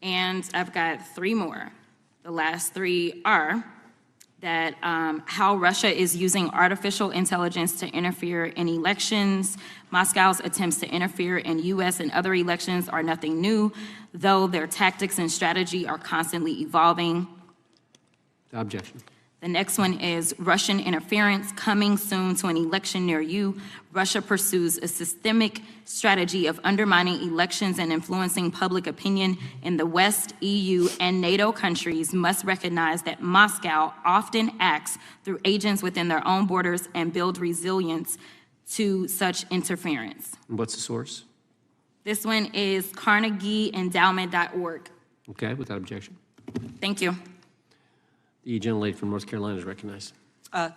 And I've got three more. The last three are that how Russia is using artificial intelligence to interfere in elections. Moscow's attempts to interfere in US and other elections are nothing new, though their tactics and strategy are constantly evolving. Objection. The next one is Russian interference coming soon to an election near you. Russia pursues a systemic strategy of undermining elections and influencing public opinion in the West. EU and NATO countries must recognize that Moscow often acts through agents within their own borders and build resilience to such interference. And what's the source? This one is CarnegieEndowment.org. Okay, without objection. Thank you. The gentlelady from North Carolina is recognized.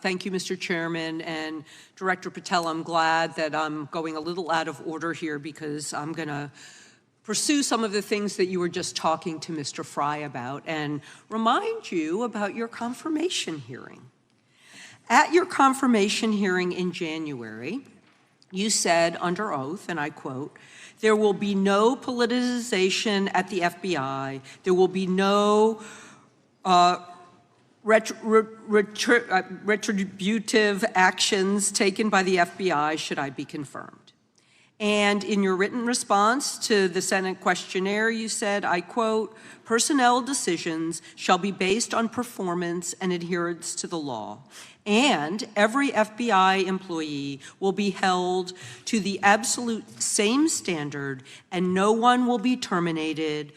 Thank you, Mr. Chairman. And Director Patel, I'm glad that I'm going a little out of order here because I'm going to pursue some of the things that you were just talking to Mr. Fry about and remind you about your confirmation hearing. At your confirmation hearing in January, you said under oath, and I quote, "There will be no politicization at the FBI. There will be no retributive actions taken by the FBI should I be confirmed." And in your written response to the Senate questionnaire, you said, I quote, "Personnel decisions shall be based on performance and adherence to the law. And every FBI employee will be held to the absolute same standard and no one will be terminated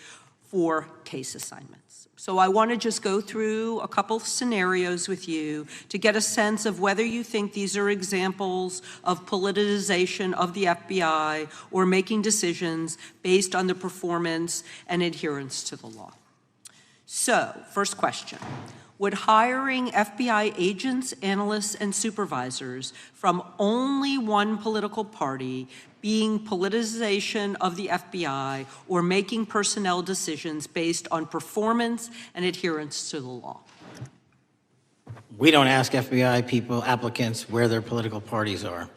for case assignments." So I want to just go through a couple scenarios with you to get a sense of whether you think these are examples of politicization of the FBI or making decisions based on the performance and adherence to the law. So, first question. Would hiring FBI agents, analysts, and supervisors from only one political party being politicization of the FBI or making personnel decisions based on performance and adherence to the law? We don't ask FBI people, applicants, where their political parties are.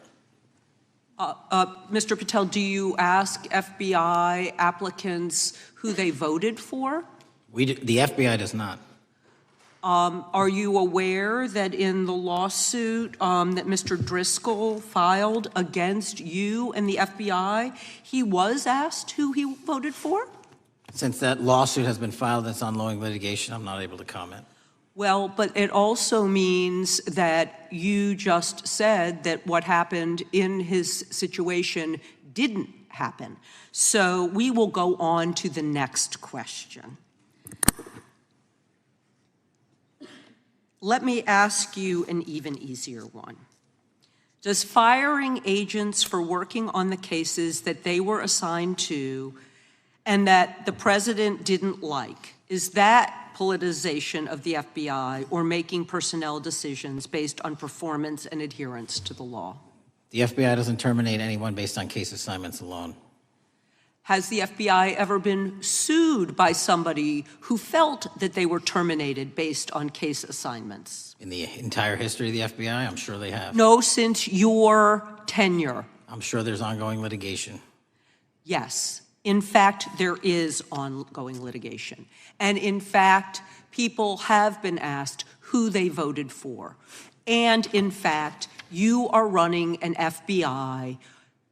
Mr. Patel, do you ask FBI applicants who they voted for? The FBI does not. Are you aware that in the lawsuit that Mr. Driscoll filed against you and the FBI, he was asked who he voted for? Since that lawsuit has been filed and it's ongoing litigation, I'm not able to comment. Well, but it also means that you just said that what happened in his situation didn't happen. So we will go on to the next question. Let me ask you an even easier one. Does firing agents for working on the cases that they were assigned to and that the president didn't like, is that politicization of the FBI or making personnel decisions based on performance and adherence to the law? The FBI doesn't terminate anyone based on case assignments alone. Has the FBI ever been sued by somebody who felt that they were terminated based on case assignments? In the entire history of the FBI, I'm sure they have. No, since your tenure. I'm sure there's ongoing litigation. Yes. In fact, there is ongoing litigation. And in fact, people have been asked who they voted for. And in fact, you are running an FBI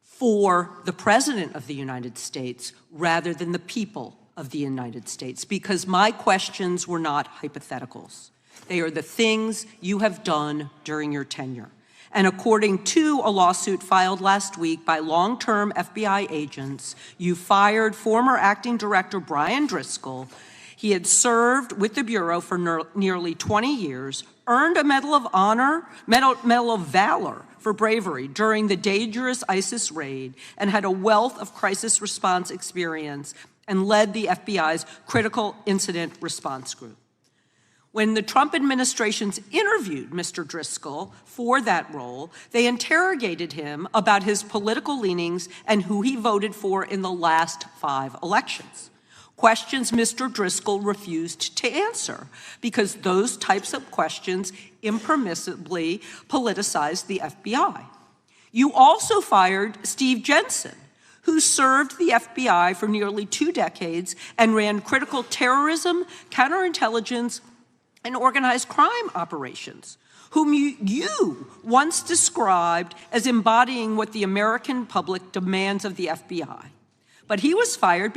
for the President of the United States rather than the people of the United States, because my questions were not hypotheticals. They are the things you have done during your tenure. And according to a lawsuit filed last week by long-term FBI agents, you fired former acting director Brian Driscoll. He had served with the Bureau for nearly 20 years, earned a Medal of Honor, Medal of Valor for bravery during the dangerous ISIS raid, and had a wealth of crisis response experience and led the FBI's critical incident response group. When the Trump administrations interviewed Mr. Driscoll for that role, they interrogated him about his political leanings and who he voted for in the last 5 elections. Questions Mr. Driscoll refused to answer because those types of questions impermissibly politicized the FBI. You also fired Steve Jensen, who served the FBI for nearly 2 decades and ran critical terrorism, counterintelligence, and organized crime operations, whom you once described as embodying what the American public demands of the FBI. But he was fired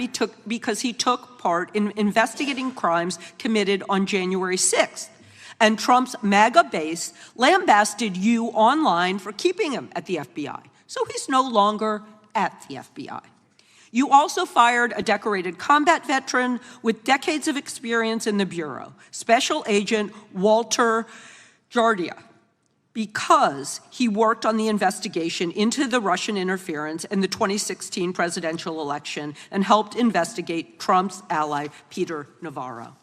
because he took part in investigating crimes committed on January 6th. And Trump's MAGA base lambasted you online for keeping him at the FBI. So he's no longer at the FBI. You also fired a decorated combat veteran with decades of experience in the Bureau, Special Agent Walter Jardia, because he worked on the investigation into the Russian interference in the 2016 presidential election and helped investigate Trump's ally, Peter Navarro.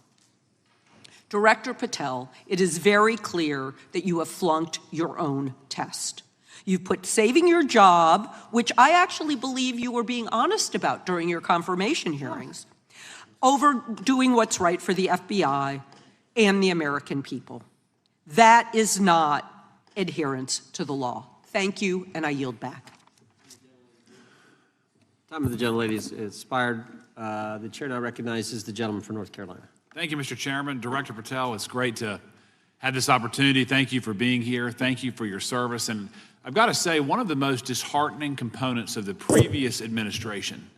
Director Patel, it is very clear that you have flunked your own test. You've put saving your job, which I actually believe you were being honest about during your confirmation hearings, over doing what's right for the FBI and the American people. That is not adherence to the law. Thank you, and I yield back. Time of the gentlelady is expired. The chair now recognizes the gentleman from North Carolina. Thank you, Mr. Chairman. Director Patel, it's great to have this opportunity. Thank you for being here. Thank you for your service. And I've got to say, one of the most disheartening components of the previous administration,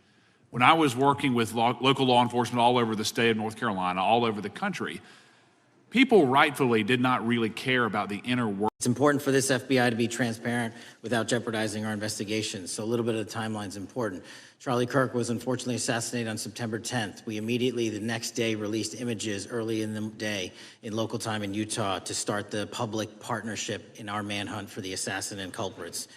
when I was working with local law enforcement all over the state of North Carolina, all over the country, people rightfully did not really care about the inner workings. It's important for this FBI to be transparent without jeopardizing our investigations. So a little bit of the timeline is important. Charlie Kirk was unfortunately assassinated on September 10th. We immediately, the next day, released images early in the day in local time in Utah to start the public partnership in our manhunt for the assassin and culprits.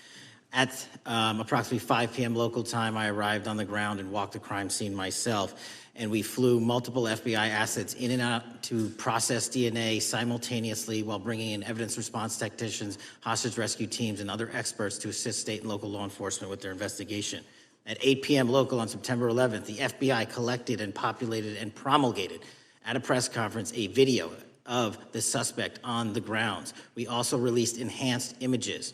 At approximately 5 p.m. local time, I arrived on the ground and walked the crime scene myself. And we flew multiple FBI assets in and out to process DNA simultaneously while bringing in evidence response technicians, hostage rescue teams, and other experts to assist state and local law enforcement with their investigation. At 8 p.m. local on September 11th, the FBI collected and populated and promulgated at a press conference a video of the suspect on the grounds. We also released enhanced images.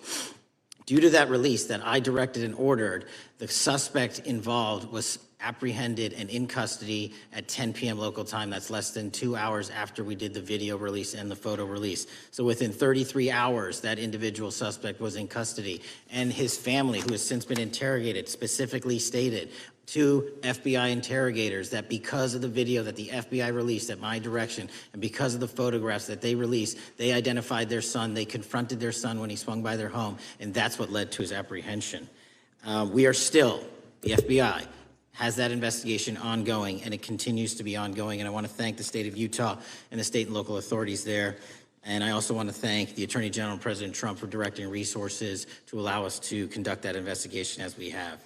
Due to that release that I directed and ordered, the suspect involved was apprehended and in custody at 10 p.m. local time. That's less than 2 hours after we did the video release and the photo release. So within 33 hours, that individual suspect was in custody. And his family, who has since been interrogated, specifically stated to FBI interrogators that because of the video that the FBI released at my direction and because of the photographs that they released, they identified their son, they confronted their son when he swung by their home, and that's what led to his apprehension. We are still, the FBI has that investigation ongoing, and it continues to be ongoing, and I want to thank the state of Utah and the state and local authorities there. And I also want to thank the Attorney General and President Trump for directing resources to allow us to conduct that investigation as we have.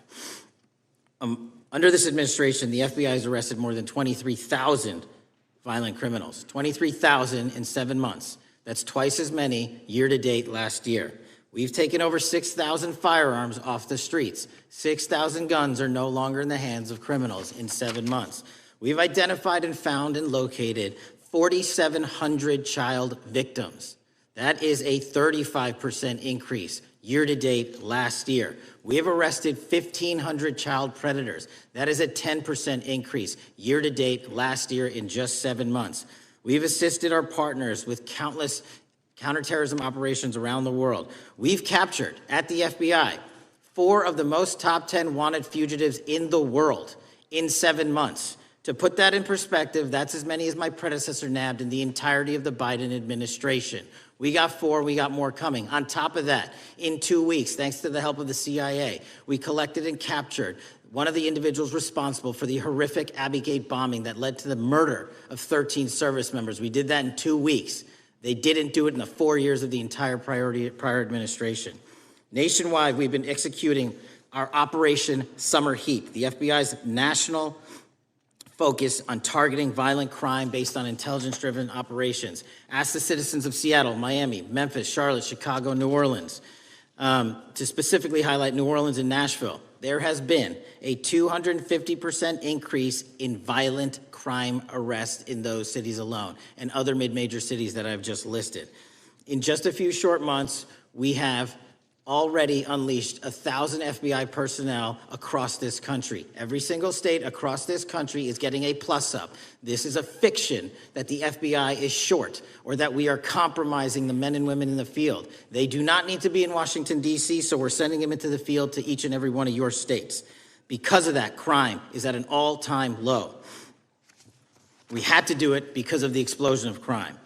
Under this administration, the FBI has arrested more than 23,000 violent criminals. 23,000 in 7 months. That's twice as many year to date last year. We've taken over 6,000 firearms off the streets. 6,000 guns are no longer in the hands of criminals in 7 months. We've identified and found and located 4,700 child victims. That is a 35% increase year to date last year. We have arrested 1,500 child predators. That is a 10% increase year to date last year in just 7 months. We've assisted our partners with countless counterterrorism operations around the world. We've captured, at the FBI, 4 of the most top 10 wanted fugitives in the world in 7 months. To put that in perspective, that's as many as my predecessor nabbed in the entirety of the Biden administration. We got 4, we got more coming. On top of that, in 2 weeks, thanks to the help of the CIA, we collected and captured one of the individuals responsible for the horrific Abbey Gate bombing that led to the murder of 13 service members. We did that in 2 weeks. They didn't do it in the 4 years of the entire prior administration. Nationwide, we've been executing our Operation Summer Heat, the FBI's national focus on targeting violent crime based on intelligence-driven operations. Ask the citizens of Seattle, Miami, Memphis, Charlotte, Chicago, New Orleans, to specifically highlight New Orleans and Nashville. There has been a 250% increase in violent crime arrests in those cities alone and other mid-major cities that I've just listed. In just a few short months, we have already unleashed 1,000 FBI personnel across this country. Every single state across this country is getting a plus up. This is a fiction that the FBI is short or that we are compromising the men and women in the field. They do not need to be in Washington, D.C., so we're sending them into the field to each and every one of your states. Because of that, crime is at an all-time low. We had to do it because of the explosion of crime.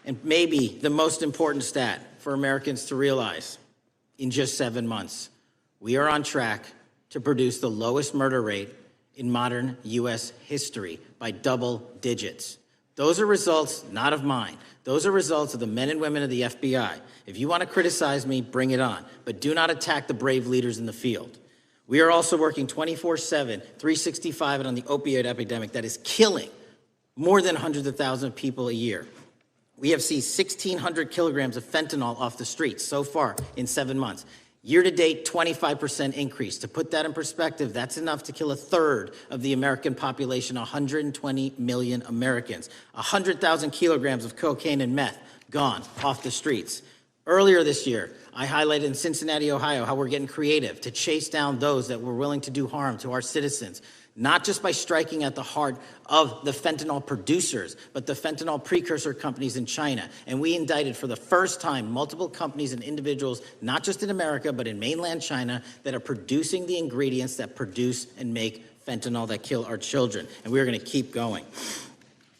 And maybe the most important stat for Americans to realize, in just 7 months, we are on track to produce the lowest murder rate in modern U.S. history by double digits. Those are results not of mine. Those are results of the men and women of the FBI. If you want to criticize me, bring it on, but do not attack the brave leaders in the field. We are also working 24/7, 365 on the opioid epidemic that is killing more than hundreds of thousands of people a year. We have seen 1,600 kilograms of fentanyl off the streets so far in 7 months. Year to date, 25% increase. To put that in perspective, that's enough to kill a third of the American population, 120 million Americans. 100,000 kilograms of cocaine and meth gone off the streets. Earlier this year, I highlighted in Cincinnati, Ohio, how we're getting creative to chase down those that were willing to do harm to our citizens, not just by striking at the heart of the fentanyl producers, but the fentanyl precursor companies in China. And we indicted for the first time multiple companies and individuals, not just in America, but in mainland China, that are producing the ingredients that produce and make fentanyl that kill our children. And we're going to keep going.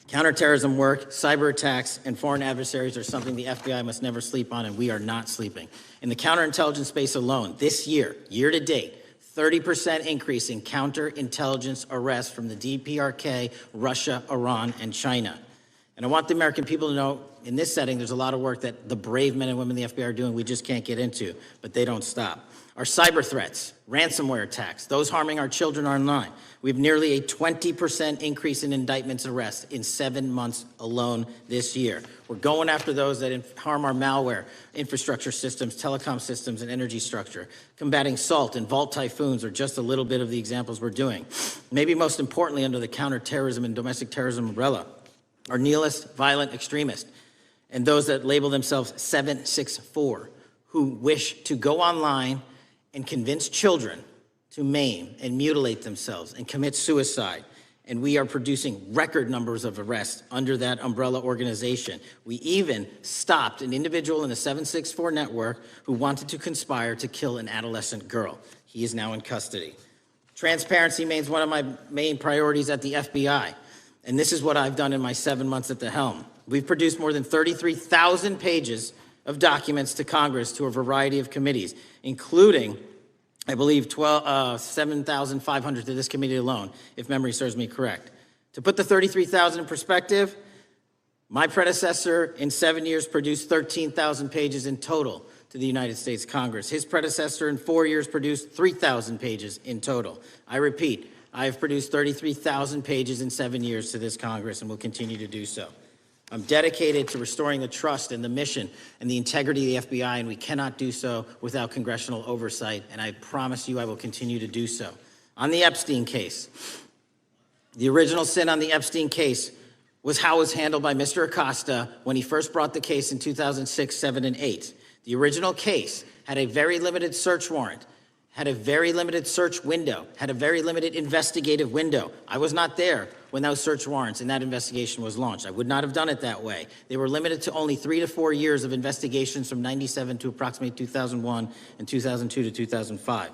Counterterrorism work, cyber attacks, and foreign adversaries are something the FBI must never sleep on, and we are not sleeping. In the counterintelligence space alone, this year, year to date, 30% increase in counterintelligence arrests from the DPRK, Russia, Iran, and China. And I want the American people to know, in this setting, there's a lot of work that the brave men and women of the FBI are doing we just can't get into, but they don't stop. Our cyber threats, ransomware attacks, those harming our children online. We have nearly a 20% increase in indictments arrests in 7 months alone this year. We're going after those that harm our malware, infrastructure systems, telecom systems, and energy structure. Combating SALT and Vault typhoons are just a little bit of the examples we're doing. Maybe most importantly, under the counterterrorism and domestic terrorism umbrella, are nihilist, violent extremists, and those that label themselves 764, who wish to go online and convince children to maim and mutilate themselves and commit suicide. And we are producing record numbers of arrests under that umbrella organization. We even stopped an individual in the 764 network who wanted to conspire to kill an adolescent girl. He is now in custody. Transparency remains one of my main priorities at the FBI. And this is what I've done in my 7 months at the helm. We've produced more than 33,000 pages of documents to Congress to a variety of committees, including, I believe, 7,500 to this committee alone, if memory serves me correct. To put the 33,000 in perspective, my predecessor in 7 years produced 13,000 pages in total to the United States Congress. His predecessor in 4 years produced 3,000 pages in total. I repeat, I have produced 33,000 pages in 7 years to this Congress and will continue to do so. I'm dedicated to restoring the trust and the mission and the integrity of the FBI, and we cannot do so without congressional oversight, and I promise you I will continue to do so. On the Epstein case, the original sin on the Epstein case was how it was handled by Mr. Acosta when he first brought the case in 2006, 7, and 8. The original case had a very limited search warrant, had a very limited search window, had a very limited investigative window. I was not there when those search warrants and that investigation was launched. I would not have done it that way. They were limited to only 3 to 4 years of investigations from 97 to approximately 2001 and 2002 to 2005.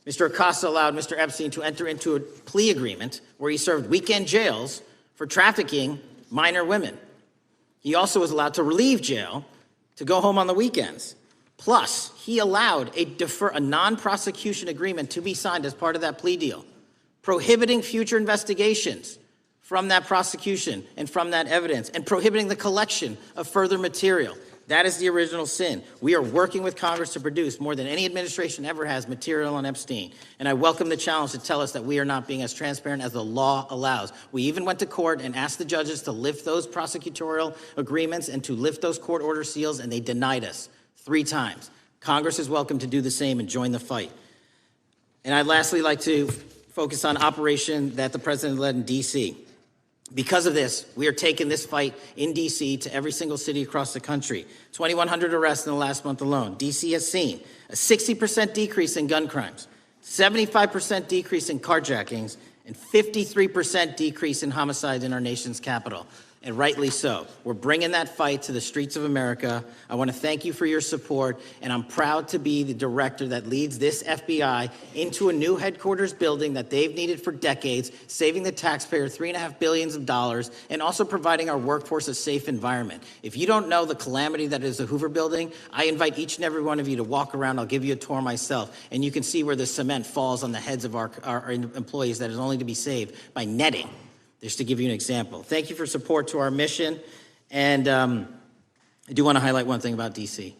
Mr. Acosta allowed Mr. Epstein to enter into a plea agreement where he served weekend jails for trafficking minor women. He also was allowed to leave jail to go home on the weekends. Plus, he allowed a non-prosecution agreement to be signed as part of that plea deal, prohibiting future investigations from that prosecution and from that evidence, and prohibiting the collection of further material. That is the original sin. We are working with Congress to produce more than any administration ever has material on Epstein. And I welcome the challenge to tell us that we are not being as transparent as the law allows. We even went to court and asked the judges to lift those prosecutorial agreements and to lift those court order seals, and they denied us 3 times. Congress is welcome to do the same and join the fight. And I'd lastly like to focus on operation that the president led in D.C. Because of this, we are taking this fight in D.C. to every single city across the country. 2,100 arrests in the last month alone. D.C. has seen a 60% decrease in gun crimes, 75% decrease in carjackings, and 53% decrease in homicides in our nation's capital. And rightly so. We're bringing that fight to the streets of America. I want to thank you for your support, and I'm proud to be the director that leads this FBI into a new headquarters building that they've needed for decades, saving the taxpayer $3.5 billion, and also providing our workforce a safe environment. If you don't know the calamity that is the Hoover Building, I invite each and every one of you to walk around. I'll give you a tour myself, and you can see where the cement falls on the heads of our employees that is only to be saved by netting. Just to give you an example. Thank you for support to our mission. And I do want to highlight one thing about D.C.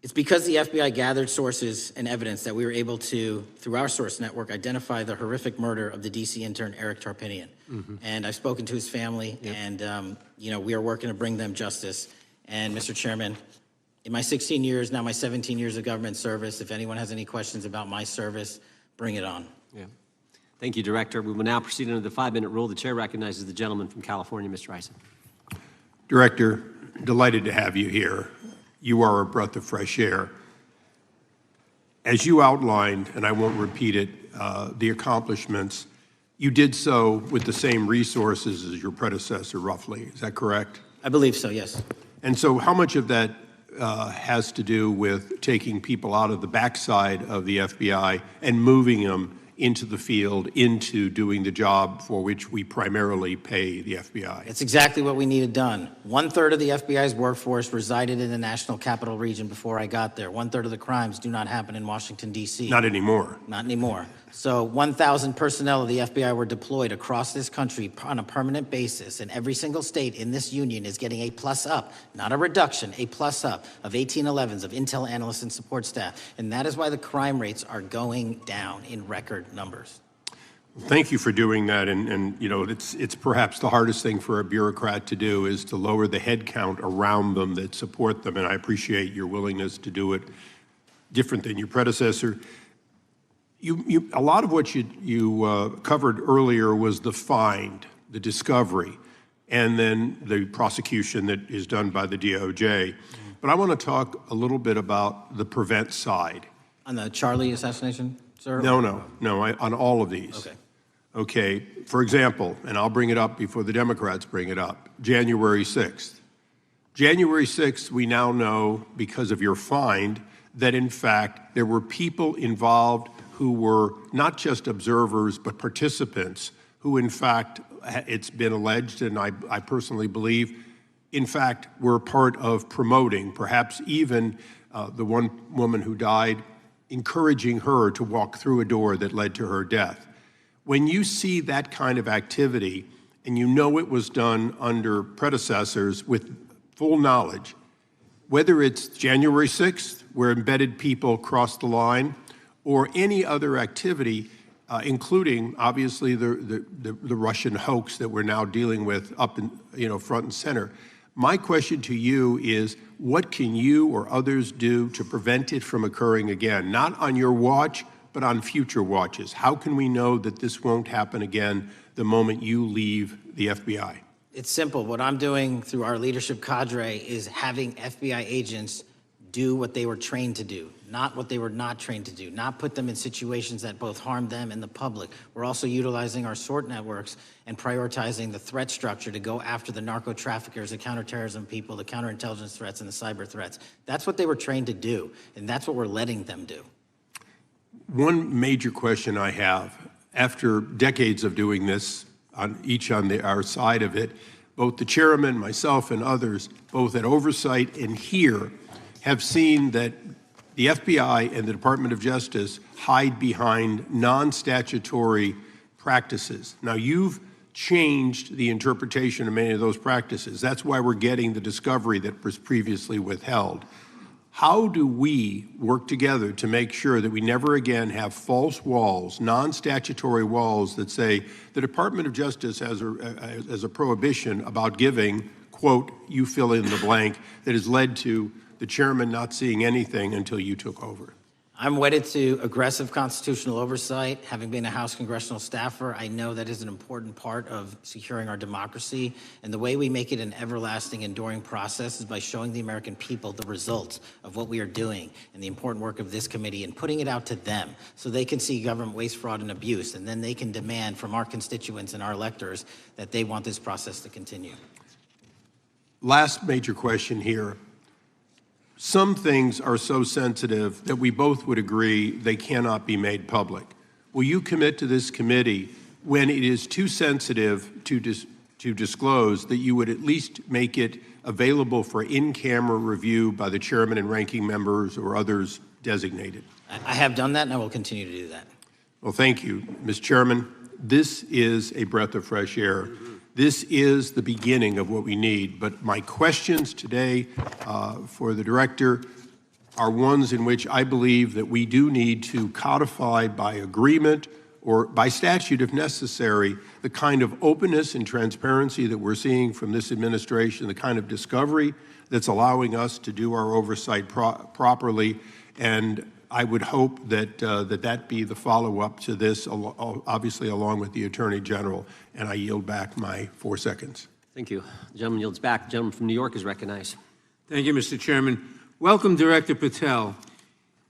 It's because the FBI gathered sources and evidence that we were able to, through our source network, identify the horrific murder of the D.C. intern, Eric Tarpinian. And I've spoken to his family, and we are working to bring them justice. And Mr. Chairman, in my 16 years, now my 17 years of government service, if anyone has any questions about my service, bring it on. Yeah. Thank you, Director. We will now proceed under the 5-minute rule. The chair recognizes the gentleman from California, Mr. Ison. Director, delighted to have you here. You are a breath of fresh air. As you outlined, and I won't repeat it, the accomplishments, you did so with the same resources as your predecessor, roughly. Is that correct? I believe so, yes. And so how much of that has to do with taking people out of the backside of the FBI and moving them into the field, into doing the job for which we primarily pay the FBI? It's exactly what we needed done. 1/3 of the FBI's workforce resided in the National Capital Region before I got there. 1/3 of the crimes do not happen in Washington, D.C. Not anymore. Not anymore. So 1,000 personnel of the FBI were deployed across this country on a permanent basis, and every single state in this union is getting a plus up, not a reduction, a plus up of 1811s of intel analysts and support staff. And that is why the crime rates are going down in record numbers. Thank you for doing that, and it's perhaps the hardest thing for a bureaucrat to do is to lower the head count around them that support them, and I appreciate your willingness to do it different than your predecessor. A lot of what you covered earlier was the find, the discovery, and then the prosecution that is done by the DOJ. But I want to talk a little bit about the prevent side. On the Charlie assassination, sir? No, on all of these. Okay. Okay, for example, and I'll bring it up before the Democrats bring it up, January 6th. January 6th, we now know, because of your find, that in fact there were people involved who were not just observers but participants who in fact, it's been alleged, and I personally believe, in fact, were part of promoting, perhaps even the one woman who died, encouraging her to walk through a door that led to her death. When you see that kind of activity, and you know it was done under predecessors with full knowledge, whether it's January 6th, where embedded people crossed the line, or any other activity, including obviously the Russian hoax that we're now dealing with up in front and center. My question to you is, what can you or others do to prevent it from occurring again? Not on your watch, but on future watches. How can we know that this won't happen again the moment you leave the FBI? It's simple. What I'm doing through our leadership cadre is having FBI agents do what they were trained to do, not what they were not trained to do, not put them in situations that both harm them and the public. We're also utilizing our SORT networks and prioritizing the threat structure to go after the narco traffickers, the counterterrorism people, the counterintelligence threats, and the cyber threats. That's what they were trained to do, and that's what we're letting them do. One major question I have, after decades of doing this, on our side of it, both the chairman, myself, and others, both at oversight and here, have seen that the FBI and the Department of Justice hide behind non-statutory practices. Now, you've changed the interpretation of many of those practices. That's why we're getting the discovery that was previously withheld. How do we work together to make sure that we never again have false walls, non-statutory walls that say the Department of Justice has a prohibition about giving, quote, you fill in the blank, that has led to the chairman not seeing anything until you took over? I'm wedded to aggressive constitutional oversight. Having been a House congressional staffer, I know that is an important part of securing our democracy. And the way we make it an everlasting, enduring process is by showing the American people the results of what we are doing and the important work of this committee and putting it out to them so they can see government waste, fraud, and abuse. And then they can demand from our constituents and our electors that they want this process to continue. Last major question here. Some things are so sensitive that we both would agree they cannot be made public. Will you commit to this committee, when it is too sensitive to disclose, that you would at least make it available for in-camera review by the chairman and ranking members or others designated? I have done that, and I will continue to do that. Well, thank you, Mr. Chairman. This is a breath of fresh air. This is the beginning of what we need. But my questions today for the director are ones in which I believe that we do need to codify by agreement or by statute, if necessary, the kind of openness and transparency that we're seeing from this administration, the kind of discovery that's allowing us to do our oversight properly. And I would hope that that be the follow-up to this, obviously along with the Attorney General. And I yield back my 4 seconds. Thank you. The gentleman yields back. The gentleman from New York is recognized. Thank you, Mr. Chairman. Welcome, Director Patel.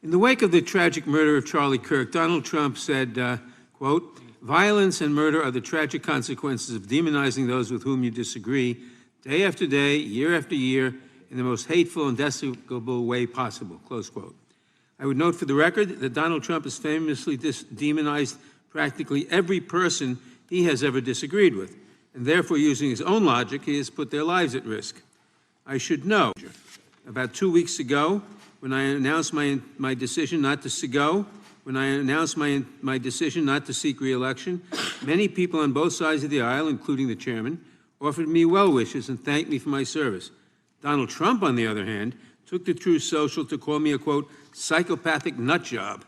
In the wake of the tragic murder of Charlie Kirk, Donald Trump said, quote, "Violence and murder are the tragic consequences of demonizing those with whom you disagree, day after day, year after year, in the most hateful and despicable way possible," close quote. I would note for the record that Donald Trump has famously demonized practically every person he has ever disagreed with, and therefore, using his own logic, he has put their lives at risk. I should know, about 2 weeks ago, when I announced my decision not to my decision not to seek re-election, many people on both sides of the aisle, including the chairman, offered me well wishes and thanked me for my service. Donald Trump, on the other hand, took to Truth Social to call me a, quote, "psychopathic nut job,"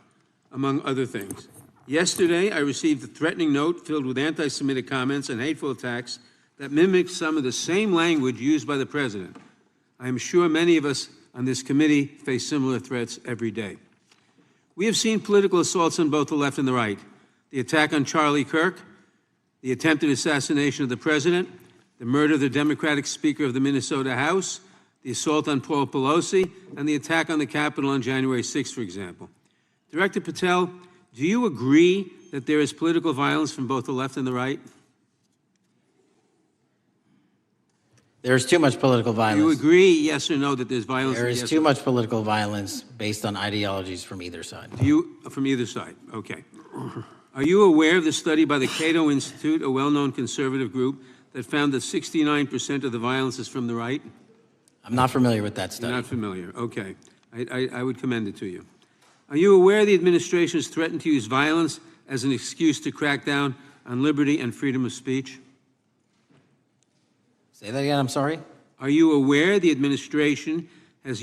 among other things. Yesterday, I received a threatening note filled with anti-Semitic comments and hateful attacks that mimicked some of the same language used by the president. I am sure many of us on this committee face similar threats every day. We have seen political assaults on both the left and the right. The attack on Charlie Kirk, the attempted assassination of the president, the murder of the Democratic Speaker of the Minnesota House, the assault on Paul Pelosi, and the attack on the Capitol on January 6th, for example. Director Patel, do you agree that there is political violence from both the left and the right? There is too much political violence. Do you agree, yes or no, that there's violence? There is too much political violence based on ideologies from either side. From either side, okay. Are you aware of the study by the Cato Institute, a well-known conservative group, that found that 69% of the violence is from the right? I'm not familiar with that study. You're not familiar, okay. I would commend it to you. Are you aware the administration has threatened to use violence as an excuse to crack down on liberty and freedom of speech? Say that again, I'm sorry? Are you aware the administration has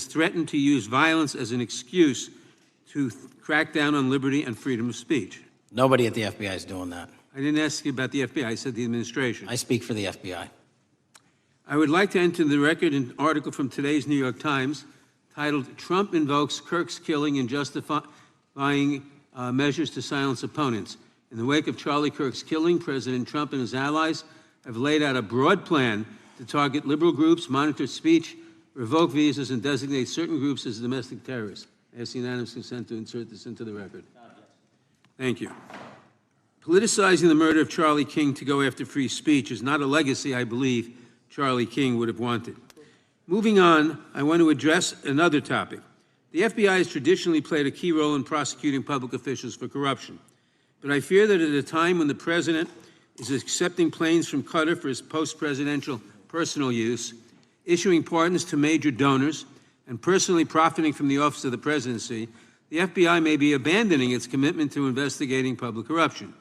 threatened to use violence as an excuse to crack down on liberty and freedom of speech? Nobody at the FBI is doing that. I didn't ask you about the FBI, I said the administration. I speak for the FBI. I would like to enter the record an article from today's New York Times titled, "Trump Invokes Kirk's Killing in Justifying Measures to Silence Opponents." In the wake of Charlie Kirk's killing, President Trump and his allies have laid out a broad plan to target liberal groups, monitor speech, revoke visas, and designate certain groups as domestic terrorists. I ask unanimous consent to insert this into the record. Thank you. Politicizing the murder of Charlie King to go after free speech is not a legacy I believe Charlie King would have wanted. Moving on, I want to address another topic. The FBI has traditionally played a key role in prosecuting public officials for corruption. But I fear that at a time when the president is accepting planes from Qatar for his post-presidential personal use, issuing pardons to major donors, and personally profiting from the office of the presidency, the FBI may be abandoning its commitment to investigating public corruption.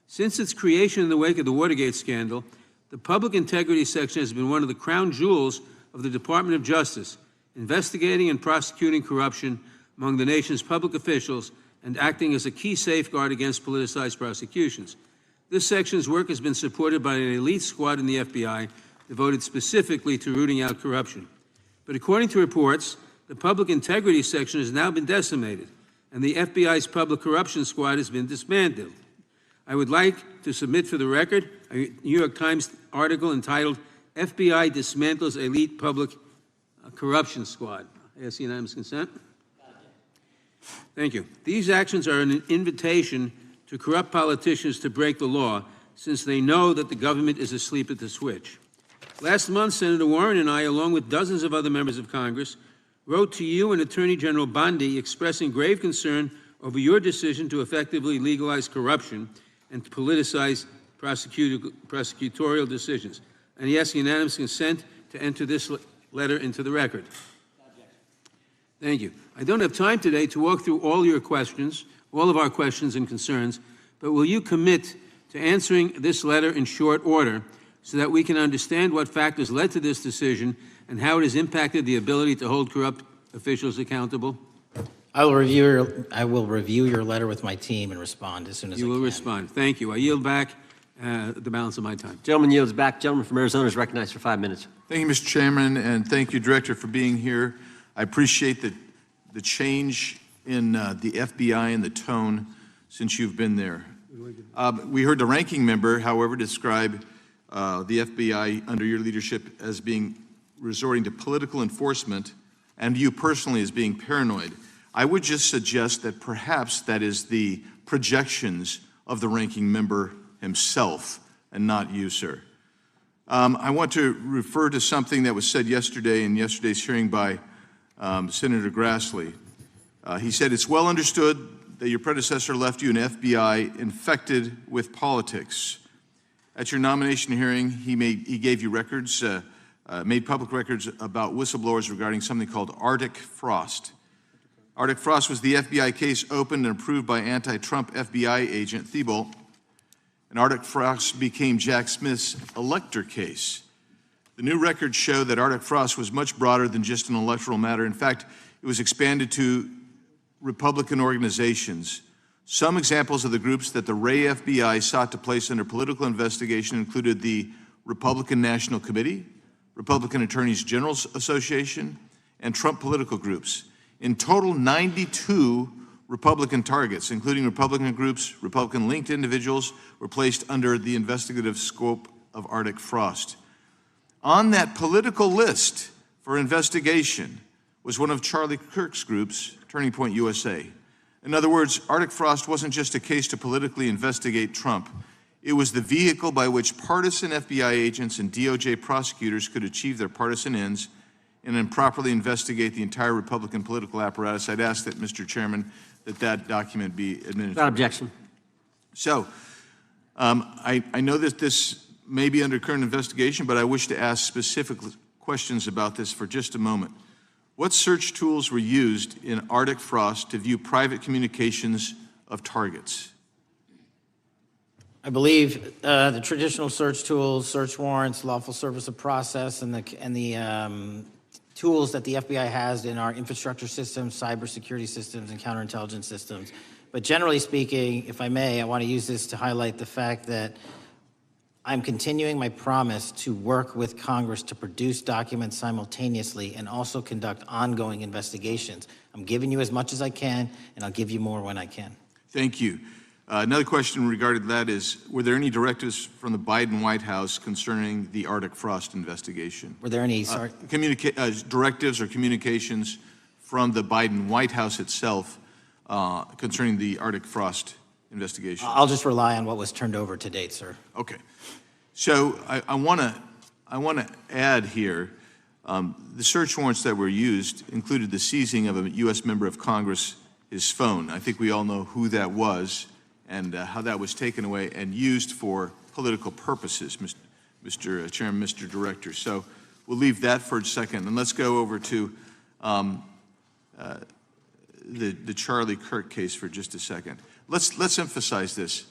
Since its creation in the wake of the Watergate scandal, the Public Integrity Section has been one of the crown jewels of the Department of Justice, investigating and prosecuting corruption among the nation's public officials and acting as a key safeguard against politicized prosecutions. This section's work has been supported by an elite squad in the FBI devoted specifically to rooting out corruption. But according to reports, The public integrity section has now been decimated, and the FBI's public corruption squad has been dismantled. I would like to submit for the record a New York Times article entitled, FBI Dismantles Elite Public Corruption Squad. I ask unanimous consent. Thank you. These actions are an invitation to corrupt politicians to break the law, since they know that the government is asleep at the switch. Last month, Senator Warren and I, along with dozens of other members of Congress, wrote to you and Attorney General Bondi expressing grave concern over your decision to effectively legalize corruption and to politicize prosecutorial decisions. And he asks unanimous consent to enter this letter into the record. Thank you. I don't have time today to walk through all your questions, all of our questions and concerns, but will you commit to answering this letter in short order so that we can understand what factors led to this decision and how it has impacted the ability to hold corrupt officials accountable? I will review your letter with my team and respond as soon as I can. You will respond. Thank you. I yield back the balance of my time. Gentleman yields back. Gentleman from Arizona is recognized for 5 minutes. Thank you, Mr. Chairman, and thank you, Director, for being here. I appreciate the change in the FBI and the tone since you've been there. We heard the ranking member, however, describe the FBI under your leadership as being resorting to political enforcement and you personally as being paranoid. I would just suggest that perhaps that is the projections of the ranking member himself and not you, sir. I want to refer to something that was said yesterday in yesterday's hearing by Senator Grassley. He said, it's well understood that your predecessor left you an FBI infected with politics. At your nomination hearing, he gave you records, made public records about whistleblowers regarding something called Arctic Frost. Arctic Frost was the FBI case opened and approved by anti-Trump FBI agent Thibault, and Arctic Frost became Jack Smith's elector case. The new records show that Arctic Frost was much broader than just an electoral matter. In fact, it was expanded to Republican organizations. Some examples of the groups that the Ray FBI sought to place under political investigation included the Republican National Committee, Republican Attorneys General's Association, and Trump political groups. In total, 92 Republican targets, including Republican groups, Republican-linked individuals, were placed under the investigative scope of Arctic Frost. On that political list for investigation was one of Charlie Kirk's groups, Turning Point USA. In other words, Arctic Frost wasn't just a case to politically investigate Trump. It was the vehicle by which partisan FBI agents and DOJ prosecutors could achieve their partisan ends and improperly investigate the entire Republican political apparatus. I'd ask that, Mr. Chairman, that document be administered. Without objection. So, I know that this may be under current investigation, but I wish to ask specific questions about this for just a moment. What search tools were used in Arctic Frost to view private communications of targets? I believe the traditional search tools, search warrants, lawful service of process, and the tools that the FBI has in our infrastructure systems, cybersecurity systems, and counterintelligence systems. But generally speaking, if I may, I want to use this to highlight the fact that I'm continuing my promise to work with Congress to produce documents simultaneously and also conduct ongoing investigations. I'm giving you as much as I can, and I'll give you more when I can. Thank you. Another question regarding that is, were there any directives from the Biden White House concerning the Arctic Frost investigation? Were there any directives or communications from the Biden White House itself concerning the Arctic Frost investigation? I'll just rely on what was turned over to date, sir. Okay. So I want to add here, the search warrants that were used included the seizing of a U.S. member of Congress, his phone. I think we all know who that was and how that was taken away and used for political purposes, Mr. Chairman, Mr. Director. So we'll leave that for a second, and let's go over to the Charlie Kirk case for just a second. Let's emphasize this.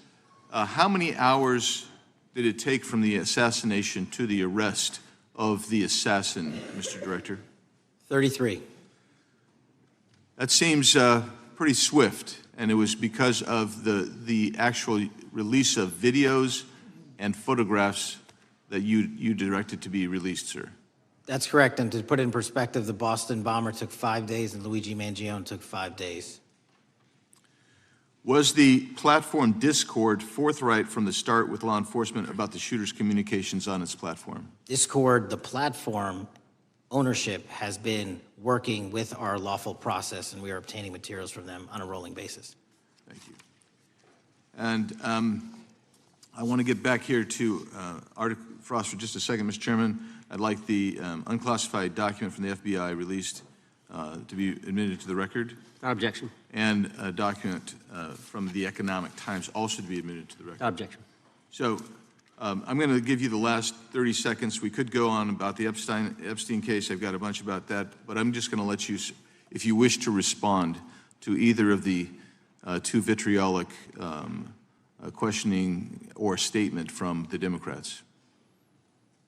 How many hours did it take from the assassination to the arrest of the assassin, Mr. Director? 33. That seems pretty swift, and it was because of the actual release of videos and photographs that you directed to be released, sir. That's correct. And to put it in perspective, the Boston bomber took 5 days and Luigi Mangione took 5 days. Was the platform Discord forthright from the start with law enforcement about the shooter's communications on its platform? Discord, the platform ownership, has been working with our lawful process, and we are obtaining materials from them on a rolling basis. Thank you. And I want to get back here to Article Frost for just a second, Mr. Chairman. I'd like the unclassified document from the FBI released to be admitted to the record. Without objection. And a document from the Economic Times also to be admitted to the record. Without objection. So I'm going to give you the last 30 seconds. We could go on about the Epstein case. I've got a bunch about that, but I'm just going to let you, if you wish to respond to either of the too vitriolic questioning or statement from the Democrats.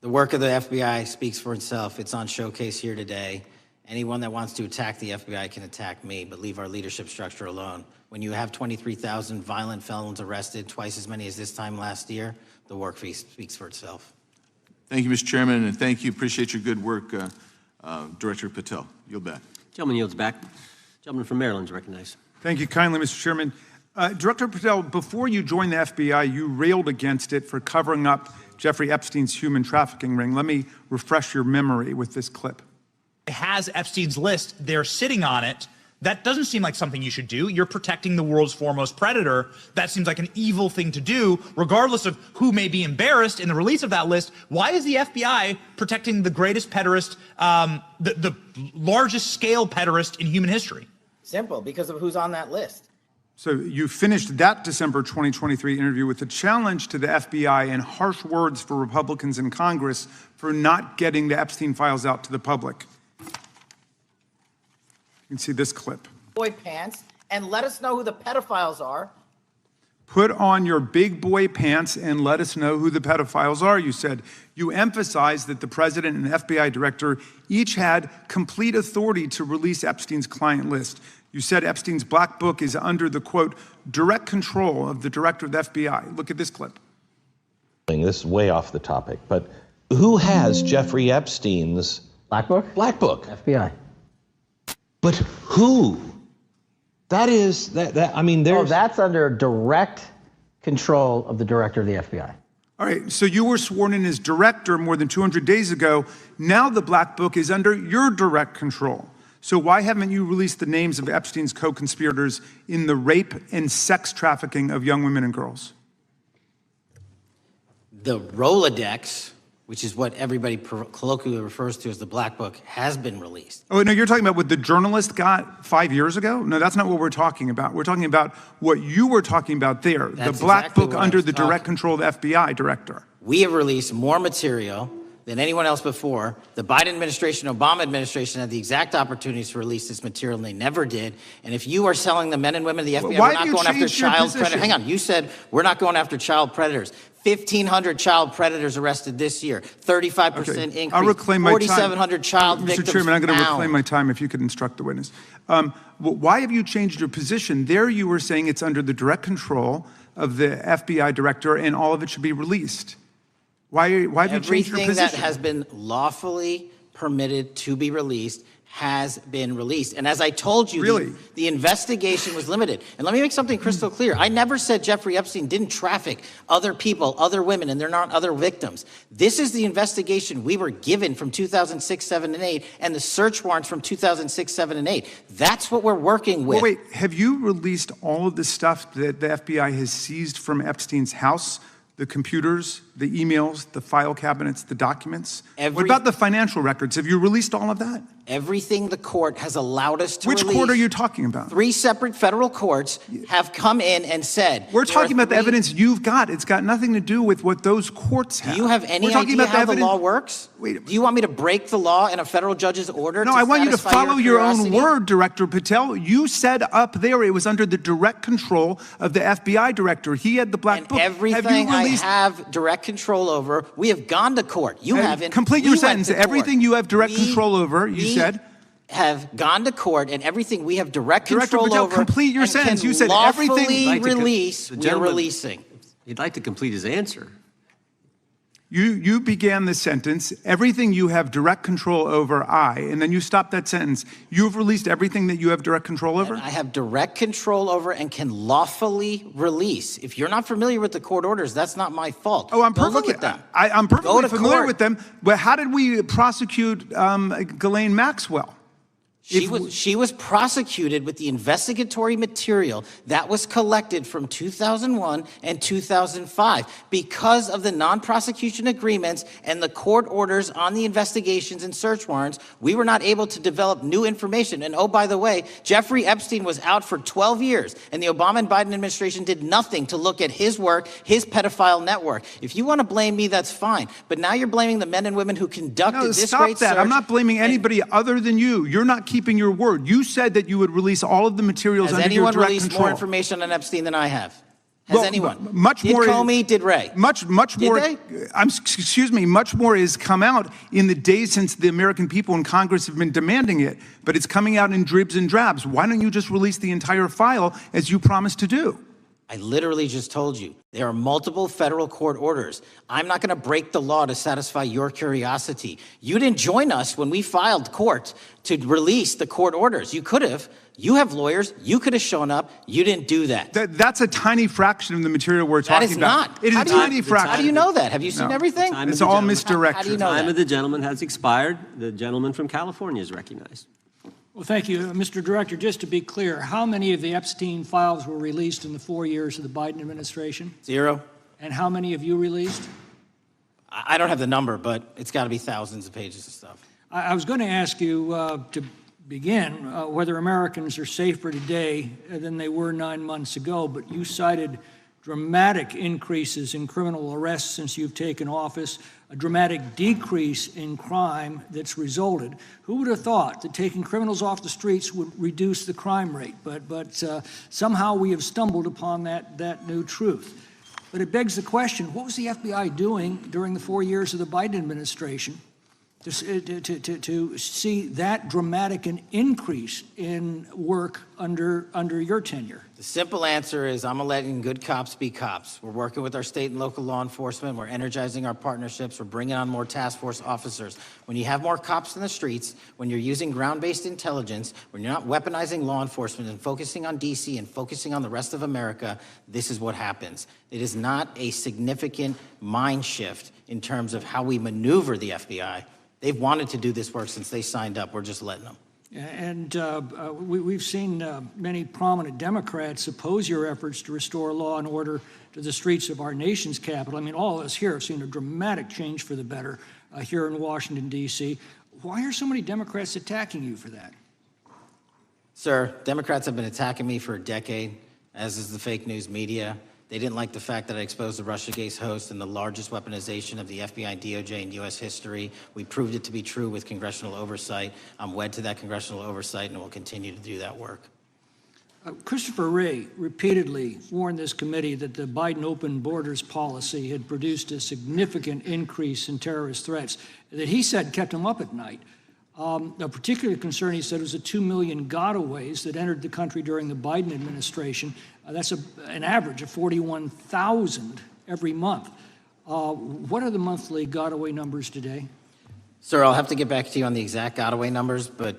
The work of the FBI speaks for itself. It's on showcase here today. Anyone that wants to attack the FBI can attack me, but leave our leadership structure alone. When you have 23,000 violent felons arrested, twice as many as this time last year, the work speaks for itself. Thank you, Mr. Chairman, and thank you. Appreciate your good work, Director Patel. Yield back. Gentleman yields back. Gentleman from Maryland is recognized. Thank you kindly, Mr. Chairman. Director Patel, before you joined the FBI, you railed against it for covering up Jeffrey Epstein's human trafficking ring. Let me refresh your memory with this clip. Has Epstein's list, they're sitting on it. That doesn't seem like something you should do. You're protecting the world's foremost predator. That seems like an evil thing to do, regardless of who may be embarrassed in the release of that list. Why is the FBI protecting the greatest pederast, the largest scale pederast in human history? Simple, because of who's on that list. So you finished that December 2023 interview with a challenge to the FBI and harsh words for Republicans in Congress for not getting the Epstein files out to the public. You can see this clip. Boy pants and let us know who the pedophiles are. Put on your big boy pants and let us know who the pedophiles are, you said. You emphasized that the president and FBI director each had complete authority to release Epstein's client list. You said Epstein's black book is under the, quote, direct control of the director of the FBI. Look at this clip. This is way off the topic, but who has Jeffrey Epstein's Black book? black book? FBI. But who? That is, I mean, there's... Oh, that's under direct control of the director of the FBI. All right, so you were sworn in as director more than 200 days ago. Now the black book is under your direct control. So why haven't you released the names of Epstein's co-conspirators in the rape and sex trafficking of young women and girls? The Rolodex, which is what everybody colloquially refers to as the black book, has been released. Oh, no, you're talking about what the journalist got 5 years ago? No, that's not what we're talking about. We're talking about what you were talking about there, That's the black exactly book what I under was the direct control of the FBI director. We have released more material than anyone else before. The Biden administration, Obama administration had the exact opportunities to release this material, and they never did. And if you are selling the men and women of the FBI, Why we're do not you going after change your child position? predators. Hang on, you said we're not going after child predators. 1,500 child predators arrested this year, 35% increase, I'll reclaim my time. 4,700 child victims Mr. Chairman, I'm going to found. reclaim my time if you could instruct the witness. Why have you changed your position? There you were saying it's under the direct control of the FBI director and all of it should be released. Why have you changed your position? Everything that has been lawfully permitted to be released has been released. And as I told you, Really? the investigation was limited. And let me make something crystal clear. I never said Jeffrey Epstein didn't traffic other people, other women, and they're not other victims. This is the investigation we were given from 2006, 7, and 8, and the search warrants from 2006, 7, and 8. That's what we're working with. Well, wait, have you released all of the stuff that the FBI has seized from Epstein's house? The computers, the emails, the file cabinets, the documents? What about the financial records? Have you released all of that? Everything the court has allowed us to release. Which court are you talking about? 3 separate federal courts have come in and said... We're talking about the evidence you've got. It's got nothing to do with what those courts have. Do you have any idea how the law works? Wait. Do you want me to break the law in a federal judge's order? No, I want you to follow your own curiosity? word, Director Patel. You said up there it was under the direct control of the FBI director. He had the black book. Everything I have direct control over, we have gone to court. You haven't. Complete your sentence. Everything you have direct control over, you said. Have gone to court, and everything we have direct Director control Patel, over. complete your and sentence. can You said everything. lawfully release. We're releasing. He'd like to complete his answer. You began the sentence, everything you have direct control over, and then you stopped that sentence. You've released everything that you have direct control over? And I have direct control over and can lawfully release. If you're not familiar with the court orders, that's not my fault. Oh, I'm Go perfectly, look at them. I'm perfectly familiar court. with them, but how did we prosecute Ghislaine Maxwell? She was prosecuted with the investigatory material that was collected from 2001 and 2005 because of the non-prosecution agreements and the court orders on the investigations and search warrants. We were not able to develop new information. And oh, by the way, Jeffrey Epstein was out for 12 years, and the Obama and Biden administration did nothing to look at his work, his pedophile network. If you want to blame me, that's fine. But now you're blaming the men and women who conducted this great search. Stop that. I'm not blaming anybody other than you. You're not keeping your word. You said that you would release all of the materials under your direct control. Has anyone released more information on Epstein than I have? Has anyone? Much more. Did Comey? Did Ray? Much more. Did they? Excuse me. Much more has come out in the days since the American people and Congress have been demanding it. But it's coming out in dribs and drabs. Why don't you just release the entire file as you promised to do? I literally just told you, there are multiple federal court orders. I'm not going to break the law to satisfy your curiosity. You didn't join us when we filed court to release the court orders. You could have. You have lawyers. You could have shown up. You didn't do that. That's a tiny fraction of the material we're talking about. That is not. It is a tiny fraction. How do you know that? Have you seen everything? It's all misdirection. How do you know The time that? of the gentleman has expired. The gentleman from California is recognized. Well, thank you. Mr. Director, just to be clear, how many of the Epstein files were released in the 4 years of the Biden administration? 0. And how many have you released? I don't have the number, but it's got to be thousands of pages of stuff. I was going to ask you to begin whether Americans are safer today than they were 9 months ago, but you cited dramatic increases in criminal arrests since you've taken office, a dramatic decrease in crime that's resulted. Who would have thought that taking criminals off the streets would reduce the crime rate? But somehow we have stumbled upon that new truth. But it begs the question, what was the FBI doing during the 4 years of the Biden administration to see that dramatic an increase in work under your tenure? The simple answer is I'm letting good cops be cops. We're working with our state and local law enforcement. We're energizing our partnerships. We're bringing on more task force officers. When you have more cops in the streets, when you're using ground-based intelligence, when you're not weaponizing law enforcement and focusing on D.C. and focusing on the rest of America, this is what happens. It is not a significant mind shift in terms of how we maneuver the FBI. They've wanted to do this work since they signed up. We're just letting them. And we've seen many prominent Democrats oppose your efforts to restore law and order to the streets of our nation's capital. I mean, all of us here have seen a dramatic change for the better here in Washington, D.C. Why are so many Democrats attacking you for that? Sir, Democrats have been attacking me for a decade, as is the fake news media. They didn't like the fact that I exposed the Russiagate host and the largest weaponization of the FBI, DOJ, and U.S. history. We proved it to be true with congressional oversight. I'm wed to that congressional oversight and will continue to do that work. Christopher Wray repeatedly warned this committee that the Biden open borders policy had produced a significant increase in terrorist threats that he said kept him up at night. A particular concern, he said, was the 2 million gotaways that entered the country during the Biden administration. That's an average of 41,000 every month. What are the monthly gotaway numbers today? Sir, I'll have to get back to you on the exact gotaway numbers, but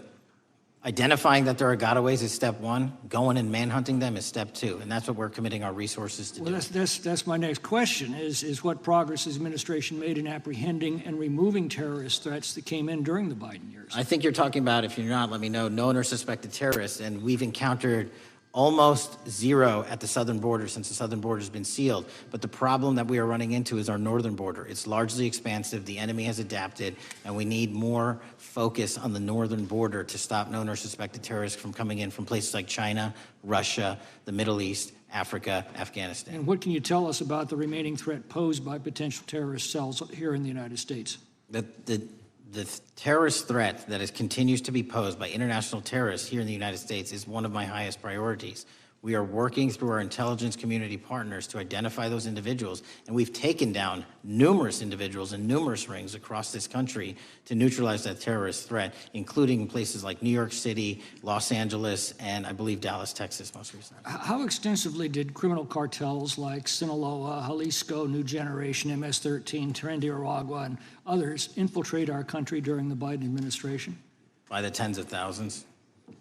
identifying that there are gotaways is step one. Going and manhunting them is step two, and that's what we're committing our resources to do. Well, that's my next question, is what progress has the administration made in apprehending and removing terrorist threats that came in during the Biden years? I think you're talking about, if you're not, let me know, known or suspected terrorists, and we've encountered almost zero at the southern border since the southern border has been sealed. But the problem that we are running into is our northern border. It's largely expansive. The enemy has adapted, and we need more focus on the northern border to stop known or suspected terrorists from coming in from places like China, Russia, the Middle East, Africa, Afghanistan. And what can you tell us about the remaining threat posed by potential terrorist cells here in the United States? The terrorist threat that continues to be posed by international terrorists here in the United States is one of my highest priorities. We are working through our intelligence community partners to identify those individuals, and we've taken down numerous individuals in numerous rings across this country to neutralize that terrorist threat, including in places like New York City, Los Angeles, and I believe Dallas, Texas most recently. How extensively did criminal cartels like Sinaloa, Jalisco, New Generation, MS-13, Trinidad and others infiltrate our country during the Biden administration? By the tens of thousands.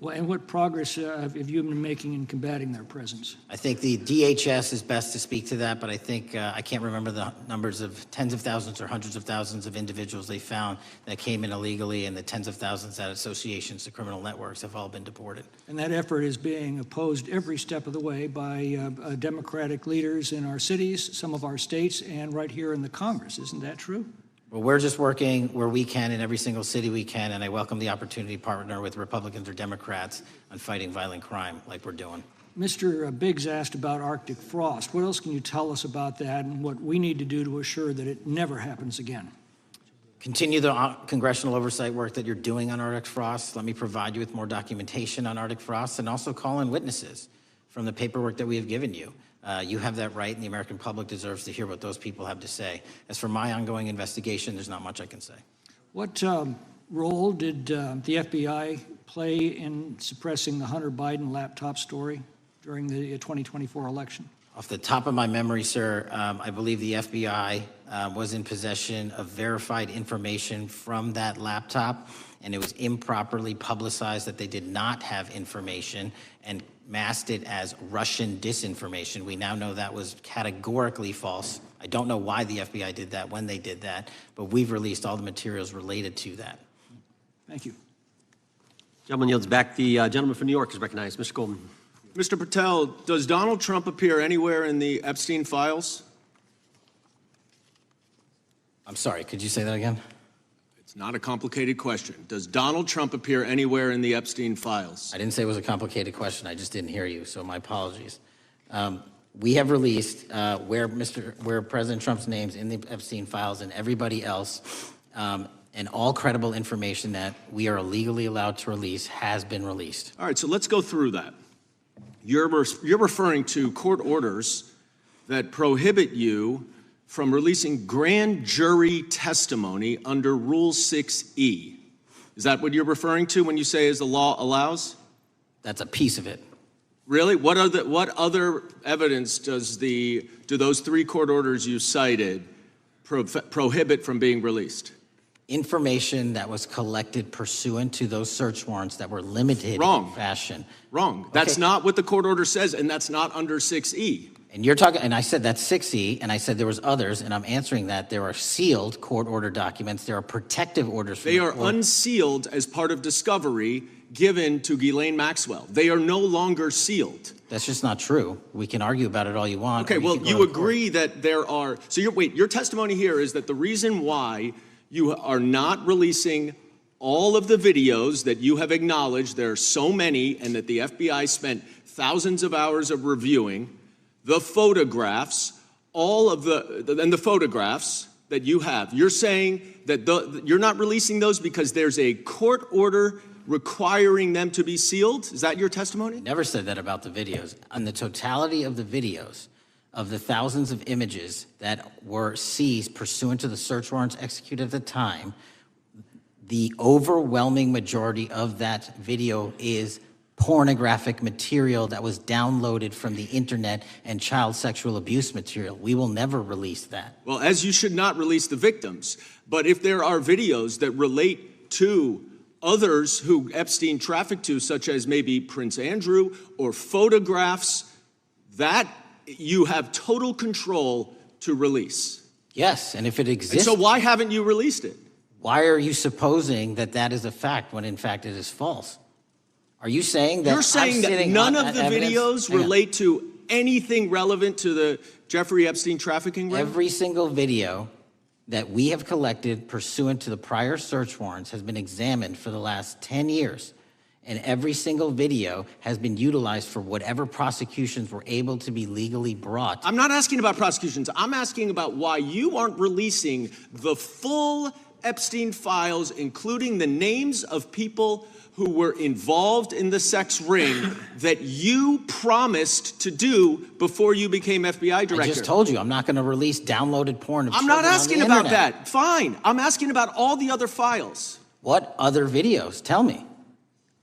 Well, and what progress have you been making in combating their presence? I think the DHS is best to speak to that, but I think I can't remember the numbers of tens of thousands or hundreds of thousands of individuals they found that came in illegally, and the tens of thousands that associations to criminal networks have all been deported. And that effort is being opposed every step of the way by Democratic leaders in our cities, some of our states, and right here in the Congress. Isn't that true? Well, we're just working where we can in every single city we can, and I welcome the opportunity to partner with Republicans or Democrats on fighting violent crime like we're doing. Mr. Biggs asked about Arctic frost. What else can you tell us about that and what we need to do to assure that it never happens again? Continue the congressional oversight work that you're doing on Arctic frost. Let me provide you with more documentation on Arctic frost, and also call in witnesses from the paperwork that we have given you. You have that right, and the American public deserves to hear what those people have to say. As for my ongoing investigation, there's not much I can say. What role did the FBI play in suppressing the Hunter Biden laptop story during the 2024 election? Off the top of my memory, sir, I believe the FBI was in possession of verified information from that laptop, and it was improperly publicized that they did not have information and masked it as Russian disinformation. We now know that was categorically false. I don't know why the FBI did that, when they did that, but we've released all the materials related to that. Thank you. Gentleman yields back. The gentleman from New York is recognized. Mr. Goldman. Mr. Patel, does Donald Trump appear anywhere in the Epstein files? I'm sorry, could you say that again? It's not a complicated question. Does Donald Trump appear anywhere in the Epstein files? I didn't say it was a complicated question. I just didn't hear you, so my apologies. We have released where President Trump's name's in the Epstein files and everybody else, and all credible information that we are legally allowed to release has been released. All right, so let's go through that. You're referring to court orders that prohibit you from releasing grand jury testimony under Rule 6E. Is that what you're referring to when you say as the law allows? That's a piece of it. Really? What other evidence do those three court orders you cited prohibit from being released? Information that was collected pursuant to those search warrants that were limited Wrong. in fashion. Wrong. That's not what the court order says, and that's not under 6E. And you're talking, and I said that's 6E, and I said there was others, and I'm answering that. There are sealed court order documents. There are protective orders. They are unsealed as part of discovery given to Ghislaine Maxwell. They are no longer sealed. That's just not true. We can argue about it all you want. Okay, well, you agree that there are, so your testimony here is that the reason why you are not releasing all of the videos that you have acknowledged, there are so many, and that the FBI spent thousands of hours of reviewing, the photographs, the photographs that you have. You're saying that you're not releasing those because there's a court order requiring them to be sealed? Is that your testimony? Never said that about the videos. On the totality of the videos, of the thousands of images that were seized pursuant to the search warrants executed at the time, the overwhelming majority of that video is pornographic material that was downloaded from the internet and child sexual abuse material. We will never release that. Well, as you should not release the victims. But if there are videos that relate to others who Epstein trafficked to, such as maybe Prince Andrew, or photographs, that you have total control to release. Yes, and if it exists. And so why haven't you released it? Why are you supposing that that is a fact when in fact it is false? Are you saying that You're saying that none of the videos relate to anything relevant to the Jeffrey Epstein trafficking ring? Every single video that we have collected pursuant to the prior search warrants has been examined for the last 10 years. And every single video has been utilized for whatever prosecutions were able to be legally brought. I'm not asking about prosecutions. I'm asking about why you aren't releasing the full Epstein files, including the names of people who were involved in the sex ring that you promised to do before you became FBI director? I just told you, I'm not going to release downloaded porn of I'm children not asking on the about internet. that. Fine. I'm asking about all the other files. What other videos? Tell me.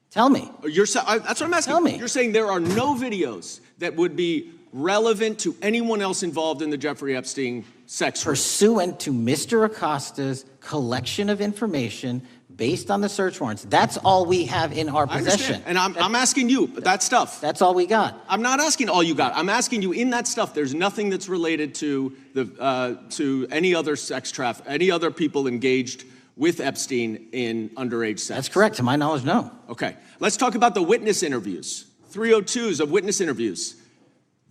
Tell me. That's what I'm asking. Tell me. You're saying there are no videos that would be relevant to anyone else involved in the Jeffrey Epstein sex ring? Pursuant to Mr. Acosta's collection of information based on the search warrants. That's all we have in our I possession. understand. And I'm asking you, that stuff. That's all we got. I'm not asking all you got. I'm asking you, in that stuff, there's nothing that's related to any other sex traffic, any other people engaged with Epstein in underage sex. That's correct. To my knowledge, no. Okay. Let's talk about the witness interviews. 302s of witness interviews.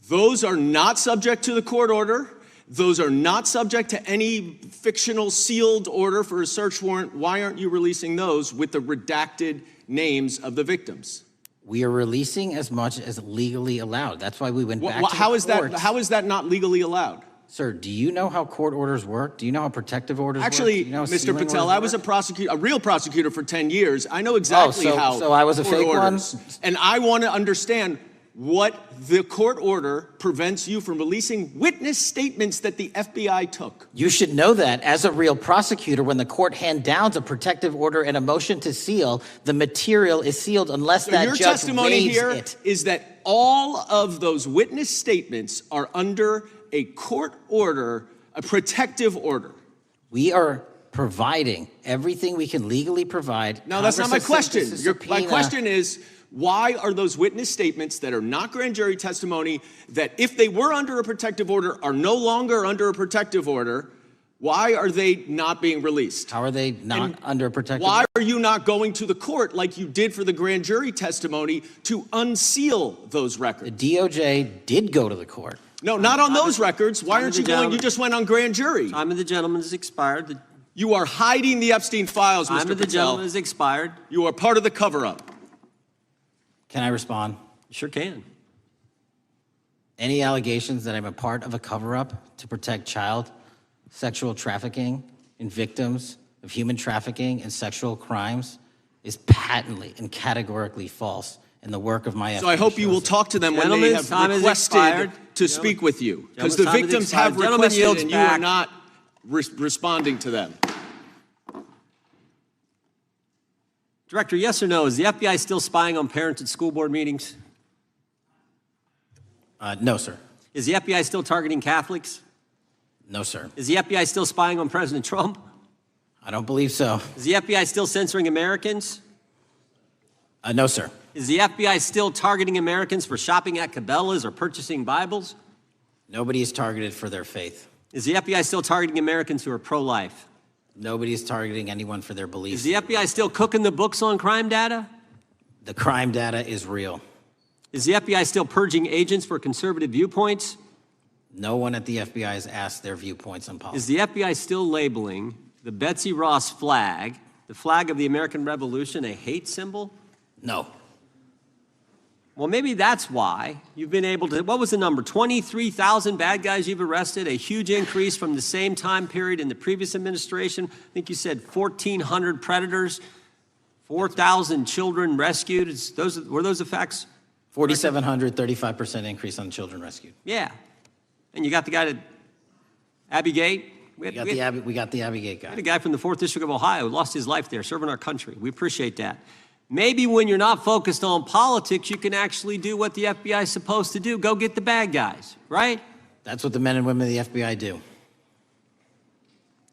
Those are not subject to the court order. Those are not subject to any fictional sealed order for a search warrant. Why aren't you releasing those with the redacted names of the victims? We are releasing as much as legally allowed. That's why we went back to How the is courts. that? How is that not legally allowed? Sir, do you know how court orders work? Do you know how protective orders Actually, work? Do you know how Mr. sealing Patel, orders I was work? a real prosecutor for 10 years. I know exactly how. So I was a court fake orders. one? And I want to understand what the court order prevents you from releasing witness statements that the FBI took. You should know that as a real prosecutor, when the court hand downs a protective order and a motion to seal, the material is sealed unless So that your judge testimony waives here it. is that all of those witness statements are under a court order, a protective order. We are providing everything we can legally provide. No, that's not my Congress has question. sent us a My subpoena. question is, why are those witness statements that are not grand jury testimony, that if they were under a protective order are no longer under a protective order, why are they not being released? How are they not under a protective Why order? are you not going to the court like you did for the grand jury testimony to unseal those records? The DOJ did go to the court. No, not on those records. Why Time aren't of you the going? gentleman. You just went on grand jury. Time of the gentleman has expired. You are hiding the Epstein files, Time Mr. of the Patel. gentleman has expired. You are part of the cover-up. Can I respond? You sure can. Any allegations that I'm a part of a cover-up to protect child sexual trafficking and victims of human trafficking and sexual crimes is patently and categorically false in the work of my So I hope you will talk to them when they have requested to speak with you. Because the victims have requested and you are not responding to them. Director, yes or no, is the FBI still spying on parents at school board meetings? No, sir. Is the FBI still targeting Catholics? No, sir. Is the FBI still spying on President Trump? I don't believe so. Is the FBI still censoring Americans? No, sir. Is the FBI still targeting Americans for shopping at Cabela's or purchasing Bibles? Nobody is targeted for their faith. Is the FBI still targeting Americans who are pro-life? Nobody is targeting anyone for their beliefs. Is the FBI still cooking the books on crime data? The crime data is real. Is the FBI still purging agents for conservative viewpoints? No one at the FBI has asked their viewpoints on politics. Is the FBI still labeling the Betsy Ross flag, the flag of the American Revolution, a hate symbol? No. Well, maybe that's why you've been able to, what was the number? 23,000 bad guys you've arrested, a huge increase from the same time period in the previous administration. I think you said 1,400 predators, 4,000 children rescued. Were those the facts? 4,700, 35% increase on children rescued. Yeah. And you got the guy to Abbey Gate. We got the Abbey Gate guy. We had a guy from the 4th District of Ohio who lost his life there serving our country. We appreciate that. Maybe when you're not focused on politics, you can actually do what the FBI is supposed to do. Go get the bad guys, right? That's what the men and women of the FBI do.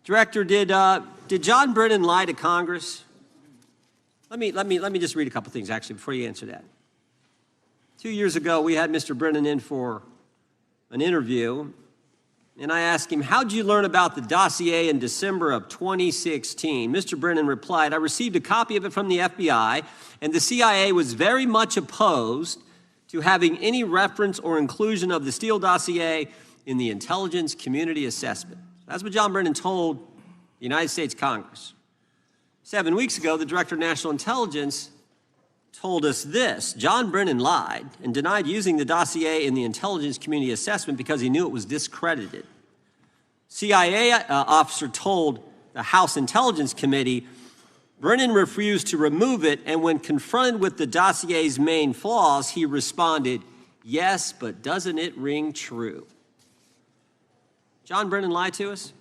Director, did John Brennan lie to Congress? Let me just read a couple things, actually, before you answer that. 2 years ago, we had Mr. Brennan in for an interview, and I asked him, how'd you learn about the dossier in December of 2016? Mr. Brennan replied, I received a copy of it from the FBI, and the CIA was very much opposed to having any reference or inclusion of the Steele dossier in the intelligence community assessment. That's what John Brennan told the United States Congress. 7 weeks ago, the Director of National Intelligence told us this: John Brennan lied and denied using the dossier in the intelligence community assessment because he knew it was discredited. CIA officer told the House Intelligence Committee, Brennan refused to remove it, and when confronted with the dossier's main flaws, he responded, "Yes, but doesn't it ring true?" John Brennan lied to us?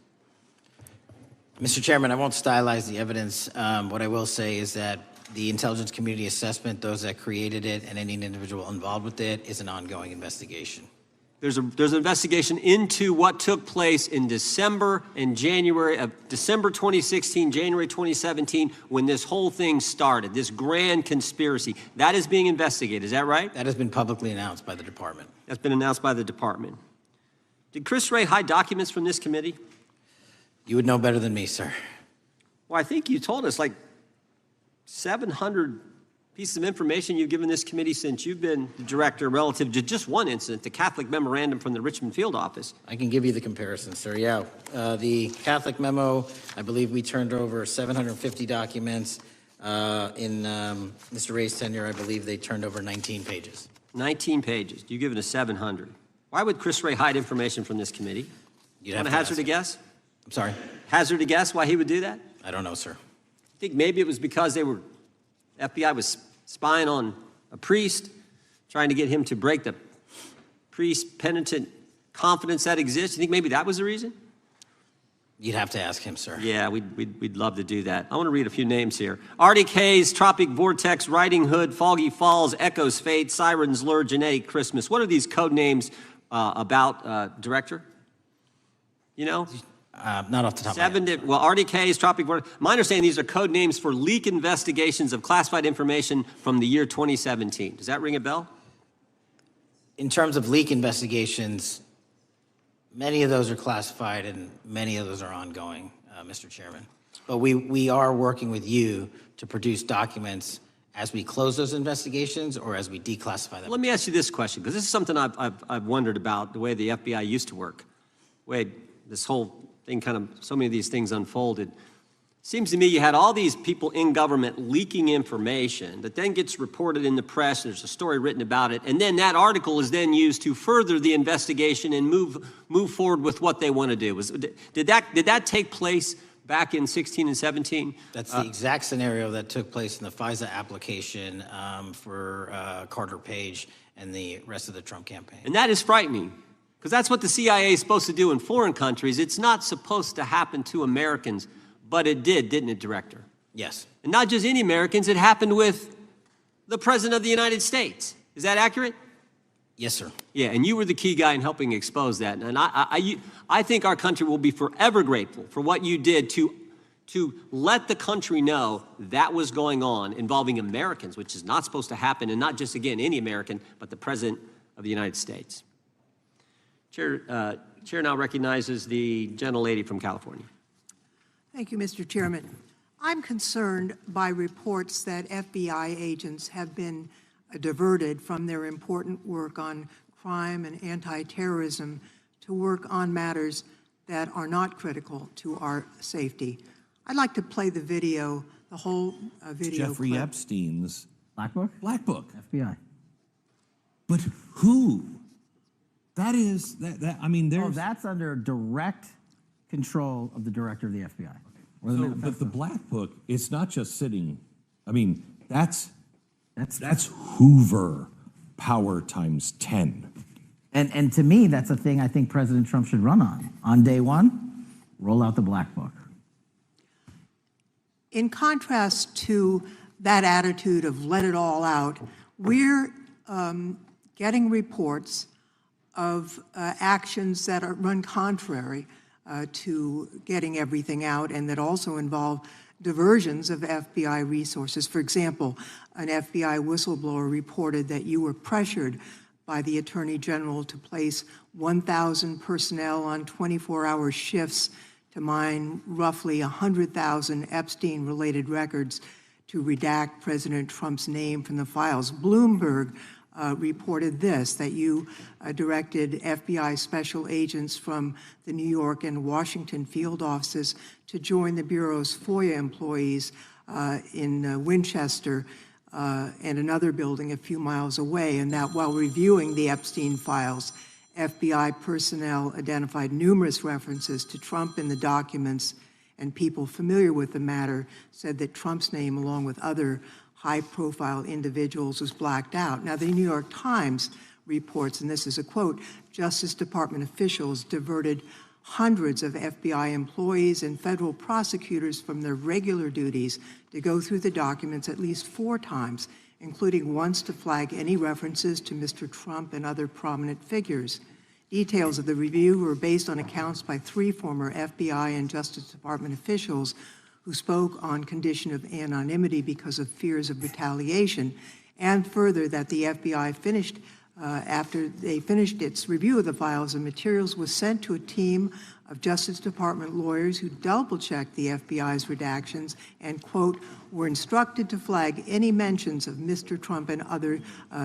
Mr. Chairman, I won't stylize the evidence. What I will say is that the intelligence community assessment, those that created it, and any individual involved with it, is an ongoing investigation. There's an investigation into what took place in December and January of December 2016, January 2017, when this whole thing started, this grand conspiracy. That is being investigated, is that right? That has been publicly announced by the department. That's been announced by the department. Did Chris Wray hide documents from this committee? You would know better than me, sir. Well, I think you told us like 700 pieces of information you've given this committee since you've been the director relative to just one incident, the Catholic memorandum from the Richmond field office. I can give you the comparison, sir. Yeah, the Catholic memo, I believe we turned over 750 documents. In Mr. Ray's tenure, I believe they turned over 19 pages. 19 pages. You've given us 700. Why would Chris Wray hide information from this committee? You'd Want to hazard a guess? I'm sorry? Hazard a guess why he would do that? I don't know, sir. I think maybe it was because FBI was spying on a priest, trying to get him to break the priest penitent confidence that exists. You think maybe that was the reason? You'd have to ask him, sir. Yeah, we'd love to do that. I want to read a few names here. Arctic Haze, Tropic Vortex, Riding Hood, Foggy Falls, Echoes Fate, Sirens Lure, Genetic Christmas. What are these code names about, Director? You know? Not off the top of my head. Well, Arctic Haze, Tropic Vortex. My understanding, these are code names for leak investigations of classified information from the year 2017. Does that ring a bell? In terms of leak investigations, many of those are classified and many of those are ongoing, Mr. Chairman. But we are working with you to produce documents as we close those investigations or as we declassify them. Let me ask you this question, because this is something I've wondered about, the way the FBI used to work. The way this whole thing so many of these things unfolded. Seems to me you had all these people in government leaking information that then gets reported in the press, and there's a story written about it, and then that article is then used to further the investigation and move forward with what they want to do. Did that take place back in 16 and 17? That's the exact scenario that took place in the FISA application for Carter Page and the rest of the Trump campaign. And that is frightening, because that's what the CIA is supposed to do in foreign countries. It's not supposed to happen to Americans, but it did, didn't it, Director? Yes. And not just any Americans, it happened with the President of the United States. Is that accurate? Yes, sir. Yeah, and you were the key guy in helping expose that. And I think our country will be forever grateful for what you did to let the country know that was going on involving Americans, which is not supposed to happen, and not just, again, any American, but the President of the United States. Chair now recognizes the gentlelady from California. Thank you, Mr. Chairman. I'm concerned by reports that FBI agents have been diverted from their important work on crime and anti-terrorism to work on matters that are not critical to our safety. I'd like to play the video, the whole video Jeffrey clip. Epstein's Black Book? Black Book. FBI. But who? That is, I mean, there's... Oh, that's under direct control of the director of the FBI. So, but the Black Book, it's not just sitting, I mean, that's Hoover power times 10. And to me, that's a thing I think President Trump should run on. On day one, roll out the Black Book. In contrast to that attitude of let it all out, we're getting reports of actions that run contrary to getting everything out, and that also involve diversions of FBI resources. For example, an FBI whistleblower reported that you were pressured by the Attorney General to place 1,000 personnel on 24-hour shifts to mine roughly 100,000 Epstein-related records to redact President Trump's name from the files. Bloomberg reported this, that you directed FBI special agents from the New York and Washington field offices to join the Bureau's FOIA employees in Winchester and another building a few miles away, and that while reviewing the Epstein files, FBI personnel identified numerous references to Trump in the documents and people familiar with the matter said that Trump's name, along with other high-profile individuals, was blacked out. Now, the New York Times reports, and this is a quote, Justice Department officials diverted hundreds of FBI employees and federal prosecutors from their regular duties to go through the documents at least 4 times, including once to flag any references to Mr. Trump and other prominent figures. Details of the review were based on accounts by 3 former FBI and Justice Department officials who spoke on condition of anonymity because of fears of retaliation, and further that the FBI finished after they finished its review of the files and materials was sent to a team of Justice Department lawyers who double-checked the FBI's redactions and, quote, were instructed to flag any mentions of Mr. Trump and other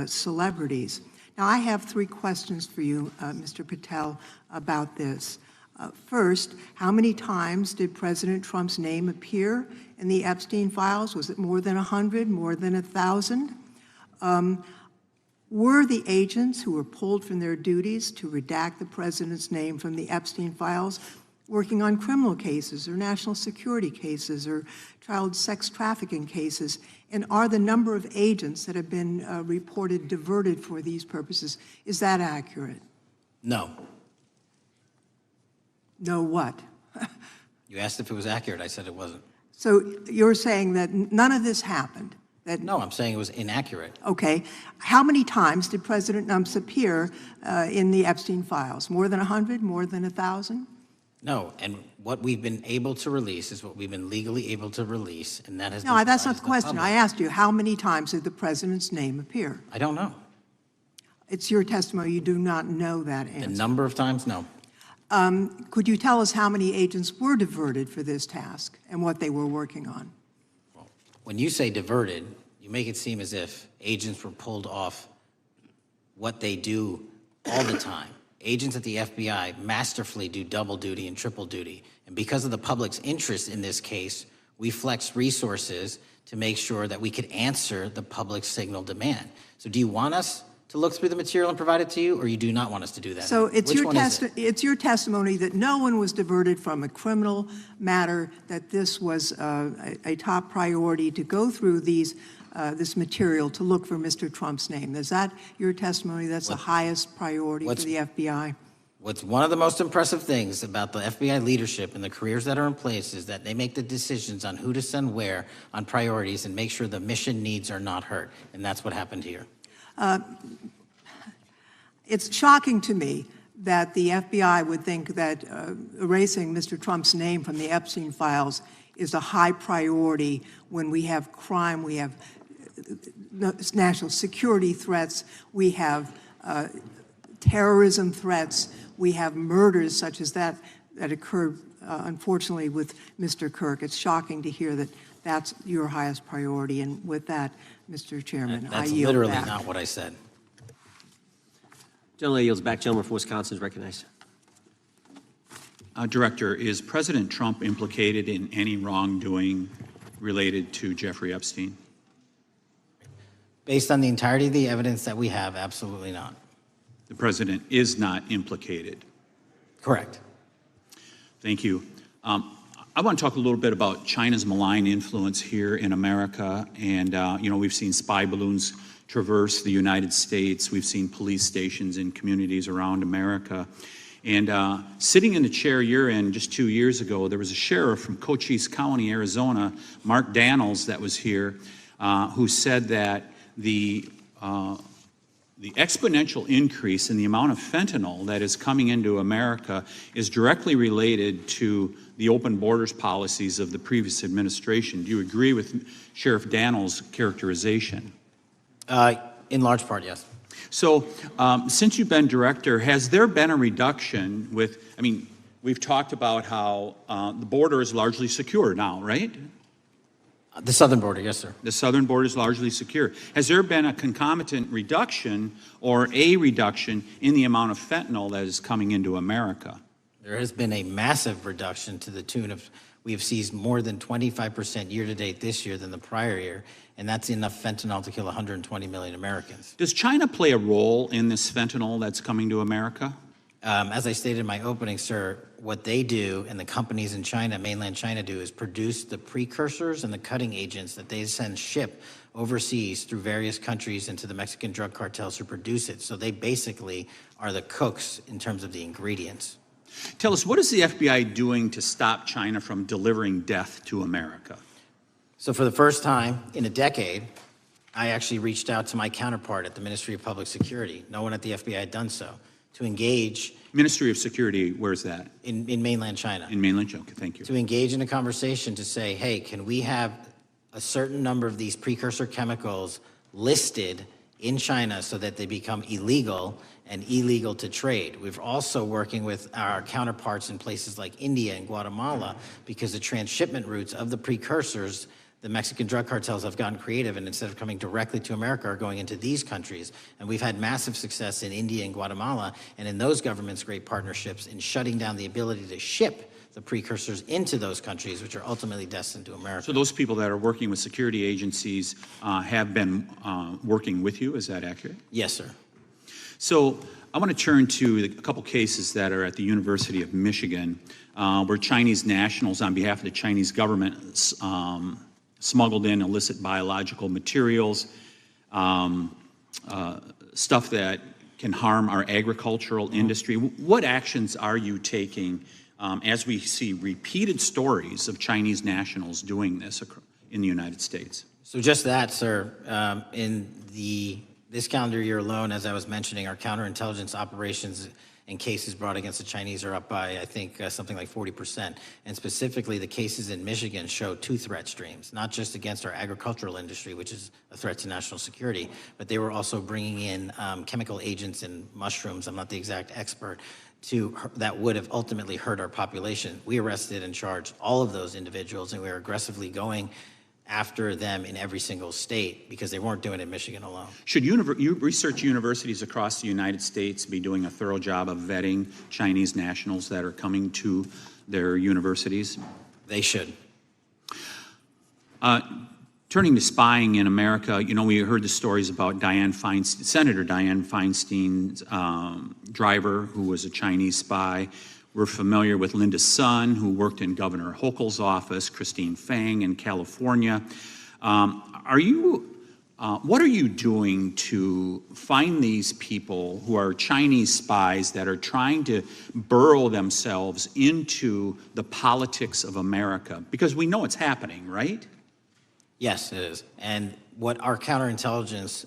celebrities. Now, I have 3 questions for you, Mr. Patel, about this. First, how many times did President Trump's name appear in the Epstein files? Was it more than 100, more than 1,000? Were the agents who were pulled from their duties to redact the president's name from the Epstein files working on criminal cases or national security cases or child sex trafficking cases? And are the number of agents that have been reported diverted for these purposes, is that accurate? No. No what? You asked if it was accurate. I said it wasn't. So you're saying that none of this happened? No, I'm saying it was inaccurate. Okay. How many times did President Trump appear in the Epstein files? More than 100? More than 1,000? No, and what we've been able to release is what we've been legally able to release, and that has No, been that's not the provided to question. public. I asked you, how many times did the president's name appear? I don't know. It's your testimony. You do not know that answer. The number of times, no. Could you tell us how many agents were diverted for this task and what they were working on? When you say diverted, you make it seem as if agents were pulled off what they do all the time. Agents at the FBI masterfully do double duty and triple duty. And because of the public's interest in this case, we flexed resources to make sure that we could answer the public's signal demand. So do you want us to look through the material and provide it to you, or you do not want us to do that? So it's Which your one is it? it's your testimony that no one was diverted from a criminal matter, that this was a top priority to go through these this material to look for Mr. Trump's name. Is that your testimony? That's the highest priority for the FBI? What's one of the most impressive things about the FBI leadership and the careers that are in place is that they make the decisions on who to send where on priorities and make sure the mission needs are not hurt. And that's what happened here. It's shocking to me that the FBI would think that erasing Mr. Trump's name from the Epstein files is a high priority when we have crime, we have national security threats, we have terrorism threats, we have murders such as that occurred, unfortunately, with Mr. Kirk. It's shocking to hear that that's your highest priority. And with that, Mr. Chairman, I That's yield literally back. not what I said. Gentleman yields back. Gentleman from Wisconsin is recognized. Director, is President Trump implicated in any wrongdoing related to Jeffrey Epstein? Based on the entirety of the evidence that we have, absolutely not. The president is not implicated. Correct. Thank you. I want to talk a little bit about China's malign influence here in America. And, we've seen spy balloons traverse the United States. We've seen police stations in communities around America. And sitting in the chair you're in just 2 years ago, there was a sheriff from Cochise County, Arizona, Mark Daniels, that was here, who said that the exponential increase in the amount of fentanyl that is coming into America is directly related to the open borders policies of the previous administration. Do you agree with Sheriff Daniels' characterization? In large part, yes. So since you've been director, has there been a reduction with, we've talked about how the border is largely secure now, right? The southern border, yes, sir. The southern border is largely secure. Has there been a concomitant reduction or a reduction in the amount of fentanyl that is coming into America? There has been a massive reduction to the tune of, we have seized more than 25% year-to-date this year than the prior year, and that's enough fentanyl to kill 120 million Americans. Does China play a role in this fentanyl that's coming to America? As I stated in my opening, sir, what they do and the companies in China, mainland China, do is produce the precursors and the cutting agents that they ship overseas through various countries into the Mexican drug cartels who produce it. So they basically are the cooks in terms of the ingredients. Tell us, what is the FBI doing to stop China from delivering death to America? So for the first time in a decade, I actually reached out to my counterpart at the Ministry of Public Security. No one at the FBI had done so, to engage. Ministry of Security, where's that? In mainland China. In mainland China, okay, thank you. To engage in a conversation to say, hey, can we have a certain number of these precursor chemicals listed in China so that they become illegal and illegal to trade. We're also working with our counterparts in places like India and Guatemala because the transshipment routes of the precursors, the Mexican drug cartels have gotten creative, and instead of coming directly to America, are going into these countries. And we've had massive success in India and Guatemala, and in those governments, great partnerships in shutting down the ability to ship the precursors into those countries, which are ultimately destined to America. So those people that are working with security agencies have been working with you, is that accurate? Yes, sir. So I want to turn to a couple cases that are at the University of Michigan, where Chinese nationals, on behalf of the Chinese government, smuggled in illicit biological materials, stuff that can harm our agricultural industry. What actions are you taking as we see repeated stories of Chinese nationals doing this in the United States? So just that, sir. In this calendar year alone, as I was mentioning, our counterintelligence operations and cases brought against the Chinese are up by, I think, something like 40%. And specifically, the cases in Michigan show two threat streams, not just against our agricultural industry, which is a threat to national security, but they were also bringing in chemical agents in mushrooms. I'm not the exact expert. That would have ultimately hurt our population. We arrested and charged all of those individuals, and we are aggressively going after them in every single state because they weren't doing it in Michigan alone. Should research universities across the United States be doing a thorough job of vetting Chinese nationals that are coming to their universities? They should. Turning to spying in America, you know, we heard the stories about Senator Dianne Feinstein's driver, who was a Chinese spy. We're familiar with Linda Sun, who worked in Governor Hochul's office, Christine Fang in California. What are you doing to find these people who are Chinese spies that are trying to burrow themselves into the politics of America? Because we know it's happening, right? Yes, it is. And what our counterintelligence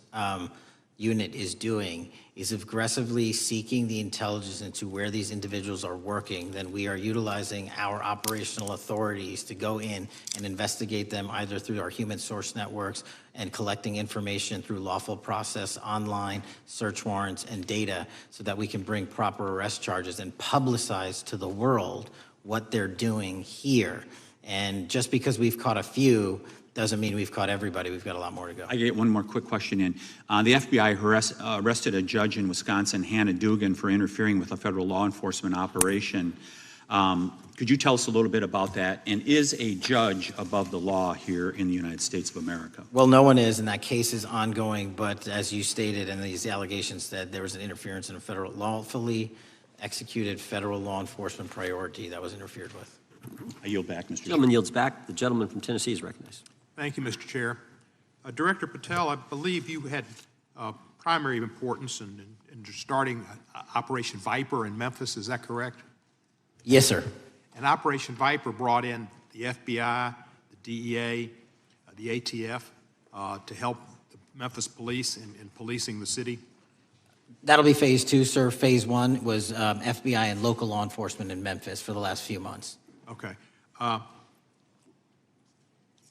unit is doing is aggressively seeking the intelligence into where these individuals are working. Then we are utilizing our operational authorities to go in and investigate them either through our human source networks and collecting information through lawful process, online, search warrants, and data so that we can bring proper arrest charges and publicize to the world what they're doing here. And just because we've caught a few doesn't mean we've caught everybody. We've got a lot more to go. I get one more quick question in. The FBI arrested a judge in Wisconsin, Hannah Dugan, for interfering with a federal law enforcement operation. Could you tell us a little bit about that? And is a judge above the law here in the United States of America? Well, no one is, and that case is ongoing. But as you stated, and these allegations said, there was an interference in a federal lawfully executed federal law enforcement priority that was interfered with. I yield back, Mr. Gentleman yields back. The gentleman from Tennessee is recognized. Thank you, Mr. Chair. Director Patel, I believe you had primary importance in starting Operation Viper in Memphis. Is that correct? Yes, sir. And Operation Viper brought in the FBI, the DEA, the ATF to help the Memphis police in policing the city? That'll be phase 2, sir. Phase 1 was FBI and local law enforcement in Memphis for the last few months. Okay.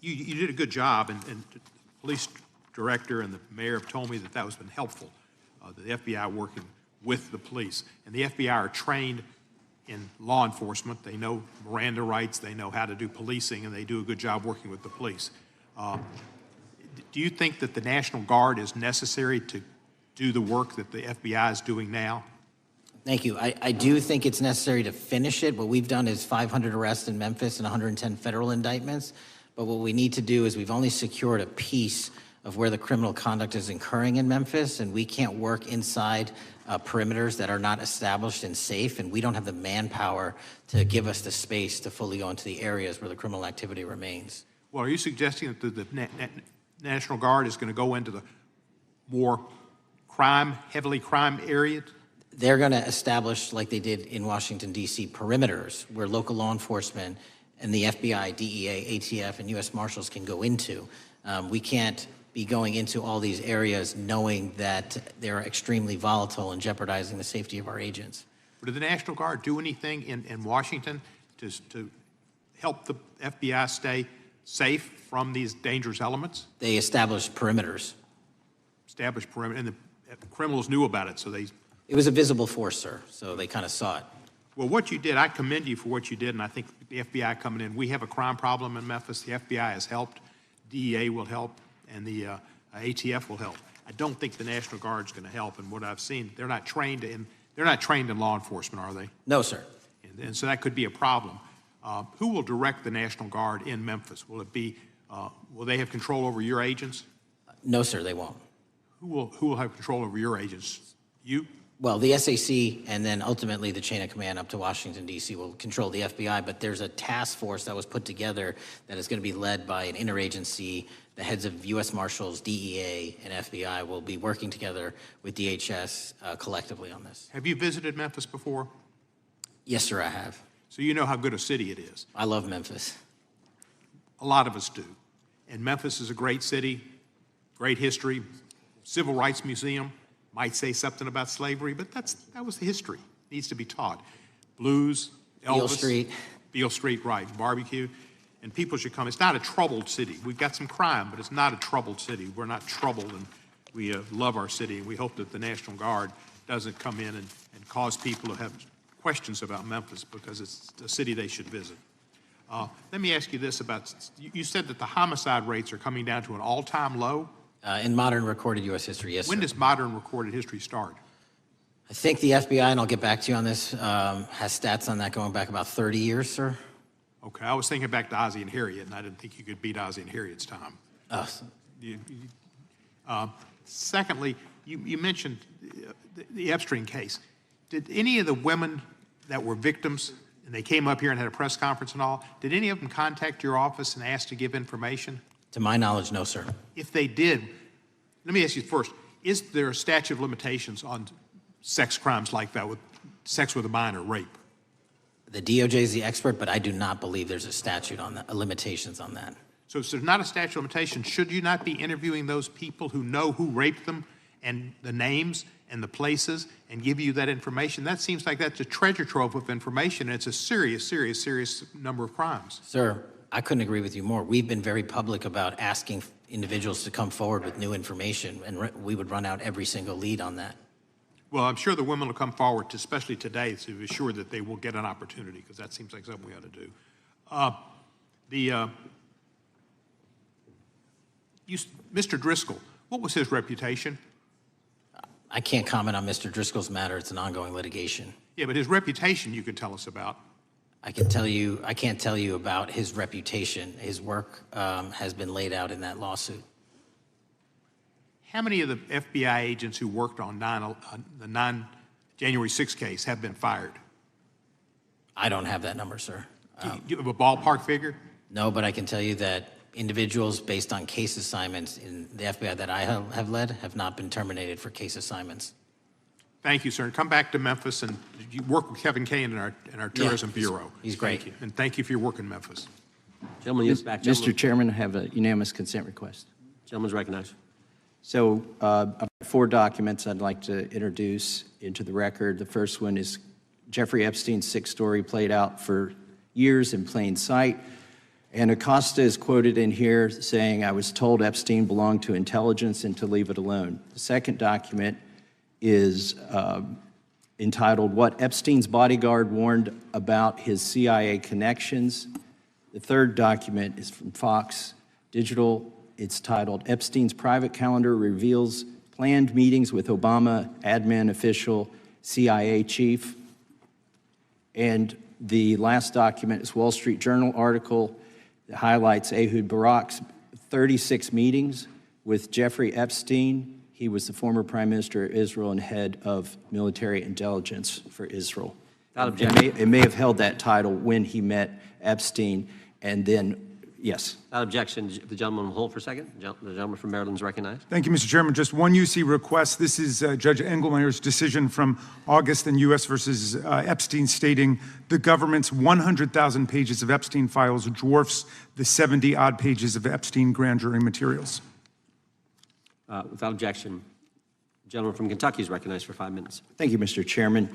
You did a good job, and the police director and the mayor have told me that was been helpful, the FBI working with the police. And the FBI are trained in law enforcement. They know Miranda rights, they know how to do policing, and they do a good job working with the police. Do you think that the National Guard is necessary to do the work that the FBI is doing now? Thank you. I do think it's necessary to finish it. What we've done is 500 arrests in Memphis and 110 federal indictments. But what we need to do is we've only secured a piece of where the criminal conduct is occurring in Memphis, and we can't work inside perimeters that are not established and safe, and we don't have the manpower to give us the space to fully go into the areas where the criminal activity remains. Well, are you suggesting that the National Guard is going to go into the more heavily crime areas? They're going to establish, like they did in Washington, D.C., perimeters where local law enforcement and the FBI, DEA, ATF, and U.S. Marshals can go into. We can't be going into all these areas knowing that they're extremely volatile and jeopardizing the safety of our agents. But did the National Guard do anything in Washington to help the FBI stay safe from these dangerous elements? They established perimeters. Established perimeter, and the criminals knew about it, so they... It was a visible force, sir, so they kind of saw it. Well, what you did, I commend you for what you did, and I think the FBI coming in, we have a crime problem in Memphis. The FBI has helped, DEA will help, and the ATF will help. I don't think the National Guard's going to help, and what I've seen, they're not trained in law enforcement, are they? No, sir. And so that could be a problem. Who will direct the National Guard in Memphis? Will it be, will they have control over your agents? No, sir, they won't. Who will have control over your agents? You? Well, the SAC and then ultimately the chain of command up to Washington, D.C. will control the FBI, but there's a task force that was put together that is going to be led by an interagency. The heads of U.S. Marshals, DEA, and FBI will be working together with DHS collectively on this. Have you visited Memphis before? Yes, sir, I have. So you know how good a city it is. I love Memphis. A lot of us do. And Memphis is a great city, great history, civil rights museum. Might say something about slavery, but that was the history. It needs to be taught. Blues, Elvis. Beale Street. Beale Street, right, barbecue. And people should come. It's not a troubled city. We've got some crime, but it's not a troubled city. We're not troubled, and we love our city, and we hope that the National Guard doesn't come in and cause people to have questions about Memphis because it's a city they should visit. Let me ask you this about, you said that the homicide rates are coming down to an all-time low? In modern recorded U.S. history, yes, When sir. does modern recorded history start? I think the FBI, and I'll get back to you on this, has stats on that going back about 30 years, sir. Okay, I was thinking back to Ozzie and Harriet, and I didn't think you could beat Ozzie and Harriet's time. Secondly, you mentioned the Epstein case. Did any of the women that were victims, and they came up here and had a press conference and all, did any of them contact your office and ask to give information? To my knowledge, no, sir. If they did, let me ask you first, is there a statute of limitations on sex crimes like that, with sex with a minor, rape? The DOJ is the expert, but I do not believe there's a statute on that, limitations on that. So if there's not a statute of limitations, should you not be interviewing those people who know who raped them and the names and the places and give you that information? That seems like that's a treasure trove of information, and it's a serious, serious, serious number of crimes. Sir, I couldn't agree with you more. We've been very public about asking individuals to come forward with new information, and we would run out every single lead on that. Well, I'm sure the women will come forward, especially today, to be sure that they will get an opportunity, because that seems like something we ought to do. Mr. Driscoll, what was his reputation? I can't comment on Mr. Driscoll's matter. It's an ongoing litigation. Yeah, but his reputation you could tell us about. I can't tell you about his reputation. His work has been laid out in that lawsuit. How many of the FBI agents who worked on the January 6th case have been fired? I don't have that number, sir. Do you have a ballpark figure? No, but I can tell you that individuals based on case assignments in the FBI that I have led have not been terminated for case assignments. Thank you, sir. And come back to Memphis, and you work with Kevin Kane in our Tourism Bureau. He's great. Thank you. And thank you for your work in Memphis. Gentleman, yes, back. Mr. Chairman, I have a unanimous consent request. Gentleman's recognized. So I've got 4 documents I'd like to introduce into the record. The first one is Jeffrey Epstein's 6th story played out for years in plain sight. And Acosta is quoted in here saying, "I was told Epstein belonged to intelligence and to leave it alone." The second document is entitled, "What Epstein's Bodyguard Warned About His CIA Connections." The third document is from Fox Digital. It's titled, "Epstein's Private Calendar Reveals Planned Meetings with Obama Admin Official CIA Chief." And the last document is Wall Street Journal article that highlights Ehud Barak's 36 meetings With Jeffrey Epstein, he was the former Prime Minister of Israel and head of military intelligence for Israel. It may have held that title when he met Epstein, and then, yes. Without objection, the gentleman will hold for a second. The gentleman from Maryland is recognized. Thank you, Mr. Chairman. Just one UC request. This is Judge Engelmeyer's decision from August in U.S. versus Epstein, stating the government's 100,000 pages of Epstein files dwarfs the 70-odd pages of Epstein grand jury materials. Without objection, the gentleman from Kentucky is recognized for 5 minutes. Thank you, Mr. Chairman.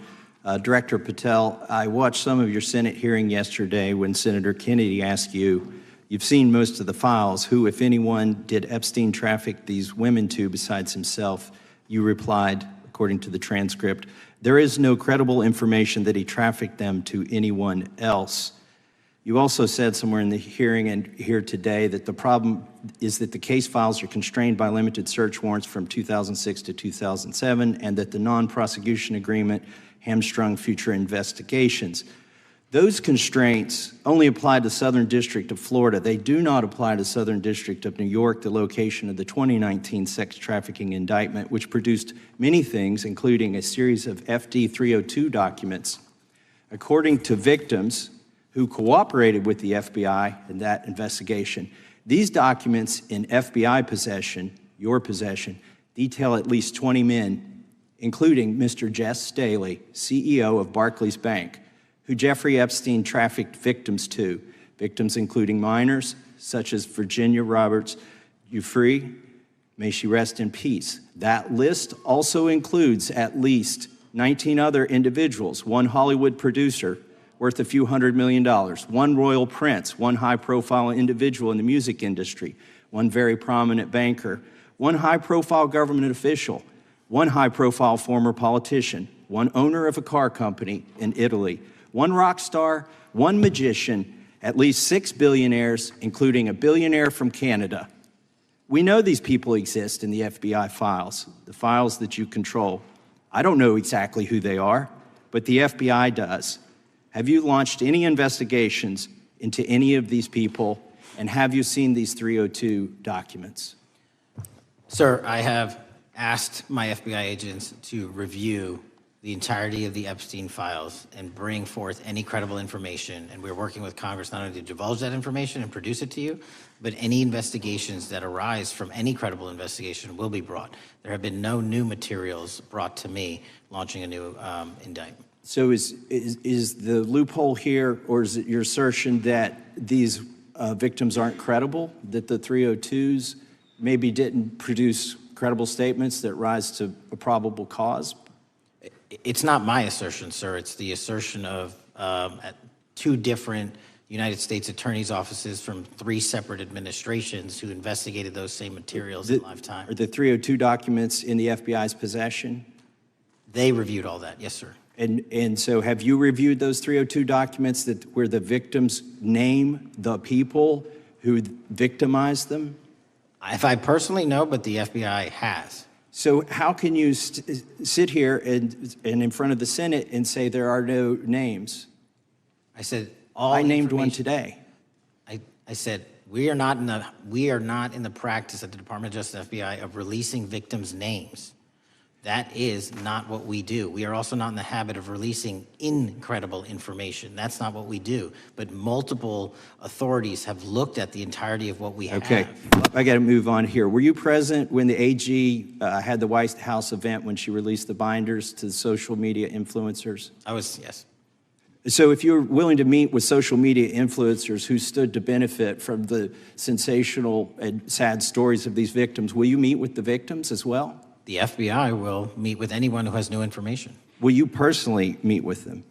Director Patel, I watched some of your Senate hearing yesterday when Senator Kennedy asked you, you've seen most of the files, who, if anyone, did Epstein traffic these women to besides himself? You replied, according to the transcript, there is no credible information that he trafficked them to anyone else. You also said somewhere in the hearing and here today that the problem is that the case files are constrained by limited search warrants from 2006 to 2007, and that the non-prosecution agreement hamstrung future investigations. Those constraints only apply to Southern District of Florida. They do not apply to Southern District of New York, the location of the 2019 sex trafficking indictment, which produced many things, including a series of FD 302 documents. According to victims who cooperated with the FBI in that investigation, these documents in FBI possession, your possession, detail at least 20 men, including Mr. Jess Staley, CEO of Barclays Bank, who Jeffrey Epstein trafficked victims to, victims including minors, such as Virginia Roberts Giuffre, may she rest in peace. That list also includes at least 19 other individuals, one Hollywood producer worth a few $100 million, one royal prince, one high-profile individual in the music industry, one very prominent banker, one high-profile government official, one high-profile former politician, one owner of a car company in Italy, one rock star, one magician, at least 6 billionaires, including a billionaire from Canada. We know these people exist in the FBI files, the files that you control. I don't know exactly who they are, but the FBI does. Have you launched any investigations into any of these people, and have you seen these 302 documents? Sir, I have asked my FBI agents to review the entirety of the Epstein files and bring forth any credible information, and we're working with Congress not only to divulge that information and produce it to you, but any investigations that arise from any credible investigation will be brought. There have been no new materials brought to me launching a new indictment. So is the loophole here, or is it your assertion that these victims aren't credible, that the 302s maybe didn't produce credible statements that rise to a probable cause? It's not my assertion, sir. It's the assertion of two different United States attorneys' offices from 3 separate administrations who investigated those same materials in lifetime. Are the 302 documents in the FBI's possession? They reviewed all that, yes, sir. And so have you reviewed those 302 documents where the victims name the people who victimized them? If I personally know, but the FBI has. So how can you sit here and in front of the Senate and say there are no names? I said I named one today. I said we are not in the practice at the Department of Justice FBI of releasing victims' names. That is not what we do. We are also not in the habit of releasing incredible information. That's not what we do. But multiple authorities have looked at the entirety of what we have. Okay, I got to move on here. Were you present when the AG had the White House event when she released the binders to the social media influencers? I was, yes. So if you're willing to meet with social media influencers who stood to benefit from the sensational and sad stories of these victims, will you meet with the victims as well? The FBI will meet with anyone who has new information. Will you personally meet with them?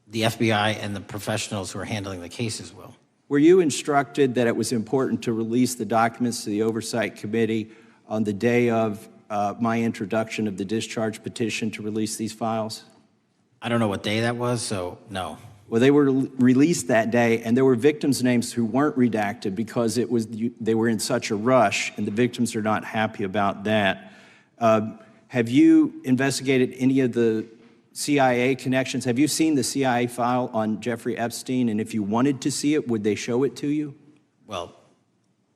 The FBI and the professionals who are handling the cases will. Were you instructed that it was important to release the documents to the Oversight Committee on the day of my introduction of the discharge petition to release these files? I don't know what day that was, so no. Well, they were released that day, and there were victims' names who weren't redacted because they were in such a rush, and the victims are not happy about that. Have you investigated any of the CIA connections? Have you seen the CIA file on Jeffrey Epstein? And if you wanted to see it, would they show it to you? Well,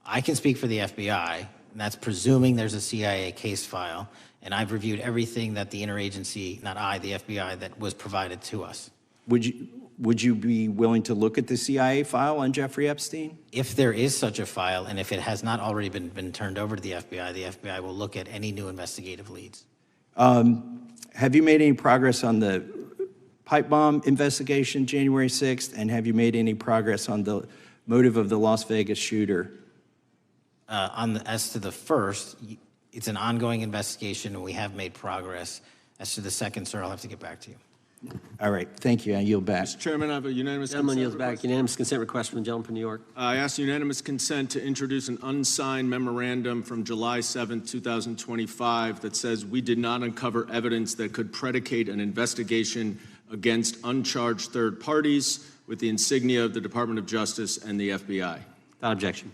I can speak for the FBI. And that's presuming there's a CIA case file. And I've reviewed everything that the interagency, not I, the FBI, that was provided to us. Would you be willing to look at the CIA file on Jeffrey Epstein? If there is such a file, and if it has not already been turned over to the FBI will look at any new investigative leads. Have you made any progress on the pipe bomb investigation January 6th? And have you made any progress on the motive of the Las Vegas shooter? As to the first, it's an ongoing investigation, and we have made progress. As to the second, sir, I'll have to get back to you. All right, thank you. I yield back. Mr. Chairman, I have a unanimous Gentleman consent yields back. request. Unanimous consent request from the gentleman from New York. I ask unanimous consent to introduce an unsigned memorandum from July 7, 2025 that says we did not uncover evidence that could predicate an investigation against uncharged third parties with the insignia of the Department of Justice and the FBI. Without objection.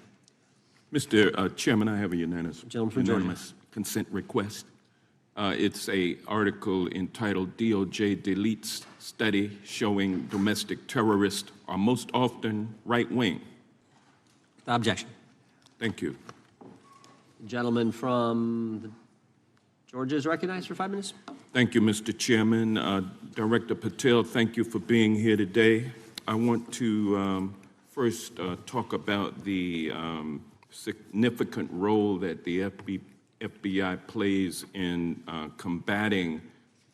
Mr. Chairman, I have a unanimous Gentleman from Georgia. consent request. It's a article entitled DOJ Deletes Study Showing Domestic Terrorists Are Most Often Right-Wing. Without objection. Thank you. Gentleman from Georgia is recognized for 5 minutes. Thank you, Mr. Chairman. Director Patel, thank you for being here today. I want to first talk about the significant role that the FBI plays in combating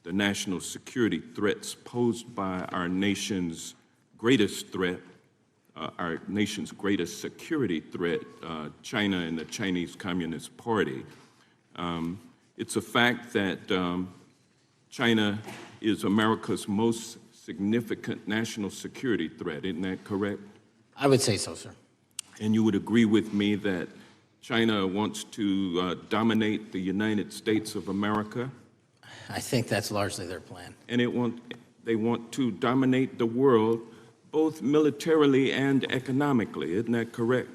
the national security threats posed by our nation's greatest threat, our nation's greatest security threat, China and the Chinese Communist Party. It's a fact that China is America's most significant national security threat, isn't that correct? I would say so, sir. And you would agree with me that China wants to dominate the United States of America? I think that's largely their plan. And they want to dominate the world, both militarily and economically, isn't that correct?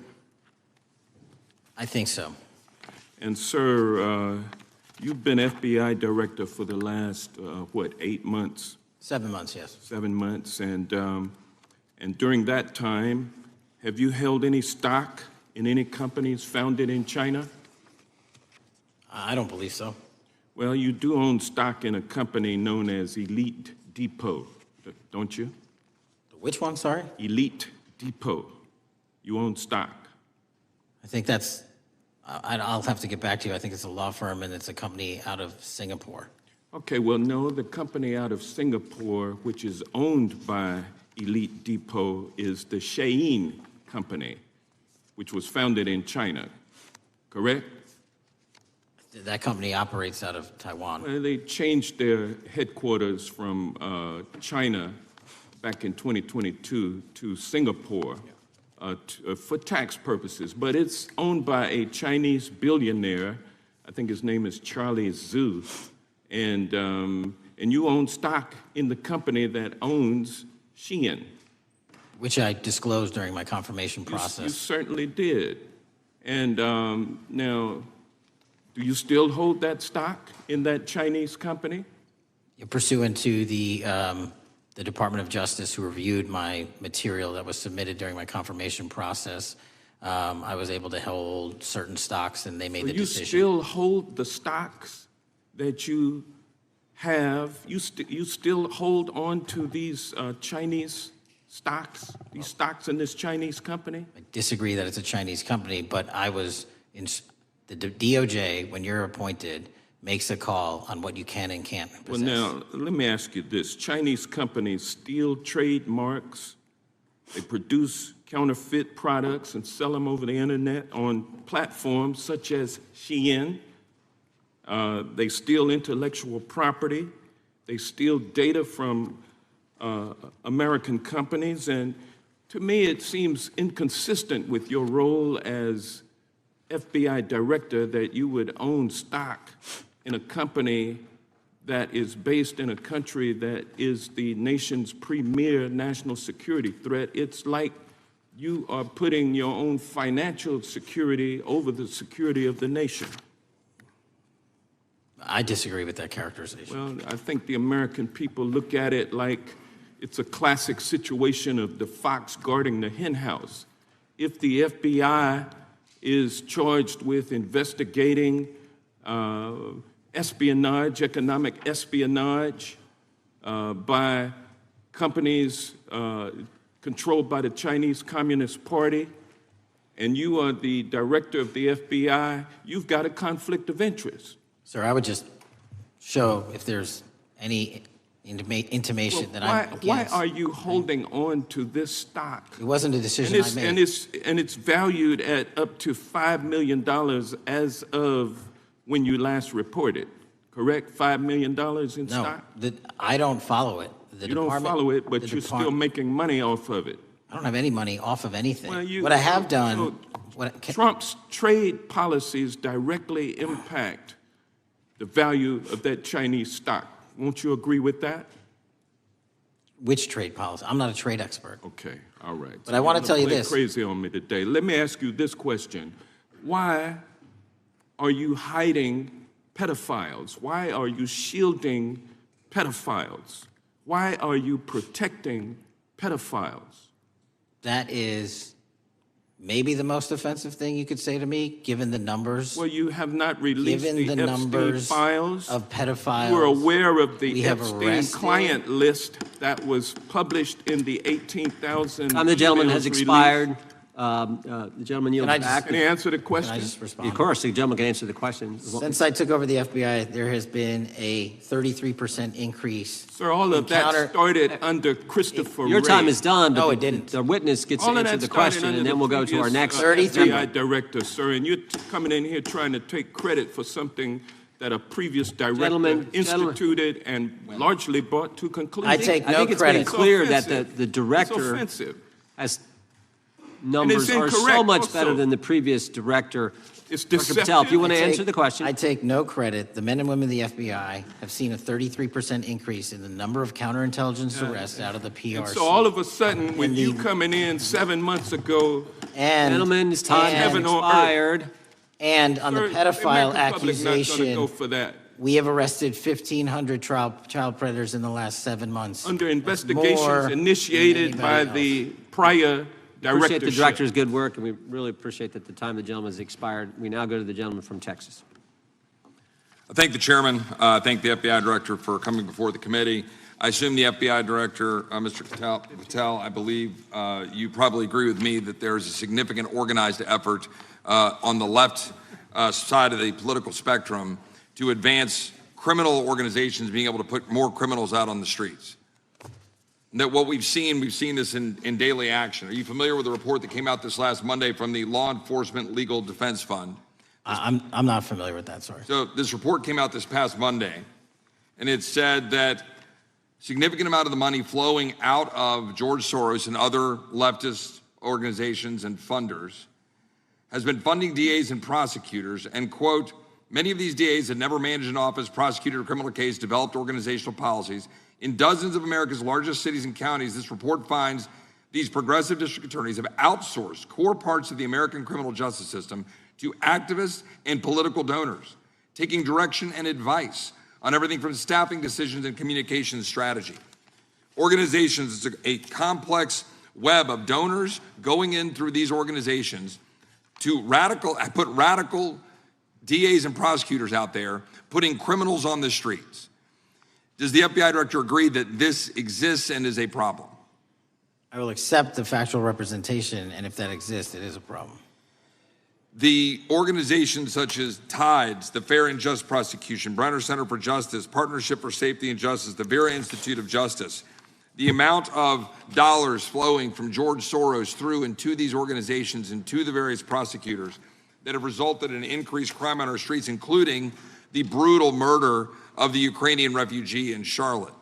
I think so. And sir, you've been FBI director for the last, 8 months? 7 months, yes. 7 months, and during that time, have you held any stock in any companies founded in China? I don't believe so. Well, you do own stock in a company known as Elite Depot, don't you? Which one, sorry? Elite Depot. You own stock. I think that's, I'll have to get back to you. I think it's a law firm and it's a company out of Singapore. Okay, well, no, the company out of Singapore, which is owned by Elite Depot, is the Shein Company, which was founded in China, correct? That company operates out of Taiwan. Well, they changed their headquarters from China back in 2022 to Singapore for tax purposes, but it's owned by a Chinese billionaire. I think his name is Charlie Zhu, and you own stock in the company that owns Shein. Which I disclosed during my confirmation process. You certainly did. And now, do you still hold that stock in that Chinese company? Pursuant to the Department of Justice, who reviewed my material that was submitted during my confirmation process, I was able to hold certain stocks, and they made the decision. You still hold the stocks that you have? You still hold on to these Chinese stocks, these stocks in this Chinese company? I disagree that it's a Chinese company, but I was in the DOJ, when you're appointed, makes a call on what you can and can't possess. Well, now, let me ask you this. Chinese companies steal trademarks, they produce counterfeit products and sell them over the internet on platforms such as Shein. They steal intellectual property. They steal data from American companies, and to me it seems inconsistent with your role as FBI director that you would own stock in a company that is based in a country that is the nation's premier national security threat. It's like you are putting your own financial security over the security of the nation. I disagree with that characterization. Well, I think the American people look at it like it's a classic situation of the fox guarding the hen house. If the FBI is charged with investigating espionage, economic espionage by companies controlled by the Chinese Communist Party, and you are the director of the FBI, you've got a conflict of interest. Sir, I would just show if there's any intimation that I'm against. Why are you holding on to this stock? It wasn't a decision I made. And it's valued at up to $5 million as of when you last reported, correct? $5 million in stock? No, I don't follow it. You don't follow it, but you're still making money off of it. I don't have any money off of anything. What I have done... Trump's trade policies directly impact the value of that Chinese stock. Won't you agree with that? Which trade policy? I'm not a trade expert. Okay, all right. But I want to tell you this. Crazy on me today. Let me ask you this question. Why are you hiding pedophiles? Why are you shielding pedophiles? Why are you protecting pedophiles? That is maybe the most offensive thing you could say to me, given the numbers. Well, you have not released given the Epstein numbers files of pedophiles. You are aware of the Epstein arrested. client list that was published in the 18,000 The gentleman has emails expired. The gentleman yields back. Can he answer the question? Can I just respond? Of course, the gentleman can answer the question. Since I took over the FBI, there has been a 33% increase. Sir, all of that started under Christopher Your Wray. time is done, but No, it didn't. The witness gets to All of answer that the started question, under and then the we'll go to our previous, next FBI director, sir, and you're coming in here trying to take credit for something that a previous director instituted and largely brought to conclusion. I take no I think it's credit. been clear It's that the director It's offensive. has numbers are so incorrect much also. better than the previous director. It's Dr. deceptive. Patel, if you want to I take- answer the question. I take no credit. The men and women of the FBI have seen a 33% increase in the number of counterintelligence arrests out of the PRC. And so all of a sudden, with you coming in 7 months ago, Gentlemen, his time has heaven on earth. expired. And on the Sir, pedophile American public not gonna accusation, go for that. we have arrested 1,500 child predators in the last 7 months. Under That's investigations more than initiated by anybody the prior Appreciate directorship. the director's good work, and we really appreciate that the time of the gentleman has expired. We now go to the gentleman from Texas. I thank the chairman. I thank the FBI director for coming before the committee. I assume the FBI director, Mr. Patel, I believe you probably agree with me that there is a significant organized effort on the left side of the political spectrum to advance criminal organizations being able to put more criminals out on the streets. That what we've seen this in daily action. Are you familiar with the report that came out this last Monday from the Law Enforcement Legal Defense Fund? I'm not familiar with that, sorry. So this report came out this past Monday, and it said that significant amount of the money flowing out of George Soros and other leftist organizations and funders has been funding DAs and prosecutors, and quote, many of these DAs had never managed an office, prosecuted a criminal case, developed organizational policies. In dozens of America's largest cities and counties, this report finds these progressive district attorneys have outsourced core parts of the American criminal justice system to activists and political donors, taking direction and advice on everything from staffing decisions and communications strategy. Organizations, it's a complex web of donors going in through these organizations to put radical DAs and prosecutors out there, putting criminals on the streets. Does the FBI director agree that this exists and is a problem? I will accept the factual representation, and if that exists, it is a problem. The organizations such as TIDES, the Fair and Just Prosecution, Brenner Center for Justice, Partnership for Safety and Justice, the Vera Institute of Justice, the amount of dollars flowing from George Soros through and to these organizations and to the various prosecutors that have resulted in increased crime on our streets, including the brutal murder of the Ukrainian refugee in Charlotte.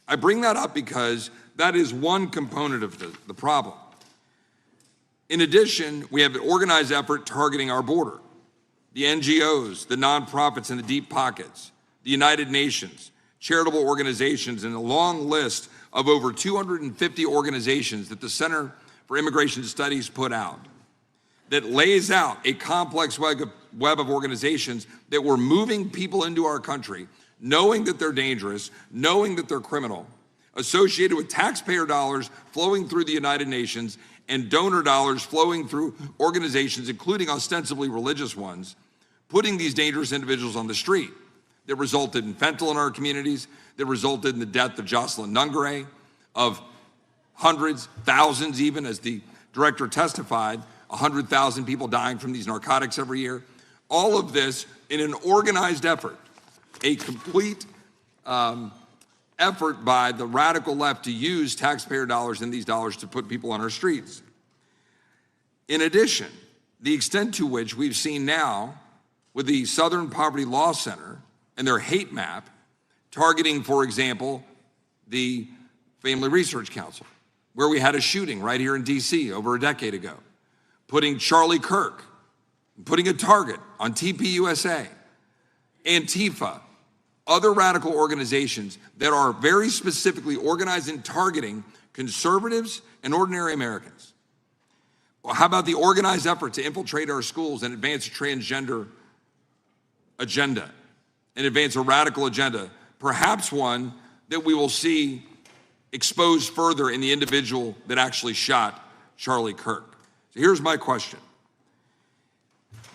I bring that up because that is one component of the problem. In addition, we have an organized effort targeting our border. The NGOs, the nonprofits and the deep pockets, the United Nations, charitable organizations, and a long list of over 250 organizations that the Center for Immigration Studies put out that lays out a complex web of organizations that were moving people into our country, knowing that they're dangerous, knowing that they're criminal, associated with taxpayer dollars flowing through the United Nations and donor dollars flowing through organizations, including ostensibly religious ones, putting these dangerous individuals on the street that resulted in fentanyl in our communities, that resulted in the death of Jocelyn Nungare, of hundreds, thousands even, as the director testified, 100,000 people dying from these narcotics every year. All of this in an organized effort, a complete effort by the radical left to use taxpayer dollars and these dollars to put people on our streets. In addition, the extent to which we've seen now with the Southern Poverty Law Center and their hate map targeting, for example, the Family Research Council, where we had a shooting right here in DC over a decade ago, putting Charlie Kirk, putting a target on TPUSA, Antifa, other radical organizations that are very specifically organized in targeting conservatives and ordinary Americans. Well, how about the organized effort to infiltrate our schools and advance a transgender agenda and advance a radical agenda, perhaps one that we will see exposed further in the individual that actually shot Charlie Kirk? So here's my question.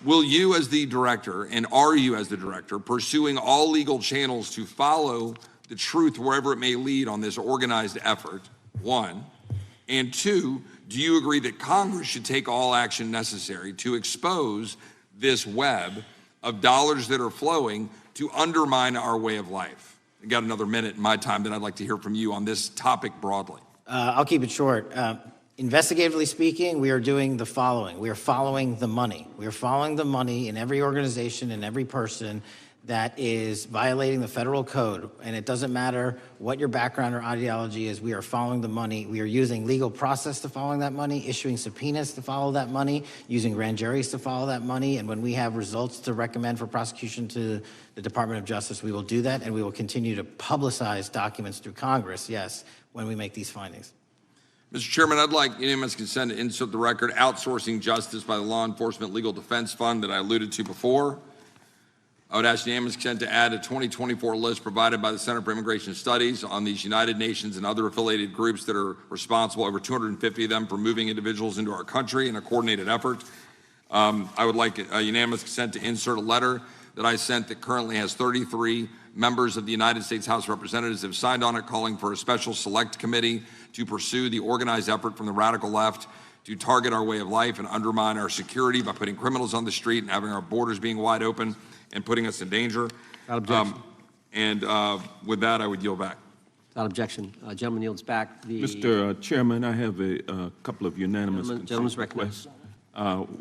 Will you as the director, and are you as the director, pursuing all legal channels to follow the truth wherever it may lead on this organized effort, one? And two, do you agree that Congress should take all action necessary to expose this web of dollars that are flowing to undermine our way of life? I got another minute in my time that I'd like to hear from you on this topic broadly. I'll keep it short. Investigatively speaking, we are doing the following. We are following the money. We are following the money in every organization and every person that is violating the federal code. And it doesn't matter what your background or ideology is, we are following the money. We are using legal process to following that money, issuing subpoenas to follow that money, using grand juries to follow that money. And when we have results to recommend for prosecution to the Department of Justice, we will do that. And we will continue to publicize documents through Congress, yes, when we make these findings. Mr. Chairman, I'd like unanimous consent to insert the record outsourcing justice by the Law Enforcement Legal Defense Fund that I alluded to before. I would ask unanimous consent to add a 2024 list provided by the Center for Immigration Studies on these United Nations and other affiliated groups that are responsible, over 250 of them, for moving individuals into our country in a coordinated effort. I would like a unanimous consent to insert a letter that I sent that currently has 33 members of the United States House of Representatives have signed on it, calling for a special select committee to pursue the organized effort from the radical left to target our way of life and undermine our security by putting criminals on the street and having our borders being wide open and putting us in danger. Without objection. With that, I would yield back. Without objection. Gentleman yields back. Mr. Chairman, I have a couple of unanimous Gentleman's recognized.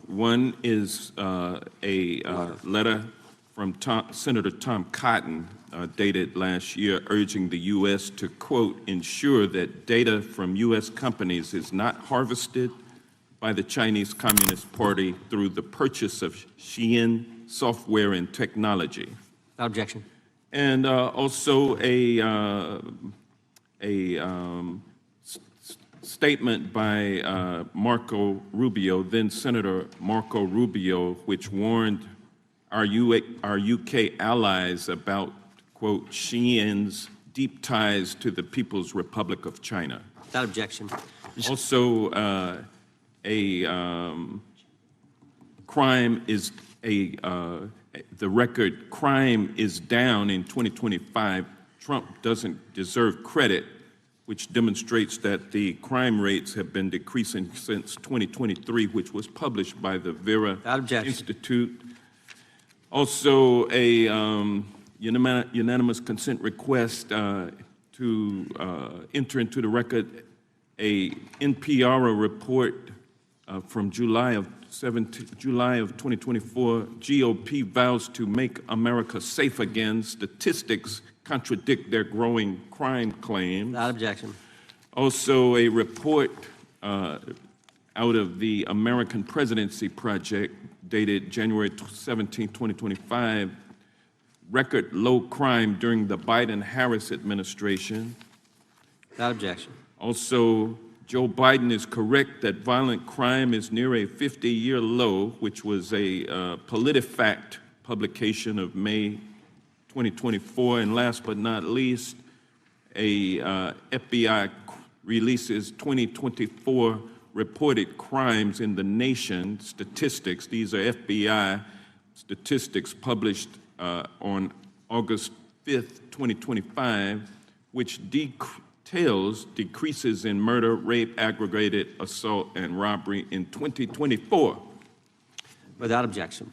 One is a letter from Senator Tom Cotton, dated last year, urging the U.S. to, quote, ensure that data from U.S. companies is not harvested by the Chinese Communist Party through the purchase of Xi'an software and technology. Without objection. And also a statement by Marco Rubio, then Senator Marco Rubio, which warned our UK allies about, quote, Xi'an's deep ties to the People's Republic of China. Without objection. Also, crime is the record crime is down in 2025. Trump doesn't deserve credit, which demonstrates that the crime rates have been decreasing since 2023, which was published by the Vera Institute. Also, a unanimous consent request to enter into the record a NPR report from July of 2024. GOP vows to make America safe again. Statistics contradict their growing crime claims. Without objection. Also, a report out of the American Presidency Project dated January 17, 2025, record low crime during the Biden-Harris administration. Without objection. Also, Joe Biden is correct that violent crime is near a 50-year low, which was a PolitiFact publication of May 2024. And last but not least, a FBI releases 2024 reported crimes in the nation, statistics, these are FBI statistics published on August 5th, 2025, which details decreases in murder, rape, aggravated assault, and robbery in 2024. Without objection.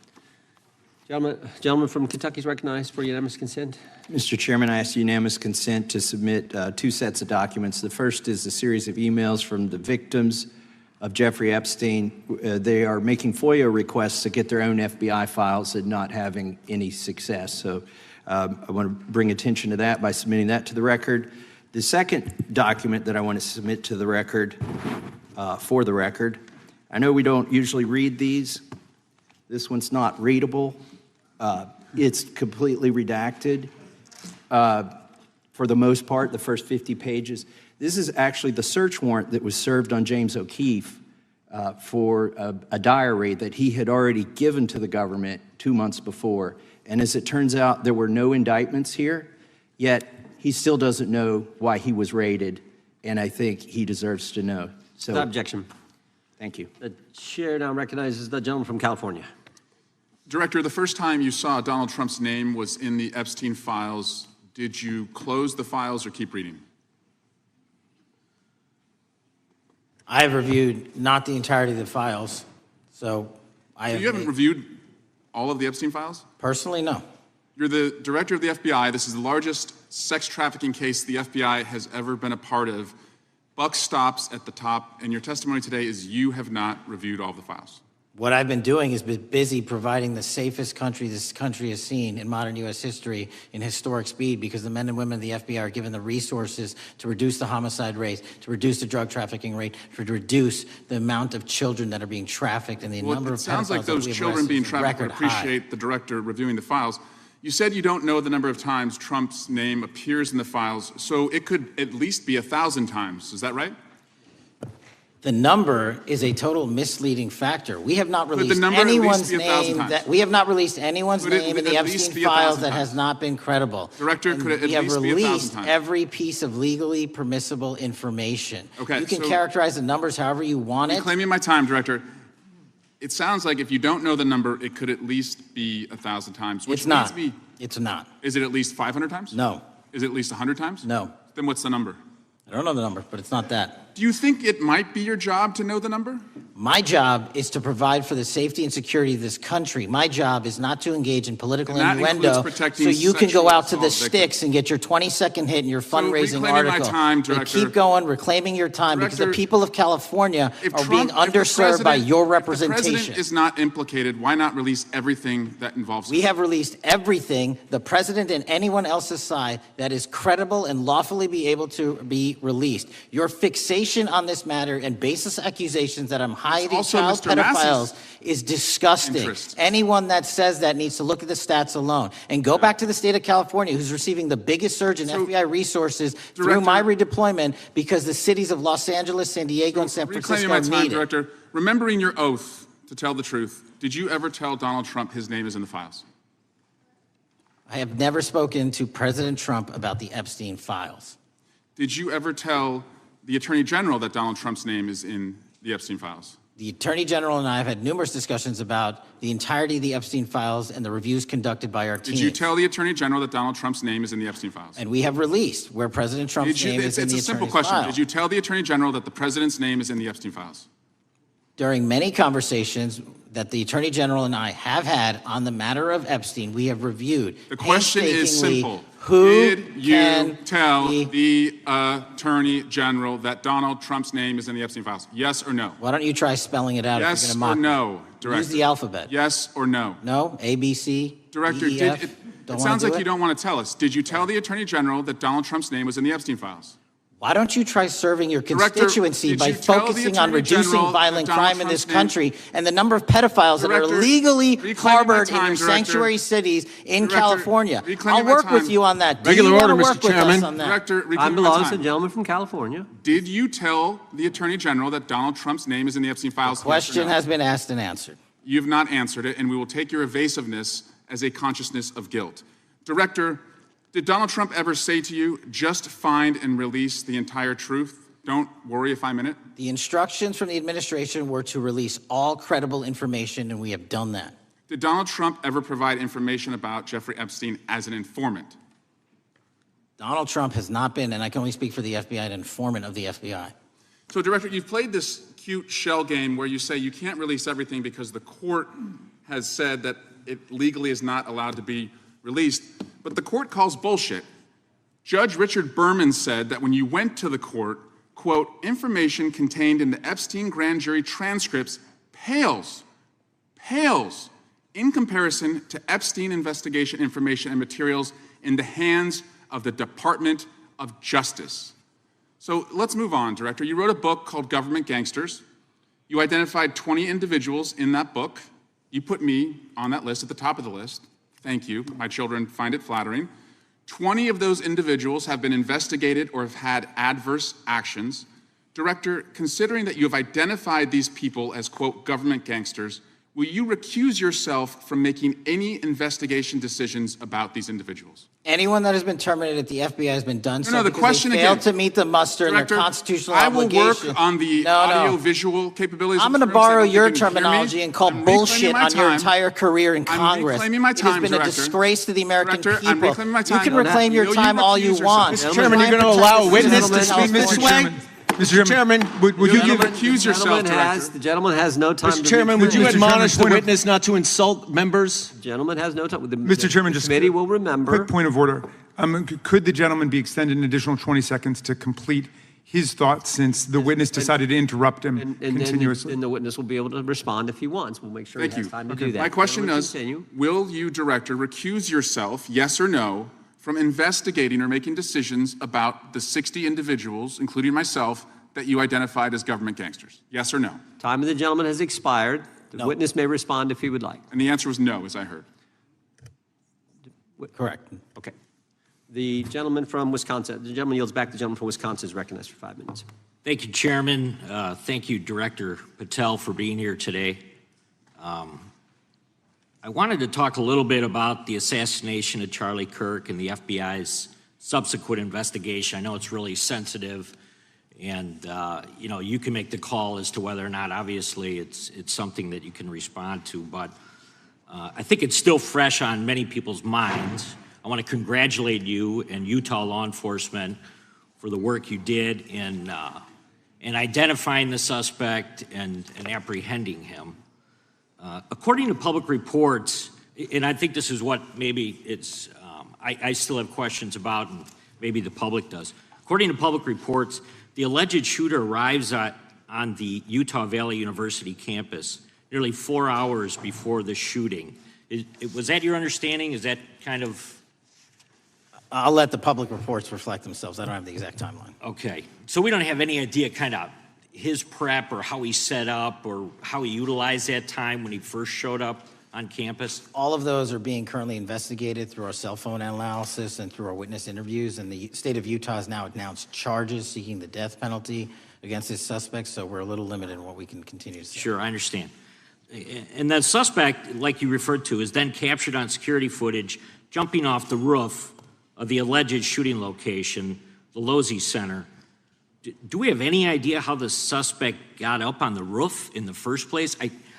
Gentleman from Kentucky is recognized for unanimous consent. Mr. Chairman, I ask unanimous consent to submit two sets of documents. The first is a series of emails from the victims of Jeffrey Epstein. They are making FOIA requests to get their own FBI files and not having any success. So I want to bring attention to that by submitting that to the record. The second document that I want to submit to the record, for the record, I know we don't usually read these. This one's not readable. It's completely redacted for the most part, the first 50 pages. This is actually the search warrant that was served on James O'Keefe for a diary that he had already given to the government 2 months before. And as it turns out, there were no indictments here, yet he still doesn't know why he was raided, and I think he deserves to know. So, Without objection. Thank you. The chair now recognizes the gentleman from California. Director, the first time you saw Donald Trump's name was in the Epstein files. Did you close the files or keep reading? I have reviewed not the entirety of the files, so I have. You haven't reviewed all of the Epstein files? Personally, no. You're the director of the FBI. This is the largest sex trafficking case the FBI has ever been a part of. Buck stops at the top, and your testimony today is you have not reviewed all of the files. What I've been doing is been busy providing the safest country this country has seen in modern U.S. history in historic speed, because the men and women of the FBI are given the resources to reduce the homicide rate, to reduce the drug trafficking rate, to reduce the amount of children that are being trafficked, and the number of pedophiles. It sounds like those children being trafficked would appreciate the director reviewing the files. You said you don't know the number of times Trump's name appears in the files, so it could at least be 1,000 times. Is that right? The number is a total misleading factor. We have not released anyone's name that we have not released anyone's name in the Epstein files that has not been credible. Director, could it at least be 1,000 times? We have released every piece of legally permissible information. Okay, you can so characterize the numbers however you want it. Reclaiming my time, Director. It sounds like if you don't know the number, it could at least be 1,000 times. Which It's not. leads me- It's not. Is it at least 500 times? No. Is it at least 100 times? No. Then what's the number? I don't know the number, but it's not that. Do you think it might be your job to know the number? My job is to provide for the safety and security of this country. My job is not to engage in political And that innuendo includes protecting so you can go sexual out to the assault sticks and get your 20-second hit in your fundraising reclaiming my article. time, But Director. keep going, reclaiming your time, because the Director, people of California are being If the underserved by president- your If the representation. president is not implicated, why not release everything that involves We have released everything, the president and anyone else's side, that is credible and lawfully be able to be released. Your fixation on this matter and baseless accusations that I'm hiding also child Mr. Massey's pedophiles is disgusting. interest. Anyone that says that needs to look at the stats alone. And go back to the state of California, who's receiving the biggest surge in FBI resources through my redeployment, because the cities of Los Angeles, San Diego, and San Reclaiming Francisco my are time, needed. Director. Remembering your oath to tell the truth, did you ever tell Donald Trump his name is in the files? I have never spoken to President Trump about the Epstein files. Did you ever tell the Attorney General that Donald Trump's name is in the Epstein files? The Attorney General and I have had numerous discussions about the entirety of the Epstein files and the reviews conducted by our team. Did you tell the Attorney General that Donald Trump's name is in the Epstein files? And we have released where President Trump's name is in the It's a simple attorney's question. file. Did you tell the Attorney General that the President's name is in the Epstein files? During many conversations that the Attorney General and I have had on the matter of Epstein, we have reviewed. The question is painstakingly simple. Who Did you can tell the Attorney General that Donald Trump's name is in the Epstein files? Yes or no? Why don't you try spelling it out if you're Yes going to mock or me? no, Director? Use the alphabet. Yes or no? No? A, B, C, Director, D, E, F? it Don't sounds wanna do like you don't want to tell us. Did you tell the Attorney General that Donald Trump's name was in the Epstein files? Why don't you try serving your Director, constituency did by you tell the focusing on Attorney reducing General violent that Donald crime in this Trump's country and the number of pedophiles that are Director, legally reclaiming harbored my time, in your Director. sanctuary cities in Director, California? reclaiming I'll my work with time. you on that. Do Regular you order, want to Mr. work with us Chairman. on that? Director, reclaiming Time my belongs time. to the gentleman from California. Did you tell the Attorney General that Donald Trump's name is in the Epstein files? Question has been asked and answered. You've not answered it, and we will take your evasiveness as a consciousness of guilt. Director, did Donald Trump ever say to you, just find and release the entire truth? don't worry if I'm in it? The instructions from the administration were to release all credible information, and we have done that. Did Donald Trump ever provide information about Jeffrey Epstein as an informant? Donald Trump has not been, and I can only speak for the FBI, an informant of the FBI. So, Director, you've played this cute shell game where you say you can't release everything because the court has said that it legally is not allowed to be released, but the court calls bullshit. Judge Richard Berman said that when you went to the court, quote, information contained in the Epstein grand jury transcripts pales in comparison to Epstein investigation information and materials in the hands of the Department of Justice. So let's move on, Director. You wrote a book called Government Gangsters. You identified 20 individuals in that book. You put me on that list, at the top of the list. Thank you. My children find it flattering. 20 of those individuals have been investigated or have had adverse actions. Director, considering that you have identified these people as, quote, government gangsters, will you recuse yourself from making any investigation decisions about these individuals? Anyone that has been terminated at the FBI has been done No, the question they failed to meet the muster in Director, their constitutional I will obligation. work on the audio-visual capabilities. I'm going to borrow your terminology and call bullshit on your entire career in Congress. reclaiming my time, It has been Director. a disgrace to the American Director, I'm people. reclaiming my You time. can reclaim your time all you want. Mr. Chairman, you're going to allow a witness to speak this way? Mr. Chairman, would you give recuse yourself, The gentleman has no time. Mr. Chairman, would you admonish the witness not to insult members? The gentleman has no time. Mr. Chairman, just committee will remember. Quick point of order. Could the gentleman be extended an additional 20 seconds to complete his thoughts, since the witness decided to interrupt him continuously? And the witness will be able to respond if he wants. We'll make sure he has time to do that. My question Gentlemen, is, continue. will you, Director, recuse yourself, yes or no, from investigating or making decisions about the 60 individuals, including myself, that you identified as government gangsters? Yes or no? Time of the gentleman has expired. The witness may respond if he would like. And the answer was no, as I heard. Correct. Okay. The gentleman from Wisconsin, the gentleman yields back. The gentleman from Wisconsin is recognized for 5 minutes. Thank you, Chairman. Thank you, Director Patel, for being here today. I wanted to talk a little bit about the assassination of Charlie Kirk and the FBI's subsequent investigation. I know it's really sensitive, and you know, you can make the call as to whether or not, obviously, it's something that you can respond to, but I think it's still fresh on many people's minds. I want to congratulate you and Utah law enforcement for the work you did in identifying the suspect and apprehending him. According to public reports, and I think this is what maybe it's, I still have questions about, and maybe the public does. According to public reports, the alleged shooter arrives on the Utah Valley University campus nearly 4 hours before the shooting. Was that your understanding? Is that kind of... I'll let the public reports reflect themselves. I don't have the exact timeline. Okay. So we don't have any idea kind of his prep or how he set up or how he utilized that time when he first showed up on campus? All of those are being currently investigated through our cell phone analysis and through our witness interviews. And the state of Utah has now announced charges seeking the death penalty against this suspect. So we're a little limited in what we can continue to say. Sure, I understand. And that suspect, like you referred to, is then captured on security footage jumping off the roof of the alleged shooting location, the Losey Center. Do we have any idea how the suspect got up on the roof in the first place?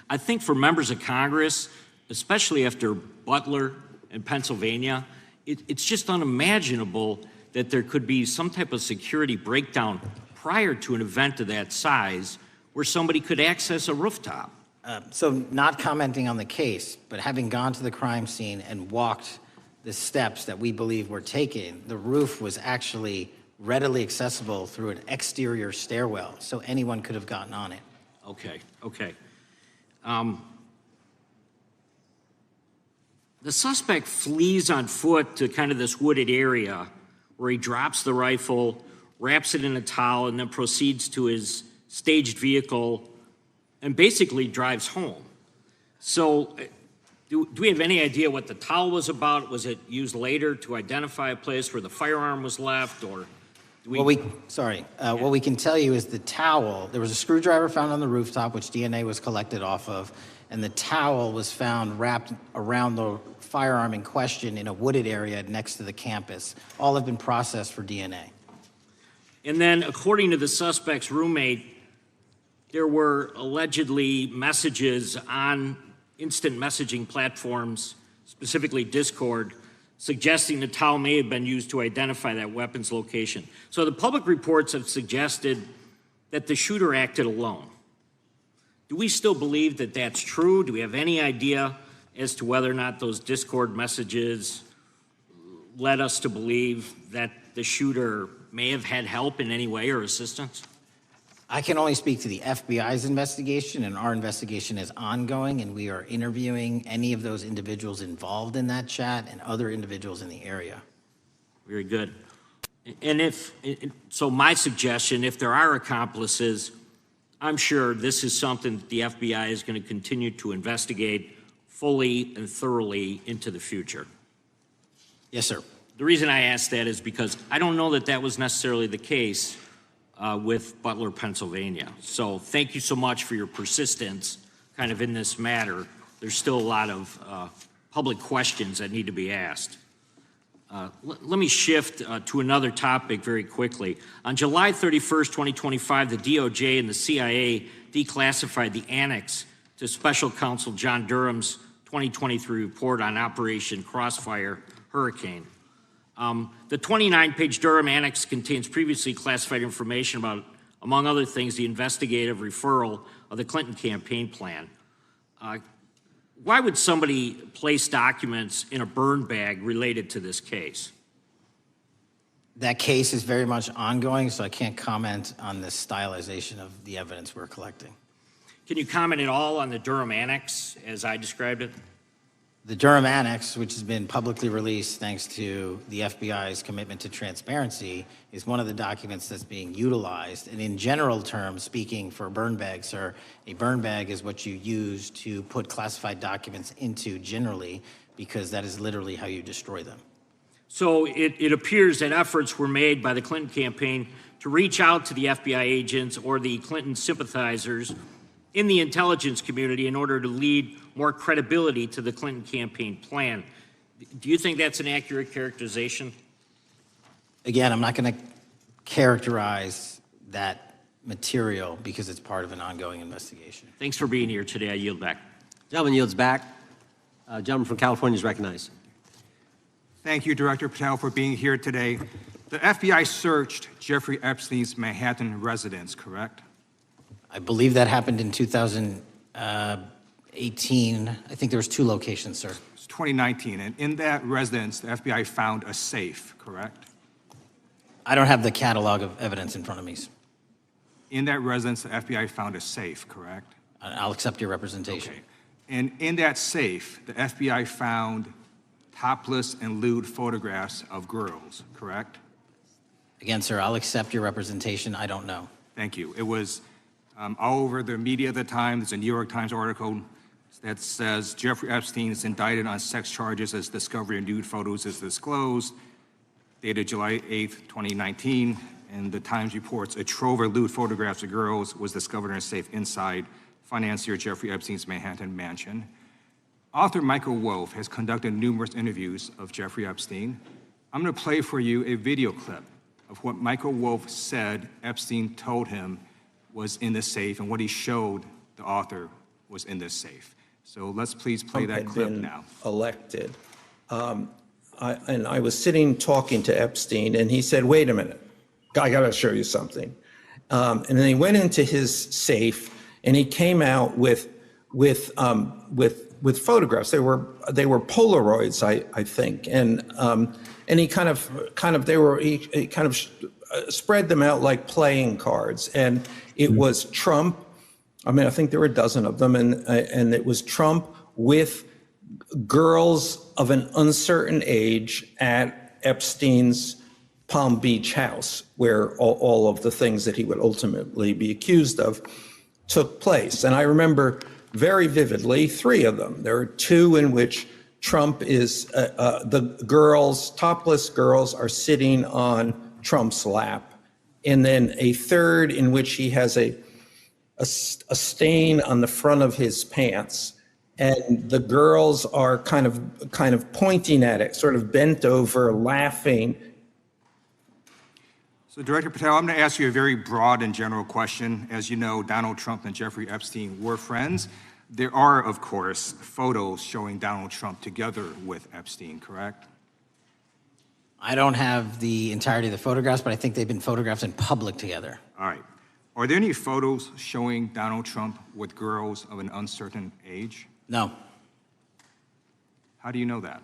I think for members of Congress, especially after Butler in Pennsylvania, it's just unimaginable that there could be some type of security breakdown prior to an event of that size where somebody could access a rooftop. So not commenting on the case, but having gone to the crime scene and walked the steps that we believe were taken, the roof was actually readily accessible through an exterior stairwell, so anyone could have gotten on it. Okay, okay. The suspect flees on foot to kind of this wooded area where he drops the rifle, wraps it in a towel, and then proceeds to his staged vehicle and basically drives home. So do we have any idea what the towel was about? Was it used later to identify a place where the firearm was left, or do we... What we can tell you is the towel, there was a screwdriver found on the rooftop, which DNA was collected off of, and the towel was found wrapped around the firearm in question in a wooded area next to the campus. All have been processed for DNA. And then, according to the suspect's roommate, there were allegedly messages on instant messaging platforms, specifically Discord, suggesting the towel may have been used to identify that weapon's location. So the public reports have suggested that the shooter acted alone. Do we still believe that that's true? Do we have any idea as to whether or not those Discord messages led us to believe that the shooter may have had help in any way or assistance? I can only speak to the FBI's investigation, and our investigation is ongoing, and we are interviewing any of those individuals involved in that chat and other individuals in the area. Very good. And so my suggestion, if there are accomplices, I'm sure this is something that the FBI is going to continue to investigate fully and thoroughly into the future. Yes, sir. The reason I ask that is because I don't know that that was necessarily the case with Butler, Pennsylvania. So thank you so much for your persistence kind of in this matter. There's still a lot of public questions that need to be asked. Let me shift to another topic very quickly. On July 31st, 2025, the DOJ and the CIA declassified the annex to Special Counsel John Durham's 2023 report on Operation Crossfire Hurricane. The 29-page Durham Annex contains previously classified information about, among other things, the investigative referral of the Clinton campaign plan. Why would somebody place documents in a burn bag related to this case? That case is very much ongoing, so I can't comment on the stylization of the evidence we're collecting. Can you comment at all on the Durham Annex as I described it? The Durham Annex, which has been publicly released thanks to the FBI's commitment to transparency, is one of the documents that's being utilized. And in general terms, speaking for a burn bag, sir, a burn bag is what you use to put classified documents into generally, because that is literally how you destroy them. So it appears that efforts were made by the Clinton campaign to reach out to the FBI agents or the Clinton sympathizers in the intelligence community in order to lead more credibility to the Clinton campaign plan. Do you think that's an accurate characterization? Again, I'm not going to characterize that material because it's part of an ongoing investigation. Thanks for being here today. I yield back. Gentleman yields back. Gentleman from California is recognized. Thank you, Director Patel, for being here today. The FBI searched Jeffrey Epstein's Manhattan residence, correct? I believe that happened in 2018. I think there was 2 locations, sir. It's 2019, and in that residence, the FBI found a safe, correct? I don't have the catalog of evidence in front of me. In that residence, the FBI found a safe, correct? I'll accept your representation. Okay. And in that safe, the FBI found topless and lewd photographs of girls, correct? Again, sir, I'll accept your representation. I don't know. Thank you. It was all over the media at the time. There's a New York Times article that says Jeffrey Epstein is indicted on sex charges as discovery of nude photos is disclosed, dated July 8th, 2019. And the Times reports a trove of lewd photographs of girls was discovered in a safe inside financier Jeffrey Epstein's Manhattan mansion. Author Michael Wolff has conducted numerous interviews of Jeffrey Epstein. I'm going to play for you a video clip of what Michael Wolff said Epstein told him was in the safe and what he showed the author was in this safe. So let's please play that clip now. Elected. And I was sitting talking to Epstein, and he said, "Wait a minute, I got to show you something." And then he went into his safe, and he came out with photographs. They were Polaroids, I think, and he kind of spread them out like playing cards, and it was Trump. I mean, I think there were a dozen of them, and it was Trump with girls of an uncertain age at Epstein's Palm Beach house, where all of the things that he would ultimately be accused of took place. And I remember very vividly 3 of them. There are 2 in which Trump is, the girls, topless girls, are sitting on Trump's lap. And then a 3rd in which he has a stain on the front of his pants, and the girls are kind of pointing at it, sort of bent over, laughing. So Director Patel, I'm going to ask you a very broad and general question. As you know, Donald Trump and Jeffrey Epstein were friends. There are, of course, photos showing Donald Trump together with Epstein, correct? I don't have the entirety of the photographs, but I think they've been photographed in public together. All right. Are there any photos showing Donald Trump with girls of an uncertain age? No. How do you know that?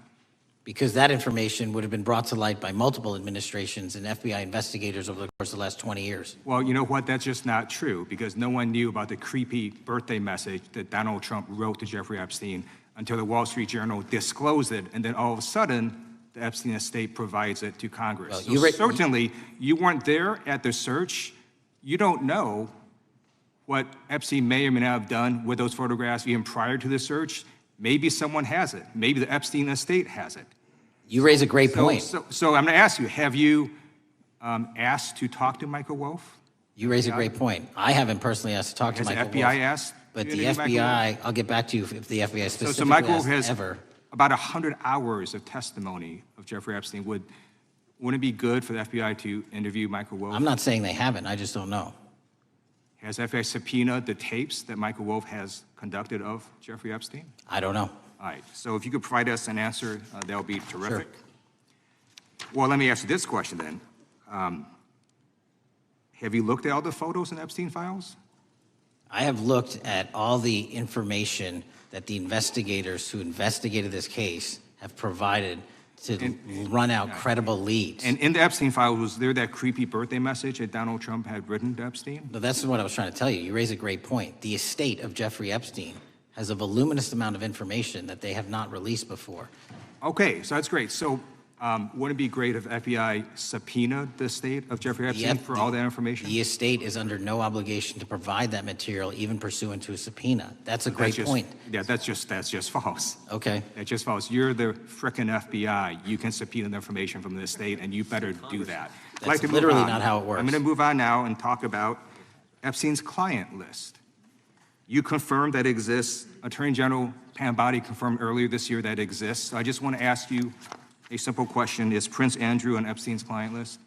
Because that information would have been brought to light by multiple administrations and FBI investigators over the course of the last 20 years. Well, you know what? That's just not true, because no one knew about the creepy birthday message that Donald Trump wrote to Jeffrey Epstein until the Wall Street Journal disclosed it, and then all of a sudden, the Epstein estate provides it to Congress. Well, so certainly, you weren't there at the search. You don't know what Epstein may or may not have done with those photographs even prior to the search. Maybe someone has it. Maybe the Epstein estate has it. You raise a great point. So I'm going to ask you, have you asked to talk to Michael Wolff? You raise a great point. I haven't personally asked to talk to Has the Michael FBI Wolff, ask? but you the to Michael FBI, Wolff? I'll get back to you if the FBI specifically So Michael Wolff asked has ever. about 100 hours of testimony of Jeffrey Epstein. Wouldn't it be good for the FBI to interview Michael Wolff? I'm not saying they haven't, I just don't know. Has FBI subpoenaed the tapes that Michael Wolff has conducted of Jeffrey Epstein? I don't know. All right, so if you could provide us an answer, that would be terrific. Well, let me ask you this question then. Have you looked at all the photos in Epstein files? I have looked at all the information that the investigators who investigated this case have provided to run out credible leads. And in the Epstein files, was there that creepy birthday message that Donald Trump had written to Epstein? No, that's what I was trying to tell you. You raise a great point. The estate of Jeffrey Epstein has a voluminous amount of information that they have not released before. Okay, so that's great. So wouldn't it be great if FBI subpoenaed the estate of Jeffrey Epstein for all that information? The estate is under no obligation to provide that material, even pursuant to a subpoena. That's a great point. Yeah, that's just false. Okay. That's just false. You're the frickin' FBI. You can subpoena the information from the estate, and you better do that. I'd like to move literally on. not how it works. I'm going to move on now and talk about Epstein's client list. You confirmed that it exists. Attorney General Pam Bondi confirmed earlier this year that it exists. So I just want to ask you a simple question. Is Prince Andrew on Epstein's client list?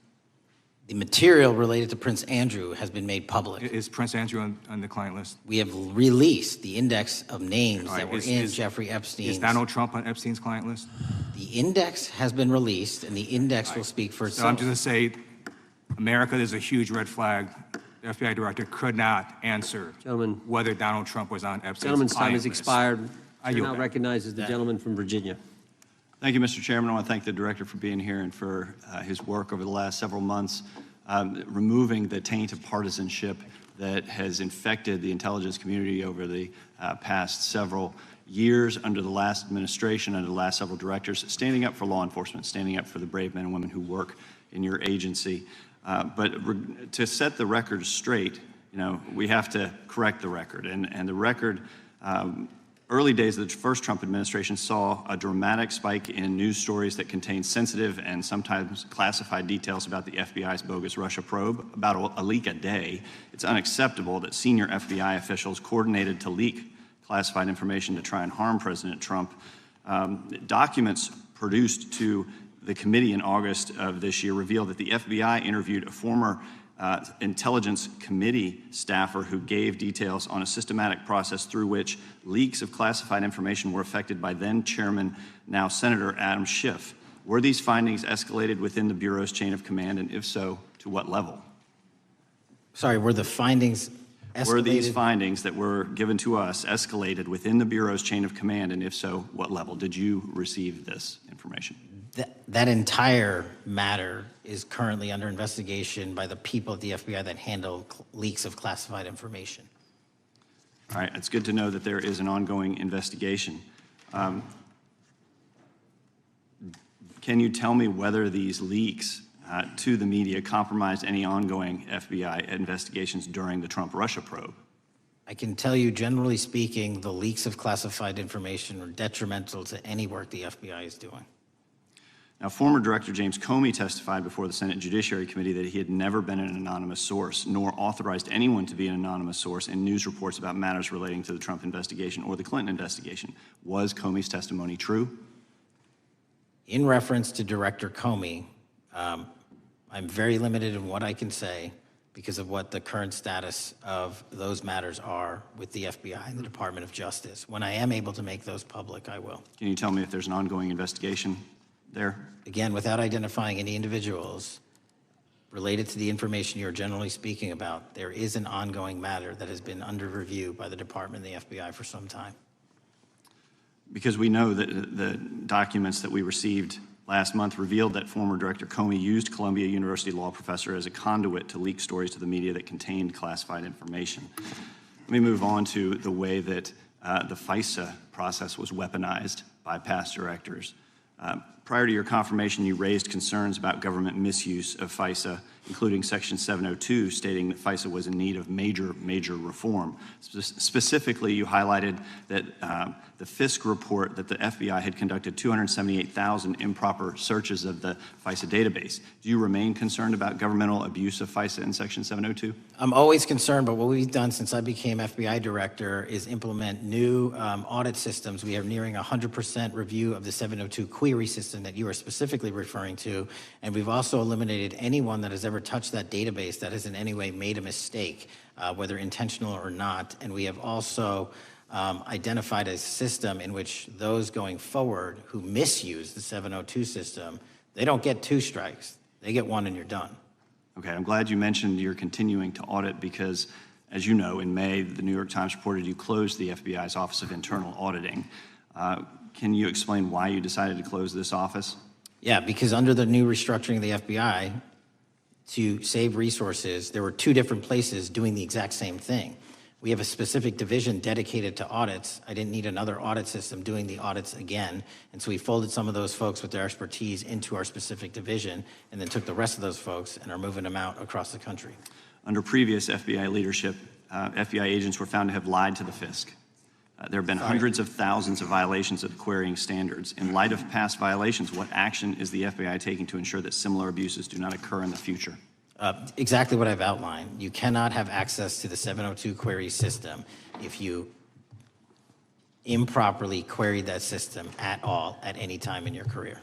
The material related to Prince Andrew has been made public. Is Prince Andrew on the client list? We have released the index of names All right, that were in Jeffrey Epstein's. Is Donald Trump on Epstein's client list? The index has been released, and the index will speak for So itself. I'm just going to say, America is a huge red flag. The FBI director could not answer whether Donald Trump was on Epstein's Gentleman's time client has list. expired. I Chair yield now back. recognizes the gentleman from Virginia. Thank you, Mr. Chairman. I want to thank the director for being here and for his work over the last several months, removing the taint of partisanship that has infected the intelligence community over the past several years under the last administration, under the last several directors, standing up for law enforcement, standing up for the brave men and women who work in your agency. But to set the record straight, you know, we have to correct the record. And the record, early days of the first Trump administration saw a dramatic spike in news stories that contained sensitive and sometimes classified details about the FBI's bogus Russia probe, about a leak a day. It's unacceptable that senior FBI officials coordinated to leak classified information to try and harm President Trump. Documents produced to the committee in August of this year revealed that the FBI interviewed a former intelligence committee staffer who gave details on a systematic process through which leaks of classified information were affected by then Chairman, now Senator Adam Schiff. Were these findings escalated within the Bureau's chain of command, and if so, to what level? Sorry, were the findings escalated? Were these findings that were given to us escalated within the Bureau's chain of command, and if so, what level? Did you receive this information? That entire matter is currently under investigation by the people at the FBI that handle leaks of classified information. All right, it's good to know that there is an ongoing investigation. Can you tell me whether these leaks to the media compromised any ongoing FBI investigations during the Trump-Russia probe? I can tell you, generally speaking, the leaks of classified information are detrimental to any work the FBI is doing. Now, former Director James Comey testified before the Senate Judiciary Committee that he had never been an anonymous source, nor authorized anyone to be an anonymous source in news reports about matters relating to the Trump investigation or the Clinton investigation. Was Comey's testimony true? In reference to Director Comey, I I'm very limited in what I can say because of what the current status of those matters are with the FBI and the Department of Justice. When I am able to make those public, I will. Can you tell me if there's an ongoing investigation there? Again, without identifying any individuals related to the information you're generally speaking about, there is an ongoing matter that has been under review by the Department and the FBI for some time. Because we know that the documents that we received last month revealed that former Director Comey used Columbia University law professor as a conduit to leak stories to the media that contained classified information. Let me move on to the way that the FISA process was weaponized by past directors. Prior to your confirmation, you raised concerns about government misuse of FISA, including Section 702, stating that FISA was in need of major reform. Specifically, you highlighted that the Fisk report that the FBI had conducted 278,000 improper searches of the FISA database. Do you remain concerned about governmental abuse of FISA in Section 702? I'm always concerned, but what we've done since I became FBI director is implement new audit systems. We are nearing 100% review of the 702 query system that you are specifically referring to, and we've also eliminated anyone that has ever touched that database that has in any way made a mistake, whether intentional or not. And we have also identified a system in which those going forward who misuse the 702 system, they don't get 2 strikes. They get 1 and you're done. Okay, I'm glad you mentioned you're continuing to audit because, as you know, in May, the New York Times reported you closed the FBI's Office of Internal Auditing. Can you explain why you decided to close this office? Yeah, because under the new restructuring of the FBI, to save resources, there were 2 different places doing the exact same thing. We have a specific division dedicated to audits. I didn't need another audit system doing the audits again. And so we folded some of those folks with their expertise into our specific division and then took the rest of those folks and are moving them out across the country. Under previous FBI leadership, FBI agents were found to have lied to the Fisk. There have been hundreds of thousands of violations of the querying standards. In light of past violations, what action is the FBI taking to ensure that similar abuses do not occur in the future? Exactly what I've outlined. You cannot have access to the 702 query system if you improperly queried that system at all at any time in your career.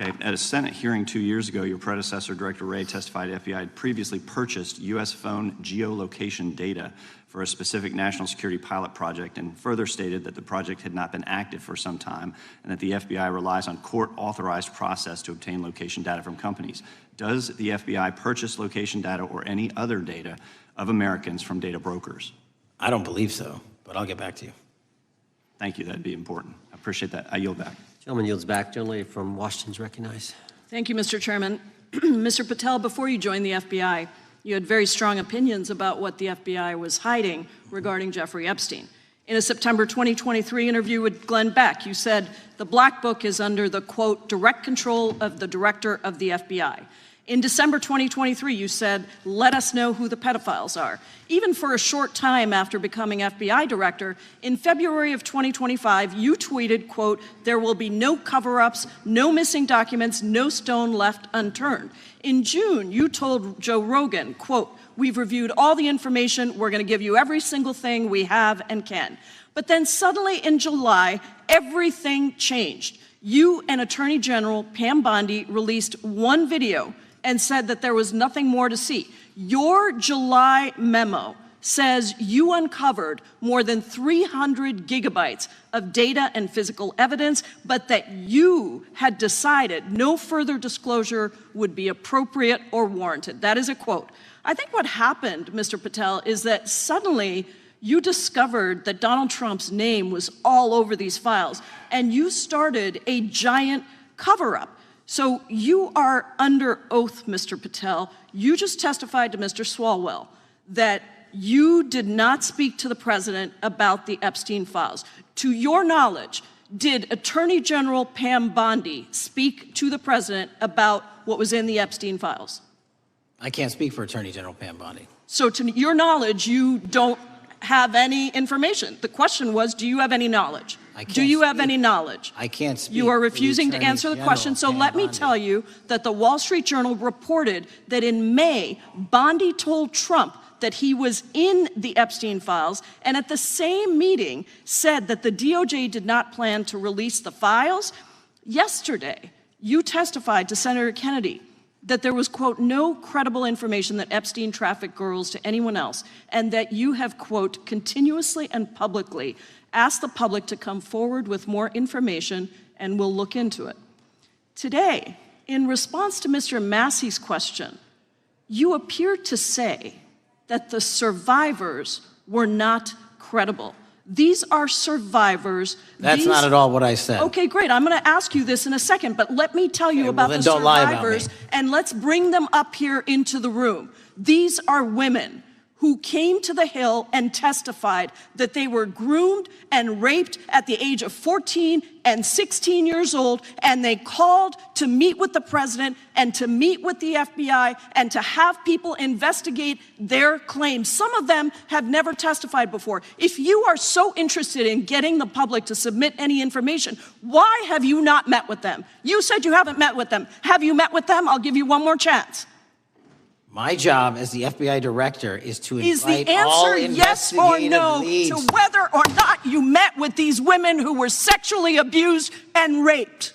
Okay, at a Senate hearing 2 years ago, your predecessor, Director Wray, testified FBI had previously purchased U.S. phone geolocation data for a specific national security pilot project and further stated that the project had not been active for some time and that the FBI relies on court-authorized process to obtain location data from companies. Does the FBI purchase location data or any other data of Americans from data brokers? I don't believe so, but I'll get back to you. Thank you, that'd be important. I appreciate that. I yield back. Gentleman yields back. Gentleman from Washington's recognized. Thank you, Mr. Chairman. Mr. Patel, before you joined the FBI, you had very strong opinions about what the FBI was hiding regarding Jeffrey Epstein. In a September 2023 interview with Glenn Beck, you said the Black Book is under the, quote, direct control of the director of the FBI. In December 2023, you said, let us know who the pedophiles are. Even for a short time after becoming FBI director, in February of 2025, you tweeted, quote, there will be no cover-ups, no missing documents, no stone left unturned. In June, you told Joe Rogan, quote, we've reviewed all the information, we're gonna give you every single thing we have and can. But then suddenly in July, everything changed. You and Attorney General Pam Bondi released one video and said that there was nothing more to see. Your July memo says you uncovered more than 300 gigabytes of data and physical evidence, but that you had decided no further disclosure would be appropriate or warranted. That is a quote. I think what happened, Mr. Patel, is that suddenly you discovered that Donald Trump's name was all over these files, and you started a giant cover-up. So you are under oath, Mr. Patel. You just testified to Mr. Swalwell that you did not speak to the president about the Epstein files. To your knowledge, did Attorney General Pam Bondi speak to the president about what was in the Epstein files? I can't speak for Attorney General Pam Bondi. So to your knowledge, you don't have any information. The question was, do you have any knowledge? Do you have any knowledge? I can't speak. You are refusing to answer the question, so let me tell you that the Wall Street Journal reported that in May, Bondi told Trump that he was in the Epstein files, and at the same meeting said that the DOJ did not plan to release the files. Yesterday, you testified to Senator Kennedy that there was, quote, no credible information that Epstein trafficked girls to anyone else, and that you have, quote, continuously and publicly asked the public to come forward with more information and we'll look into it. Today, in response to Mr. Massey's question, you appear to say that the survivors were not credible. These are survivors. That's not at all what I said. Okay, great. I'm going to ask you this in a second, but let me tell you about the survivors, and let's bring them up here into the room. These are women who came to the Hill and testified that they were groomed and raped at the age of 14 and 16 years old, and they called to meet with the president and to meet with the FBI and to have people investigate their claims. Some of them have never testified before. If you are so interested in getting the public to submit any information, why have you not met with them? You said you haven't met with them. Have you met with them? I'll give you one more chance. My job as the FBI director is to Is invite the all answer yes or investigative no leads. to whether or not you met with these women who were sexually abused and raped?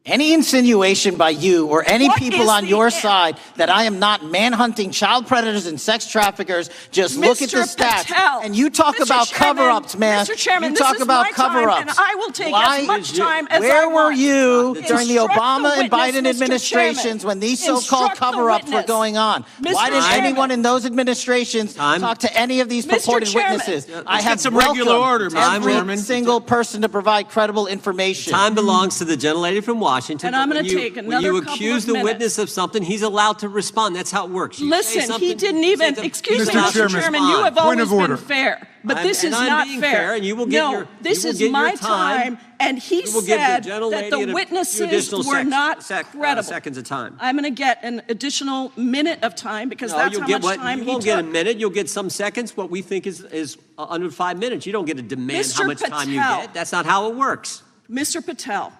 Any insinuation by you or any What people is on the your an- side that I am not manhunting child predators and sex traffickers, just look at the Mr. stats. Patel, And you talk Mr. about Chairman, cover-ups, man. Mr. Chairman, you this talk is about my time, cover-ups. and I will take as much time as I Where were want. you during the Instruct Obama and witness, Biden Mr. administrations Chairman. when these so-called Instruct the cover-ups were witness. going on? Mr. Why didn't Chairman. anyone in those administrations talk to any of these Mr. purported Chairman. witnesses? Let's I get have some regular order, welcomed Mr. every Chairman. single person to provide credible information. Time belongs to the gentlelady from Washington. And I'm but gonna when you- take when another you couple accuse of the minutes. witness of something, he's allowed to respond. That's how it works. You say Listen, something, he didn't you even, say excuse me, Mr. Mr. Chairman, you have Point always of order. been fair, but I'm- this is and I'm not being fair. fair, and you will get No, your- this you will is get your my time. time, and he You will give the said gentlelady that the a few witnesses additional were not credible. seconds of time. I'm going to get an additional minute of time because No, that's you'll how get much what time you he won't get a took. minute. You'll get some seconds. What we think is under 5 minutes. You don't get to demand how Mr. much time you Patel. get. That's not how it works. Mr. Patel,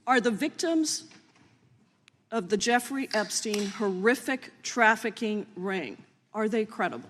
are the victims of the Jeffrey Epstein horrific trafficking ring, are they credible?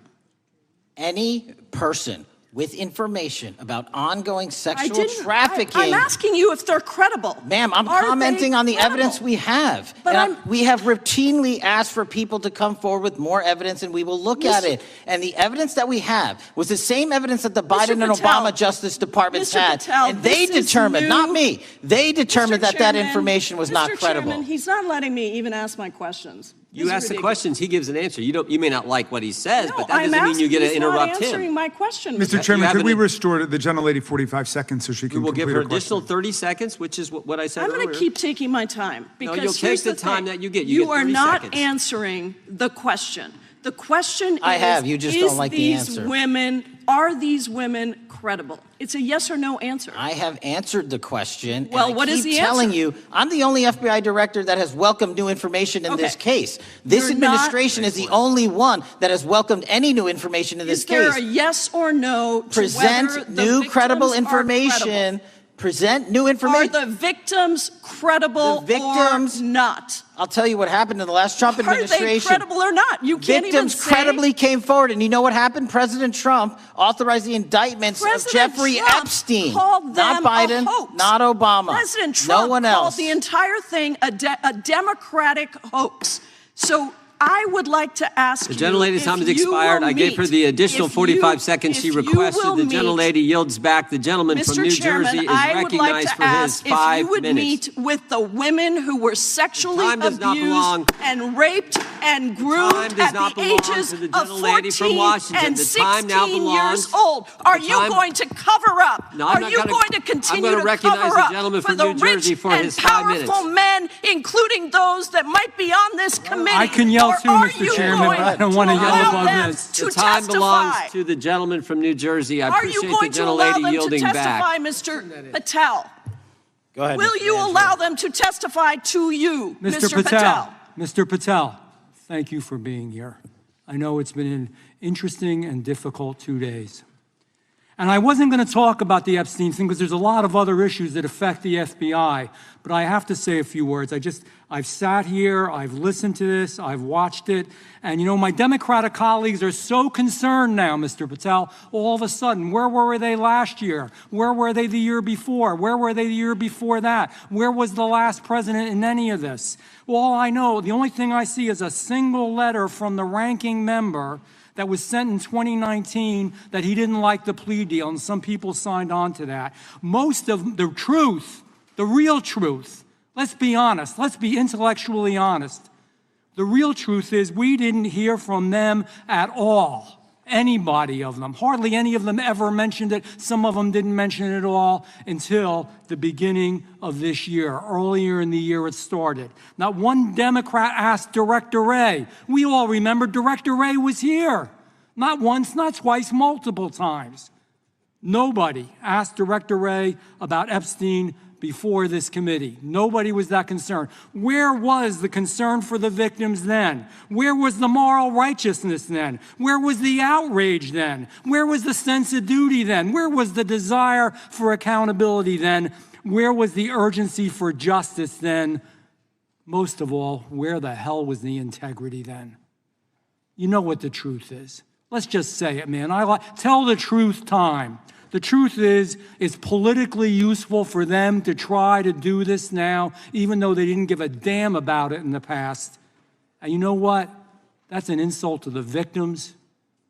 Any person with information about ongoing sexual didn't- trafficking. I'm asking you if they're credible. Ma'am, I'm Are commenting they on the credible? evidence we have. But And we have routinely asked for people to come forward with more evidence, and we will look at Mr. it. And the evidence that we have was the same evidence that the Mr. Biden and Patel, Obama Justice Departments Mr. had. Patel, And they this is determined, not new. me, they determined that that Chairman, information was not Mr. credible. Chairman, he's not letting me even ask my questions. You This is ask the ridiculous. questions, he gives an answer. You may not like what he says, No, but that I'm doesn't mean you asking, get to he's interrupt not answering him. my question. Mr. Chairman, have could we an- restore the gentlelady 45 seconds so she We can will give complete her her question? additional 30 seconds, which is what I said I'm earlier. going to keep taking my time because you'll take here's the time thing. that you get. You get are 30 not seconds. answering the question. The question I is, have, you just don't like the these answer. are these women credible? It's a yes or no answer. I have answered the question. Well, and I what is keep the telling answer? you, I'm the only FBI director that has welcomed new information in this Okay. case. This You're not- administration is the only one that has welcomed any new information in this Is there case. a yes or no to Present whether the new credible victims are credible? information. Present new Are information. the victims credible The victims- or not? I'll tell you what happened in the last Trump Are they administration. credible or not? You can't even Victims say. credibly came forward, and you know what happened? President Trump authorized the indictments of President Jeffrey Trump Epstein, called not them a Biden, hoax. not Obama, President Trump no one called else. the entire thing a Democratic hoax. So I would like to ask The you gentlelady's if time has you expired. will I gave her meet- the additional if 45 seconds she if you requested. will The meet- gentlelady yields back. The gentleman from Mr. New Chairman, Jersey is I would like recognized to for his ask if 5 you would minutes. meet with the women who were sexually time does not belong- abused and raped and groomed time does at not the belong ages to the of gentlelady from 14 Washington. and The 16 time now belongs- years old. Are the you time- going to cover up? No, I'm Are not you gonna- going to I'm continue gonna to recognize cover the up gentleman for from the New Jersey rich for and his 5 minutes. powerful men, including those that might be on this committee? I can yell Or too, are Mr. you Chairman, but I don't going want to yell allow above them this. to The time belongs testify? to the gentleman from New Jersey. I Are you appreciate the going to allow gentlelady them to yielding testify, back. Mr. Patel? Go ahead. Will Mr. you Angelo. allow them to testify to you, Mr. Patel, Mr. Patel, thank you for being here. I know it's been an interesting and difficult 2 days. And I wasn't going to talk about the Epstein thing because there's a lot of other issues that affect the FBI, but I have to say a few words. I've sat here, I've listened to this, I've watched it, and you know, my Democratic colleagues are so concerned now, Mr. Patel, all of a sudden. Where were they last year? Where were they the year before? Where were they the year before that? Where was the last president in any of this? All I know, the only thing I see is a single letter from the ranking member that was sent in 2019 that he didn't like the plea deal, and some people signed on to that. Most of the truth, the real truth, let's be honest, let's be intellectually honest. The real truth is we didn't hear from them at all. Anybody of them. Hardly any of them ever mentioned it. Some of them didn't mention it at all until the beginning of this year. Earlier in the year it started. Not one Democrat asked Director Wray. We all remember Director Wray was here. Not once, not twice, multiple times. Nobody asked Director Wray about Epstein before this committee. Nobody was that concerned. Where was the concern for the victims then? Where was the moral righteousness then? Where was the outrage then? Where was the sense of duty then? Where was the desire for accountability then? Where was the urgency for justice then? Most of all, where the hell was the integrity then? You know what the truth is. Let's just say it, man. Tell the truth time. The truth is, it's politically useful for them to try to do this now, even though they didn't give a damn about it in the past. And you know what? That's an insult to the victims,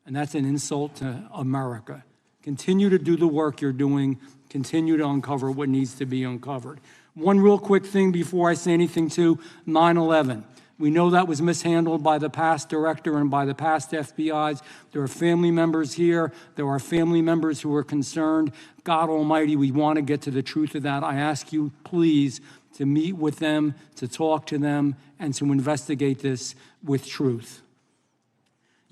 and that's an insult to America. Continue to do the work you're doing. Continue to uncover what needs to be uncovered. One real quick thing before I say anything to 9/11. We know that was mishandled by the past director and by the past FBIs. There are family members here. There are family members who are concerned. God Almighty, we want to get to the truth of that. I ask you, please, to meet with them, to talk to them, and to investigate this with truth.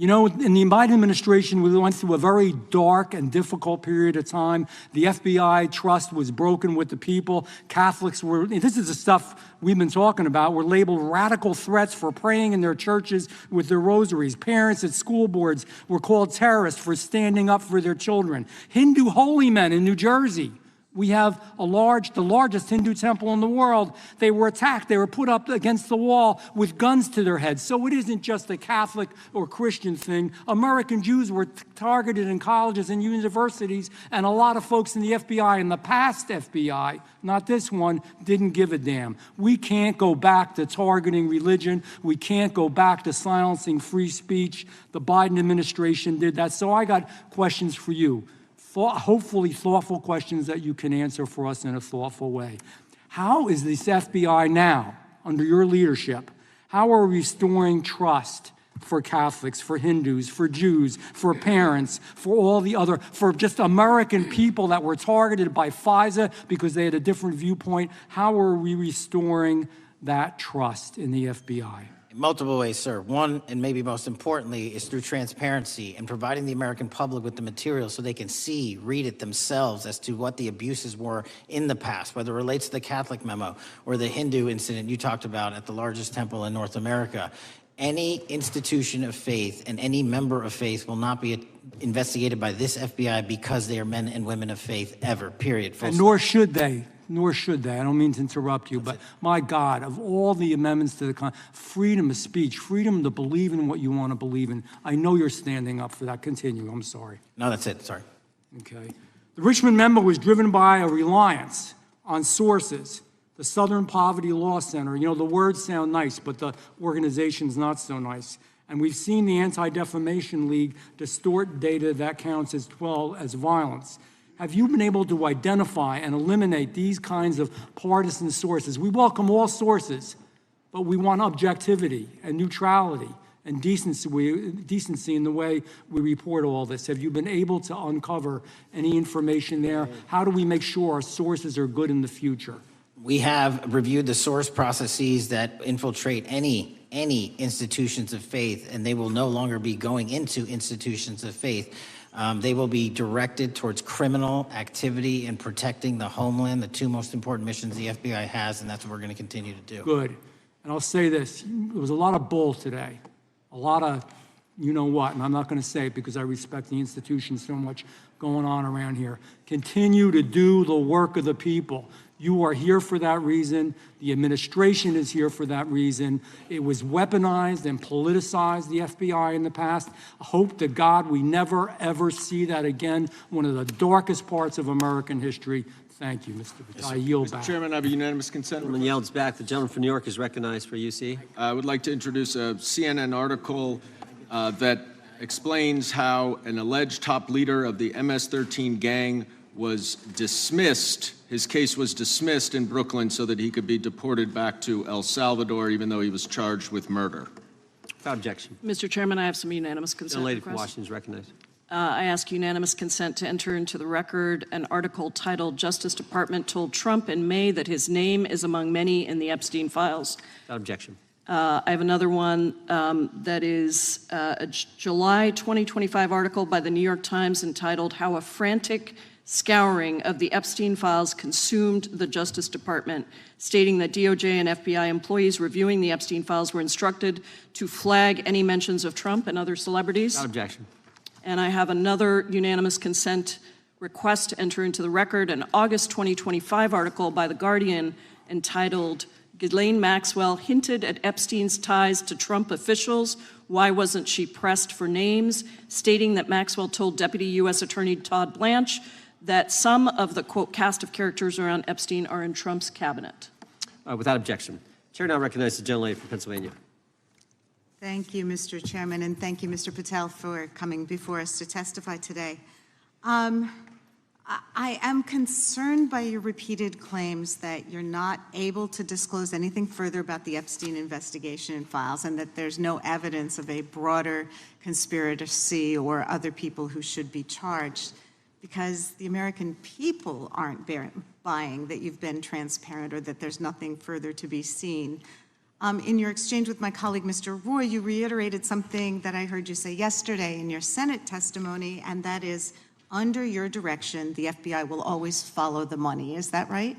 You know, in the Biden administration, we went through a very dark and difficult period of time. The FBI trust was broken with the people. Catholics were, this is the stuff we've been talking about, were labeled radical threats for praying in their churches with their rosaries. Parents at school boards were called terrorists for standing up for their children. Hindu holy men in New Jersey. We have the largest Hindu temple in the world. They were attacked. They were put up against the wall with guns to their heads. So it isn't just a Catholic or Christian thing. American Jews were targeted in colleges and universities, and a lot of folks in the FBI, in the past FBI, not this one, didn't give a damn. We can't go back to targeting religion. We can't go back to silencing free speech. The Biden administration did that. So I got questions for you. Hopefully thoughtful questions that you can answer for us in a thoughtful way. How is this FBI now, under your leadership, how are we restoring trust for Catholics, for Hindus, for Jews, for parents, for all the other, for just American people that were targeted by FISA because they had a different viewpoint? How are we restoring that trust in the FBI? In multiple ways, sir. One, and maybe most importantly, is through transparency and providing the American public with the material so they can see, read it themselves as to what the abuses were in the past, whether it relates to the Catholic memo or the Hindu incident you talked about at the largest temple in North America. Any institution of faith and any member of faith will not be investigated by this FBI because they are men and women of faith ever, period. And nor should they. Nor should they. I don't mean to interrupt you, but my God, of all the amendments to the freedom of speech, freedom to believe in what you want to believe in, I know you're standing up for that. Continue. I'm sorry. No, that's it. Sorry. Okay. The Richmond memo was driven by a reliance on sources. The Southern Poverty Law Center, you know, the words sound nice, but the organization's not so nice. And we've seen the Anti-Defamation League distort data that counts as violence. Have you been able to identify and eliminate these kinds of partisan sources? We welcome all sources, but we want objectivity and neutrality and decency in the way we report all this. Have you been able to uncover any information there? How do we make sure our sources are good in the future? We have reviewed the source processes that infiltrate any institutions of faith, and they will no longer be going into institutions of faith. They will be directed towards criminal activity and protecting the homeland, the two most important missions the FBI has, and that's what we're going to continue to do. Good. And I'll say this, there was a lot of bull today, a lot of you know what, and I'm not going to say it because I respect the institution so much going on around here. Continue to do the work of the people. You are here for that reason. The administration is here for that reason. It was weaponized and politicized, the FBI, in the past. I hope to God we never, ever see that again. One of the darkest parts of American history. Thank you, Mr. Patel. I yield back. Mr. Chairman, I have a unanimous consent. Gentleman yields back. The gentleman from New York is recognized for UC. I would like to introduce a CNN article that explains how an alleged top leader of the MS-13 gang was dismissed. His case was dismissed in Brooklyn so that he could be deported back to El Salvador, even though he was charged with murder. Without objection. Mr. Chairman, I have some unanimous consent The lady from requests. Washington is recognized. I ask unanimous consent to enter into the record an article titled "Justice Department Told Trump in May That His Name is Among Many in the Epstein Files." Without objection. I have another one that is a July 2025 article by the New York Times entitled "How a Frantic Scouring of the Epstein Files Consumed the Justice Department," stating that DOJ and FBI employees reviewing the Epstein Files were instructed to flag any mentions of Trump and other celebrities. Without objection. And I have another unanimous consent request to enter into the record an August 2025 article by The Guardian entitled "Ghislaine Maxwell Hinted at Epstein's Ties to Trump Officials. Why Wasn't She Pressed for Names?" stating that Maxwell told Deputy U.S. Attorney Todd Blanche that some of the, quote, cast of characters around Epstein are in Trump's cabinet. Without objection. Chair now recognizes the gentlelady from Pennsylvania. Thank you, Mr. Chairman, and thank you, Mr. Patel, for coming before us to testify today. I am concerned by your repeated claims that you're not able to disclose anything further about the Epstein investigation and files, and that there's no evidence of a broader conspiracy or other people who should be charged, because the American people aren't buying that you've been transparent or that there's nothing further to be seen. In your exchange with my colleague, Mr. Roy, you reiterated something that I heard you say yesterday in your Senate testimony, and that is, under your direction, the FBI will always follow the money. Is that right?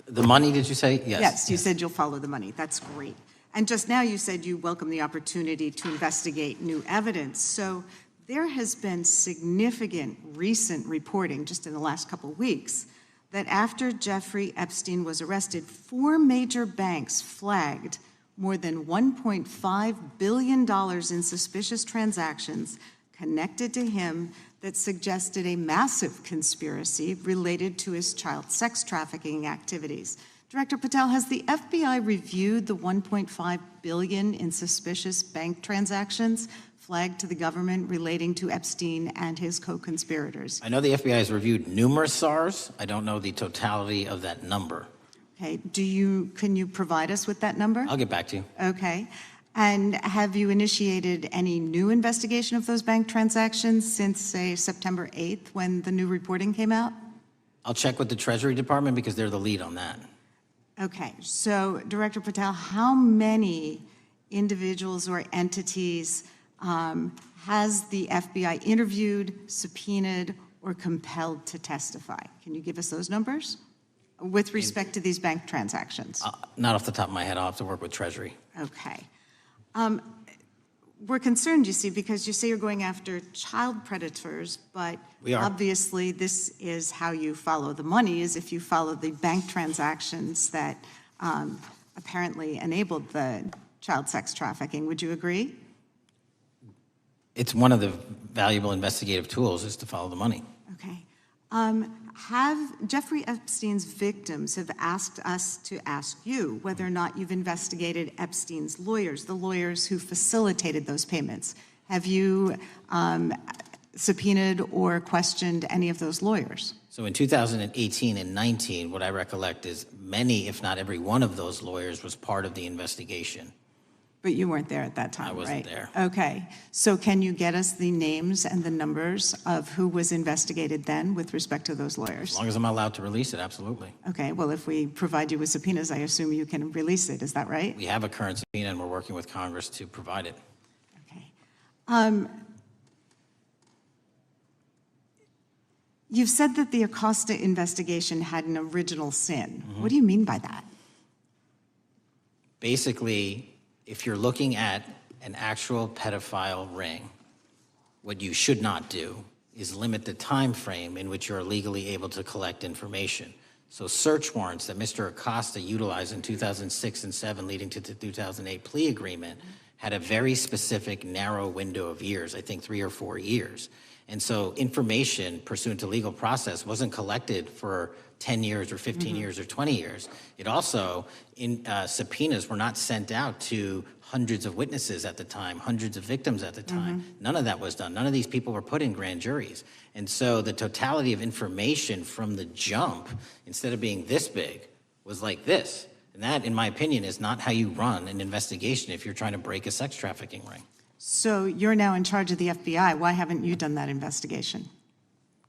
The money, did you say? Yes. Yes, you said you'll follow the money. That's great. And just now you said you welcome the opportunity to investigate new evidence. So there has been significant recent reporting just in the last couple of weeks that after Jeffrey Epstein was arrested, 4 major banks flagged more than $1.5 billion in suspicious transactions connected to him that suggested a massive conspiracy related to his child sex trafficking activities. Director Patel, has the FBI reviewed the $1.5 billion in suspicious bank transactions flagged to the government relating to Epstein and his co-conspirators? I know the FBI has reviewed numerous SARs. I don't know the totality of that number. Okay, can you provide us with that number? I'll get back to you. Okay. And have you initiated any new investigation of those bank transactions since, say, September 8th when the new reporting came out? I'll check with the Treasury Department because they're the lead on that. Okay, so Director Patel, how many individuals or entities has the FBI interviewed, subpoenaed, or compelled to testify? Can you give us those numbers with respect to these bank transactions? Not off the top of my head. I'll have to work with Treasury. Okay. We're concerned, you see, because you say you're going after child predators, but We are. obviously this is how you follow the money, is if you follow the bank transactions that apparently enabled the child sex trafficking. Would you agree? It's one of the valuable investigative tools is to follow the money. Okay. Have Jeffrey Epstein's victims have asked us to ask you whether or not you've investigated Epstein's lawyers, the lawyers who facilitated those payments. Have you subpoenaed or questioned any of those lawyers? So in 2018 and 19, what I recollect is many, if not every one of those lawyers was part of the investigation. But you weren't there at that time, I wasn't right? there. Okay. So can you get us the names and the numbers of who was investigated then with respect to those lawyers? As long as I'm allowed to release it, absolutely. Okay. Well, if we provide you with subpoenas, I assume you can release it. Is that right? We have a current subpoena and we're working with Congress to provide it. You've said that the Acosta investigation had an original sin. Mm-hmm. What do you mean by that? Basically, if you're looking at an actual pedophile ring, what you should not do is limit the time frame in which you're legally able to collect information. So search warrants that Mr. Acosta utilized in 2006 and 7 leading to the 2008 plea agreement had a very specific narrow window of years, I think 3 or 4 years. And so information pursuant to legal process wasn't collected for 10 years or 15 years or 20 years. It also, subpoenas were not sent out to hundreds of witnesses at the time, hundreds of victims at the time. None of that was done. None of these people were put in grand juries. And so the totality of information from the jump, instead of being this big, was like this. And that, in my opinion, is not how you run an investigation if you're trying to break a sex trafficking ring. So you're now in charge of the FBI. Why haven't you done that investigation?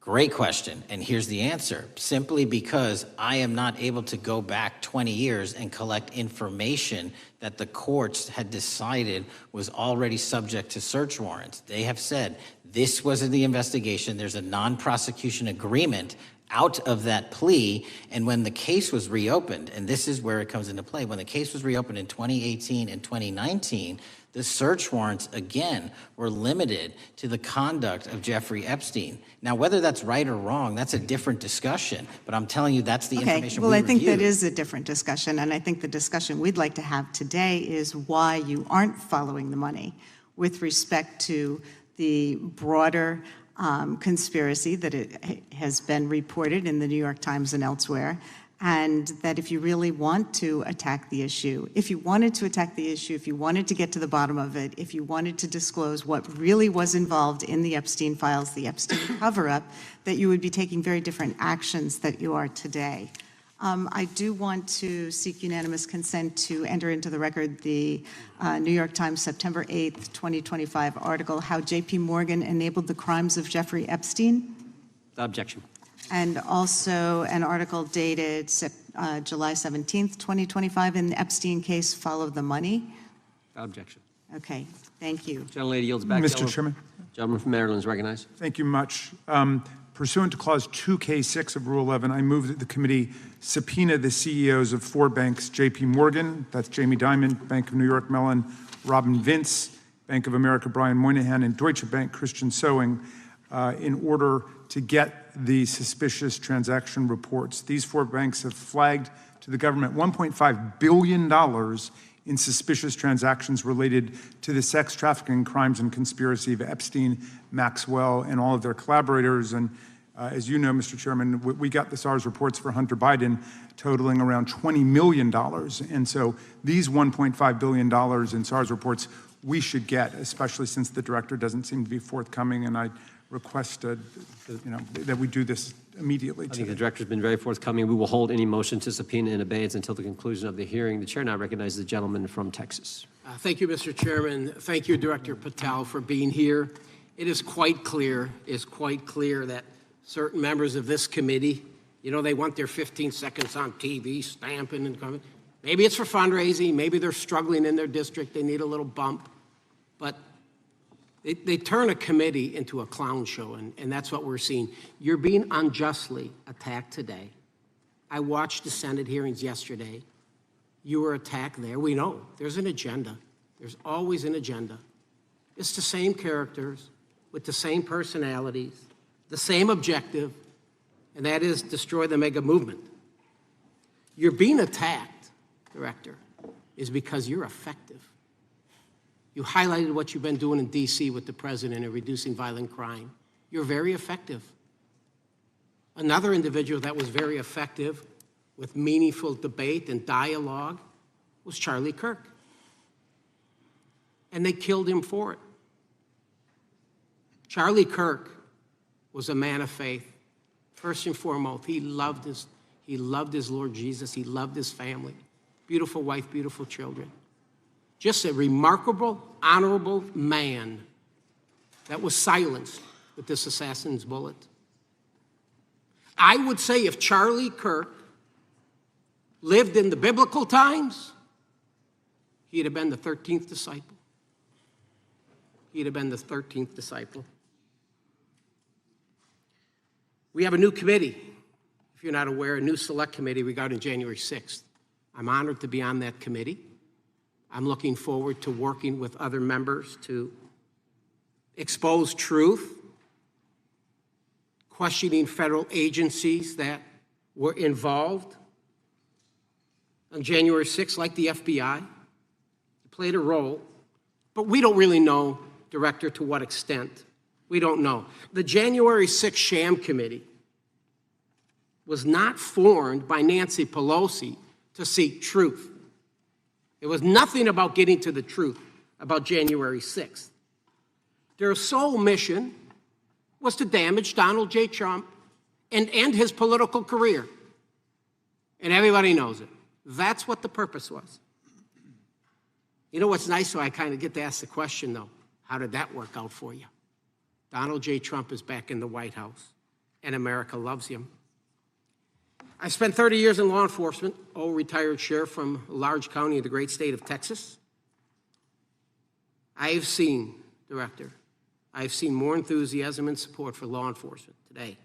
Great question, and here's the answer. Simply because I am not able to go back 20 years and collect information that the courts had decided was already subject to search warrants. They have said, this was in the investigation, there's a non-prosecution agreement out of that plea, and when the case was reopened, and this is where it comes into play, when the case was reopened in 2018 and 2019, the search warrants, again, were limited to the conduct of Jeffrey Epstein. Now, whether that's right or wrong, that's a different discussion, but I'm telling you that's the information we I think reviewed. that is a different discussion, and I think the discussion we'd like to have today is why you aren't following the money with respect to the broader conspiracy that it has been reported in the New York Times and elsewhere, and that if you really want to attack the issue, if you wanted to attack the issue, if you wanted to get to the bottom of it, if you wanted to disclose what really was involved in the Epstein files, the Epstein cover-up, that you would be taking very different actions that you are today. I do want to seek unanimous consent to enter into the record the New York Times September 8th, 2025 article, How J.P. Morgan Enabled the Crimes of Jeffrey Epstein. Objection. And also an article dated July 17th, 2025, in the Epstein case, Follow the Money. Objection. Okay, thank you. Gentlelady yields back. Mr. Chairman. Gentleman from Maryland is recognized. Thank you much. Pursuant to Clause 2K6 of Rule 11, I move that the committee subpoena the CEOs of 4 banks, J.P. Morgan, that's Jamie Dimon, Bank of New York Mellon, Robin Vince, Bank of America, Brian Moynihan, and Deutsche Bank, Christian Sowing, in order to get the suspicious transaction reports. These 4 banks have flagged to the government $1.5 billion in suspicious transactions related to the sex trafficking crimes and conspiracy of Epstein, Maxwell, and all of their collaborators. And as you know, Mr. Chairman, we got the SARS reports for Hunter Biden totaling around $20 million. And so these $1.5 billion in SARS reports we should get, especially since the director doesn't seem to be forthcoming. And I request that we do this immediately. I think the director's been very forthcoming. We will hold any motion to subpoena in abeyance until the conclusion of the hearing. The chair now recognizes the gentleman from Texas. Thank you, Mr. Chairman. Thank you, Director Patel, for being here. It is quite clear that certain members of this committee, they want their 15 seconds on TV, stamping and coming. Maybe it's for fundraising. Maybe they're struggling in their district. They need a little bump. But they turn a committee into a clown show, and that's what we're seeing. You're being unjustly attacked today. I watched the Senate hearings yesterday. You were attacked there. We know there's an agenda. There's always an agenda. It's the same characters with the same personalities, the same objective, and that is destroy the mega movement. You're being attacked, Director, is because you're effective. You highlighted what you've been doing in D.C. with the president in reducing violent crime. You're very effective. Another individual that was very effective with meaningful debate and dialogue was Charlie Kirk. And they killed him for it. Charlie Kirk was a man of faith. First and foremost, he loved his Lord Jesus. He loved his family. Beautiful wife, beautiful children. Just a remarkable, honorable man that was silenced with this assassin's bullet. I would say if Charlie Kirk lived in the biblical times, he'd have been the 13th disciple. He'd have been the 13th disciple. We have a new committee, if you're not aware, a new select committee regarding January 6th. I'm honored to be on that committee. I'm looking forward to working with other members to expose truth, questioning federal agencies that were involved on January 6th, like the FBI, played a role, but we don't really know, Director, to what extent. We don't know. The January 6th sham committee was not formed by Nancy Pelosi to seek truth. It was nothing about getting to the truth about January 6th. Their sole mission was to damage Donald J. Trump and end his political career. And everybody knows it. That's what the purpose was. You know what's nice, so I kind of get to ask the question, though, how did that work out for you? Donald J. Trump is back in the White House, and America loves him. I spent 30 years in law enforcement, retired sheriff from a large county in the great state of Texas. I've seen, Director, I've seen more enthusiasm and support for law enforcement today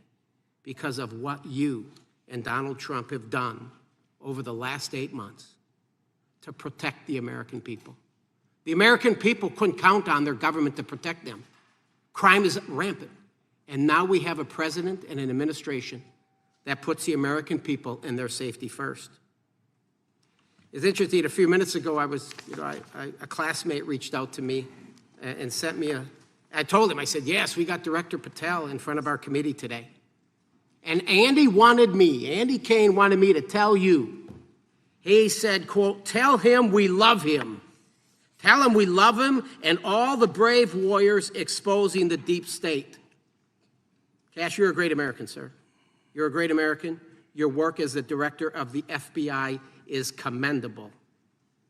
because of what you and Donald Trump have done over the last 8 months to protect the American people. The American people couldn't count on their government to protect them. Crime is rampant. And now we have a president and an administration that puts the American people and their safety first. It's interesting, a few minutes ago, a classmate reached out to me and sent me I told him, I said, yes, we got Director Patel in front of our committee today. And Andy Kane wanted me to tell you, he said, quote, tell him we love him. Tell him we love him and all the brave warriors exposing the deep state. Kash, you're a great American, sir. You're a great American. Your work as the director of the FBI is commendable.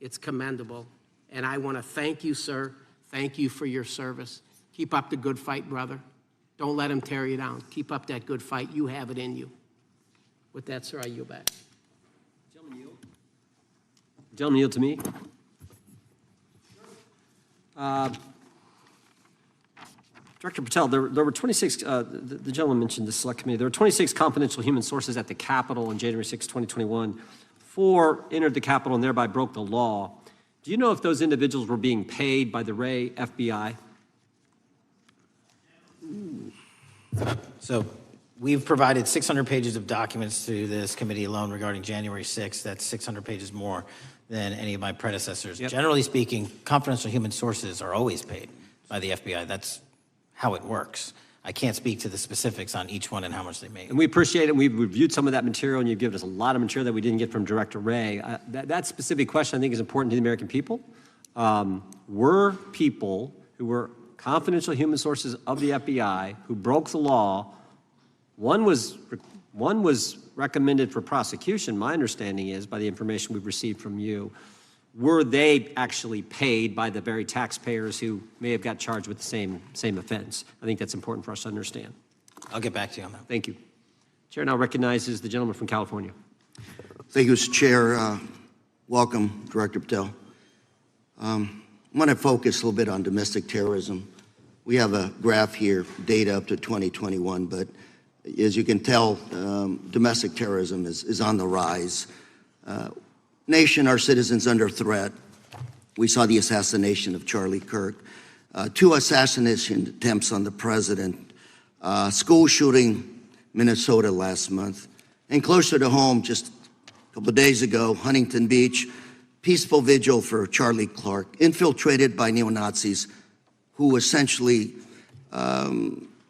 It's commendable. And I want to thank you, sir. Thank you for your service. Keep up the good fight, brother. Don't let him tear you down. Keep up that good fight. You have it in you. With that, sir, I yield back. Gentleman yield to me. Director Patel, there were 26, the gentleman mentioned the select committee, there were 26 confidential human sources at the Capitol on January 6, 2021. 4 entered the Capitol and thereby broke the law. Do you know if those individuals were being paid by the Ray FBI? So we've provided 600 pages of documents to this committee alone regarding January 6th. That's 600 pages more than any of my predecessors. Yep. Generally speaking, confidential human sources are always paid by the FBI. That's how it works. I can't speak to the specifics on each one and how much they make. And we appreciate it. We've reviewed some of that material, and you've given us a lot of material that we didn't get from Director Ray. That specific question, I think, is important to the American people. Were people who were confidential human sources of the FBI who broke the law, one was recommended for prosecution, my understanding is, by the information we've received from you. Were they actually paid by the very taxpayers who may have got charged with the same offense? I think that's important for us to understand. I'll get back to you on that. Thank you. Chair now recognizes the gentleman from California. Thank you, Mr. Chair. Welcome, Director Patel. I'm going to focus a little bit on domestic terrorism. We have a graph here, data up to 2021, but as you can tell, domestic terrorism is on the rise. Nation, our citizens under threat. We saw the assassination of Charlie Kirk, 2 assassination attempts on the president, school shooting Minnesota last month, and closer to home, just a couple of days ago, Huntington Beach, peaceful vigil for Charlie Clark, infiltrated by neo-Nazis who essentially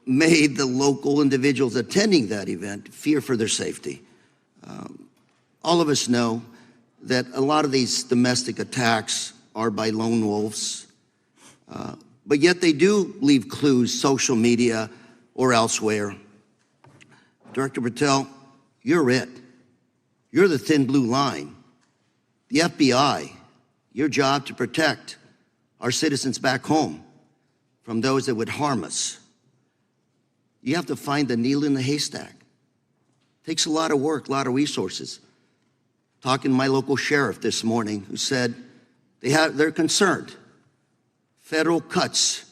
made the local individuals attending that event fear for their safety. All of us know that a lot of these domestic attacks are by lone wolves, but yet they do leave clues, social media or elsewhere. Director Patel, you're it. You're the thin blue line. The FBI, your job to protect our citizens back home from those that would harm us. You have to find the needle in the haystack. Takes a lot of work, a lot of resources. Talking to my local sheriff this morning, who said they're concerned. Federal cuts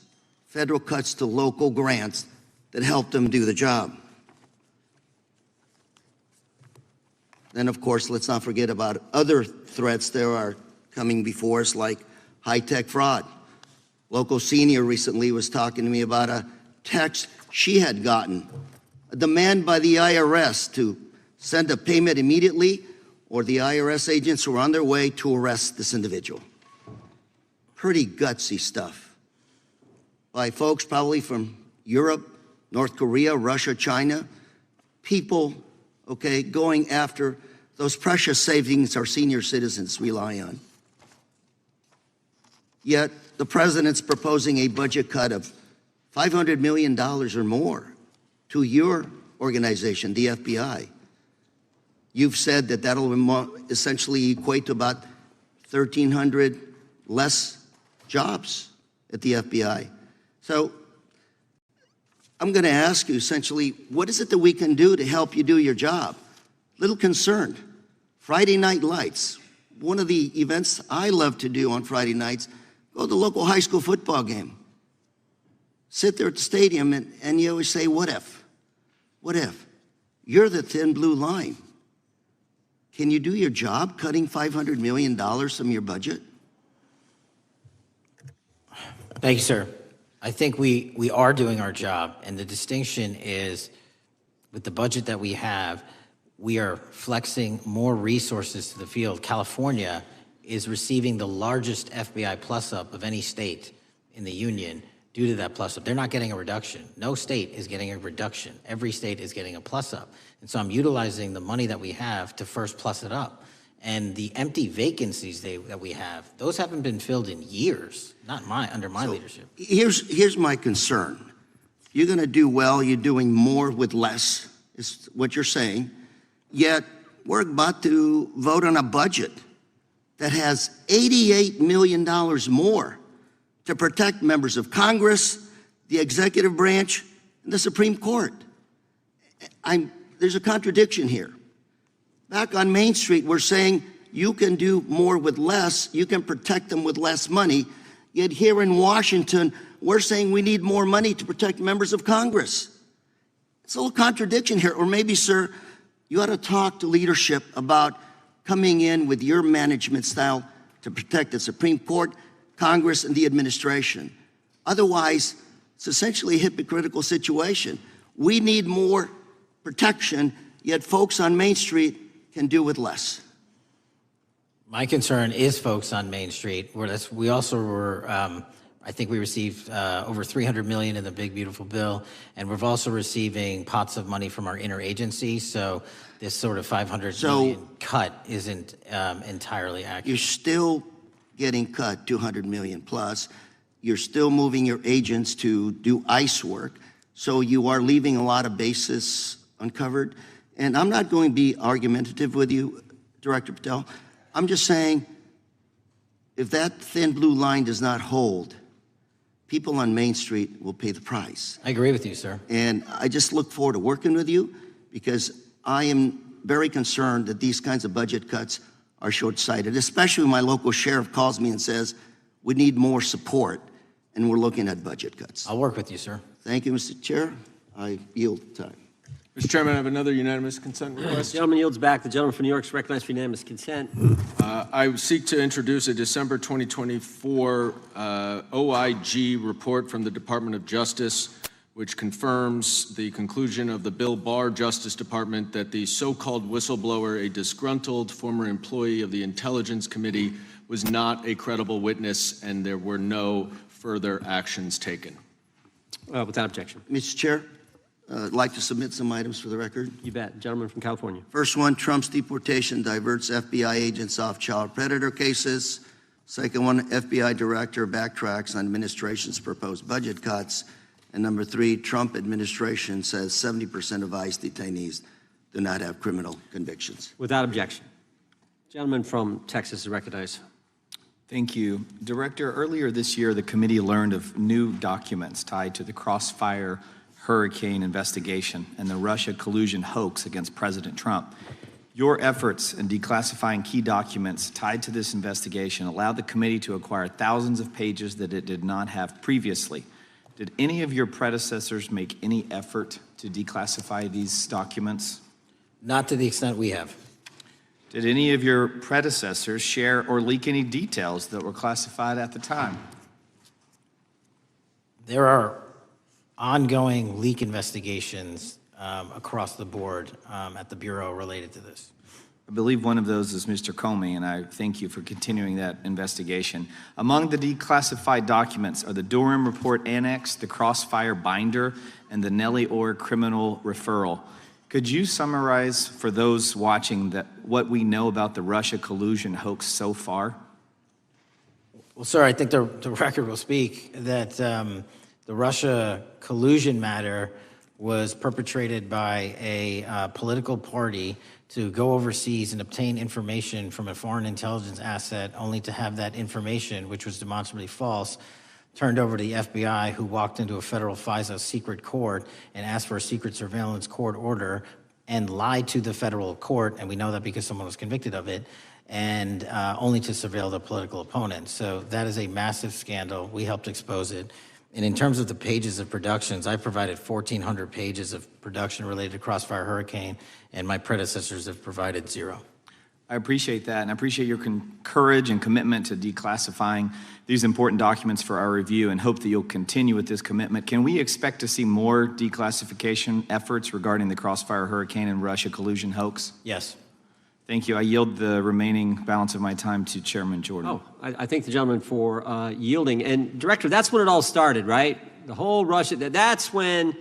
to local grants that help them do the job. Then, of course, let's not forget about other threats. There are coming before us, like high-tech fraud. Local senior recently was talking to me about a text she had gotten, a demand by the IRS to send a payment immediately, or the IRS agents were on their way to arrest this individual. Pretty gutsy stuff by folks probably from Europe, North Korea, Russia, China, people, okay, going after those precious savings our senior citizens rely on. Yet the president's proposing a budget cut of $500 million or more to your organization, the FBI. You've said that that'll essentially equate to about 1,300 less jobs at the FBI. So I'm going to ask you essentially, what is it that we can do to help you do your job? Little concerned. Friday night lights. One of the events I love to do on Friday nights, go to the local high school football game. Sit there at the stadium and you always say, what if? What if? You're the thin blue line. Can you do your job cutting $500 million from your budget? Thank you, sir. I think we are doing our job, and the distinction is with the budget that we have, we are flexing more resources to the field. California is receiving the largest FBI plus-up of any state in the union due to that plus-up. They're not getting a reduction. No state is getting a reduction. Every state is getting a plus-up. And so I'm utilizing the money that we have to first plus it up. And the empty vacancies that we have, those haven't been filled in years, not under my leadership. Here's my concern. You're going to do well, you're doing more with less, is what you're saying. Yet we're about to vote on a budget that has $88 million more to protect members of Congress, the executive branch, and the Supreme Court. There's a contradiction here. Back on Main Street, we're saying you can do more with less, you can protect them with less money, yet here in Washington, we're saying we need more money to protect members of Congress. It's a little contradiction here, or maybe, sir, you ought to talk to leadership about coming in with your management style to protect the Supreme Court, Congress, and the administration. Otherwise, it's essentially a hypocritical situation. We need more protection, yet folks on Main Street can do with less. My concern is folks on Main Street. We also were, I think we received over $300 million in the big, beautiful bill, and we're also receiving pots of money from our interagency, so this sort of $500 million cut isn't entirely accurate. You're still getting cut $200 million plus. You're still moving your agents to do ICE work, so you are leaving a lot of bases uncovered. And I'm not going to be argumentative with you, Director Patel. I'm just saying, if that thin blue line does not hold, people on Main Street will pay the price. I agree with you, sir. And I just look forward to working with you because I am very concerned that these kinds of budget cuts are short-sighted, especially when my local sheriff calls me and says, we need more support, and we're looking at budget cuts. I'll work with you, sir. Thank you, Mr. Chair. I yield time. Mr. Chairman, I have another unanimous consent request. The gentleman yields back. The gentleman from New York is recognized for unanimous consent. I seek to introduce a December 2024 OIG report from the Department of Justice, which confirms the conclusion of the Bill Barr Justice Department that the so-called whistleblower, a disgruntled former employee of the Intelligence Committee, was not a credible witness and there were no further actions taken. Without objection. Mr. Chair, I'd like to submit some items for the record. You bet. Gentleman from California. First one, Trump's deportation diverts FBI agents off child predator cases. Second one, FBI director backtracks on administration's proposed budget cuts. And number three, Trump administration says 70% of ICE detainees do not have criminal convictions. Without objection. Gentleman from Texas is recognized. Thank you. Director, earlier this year, the committee learned of new documents tied to the Crossfire hurricane investigation and the Russia collusion hoax against President Trump. Your efforts in declassifying key documents tied to this investigation allowed the committee to acquire thousands of pages that it did not have previously. Did any of your predecessors make any effort to declassify these documents? Not to the extent we have. Did any of your predecessors share or leak any details that were classified at the time? There are ongoing leak investigations across the board at the Bureau related to this. I believe one of those is Mr. Comey, and I thank you for continuing that investigation. Among the declassified documents are the Durham Report Annex, the Crossfire Binder, and the Nellie Orr Criminal Referral. Could you summarize for those watching what we know about the Russia collusion hoax so far? Well, sir, I think the record will speak that the Russia collusion matter was perpetrated by a political party to go overseas and obtain information from a foreign intelligence asset, only to have that information, which was demonstrably false, turned over to the FBI, who walked into a federal FISA secret court and asked for a secret surveillance court order and lied to the federal court, and we know that because someone was convicted of it, and only to surveil the political opponent. So that is a massive scandal. We helped expose it. And in terms of the pages of productions, I provided 1,400 pages of production related to Crossfire Hurricane, and my predecessors have provided 0. I appreciate that, and I appreciate your courage and commitment to declassifying these important documents for our review, and hope that you'll continue with this commitment. Can we expect to see more declassification efforts regarding the Crossfire Hurricane and Russia collusion hoax? Yes. Thank you. I yield the remaining balance of my time to Chairman Jordan. Oh, I thank the gentleman for yielding. And Director, that's when it all started, right? The whole Russia, that's when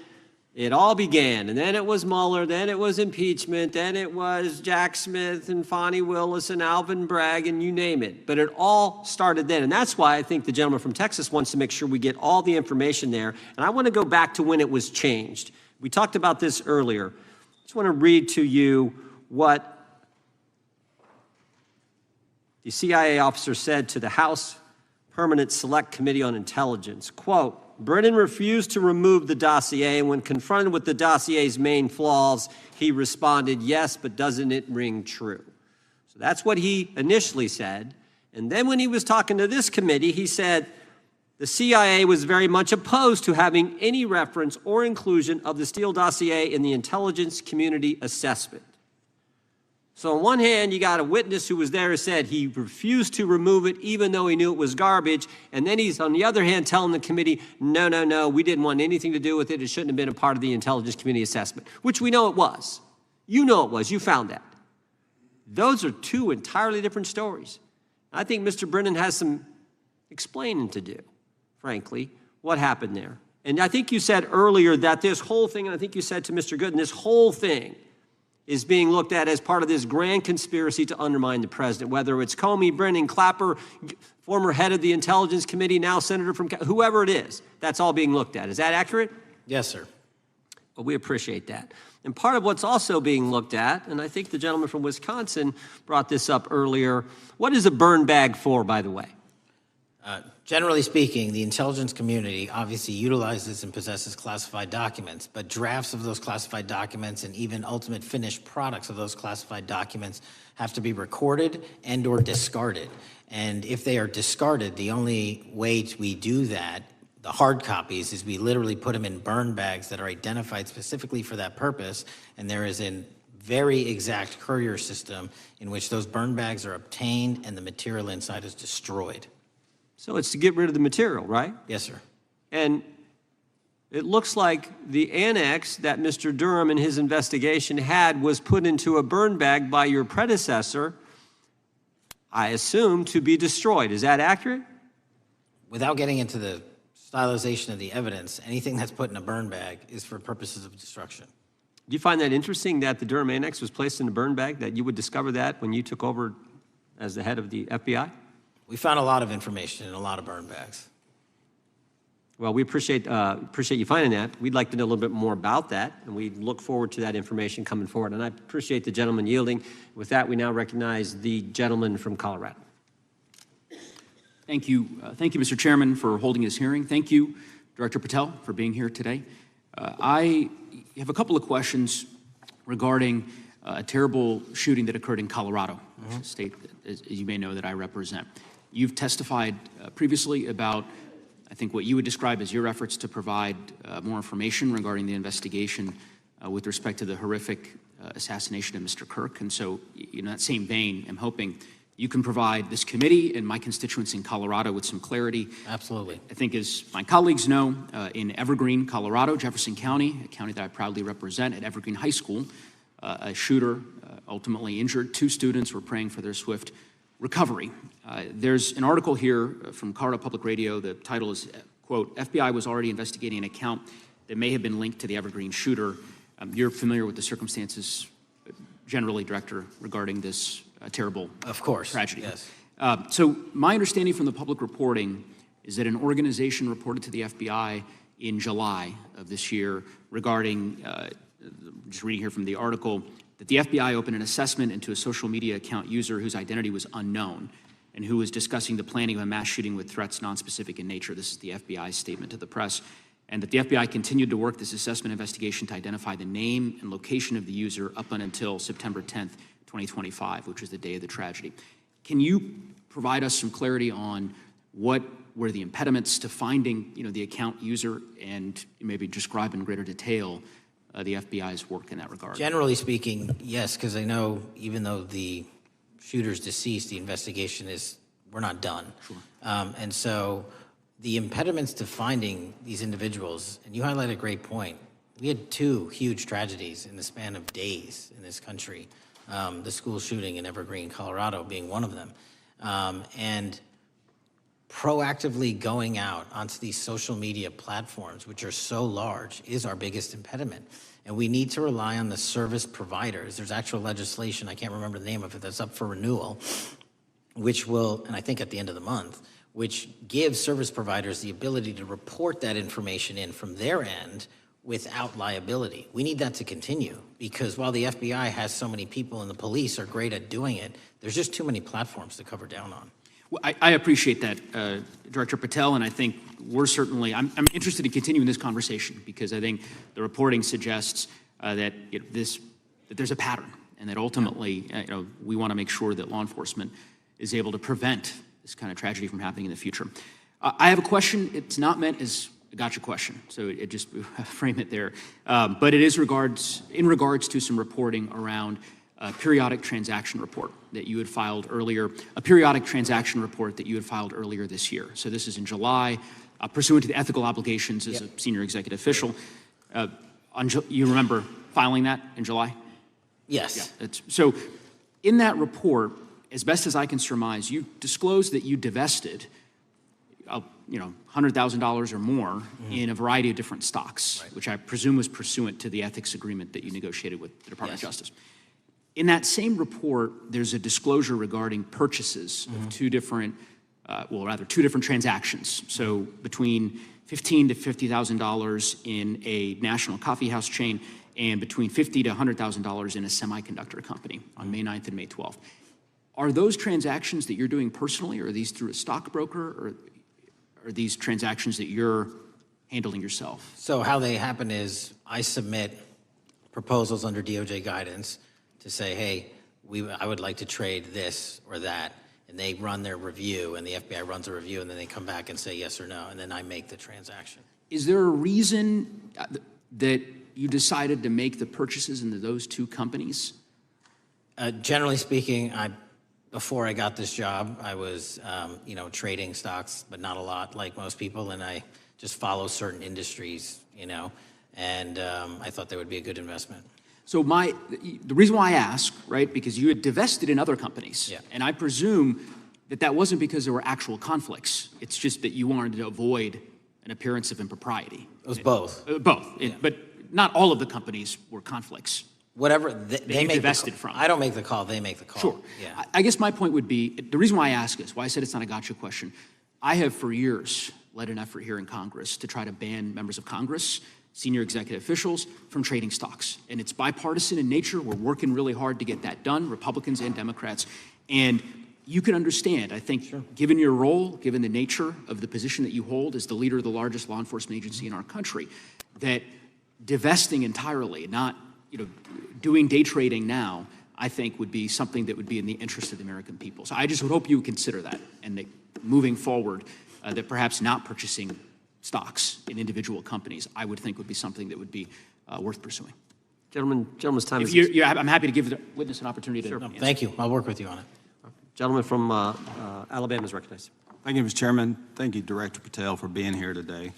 it all began. And then it was Mueller, then it was impeachment, then it was Jack Smith and Fonnie Willis and Alvin Bragg and you name it. But it all started then. And that's why I think the gentleman from Texas wants to make sure we get all the information there. And I want to go back to when it was changed. We talked about this earlier. I just want to read to you what the CIA officer said to the House Permanent Select Committee on Intelligence, quote, Brennan refused to remove the dossier, and when confronted with the dossier's main flaws, he responded, yes, but doesn't it ring true? So that's what he initially said. And then when he was talking to this committee, he said the CIA was very much opposed to having any reference or inclusion of the Steele dossier in the intelligence community assessment. So on one hand, you got a witness who was there who said he refused to remove it even though he knew it was garbage. And then he's, on the other hand, telling the committee, no, we didn't want anything to do with it. It shouldn't have been a part of the intelligence community assessment, which we know it was. You know it was. You found that. Those are two entirely different stories. I think Mr. Brennan has some explaining to do, frankly, what happened there. And I think you said earlier that this whole thing, and I think you said to Mr. Gooden, this whole thing is being looked at as part of this grand conspiracy to undermine the president, whether it's Comey, Brennan, Clapper, former head of the Intelligence Committee, now senator from, whoever it is, that's all being looked at. Is that accurate? Yes, sir. Well, we appreciate that. And part of what's also being looked at, and I think the gentleman from Wisconsin brought this up earlier, what is a burn bag for, by the way? Generally speaking, the intelligence community obviously utilizes and possesses classified documents, but drafts of those classified documents and even ultimate finished products of those classified documents have to be recorded and or discarded. And if they are discarded, the only way we do that, the hard copies, is we literally put them in burn bags that are identified specifically for that purpose, and there is a very exact courier system in which those burn bags are obtained and the material inside is destroyed. So it's to get rid of the material, right? Yes, sir. And it looks like the annex that Mr. Durham in his investigation had was put into a burn bag by your predecessor, I assume, to be destroyed. Is that accurate? Without getting into the stylization of the evidence, anything that's put in a burn bag is for purposes of destruction. Do you find that interesting that the Durham annex was placed in a burn bag, that you would discover that when you took over as the head of the FBI? We found a lot of information in a lot of burn bags. Well, we appreciate you finding that. We'd like to know a little bit more about that, and we look forward to that information coming forward. And I appreciate the gentleman yielding. With that, we now recognize the gentleman from Colorado. Thank you, Mr. Chairman, for holding this hearing. Thank you, Director Patel, for being here today. I have a couple of questions regarding a terrible shooting that occurred in Colorado, a state, as you may know, that I represent. You've testified previously about, I think, what you would describe as your efforts to provide more information regarding the investigation with respect to the horrific assassination of Mr. Kirk. And so, in that same vein, I'm hoping you can provide this committee and my constituents in Colorado with some clarity. Absolutely. I think, as my colleagues know, in Evergreen, Colorado, Jefferson County, a county that I proudly represent, at Evergreen High School, a shooter ultimately injured 2 students. We're praying for their swift recovery. There's an article here from Colorado Public Radio. The title is, quote, FBI was already investigating an account that may have been linked to the Evergreen shooter. You're familiar with the circumstances generally, Director, regarding this terrible tragedy. Yes. So my understanding from the public reporting is that an organization reported to the FBI in July of this year regarding, just reading here from the article, that the FBI opened an assessment into a social media account user whose identity was unknown and who was discussing the planning of a mass shooting with threats nonspecific in nature. This is the FBI's statement to the press. And that the FBI continued to work this assessment investigation to identify the name and location of the user up until September 10th, 2025, which was the day of the tragedy. Can you provide us some clarity on what were the impediments to finding, the account user, and maybe describe in greater detail the FBI's work in that regard? Generally speaking, yes, because I know even though the shooter's deceased, the investigation we're not done. Sure. And so the impediments to finding these individuals, and you highlight a great point. We had 2 huge tragedies in the span of days in this country. The school shooting in Evergreen, Colorado being one of them. And proactively going out onto these social media platforms, which are so large, is our biggest impediment. And we need to rely on the service providers. There's actual legislation, I can't remember the name of it, that's up for renewal, which will, and I think at the end of the month, which gives service providers the ability to report that information in from their end without liability. We need that to continue, because while the FBI has so many people and the police are great at doing it, there's just too many platforms to cover down on. Well, I appreciate that, Director Patel, and I think we're certainly, I'm interested in continuing this conversation, because I think the reporting suggests that there's a pattern, and that ultimately, we want to make sure that law enforcement is able to prevent this kind of tragedy from happening in the future. I have a question. It's not meant as a gotcha question, so it just frame it there. But it is in regards to some reporting around a periodic transaction report that you had filed earlier, this year. So this is in July, pursuant to the ethical obligations as a senior executive official. You remember filing that in July? Yes. Yeah, so in that report, as best as I can surmise, you disclosed that you divested, $100,000 or more in a variety of different stocks, which I presume was pursuant to the ethics agreement that you negotiated with the Department of Justice. In that same report, there's a disclosure regarding purchases of 2 different transactions. So between $15,000 to $50,000 in a national coffee house chain, and between $50,000 to $100,000 in a semiconductor company on May 9th and May 12th. Are those transactions that you're doing personally, or are these through a stockbroker, or are these transactions that you're handling yourself? So how they happen is I submit proposals under DOJ guidance to say, hey, I would like to trade this or that, and they run their review, and the FBI runs a review, and then they come back and say yes or no, and then I make the transaction. Is there a reason that you decided to make the purchases into those 2 companies? Generally speaking, before I got this job, I was, trading stocks, but not a lot, like most people, and I just follow certain industries, and I thought they would be a good investment. So the reason why I ask, right, because you had divested in other companies, and I presume that wasn't because there were actual conflicts. It's just that you wanted to avoid an appearance of impropriety. It was both. Both, but not all of the companies were conflicts. Whatever they make divested from. I don't make the call, they make the call. Sure. Yeah. I guess my point would be, the reason why I ask is, why I said it's not a gotcha question, I have for years led an effort here in Congress to try to ban members of Congress, senior executive officials, from trading stocks. And it's bipartisan in nature. We're working really hard to get that done, Republicans and Democrats. And you can understand, I think, given your role, given the nature of the position that you hold as the leader of the largest law enforcement agency in our country, that divesting entirely, not doing day trading now, I think would be something that would be in the interest of the American people. So I just would hope you would consider that, and that moving forward, that perhaps not purchasing stocks in individual companies, I would think would be something that would be worth pursuing. Gentleman's time is... I'm happy to give the witness an opportunity to... Sure. answer. Thank you. I'll work with you on it. Gentleman from Alabama is recognized. Thank you, Mr. Chairman. Thank you, Director Patel, for being here today.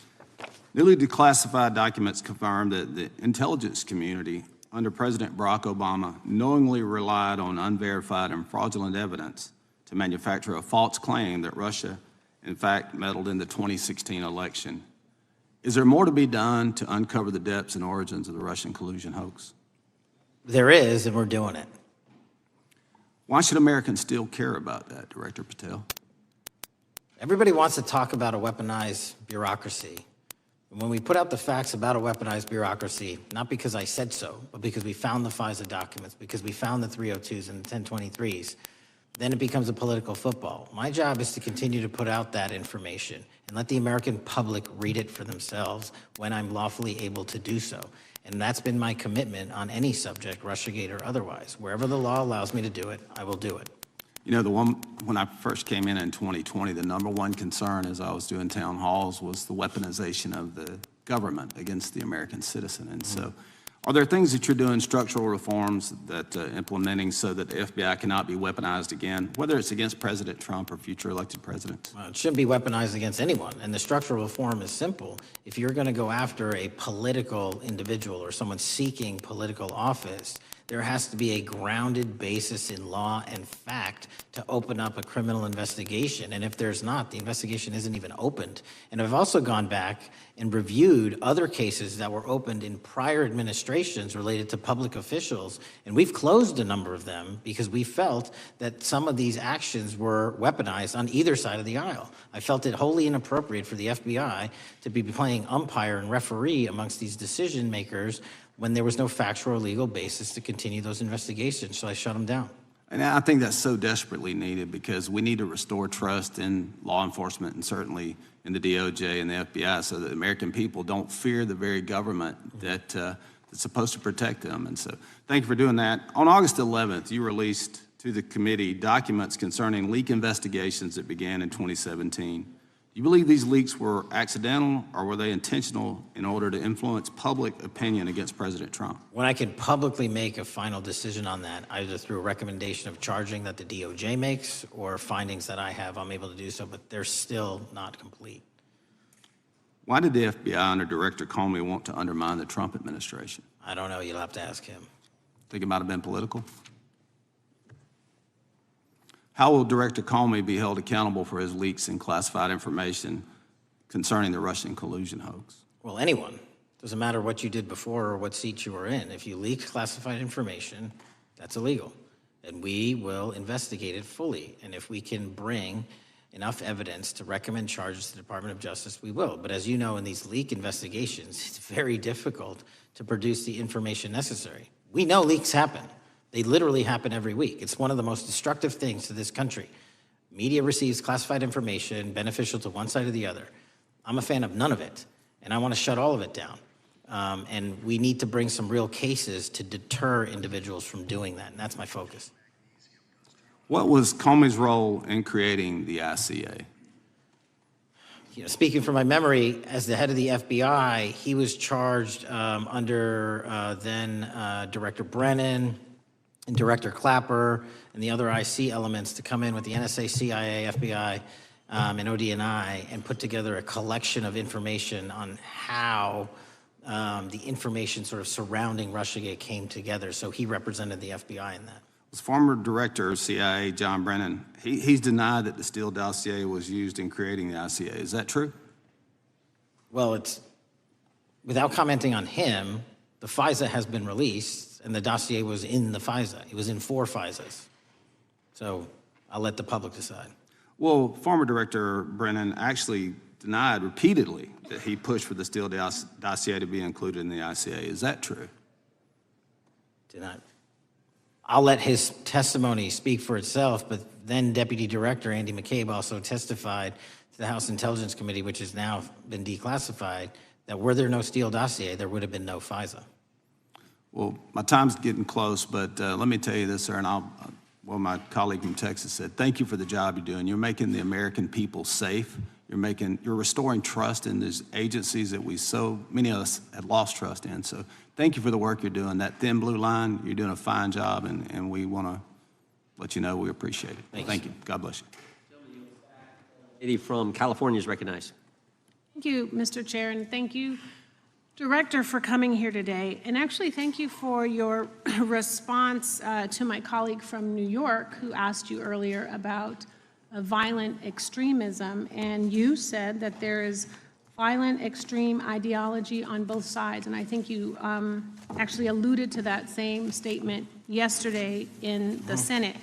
Newly declassified documents confirm that the intelligence community under President Barack Obama knowingly relied on unverified and fraudulent evidence to manufacture a false claim that Russia, in fact, meddled in the 2016 election. Is there more to be done to uncover the depths and origins of the Russian collusion hoax? There is, and we're doing it. Why should Americans still care about that, Director Patel? Everybody wants to talk about a weaponized bureaucracy. And when we put out the facts about a weaponized bureaucracy, not because I said so, but because we found the FISA documents, because we found the 302s and the 1023s, then it becomes a political football. My job is to continue to put out that information and let the American public read it for themselves when I'm lawfully able to do so. And that's been my commitment on any subject, Russiagate or otherwise. Wherever the law allows me to do it, I will do it. You know, when I first came in 2020, the number one concern as I was doing town halls was the weaponization of the government against the American citizen. And so are there things that you're doing, structural reforms that implementing so that the FBI cannot be weaponized again, whether it's against President Trump or future elected presidents? It shouldn't be weaponized against anyone. And the structural reform is simple. If you're going to go after a political individual or someone seeking political office, there has to be a grounded basis in law and fact to open up a criminal investigation. And if there's not, the investigation isn't even opened. And I've also gone back and reviewed other cases that were opened in prior administrations related to public officials. And we've closed a number of them because we felt that some of these actions were weaponized on either side of the aisle. I felt it wholly inappropriate for the FBI to be playing umpire and referee amongst these decision makers when there was no factual or legal basis to continue those investigations, so I shut them down. And I think that's so desperately needed because we need to restore trust in law enforcement and certainly in the DOJ and the FBI so that the American people don't fear the very government that's supposed to protect them. And so thank you for doing that. On August 11th, you released to the committee documents concerning leak investigations that began in 2017. Do you believe these leaks were accidental or were they intentional in order to influence public opinion against President Trump? When I can publicly make a final decision on that, either through a recommendation of charging that the DOJ makes or findings that I have, I'm able to do so, but they're still not complete. Why did the FBI under Director Comey want to undermine the Trump administration? I don't know. You'll have to ask him. Think it might have been political? How will Director Comey be held accountable for his leaks and classified information concerning the Russian collusion hoax? Well, anyone. Doesn't matter what you did before or what seat you were in. If you leaked classified information, that's illegal. And we will investigate it fully. And if we can bring enough evidence to recommend charges to the Department of Justice, we will. But as you know, in these leak investigations, it's very difficult to produce the information necessary. We know leaks happen. They literally happen every week. It's one of the most destructive things to this country. Media receives classified information beneficial to one side or the other. I'm a fan of none of it, and I want to shut all of it down. And we need to bring some real cases to deter individuals from doing that, and that's my focus. What was Comey's role in creating the ICA? You know, speaking from my memory, as the head of the FBI, he was charged under then Director Brennan, and Director Clapper and the other IC elements to come in with the NSA, CIA, FBI, and ODNI and put together a collection of information on how the information sort of surrounding Russiagate came together. So he represented the FBI in that. Was former Director of CIA, John Brennan, he's denied that the Steele dossier was used in creating the ICA. Is that true? Well, it's, without commenting on him, the FISA has been released, and the dossier was in the FISA. It was in 4 FISAs. So I'll let the public decide. Well, former Director Brennan actually denied repeatedly that he pushed for the Steele dossier to be included in the ICA. Is that true? Denied. I'll let his testimony speak for itself, but then Deputy Director Andy McCabe also testified to the House Intelligence Committee, which has now been declassified, that were there no Steele dossier, there would have been no FISA. Well, my time's getting close, but let me tell you this, sir, and well, my colleague from Texas said, thank you for the job you're doing. You're making the American people safe. You're restoring trust in these agencies that so many of us had lost trust in. So thank you for the work you're doing. That thin blue line, you're doing a fine job, and we want to let you know we appreciate it. Thank you. God bless you. Lady from California is recognized. Thank you, Mr. Chair, and thank you, Director, for coming here today. And actually, thank you for your response to my colleague from New York who asked you earlier about violent extremism. And you said that there is violent extreme ideology on both sides. And I think you actually alluded to that same statement yesterday in the Senate.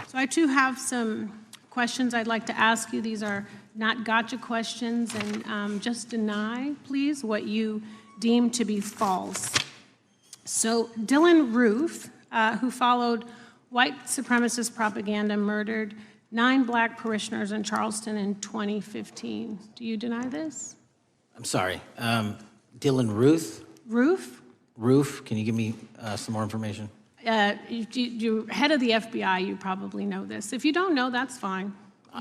So I too have some questions I'd like to ask you. These are not gotcha questions, and just deny, please, what you deem to be false. So Dylan Roof, who followed white supremacist propaganda, murdered 9 black parishioners in Charleston in 2015. Do you deny this? I'm sorry. Dylan Ruth? Roof? Can you give me some more information? You're head of the FBI, you probably know this. If you don't know, that's fine.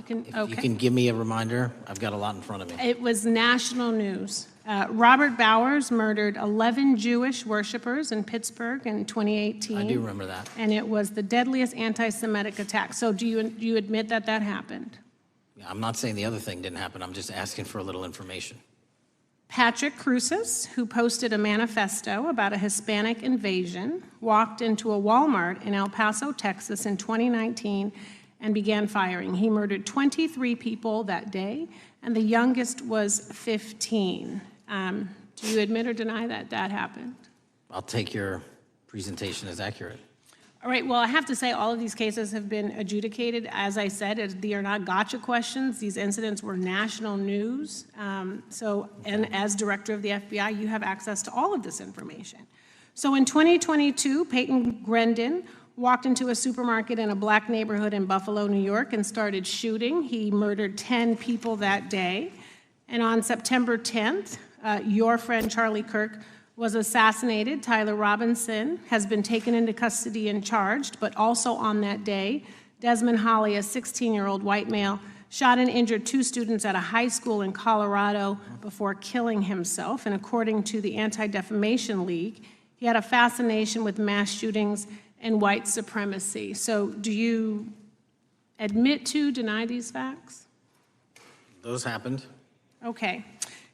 You can give me a reminder. I've got a lot in front of me. It was national news. Robert Bowers murdered 11 Jewish worshipers in Pittsburgh in 2018. I do remember that. And it was the deadliest anti-Semitic attack. So do you admit that that happened? I'm not saying the other thing didn't happen. I'm just asking for a little information. Patrick Cruces, who posted a manifesto about a Hispanic invasion, walked into a Walmart in El Paso, Texas in 2019 and began firing. He murdered 23 people that day, and the youngest was 15. Do you admit or deny that that happened? I'll take your presentation as accurate. All right, well, I have to say all of these cases have been adjudicated. As I said, they are not gotcha questions. These incidents were national news. And as director of the FBI, you have access to all of this information. So in 2022, Peyton Grendon walked into a supermarket in a black neighborhood in Buffalo, New York, and started shooting. He murdered 10 people that day. And on September 10th, your friend Charlie Kirk was assassinated. Tyler Robinson has been taken into custody and charged, but also on that day, Desmond Holley, a 16-year-old white male, shot and injured 2 students at a high school in Colorado before killing himself. And according to the Anti-Defamation League, he had a fascination with mass shootings and white supremacy. So do you admit to, deny these facts? Those happened. Okay.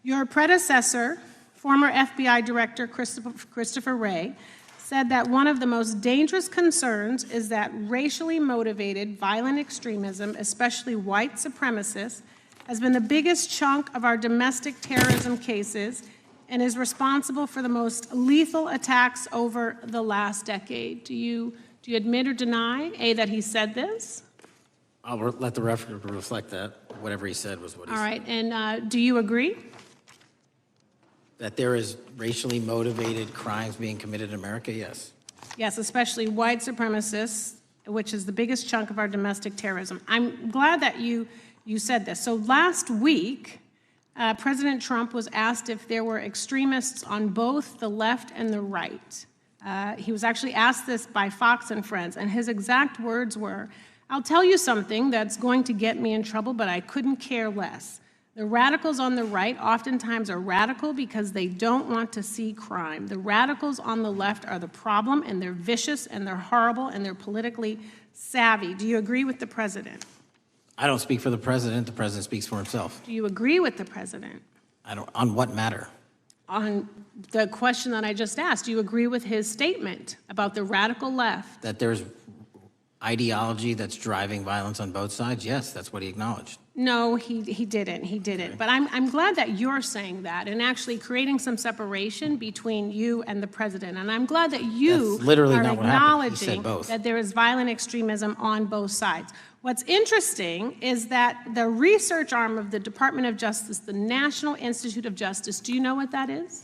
Your predecessor, former FBI Director Christopher Wray, said that one of the most dangerous concerns is that racially motivated violent extremism, especially white supremacists, has been the biggest chunk of our domestic terrorism cases and is responsible for the most lethal attacks over the last decade. Do you admit or deny, A, that he said this? I'll let the record reflect that. Whatever he said was what he said. All right, and do you agree? That there is racially motivated crimes being committed in America, yes. Yes, especially white supremacists, which is the biggest chunk of our domestic terrorism. I'm glad that you said this. So last week, President Trump was asked if there were extremists on both the left and the right. He was actually asked this by Fox and Friends, and his exact words were, "I'll tell you something that's going to get me in trouble, but I couldn't care less. The radicals on the right oftentimes are radical because they don't want to see crime. The radicals on the left are the problem, and they're vicious, and they're horrible, and they're politically savvy." Do you agree with the president? I don't speak for the president. The president speaks for himself. Do you agree with the president? On what matter? On the question that I just asked, do you agree with his statement about the radical left? That there's ideology that's driving violence on both sides? Yes, that's what he acknowledged. No, he didn't. He didn't. But I'm glad that you're saying that and actually creating some separation between you and the president. And I'm glad that you are acknowledging that there is violent extremism on both sides. What's interesting is that the research arm of the Department of Justice, the National Institute of Justice, do you know what that is?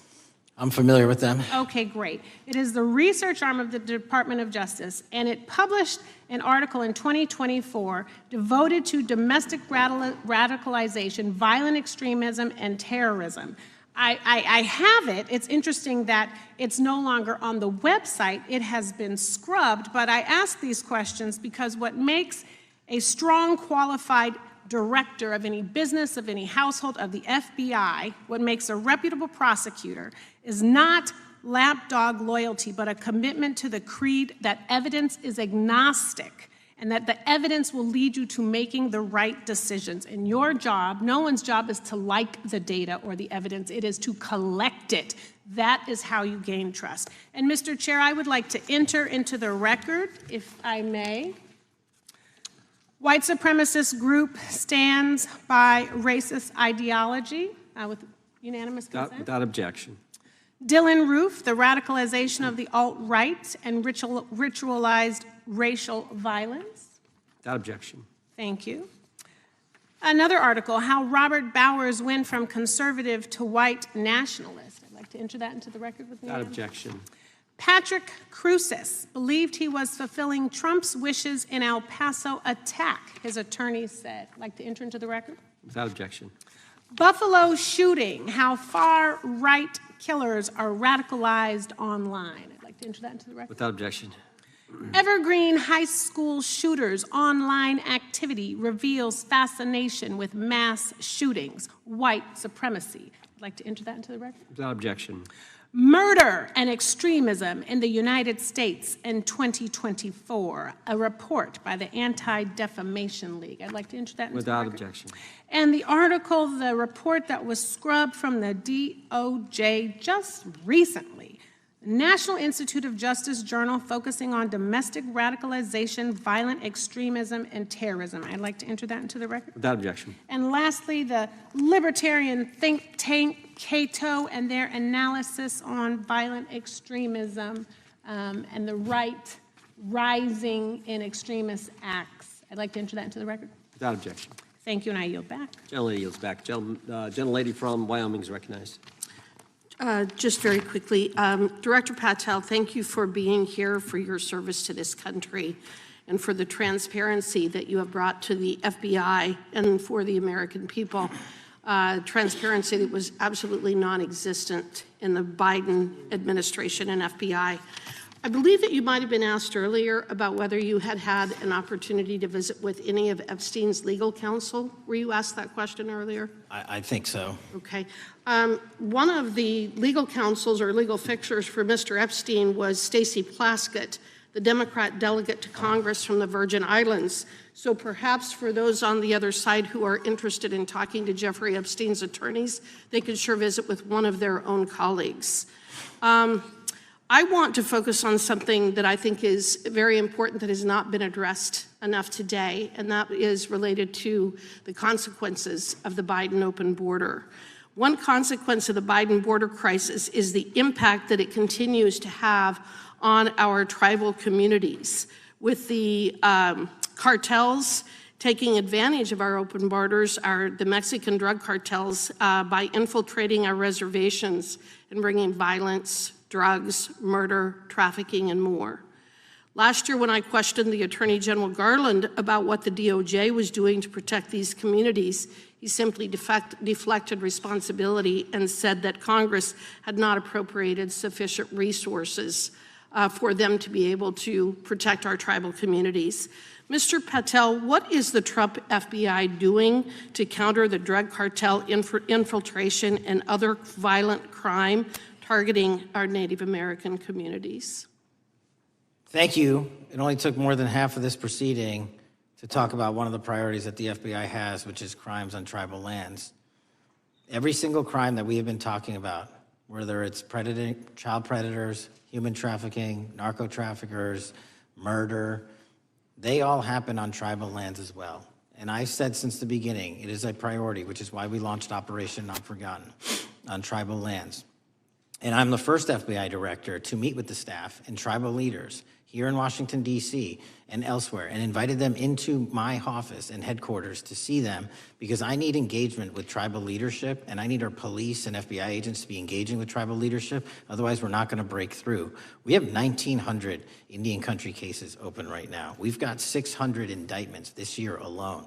I'm familiar with them. Okay, great. It is the research arm of the Department of Justice, and it published an article in 2024 devoted to domestic radicalization, violent extremism, and terrorism. I have it. It's interesting that it's no longer on the website. It has been scrubbed, but I ask these questions because what makes a strong, qualified director of any business, of any household, of the FBI, what makes a reputable prosecutor is not lapdog loyalty, but a commitment to the creed that evidence is agnostic and that the evidence will lead you to making the right decisions. And your job, no one's job is to like the data or the evidence, it is to collect it. That is how you gain trust. And Mr. Chair, I would like to enter into the record, if I may. White supremacist group stands by racist ideology with unanimous consent. Without objection. Dylan Roof, the radicalization of the alt-right and ritualized racial violence. Without objection. Thank you. Another article, how Robert Bowers went from conservative to white nationalist. I'd like to enter that into the record with me. Without objection. Patrick Cruces believed he was fulfilling Trump's wishes in El Paso attack, his attorneys said. I'd like to enter into the record. Without objection. Buffalo shooting, how far-right killers are radicalized online. I'd like to enter that into the record. Without objection. Evergreen high school shooters online activity reveals fascination with mass shootings, white supremacy. I'd like to enter that into the record. Without objection. Murder and extremism in the United States in 2024, a report by the Anti-Defamation League. I'd like to enter that into the record. Without objection. And the article, the report that was scrubbed from the DOJ just recently, National Institute of Justice Journal focusing on domestic radicalization, violent extremism, and terrorism. I'd like to enter that into the record. Without objection. And lastly, the libertarian think tank Cato and their analysis on violent extremism and the right rising in extremist acts. I'd like to enter that into the record. Without objection. Thank you, and I yield back. Gentlelady yields back. Gentlelady from Wyoming is recognized. Just very quickly, Director Patel, thank you for being here, for your service to this country, and for the transparency that you have brought to the FBI and for the American people. Transparency that was absolutely non-existent in the Biden administration and FBI. I believe that you might have been asked earlier about whether you had had an opportunity to visit with any of Epstein's legal counsel. Were you asked that question earlier? I think so. Okay. One of the legal counsels or legal fixers for Mr. Epstein was Stacey Plaskett, the Democrat delegate to Congress from the Virgin Islands. So perhaps for those on the other side who are interested in talking to Jeffrey Epstein's attorneys, they could sure visit with one of their own colleagues. I want to focus on something that I think is very important that has not been addressed enough today, and that is related to the consequences of the Biden open border. One consequence of the Biden border crisis is the impact that it continues to have on our tribal communities, with the cartels taking advantage of our open borders, the Mexican drug cartels, by infiltrating our reservations and bringing violence, drugs, murder, trafficking, and more. Last year, when I questioned the Attorney General Garland about what the DOJ was doing to protect these communities, he simply deflected responsibility and said that Congress had not appropriated sufficient resources for them to be able to protect our tribal communities. Mr. Patel, what is the Trump FBI doing to counter the drug cartel infiltration and other violent crime targeting our Native American communities? Thank you. It only took more than half of this proceeding to talk about one of the priorities that the FBI has, which is crimes on tribal lands. Every single crime that we have been talking about, whether it's child predators, human trafficking, narco traffickers, murder, they all happen on tribal lands as well. And I've said since the beginning, it is a priority, which is why we launched Operation Not Forgotten on tribal lands. And I'm the first FBI director to meet with the staff and tribal leaders here in Washington, D.C. and elsewhere, and invited them into my office and headquarters to see them, because I need engagement with tribal leadership, and I need our police and FBI agents to be engaging with tribal leadership. Otherwise, we're not going to break through. We have 1,900 Indian country cases open right now. We've got 600 indictments this year alone.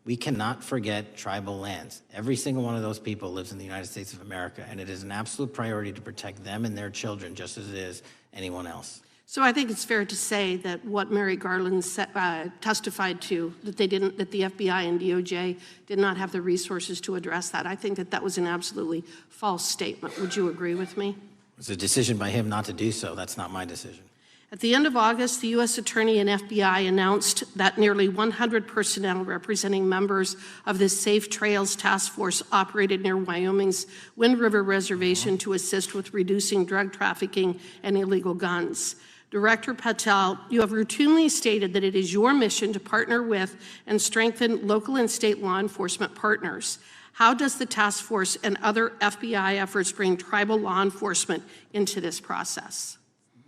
We cannot forget tribal lands. Every single one of those people lives in the United States of America, and it is an absolute priority to protect them and their children just as it is anyone else. So I think it's fair to say that what Mary Garland testified to, that the FBI and DOJ did not have the resources to address that. I think that that was an absolutely false statement. Would you agree with me? It's a decision by him not to do so. That's not my decision. At the end of August, the U.S. Attorney and FBI announced that nearly 100 personnel representing members of the Safe Trails Task Force operated near Wyoming's Wind River Reservation to assist with reducing drug trafficking and illegal guns. Director Patel, you have routinely stated that it is your mission to partner with and strengthen local and state law enforcement partners. How does the task force and other FBI efforts bring tribal law enforcement into this process?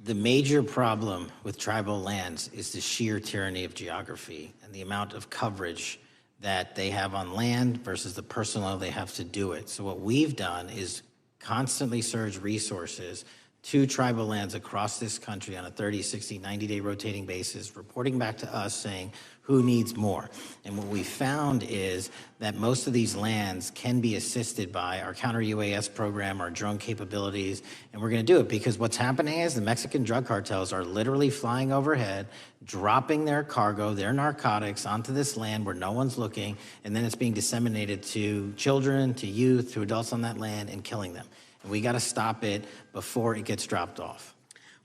The major problem with tribal lands is the sheer tyranny of geography and the amount of coverage that they have on land versus the personnel they have to do it. So what we've done is constantly surge resources to tribal lands across this country on a 30, 60, 90-day rotating basis, reporting back to us saying who needs more. And what we found is that most of these lands can be assisted by our counter-UAS program, our drone capabilities, and we're gonna do it because what's happening is the Mexican drug cartels are literally flying overhead, dropping their cargo, their narcotics onto this land where no one's looking, and then it's being disseminated to children, to youth, to adults on that land and killing them. And we gotta stop it before it gets dropped off.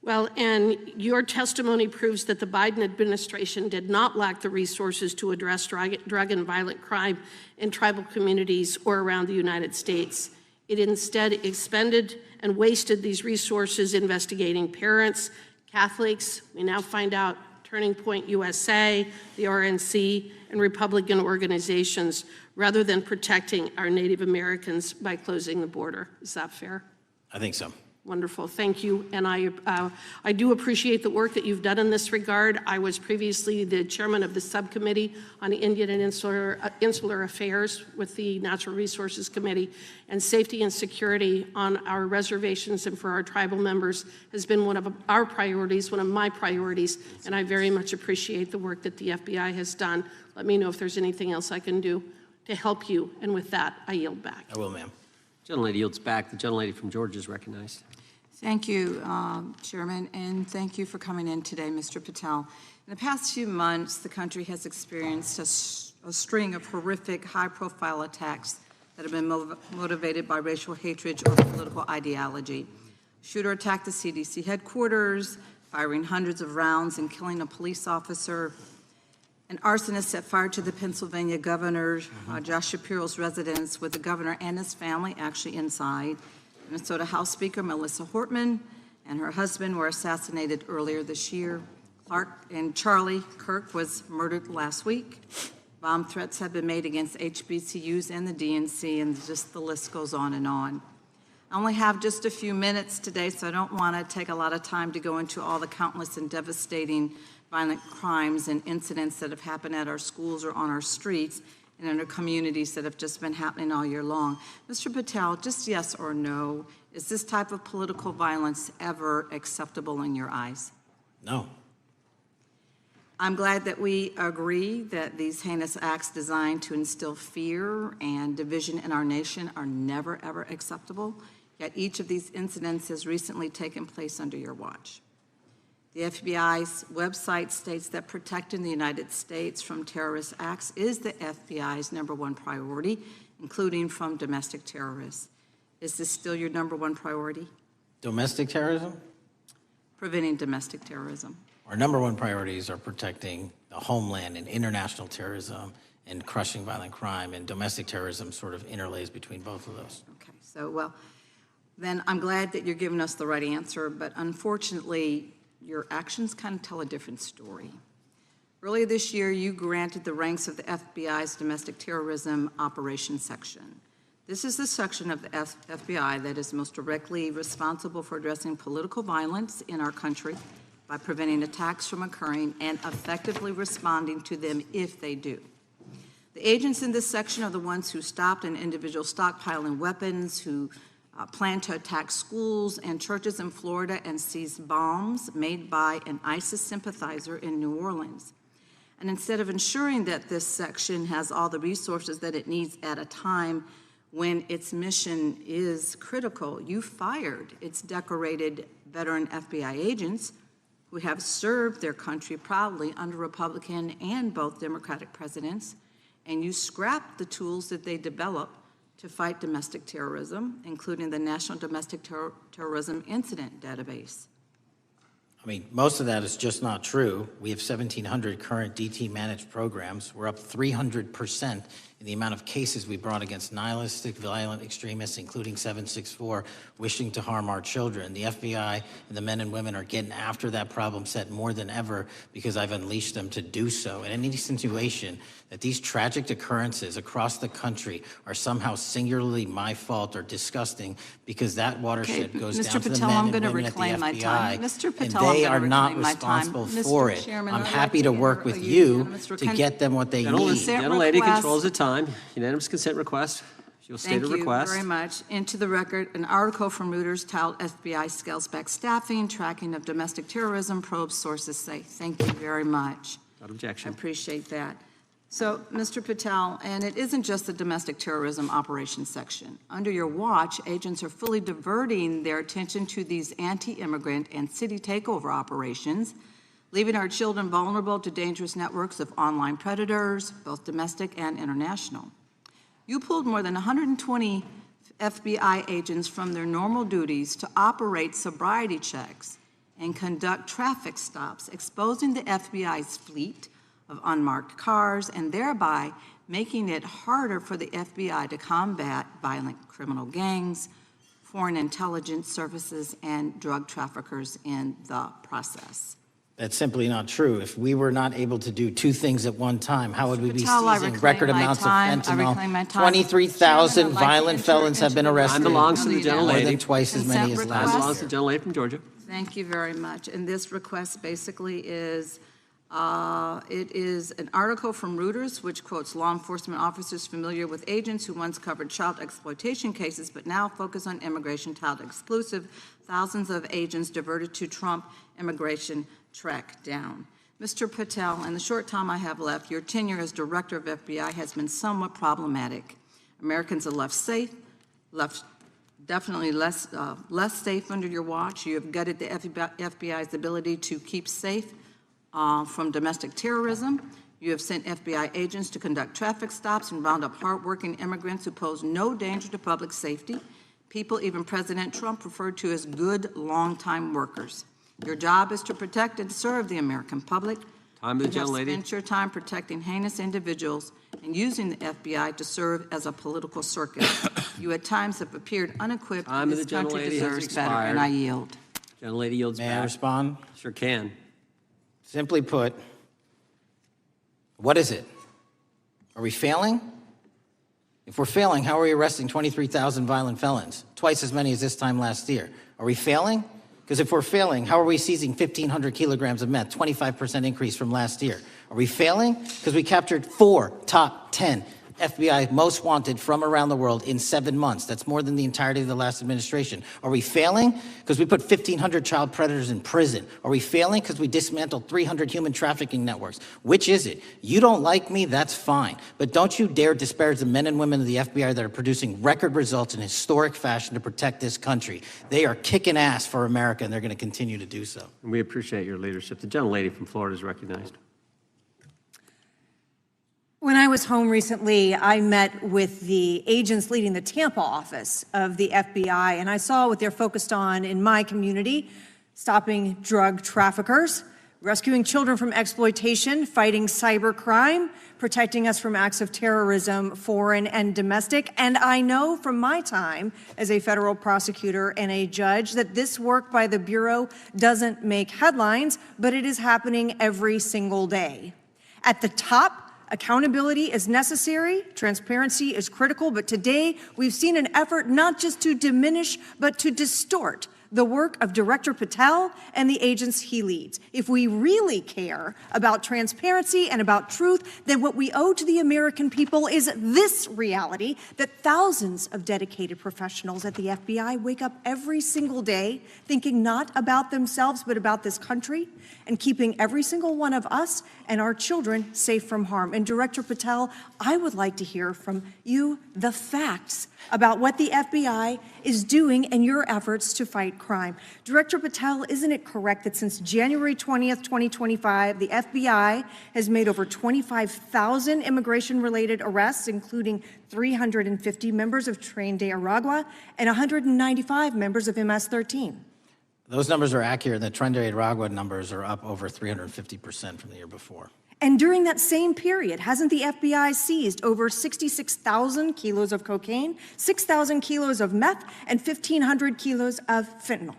Well, and your testimony proves that the Biden administration did not lack the resources to address drug and violent crime in tribal communities or around the United States. It instead expended and wasted these resources investigating parents, Catholics, we now find out Turning Point USA, the RNC, and Republican organizations, rather than protecting our Native Americans by closing the border. Is that fair? I think so. Wonderful, thank you. And I do appreciate the work that you've done in this regard. I was previously the chairman of the subcommittee on Indian and Insular Affairs with the Natural Resources Committee, and safety and security on our reservations and for our tribal members has been one of our priorities, one of my priorities, and I very much appreciate the work that the FBI has done. Let me know if there's anything else I can do to help you, and with that, I yield back. I will, ma'am. Gentlelady yields back. The gentlelady from Georgia is recognized. Thank you, Chairman, and thank you for coming in today, Mr. Patel. In the past few months, the country has experienced a string of horrific, high-profile attacks that have been motivated by racial hatred or political ideology. Shooter attacked the CDC headquarters, firing hundreds of rounds and killing a police officer. An arsonist set fire to the Pennsylvania governor, Josh Shapiro's residence, with the governor and his family actually inside. Minnesota House Speaker Melissa Hortman and her husband were assassinated earlier this year. Clark and Charlie Kirk was murdered last week. Bomb threats have been made against HBCUs and the DNC, and just the list goes on and on. I only have just a few minutes today, so I don't want to take a lot of time to go into all the countless and devastating violent crimes and incidents that have happened at our schools or on our streets and in our communities that have just been happening all year long. Mr. Patel, just yes or no, is this type of political violence ever acceptable in your eyes? No. I'm glad that we agree that these heinous acts designed to instill fear and division in our nation are never, ever acceptable, yet each of these incidents has recently taken place under your watch. The FBI's website states that protecting the United States from terrorist acts is the FBI's #1 priority, including from domestic terrorists. Is this still your #1 priority? Domestic terrorism? Preventing domestic terrorism. Our #1 priorities are protecting the homeland and international terrorism and crushing violent crime, and domestic terrorism sort of interlays between both of those. Okay, so well, then I'm glad that you're giving us the right answer, but unfortunately, your actions kind of tell a different story. Earlier this year, you granted the ranks of the FBI's Domestic Terrorism Operations Section. This is the section of the FBI that is most directly responsible for addressing political violence in our country by preventing attacks from occurring and effectively responding to them if they do. The agents in this section are the ones who stopped an individual stockpiling weapons, who planned to attack schools and churches in Florida and seized bombs made by an ISIS sympathizer in New Orleans. And instead of ensuring that this section has all the resources that it needs at a time when its mission is critical, you fired its decorated veteran FBI agents who have served their country proudly under Republican and both Democratic presidents, and you scrapped the tools that they developed to fight domestic terrorism, including the National Domestic Terrorism Incident Database. I mean, most of that is just not true. We have 1,700 current DT managed programs. We're up 300% in the amount of cases we brought against nihilistic, violent extremists, including 764, wishing to harm our children. The FBI and the men and women are getting after that problem set more than ever because I've unleashed them to do so. And any insinuation that these tragic occurrences across the country are somehow singularly my fault or disgusting because that watershed goes Mr. down to the Patel, men I'm and going to women at the reclaim my FBI, time. Mr. Patel, and they I'm are going to not reclaim my time. responsible Mr. for it. Chairman, I'm I'd happy like to to work enter with a you unanimous to consent- get them what they Gentlelady, need. gentlelady request. controls the time. Unanimous consent request. She'll state a request. Thank you very much. Into the record, an article from Reuters titled FBI Scales Back Staffing, Tracking of Domestic Terrorism, Probes Sources Say. Thank you very much. Without objection. I appreciate that. So, Mr. Patel, and it isn't just the domestic terrorism operations section. Under your watch, agents are fully diverting their attention to these anti-immigrant and city takeover operations, leaving our children vulnerable to dangerous networks of online predators, both domestic and international. You pulled more than 120 FBI agents from their normal duties to operate sobriety checks and conduct traffic stops, exposing the FBI's fleet of unmarked cars and thereby making it harder for the FBI to combat violent criminal gangs, foreign intelligence services, and drug traffickers in the process. That's simply not true. If we were not able to do two things at one time, how would we be Patel, I seizing reclaim record my amounts of time. I reclaim my fentanyl? time. 23,000 Chairman, I'd like to violent enter felons have into been the arrested. Time belongs to the More gentlelady. than twice as many as Consent last Time belongs year. to the gentlelady from Georgia. Thank you very much. And this request basically is, it is an article from Reuters, which quotes law enforcement officers familiar with agents who once covered child exploitation cases, but now focus on immigration child exclusive. Thousands of agents diverted to Trump immigration track down. Mr. Patel, in the short time I have left, your tenure as director of FBI has been somewhat problematic. Americans are left safe, definitely less safe under your watch. You have gutted the FBI's ability to keep safe from domestic terrorism. You have sent FBI agents to conduct traffic stops and round up hardworking immigrants who pose no danger to public safety. People even President Trump referred to as good, long-time workers. Your job is to protect and serve the American public. Time of the You have gentlelady. spent your time protecting heinous individuals and using the FBI to serve as a political circus. You at times have appeared unequipped. Time of This the country gentlelady has deserves better, and I yield. Gentlelady yields May back. I respond? Sure can. Simply put, what is it? Are we failing? If we're failing, how are we arresting 23,000 violent felons? Twice as many as this time last year. Are we failing? Because if we're failing, how are we seizing 1,500 kilograms of meth, 25% increase from last year? Are we failing? Because we captured 4 top 10 FBI most wanted from around the world in 7 months. That's more than the entirety of the last administration. Are we failing? Because we put 1,500 child predators in prison. Are we failing? Because we dismantled 300 human trafficking networks. Which is it? You don't like me, that's fine. But don't you dare disparage the men and women of the FBI that are producing record results in historic fashion to protect this country. They are kicking ass for America, and they're going to continue to do so. And we appreciate your leadership. The gentlelady from Florida is recognized. When I was home recently, I met with the agents leading the Tampa office of the FBI, and I saw what they're focused on in my community: stopping drug traffickers, rescuing children from exploitation, fighting cybercrime, protecting us from acts of terrorism, foreign and domestic. And I know from my time as a federal prosecutor and a judge that this work by the Bureau doesn't make headlines, but it is happening every single day. At the top, accountability is necessary, transparency is critical, but today we've seen an effort not just to diminish, but to distort the work of Director Patel and the agents he leads. If we really care about transparency and about truth, then what we owe to the American people is this reality, that thousands of dedicated professionals at the FBI wake up every single day thinking not about themselves but about this country and keeping every single one of us and our children safe from harm. And Director Patel, I would like to hear from you the facts about what the FBI is doing and your efforts to fight crime. Director Patel, isn't it correct that since January 20th, 2025, the FBI has made over 25,000 immigration-related arrests, including 350 members of Tren de Aragua and 195 members of MS-13? Those numbers are accurate. The Tren de Aragua numbers are up over 350% from the year before. And during that same period, hasn't the FBI seized over 66,000 kilos of cocaine, 6,000 kilos of meth, and 1,500 kilos of fentanyl?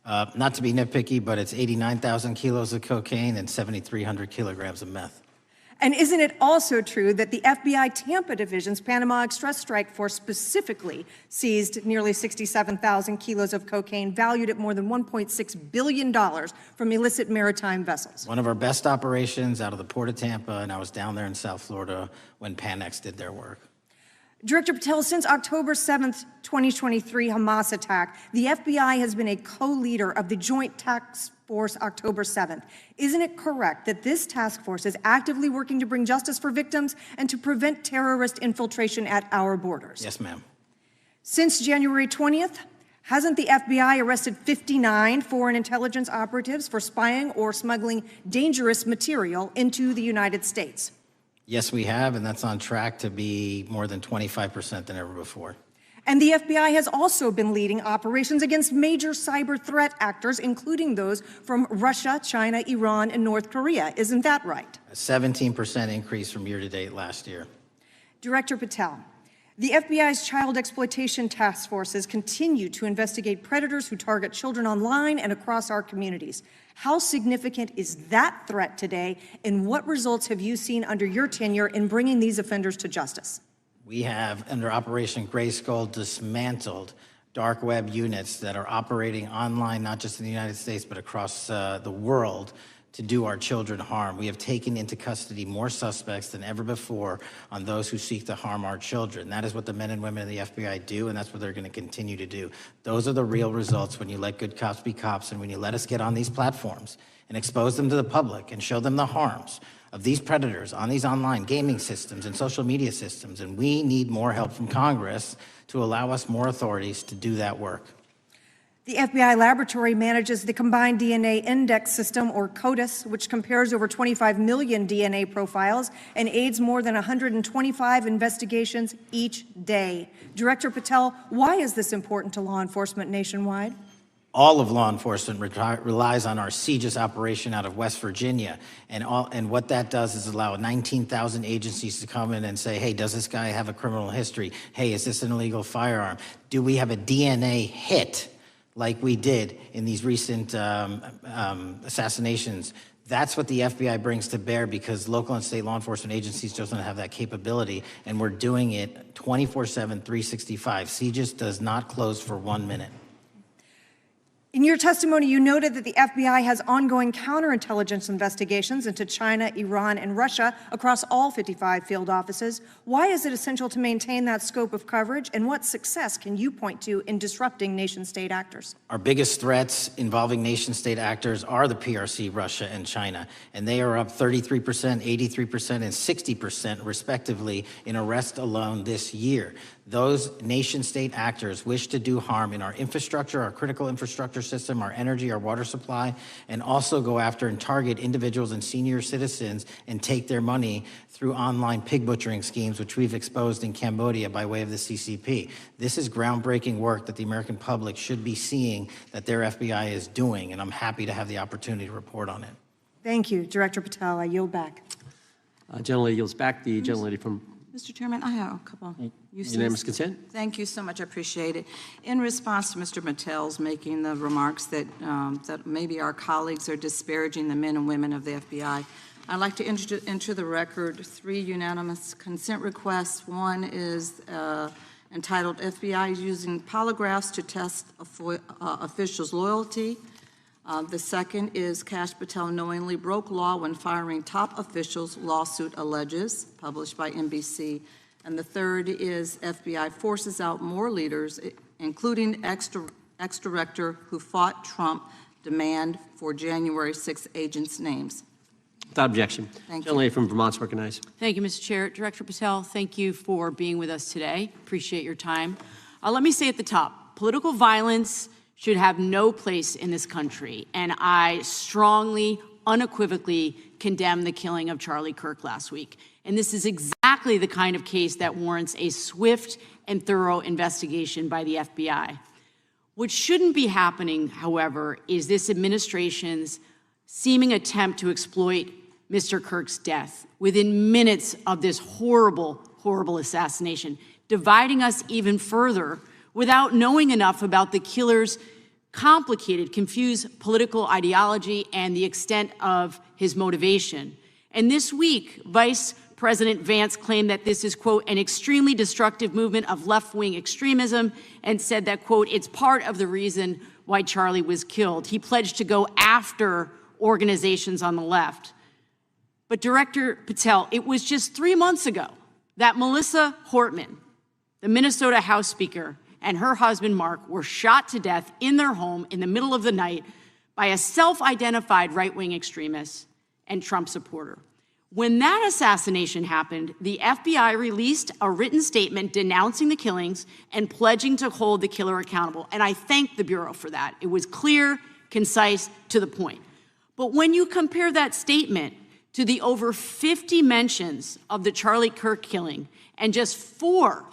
Not to be nitpicky, but it's 89,000 kilos of cocaine and 7,300 kilograms of meth. And isn't it also true that the FBI Tampa Division's Panama Express Strike Force specifically seized nearly 67,000 kilos of cocaine valued at more than $1.6 billion from illicit maritime vessels? One of our best operations out of the Port of Tampa, and I was down there in South Florida when Panex did their work. Director Patel, since October 7th, 2023 Hamas attack, the FBI has been a co-leader of the Joint Task Force October 7th. Isn't it correct that this task force is actively working to bring justice for victims and to prevent terrorist infiltration at our borders? Yes, ma'am. Since January 20th, hasn't the FBI arrested 59 foreign intelligence operatives for spying or smuggling dangerous material into the United States? Yes, we have, and that's on track to be more than 25% than ever before. And the FBI has also been leading operations against major cyber threat actors, including those from Russia, China, Iran, and North Korea. Isn't that right? A 17% increase from year to date last year. Director Patel, the FBI's child exploitation task forces continue to investigate predators who target children online and across our communities. How significant is that threat today, and what results have you seen under your tenure in bringing these offenders to justice? We have, under Operation Grayskull, dismantled dark web units that are operating online, not just in the United States, but across the world to do our children harm. We have taken into custody more suspects than ever before on those who seek to harm our children. That is what the men and women of the FBI do, and that's what they're going to continue to do. Those are the real results when you let good cops be cops and when you let us get on these platforms and expose them to the public and show them the harms of these predators on these online gaming systems and social media systems. And we need more help from Congress to allow us more authorities to do that work. The FBI laboratory manages the Combined DNA Index System, or CODIS, which compares over 25 million DNA profiles and aids more than 125 investigations each day. Director Patel, why is this important to law enforcement nationwide? All of law enforcement relies on our CJIS operation out of West Virginia. And what that does is allow 19,000 agencies to come in and say, hey, does this guy have a criminal history? Hey, is this an illegal firearm? Do we have a DNA hit like we did in these recent assassinations? That's what the FBI brings to bear, because local and state law enforcement agencies just don't have that capability, and we're doing it 24/7, 365. CJIS does not close for 1 minute. In your testimony, you noted that the FBI has ongoing counterintelligence investigations into China, Iran, and Russia across all 55 field offices. Why is it essential to maintain that scope of coverage, and what success can you point to in disrupting nation-state actors? Our biggest threats involving nation-state actors are the PRC, Russia, and China, and they are up 33%, 83%, and 60% respectively in arrests alone this year. Those nation-state actors wish to do harm in our infrastructure, our critical infrastructure system, our energy, our water supply, and also go after and target individuals and senior citizens and take their money through online pig butchering schemes, which we've exposed in Cambodia by way of the CCP. This is groundbreaking work that the American public should be seeing that their FBI is doing, and I'm happy to have the opportunity to report on it. Thank you, Director Patel. I yield back. Gentlelady yields back. The gentlelady from Mr. Chairman, I have a couple. Unanimous consent. Thank you so much. I appreciate it. In response to Mr. Mattel's making the remarks that that maybe our colleagues are disparaging the men and women of the FBI, I'd like to enter the record 3 unanimous consent requests. One is entitled FBI is Using Polygraphs to Test Officials' Loyalty. The second is Kash Patel knowingly broke law when firing top officials, lawsuit alleges, published by NBC. And the third is FBI forces out more leaders, including ex-director who fought Trump, demand for January 6 agents' names. Without objection. Thank you. Gentlelady from Vermont's recognized. Thank you, Mr. Chair. Director Patel, thank you for being with us today. Appreciate your time. Let me say at the top, political violence should have no place in this country, and I strongly, unequivocally condemn the killing of Charlie Kirk last week. And this is exactly the kind of case that warrants a swift and thorough investigation by the FBI. What shouldn't be happening, however, is this administration's seeming attempt to exploit Mr. Kirk's death within minutes of this horrible, horrible assassination, dividing us even further without knowing enough about the killer's complicated, confused political ideology and the extent of his motivation. And this week, Vice President Vance claimed that this is, quote, an extremely destructive movement of left-wing extremism, and said that, quote, it's part of the reason why Charlie was killed. He pledged to go after organizations on the left. But Director Patel, it was just 3 months ago that Melissa Hortman, the Minnesota House Speaker, and her husband, Mark, were shot to death in their home in the middle of the night by a self-identified right-wing extremist and Trump supporter. When that assassination happened, the FBI released a written statement denouncing the killings and pledging to hold the killer accountable. And I thank the Bureau for that. It was clear, concise, to the point. But when you compare that statement to the over 50 mentions of the Charlie Kirk killing and just 4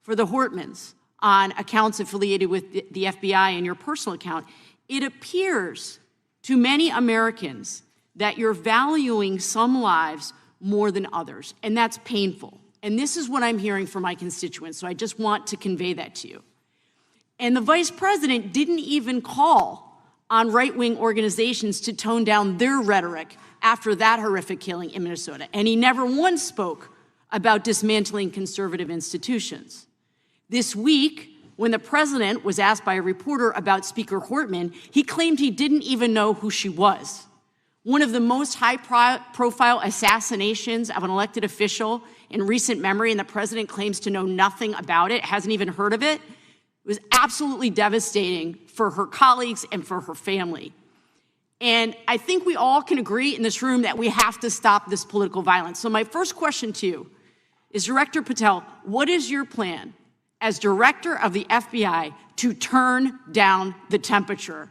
for the Hortmans on accounts affiliated with the FBI and your personal account, it appears to many Americans that you're valuing some lives more than others, and that's painful. And this is what I'm hearing from my constituents, so I just want to convey that to you. And the Vice President didn't even call on right-wing organizations to tone down their rhetoric after that horrific killing in Minnesota, and he never once spoke about dismantling conservative institutions. This week, when the president was asked by a reporter about Speaker Hortman, he claimed he didn't even know who she was. One of the most high-profile assassinations of an elected official in recent memory, and the president claims to know nothing about it, hasn't even heard of it. It was absolutely devastating for her colleagues and for her family. And I think we all can agree in this room that we have to stop this political violence. So my first question to you is, Director Patel, what is your plan as director of the FBI to turn down the temperature,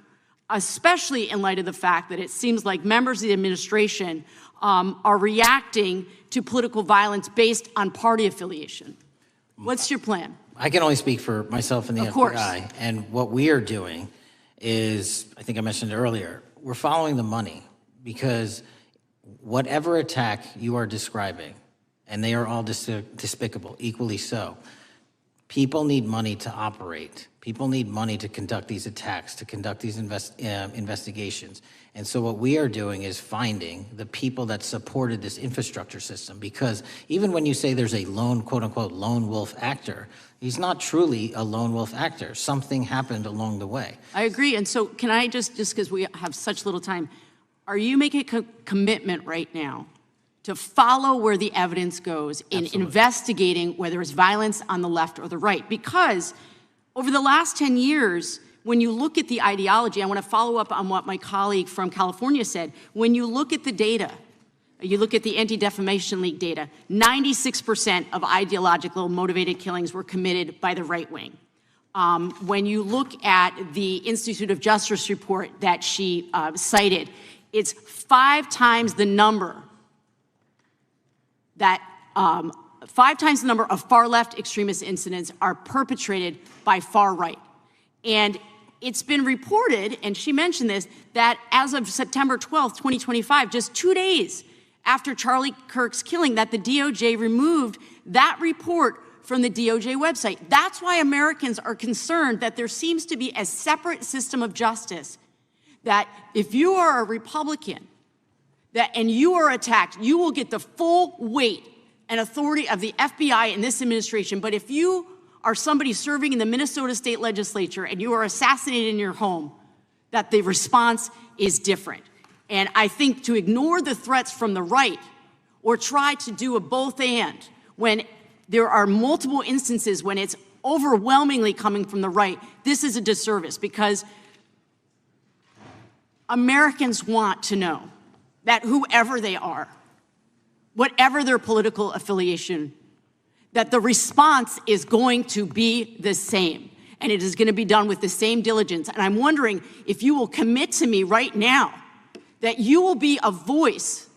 especially in light of the fact that it seems like members of the administration are reacting to political violence based on party affiliation? What's your plan? I can only speak for myself and the FBI. And what we are doing is, I think I mentioned it earlier, we're following the money, because whatever attack you are describing, and they are all despicable, equally so, people need money to operate. People need money to conduct these attacks, to conduct these investigations. And so what we are doing is finding the people that supported this infrastructure system, because even when you say there's a lone, quote unquote, lone wolf actor, he's not truly a lone wolf actor. Something happened along the way. I agree. And so can I just because we have such little time, are you making a commitment right now to follow where the evidence goes in investigating whether it's violence on the left or the right? Because over the last 10 years, when you look at the ideology, I want to follow up on what my colleague from California said. When you look at the data, you look at the Anti-Defamation League data, 96% of ideological motivated killings were committed by the right wing. When you look at the Institute of Justice report that she cited, it's 5 times the number that 5 times the number of far-left extremist incidents are perpetrated by far right. And it's been reported, and she mentioned this, that as of September 12th, 2025, just 2 days after Charlie Kirk's killing, that the DOJ removed that report from the DOJ website. That's why Americans are concerned that there seems to be a separate system of justice, that if you are a Republican and you are attacked, you will get the full weight and authority of the FBI and this administration. But if you are somebody serving in the Minnesota State Legislature and you are assassinated in your home, that the response is different. And I think to ignore the threats from the right or try to do a both and when there are multiple instances when it's overwhelmingly coming from the right, this is a disservice because Americans want to know that whoever they are, whatever their political affiliation, that the response is going to be the same. And it is going to be done with the same diligence. And I'm wondering if you will commit to me right now that you will be a voice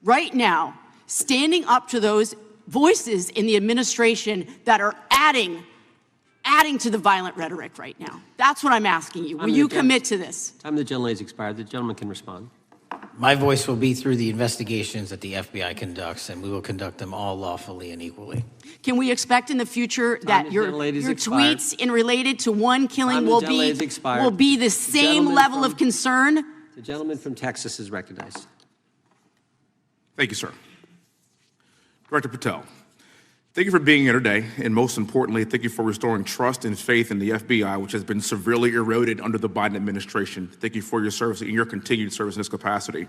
right now standing up to those voices in the administration that are adding to the violent rhetoric right now. That's what I'm asking you. Will you commit to this? Time of the gentlelady's expired. The gentleman can respond. My voice will be through the investigations that the FBI conducts, and we will conduct them all lawfully and equally. Can we expect in the future that your tweets in related to one killing will be the same level of concern? The gentleman from Texas is recognized. Thank you, sir. Director Patel, thank you for being here today, and most importantly, thank you for restoring trust and faith in the FBI, which has been severely eroded under the Biden administration. Thank you for your service and your continued service in this capacity.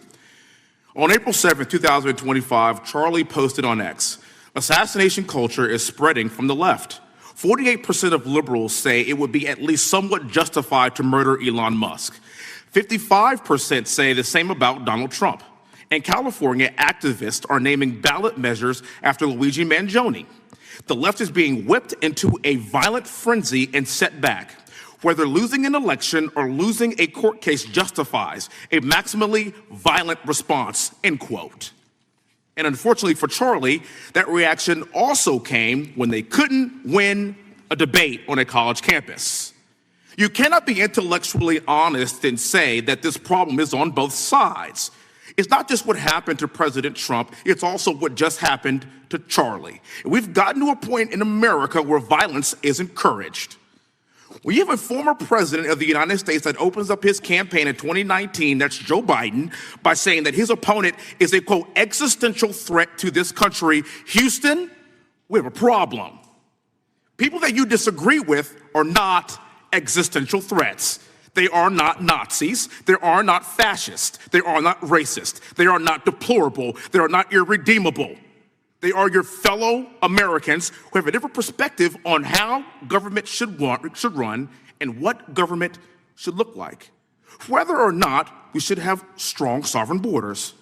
On April 7th, 2025, Charlie posted on X, "Assassination culture is spreading from the left. 48% of liberals say it would be at least somewhat justified to murder Elon Musk. 55% say the same about Donald Trump. In California, activists are naming ballot measures after Luigi Mangione. The left is being whipped into a violent frenzy and set back. Whether losing an election or losing a court case justifies a maximally violent response," end quote. And unfortunately for Charlie, that reaction also came when they couldn't win a debate on a college campus. You cannot be intellectually honest and say that this problem is on both sides. It's not just what happened to President Trump, it's also what just happened to Charlie. We've gotten to a point in America where violence is encouraged. When you have a former president of the United States that opens up his campaign in 2019, that's Joe Biden, by saying that his opponent is a, quote, existential threat to this country, Houston, we have a problem. People that you disagree with are not existential threats. They are not Nazis. They are not fascist. They are not racist. They are not deplorable. They are not irredeemable. They are your fellow Americans who have a different perspective on how government should run and what government should look like. Whether or not we should have strong sovereign borders,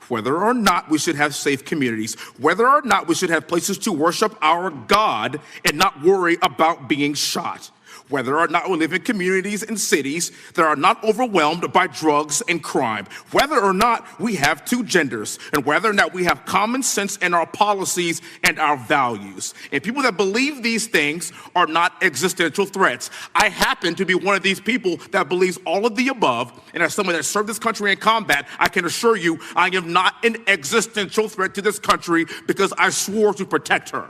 whether or not we should have safe communities, whether or not we should have places to worship our God and not worry about being shot, whether or not we live in communities and cities that are not overwhelmed by drugs and crime, whether or not we have two genders, and whether or not we have common sense in our policies and our values. And people that believe these things are not existential threats. I happen to be one of these people that believes all of the above, and as someone that served this country in combat, I can assure you I am not an existential threat to this country because I swore to protect her.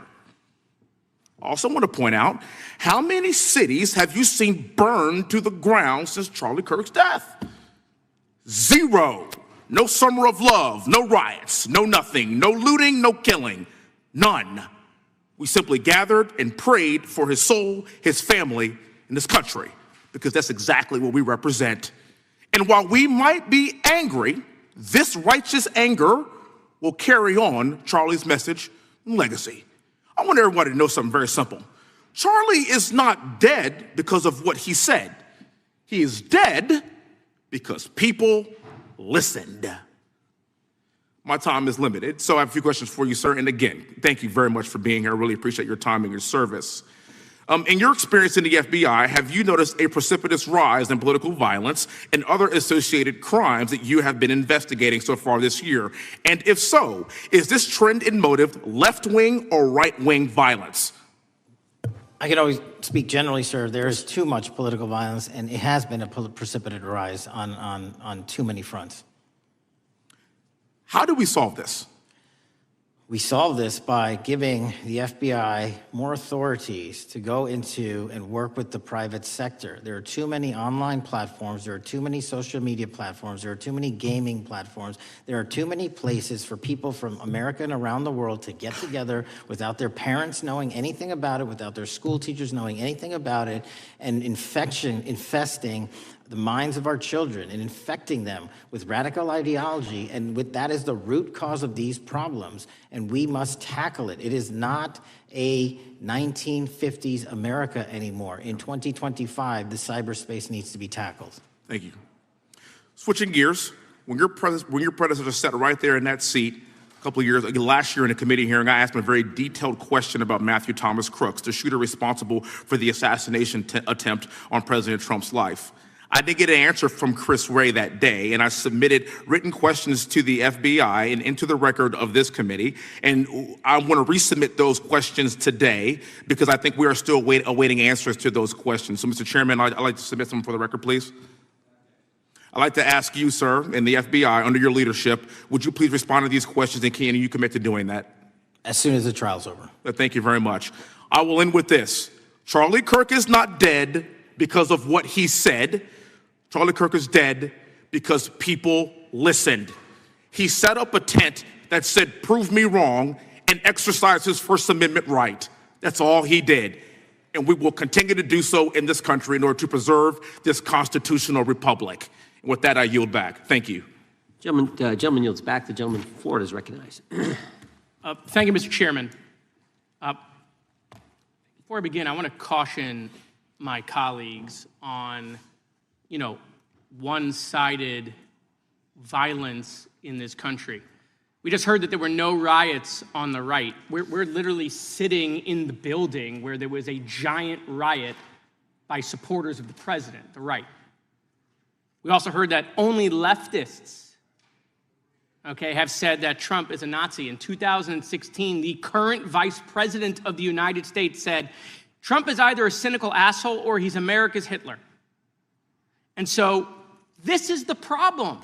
I also want to point out, how many cities have you seen burned to the ground since Charlie Kirk's death? 0. No summer of love, no riots, no nothing, no looting, no killing, none. We simply gathered and prayed for his soul, his family, and this country, because that's exactly what we represent. And while we might be angry, this righteous anger will carry on Charlie's message and legacy. I want everybody to know something very simple. Charlie is not dead because of what he said. He is dead because people listened. My time is limited, so I have a few questions for you, sir. And again, thank you very much for being here. I really appreciate your time and your service. In your experience in the FBI, have you noticed a precipitous rise in political violence and other associated crimes that you have been investigating so far this year? And if so, is this trend in motive left-wing or right-wing violence? I can always speak generally, sir. There is too much political violence, and it has been a precipitous rise on too many fronts. How do we solve this? We solve this by giving the FBI more authorities to go into and work with the private sector. There are too many online platforms. There are too many social media platforms. There are too many gaming platforms. There are too many places for people from America and around the world to get together without their parents knowing anything about it, without their school teachers knowing anything about it, and infesting the minds of our children and infecting them with radical ideology, and that is the root cause of these problems, and we must tackle it. It is not a 1950s America anymore. In 2025, the cyberspace needs to be tackled. Thank you. Switching gears, when your predecessor sat right there in that seat a couple of years, last year in a committee hearing, I asked him a very detailed question about Matthew Thomas Crooks, the shooter responsible for the assassination attempt on President Trump's life. I did get an answer from Chris Wray that day, and I submitted written questions to the FBI and into the record of this committee, and I want to resubmit those questions today because I think we are still awaiting answers to those questions. So, Mr. Chairman, I'd like to submit them for the record, please. I'd like to ask you, sir, and the FBI, under your leadership, would you please respond to these questions, and can you commit to doing that? As soon as the trial's over. Thank you very much. I will end with this. Charlie Kirk is not dead because of what he said. Charlie Kirk is dead because people listened. He set up a tent that said, "Prove me wrong," and exercised his First Amendment right. That's all he did. And we will continue to do so in this country in order to preserve this constitutional republic. And with that, I yield back. Thank you. Gentleman yields back. The gentleman from Florida is recognized. Thank you, Mr. Chairman. Before I begin, I want to caution my colleagues on one-sided violence in this country. We just heard that there were no riots on the right. We're literally sitting in the building where there was a giant riot by supporters of the president, the right. We also heard that only leftists, have said that Trump is a Nazi. In 2016, the current vice president of the United States said, Trump is either a cynical asshole or he's America's Hitler. And so this is the problem.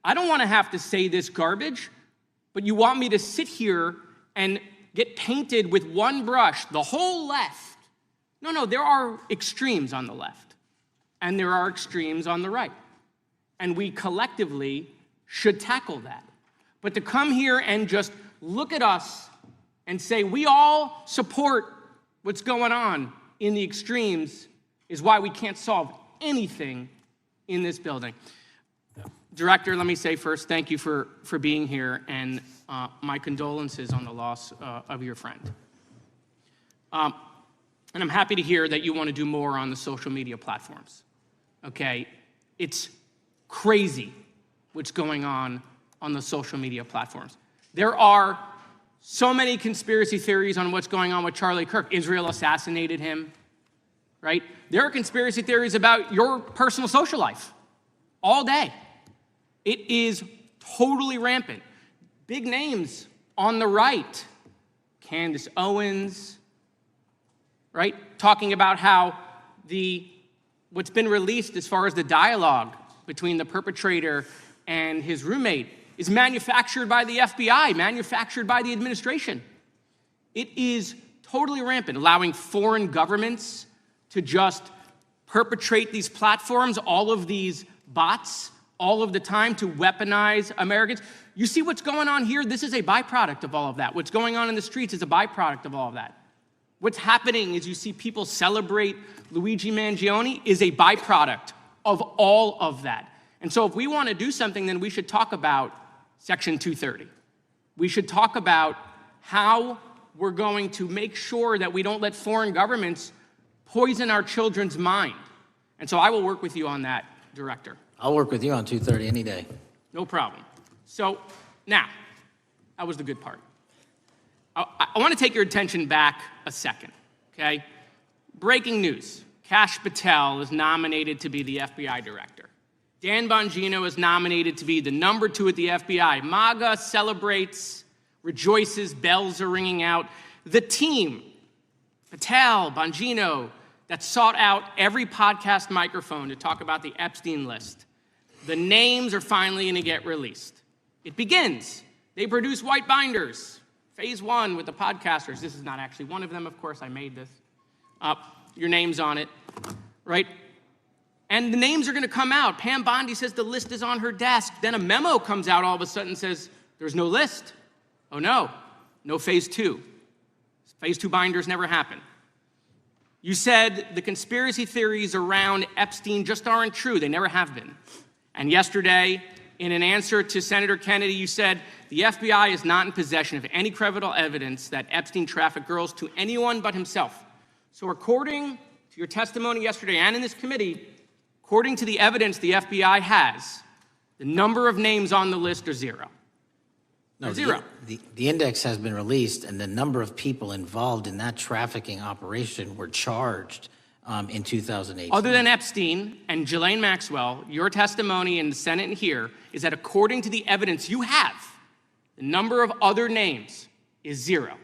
I don't want to have to say this garbage, but you want me to sit here and get painted with one brush, the whole left. No, there are extremes on the left, and there are extremes on the right. And we collectively should tackle that. But to come here and just look at us and say we all support what's going on in the extremes is why we can't solve anything in this building. Director, let me say first, thank you for being here, and my condolences on the loss of your friend. And I'm happy to hear that you want to do more on the social media platforms. It's crazy what's going on the social media platforms. There are so many conspiracy theories on what's going on with Charlie Kirk. Israel assassinated him. Right? There are conspiracy theories about your personal social life all day. It is totally rampant. Big names on the right, Candace Owens, right? Talking about how what's been released as far as the dialogue between the perpetrator and his roommate is manufactured by the FBI, manufactured by the administration. It is totally rampant, allowing foreign governments to just perpetrate these platforms, all of these bots, all of the time to weaponize Americans. You see what's going on here? This is a byproduct of all of that. What's going on in the streets is a byproduct of all of that. What's happening is you see people celebrate Luigi Mangione is a byproduct of all of that. And so if we want to do something, then we should talk about Section 230. We should talk about how we're going to make sure that we don't let foreign governments poison our children's mind. And so I will work with you on that, Director. I'll work with you on 230 any day. No problem. So now, that was the good part. I want to take your attention back a second, okay? Breaking news. Kash Patel is nominated to be the FBI director. Dan Bongino is nominated to be the number 2 at the FBI. MAGA celebrates, rejoices, bells are ringing out. The team, Patel, Bongino, that sought out every podcast microphone to talk about the Epstein list. The names are finally going to get released. It begins They produce white binders. Phase 1 with the podcasters. This is not actually one of them, of course. I made this up. Your name's on it, right? And the names are going to come out. Pam Bondi says the list is on her desk. Then a memo comes out all of a sudden and says, there's no list. Oh, no. No phase 2. Phase 2 binders never happen. You said the conspiracy theories around Epstein just aren't true. They never have been. And yesterday, in an answer to Senator Kennedy, you said the FBI is not in possession of any credible evidence that Epstein trafficked girls to anyone but himself. So according to your testimony yesterday and in this committee, according to the evidence the FBI has, the number of names on the list are 0. No, zero. The index has been released, and the number of people involved in that trafficking operation were charged in 2018. Other than Epstein and Ghislaine Maxwell, your testimony in the Senate and here is that according to the evidence you have, the number of other names is 0.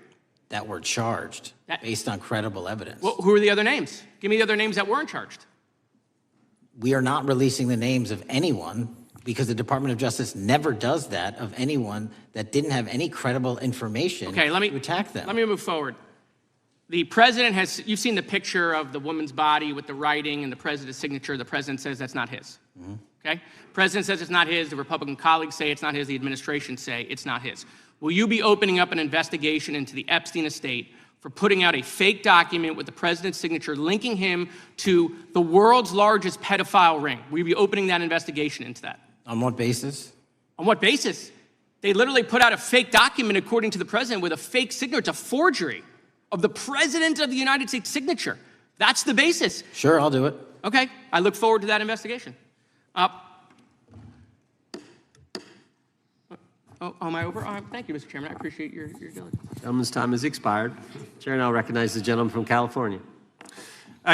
That were charged based on credible evidence. Well, who are the other names? Give me the other names that weren't charged. We are not releasing the names of anyone because the Department of Justice never does that of anyone that didn't have any credible information to attack them. Let me move forward. The president has, you've seen the picture of the woman's body with the writing and the president's signature. The president says that's not his. Okay? President says it's not his. The Republican colleagues say it's not his. The administration say it's not his. Will you be opening up an investigation into the Epstein estate for putting out a fake document with the president's signature linking him to the world's largest pedophile ring? Will you be opening that investigation into that? On what basis? On what basis? They literally put out a fake document, according to the president, with a fake signature. It's a forgery of the president of the United States signature. That's the basis. Sure, I'll do it. Okay, I look forward to that investigation. Am I over? Thank you, Mr. Chairman. I appreciate your diligence. Gentleman's time has expired. Chair now recognizes the gentleman from California.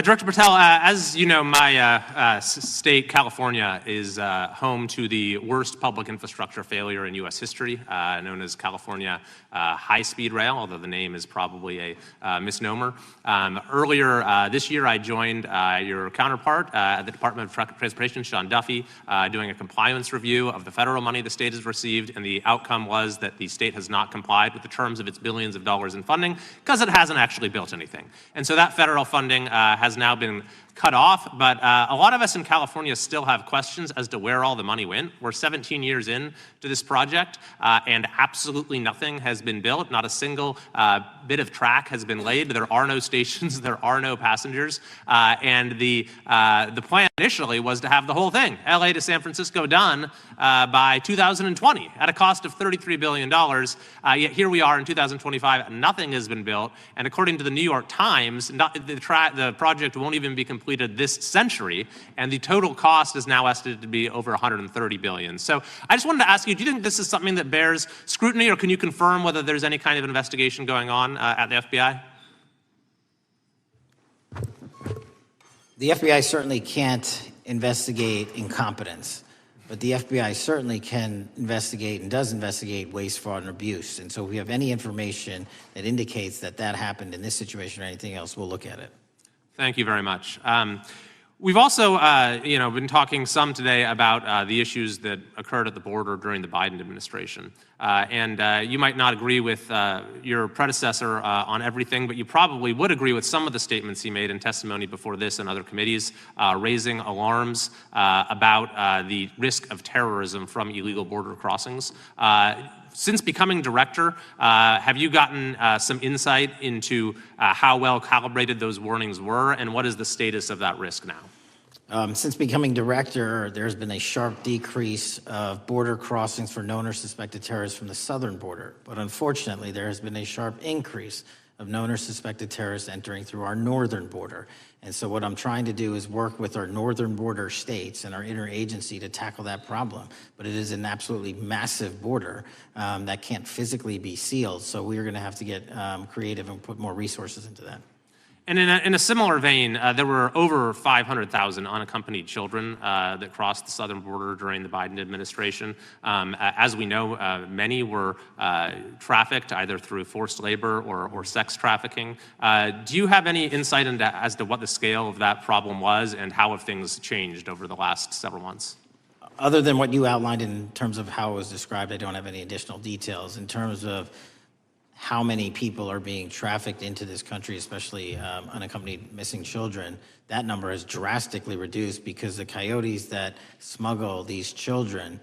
Director Patel, as you know, my state, California, is home to the worst public infrastructure failure in U.S. history, known as California High-Speed Rail, although the name is probably a misnomer. Earlier this year, I joined your counterpart at the Department of Transportation, Sean Duffy, doing a compliance review of the federal money the state has received, and the outcome was that the state has not complied with the terms of its billions of dollars in funding because it hasn't actually built anything. And so that federal funding has now been cut off, but a lot of us in California still have questions as to where all the money went. We're 17 years in to this project, and absolutely nothing has been built. Not a single bit of track has been laid. There are no stations. There are no passengers. And the plan initially was to have the whole thing, LA to San Francisco, done by 2020 at a cost of $33 billion. Yet here we are in 2025, nothing has been built. And according to the New York Times, the project won't even be completed this century, and the total cost is now estimated to be over $130 billion. So I just wanted to ask you, do you think this is something that bears scrutiny, or can you confirm whether there's any kind of investigation going on at the FBI? The FBI certainly can't investigate incompetence, but the FBI certainly can investigate and does investigate waste, fraud, and abuse. And so if we have any information that indicates that that happened in this situation or anything else, we'll look at it. Thank you very much. We've also, been talking some today about the issues that occurred at the border during the Biden administration. And you might not agree with your predecessor on everything, but you probably would agree with some of the statements he made in testimony before this and other committees, raising alarms about the risk of terrorism from illegal border crossings. Since becoming director, have you gotten some insight into how well calibrated those warnings were, and what is the status of that risk now? Since becoming director, there's been a sharp decrease of border crossings for known or suspected terrorists from the southern border. But unfortunately, there has been a sharp increase of known or suspected terrorists entering through our northern border. And so what I'm trying to do is work with our northern border states and our interagency to tackle that problem. But it is an absolutely massive border that can't physically be sealed. So we're going to have to get creative and put more resources into that. And in a similar vein, there were over 500,000 unaccompanied children that crossed the southern border during the Biden administration. As we know, many were trafficked either through forced labor or sex trafficking. Do you have any insight as to what the scale of that problem was and how have things changed over the last several months? Other than what you outlined in terms of how it was described, I don't have any additional details. In terms of how many people are being trafficked into this country, especially unaccompanied missing children, that number has drastically reduced because the coyotes that smuggle these children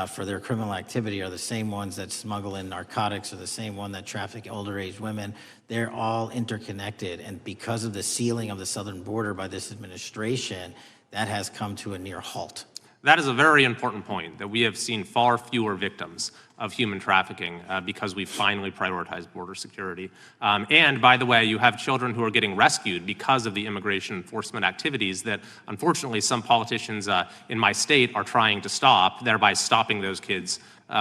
for their criminal activity are the same ones that smuggle in narcotics, or the same one that traffic older age women. They're all interconnected, and because of the sealing of the southern border by this administration, that has come to a near halt. That is a very important point, that we have seen far fewer victims of human trafficking because we finally prioritized border security. And by the way, you have children who are getting rescued because of the immigration enforcement activities that unfortunately some politicians in my state are trying to stop, thereby stopping those kids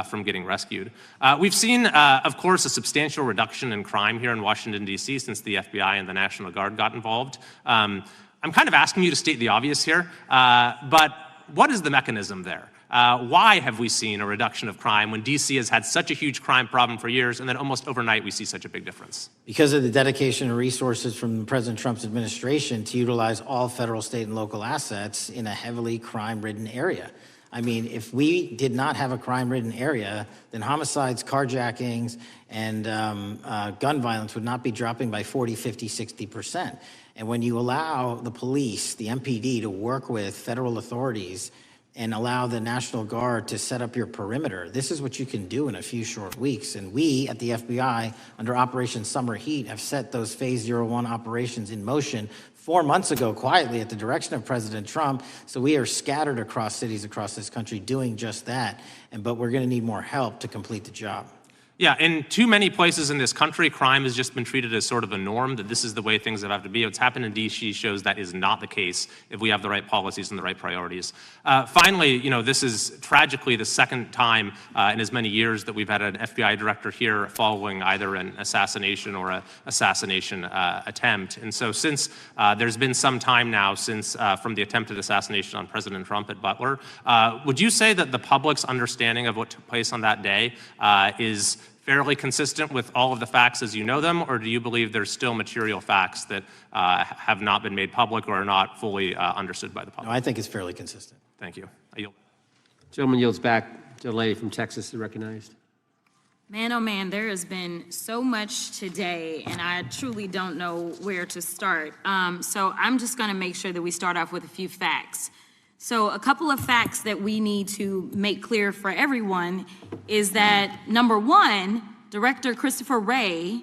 from getting rescued. We've seen, of course, a substantial reduction in crime here in Washington, D.C. since the FBI and the National Guard got involved. I'm kind of asking you to state the obvious here, but what is the mechanism there? Why have we seen a reduction of crime when D.C. has had such a huge crime problem for years, and then almost overnight we see such a big difference? Because of the dedication and resources from President Trump's administration to utilize all federal, state, and local assets in a heavily crime-ridden area. I mean, if we did not have a crime-ridden area, then homicides, carjackings, and gun violence would not be dropping by 40, 50, 60%. And when you allow the police, the MPD, to work with federal authorities and allow the National Guard to set up your perimeter, this is what you can do in a few short weeks. And we at the FBI, under Operation Summer Heat, have set those Phase 01 operations in motion 4 months ago, quietly at the direction of President Trump. So we are scattered across cities across this country doing just that. But we're going to need more help to complete the job. Yeah, in too many places in this country, crime has just been treated as sort of a norm, that this is the way things have to be. What's happened in D.C. shows that is not the case if we have the right policies and the right priorities. Finally, this is tragically the second time in as many years that we've had an FBI director here following either an assassination or an assassination attempt. And so since there's been some time now since from the attempted assassination on President Trump at Butler, would you say that the public's understanding of what took place on that day is fairly consistent with all of the facts as you know them, or do you believe there's still material facts that have not been made public or are not fully understood by the public? No, I think it's fairly consistent. Thank you. I yield. Gentleman yields back to the lady from Texas, is recognized. Man, oh man, there has been so much today, and I truly don't know where to start. So I'm just going to make sure that we start off with a few facts. So a couple of facts that we need to make clear for everyone is that, number one, Director Christopher Wray,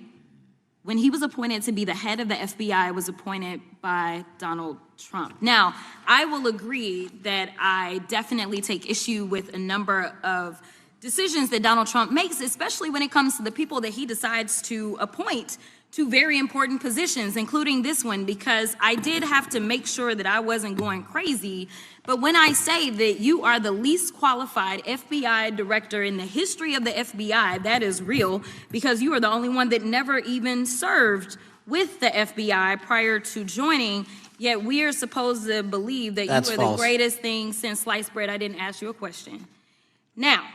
when he was appointed to be the head of the FBI, was appointed by Donald Trump. Now, I will agree that I definitely take issue with a number of decisions that Donald Trump makes, especially when it comes to the people that he decides to appoint to very important positions, including this one, because I did have to make sure that I wasn't going crazy. But when I say that you are the least qualified FBI director in the history of the FBI, that is real, because you are the only one that never even served with the FBI prior to joining, yet we are supposed to believe that That's you are false. the greatest thing since sliced bread. I didn't ask you a question. Now,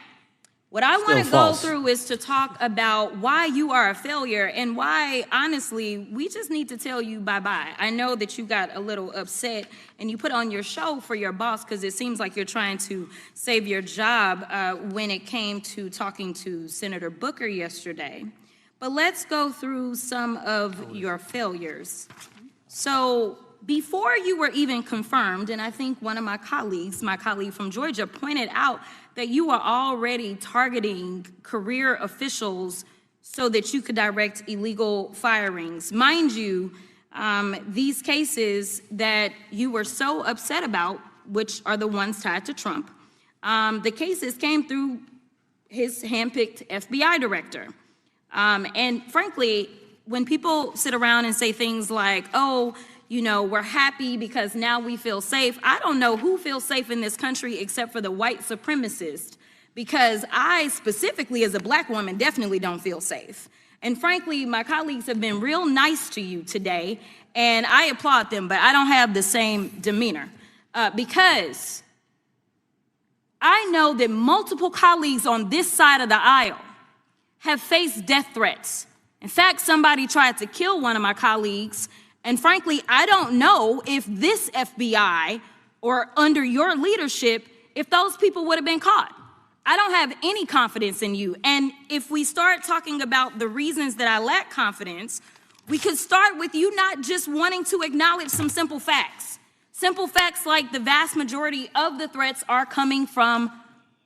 what I want to go false. through is to talk about why you are a failure and why, honestly, we just need to tell you bye-bye. I know that you got a little upset and you put on your show for your boss because it seems like you're trying to save your job when it came to talking to Senator Booker yesterday. But let's go through some of your failures. So before you were even confirmed, and I think one of my colleague from Georgia, pointed out that you are already targeting career officials so that you could direct illegal firings. Mind you, these cases that you were so upset about, which are the ones tied to Trump, the cases came through his handpicked FBI director. And frankly, when people sit around and say things like, oh, we're happy because now we feel safe. I don't know who feels safe in this country except for the white supremacists, because I specifically as a black woman definitely don't feel safe. And frankly, my colleagues have been real nice to you today, and I applaud them, but I don't have the same demeanor because I know that multiple colleagues on this side of the aisle have faced death threats. In fact, somebody tried to kill one of my colleagues. And frankly, I don't know if this FBI or under your leadership if those people would have been caught. I don't have any confidence in you. And if we start talking about the reasons that I lack confidence, we could start with you not just wanting to acknowledge some simple facts. Simple facts like the vast majority of the threats are coming from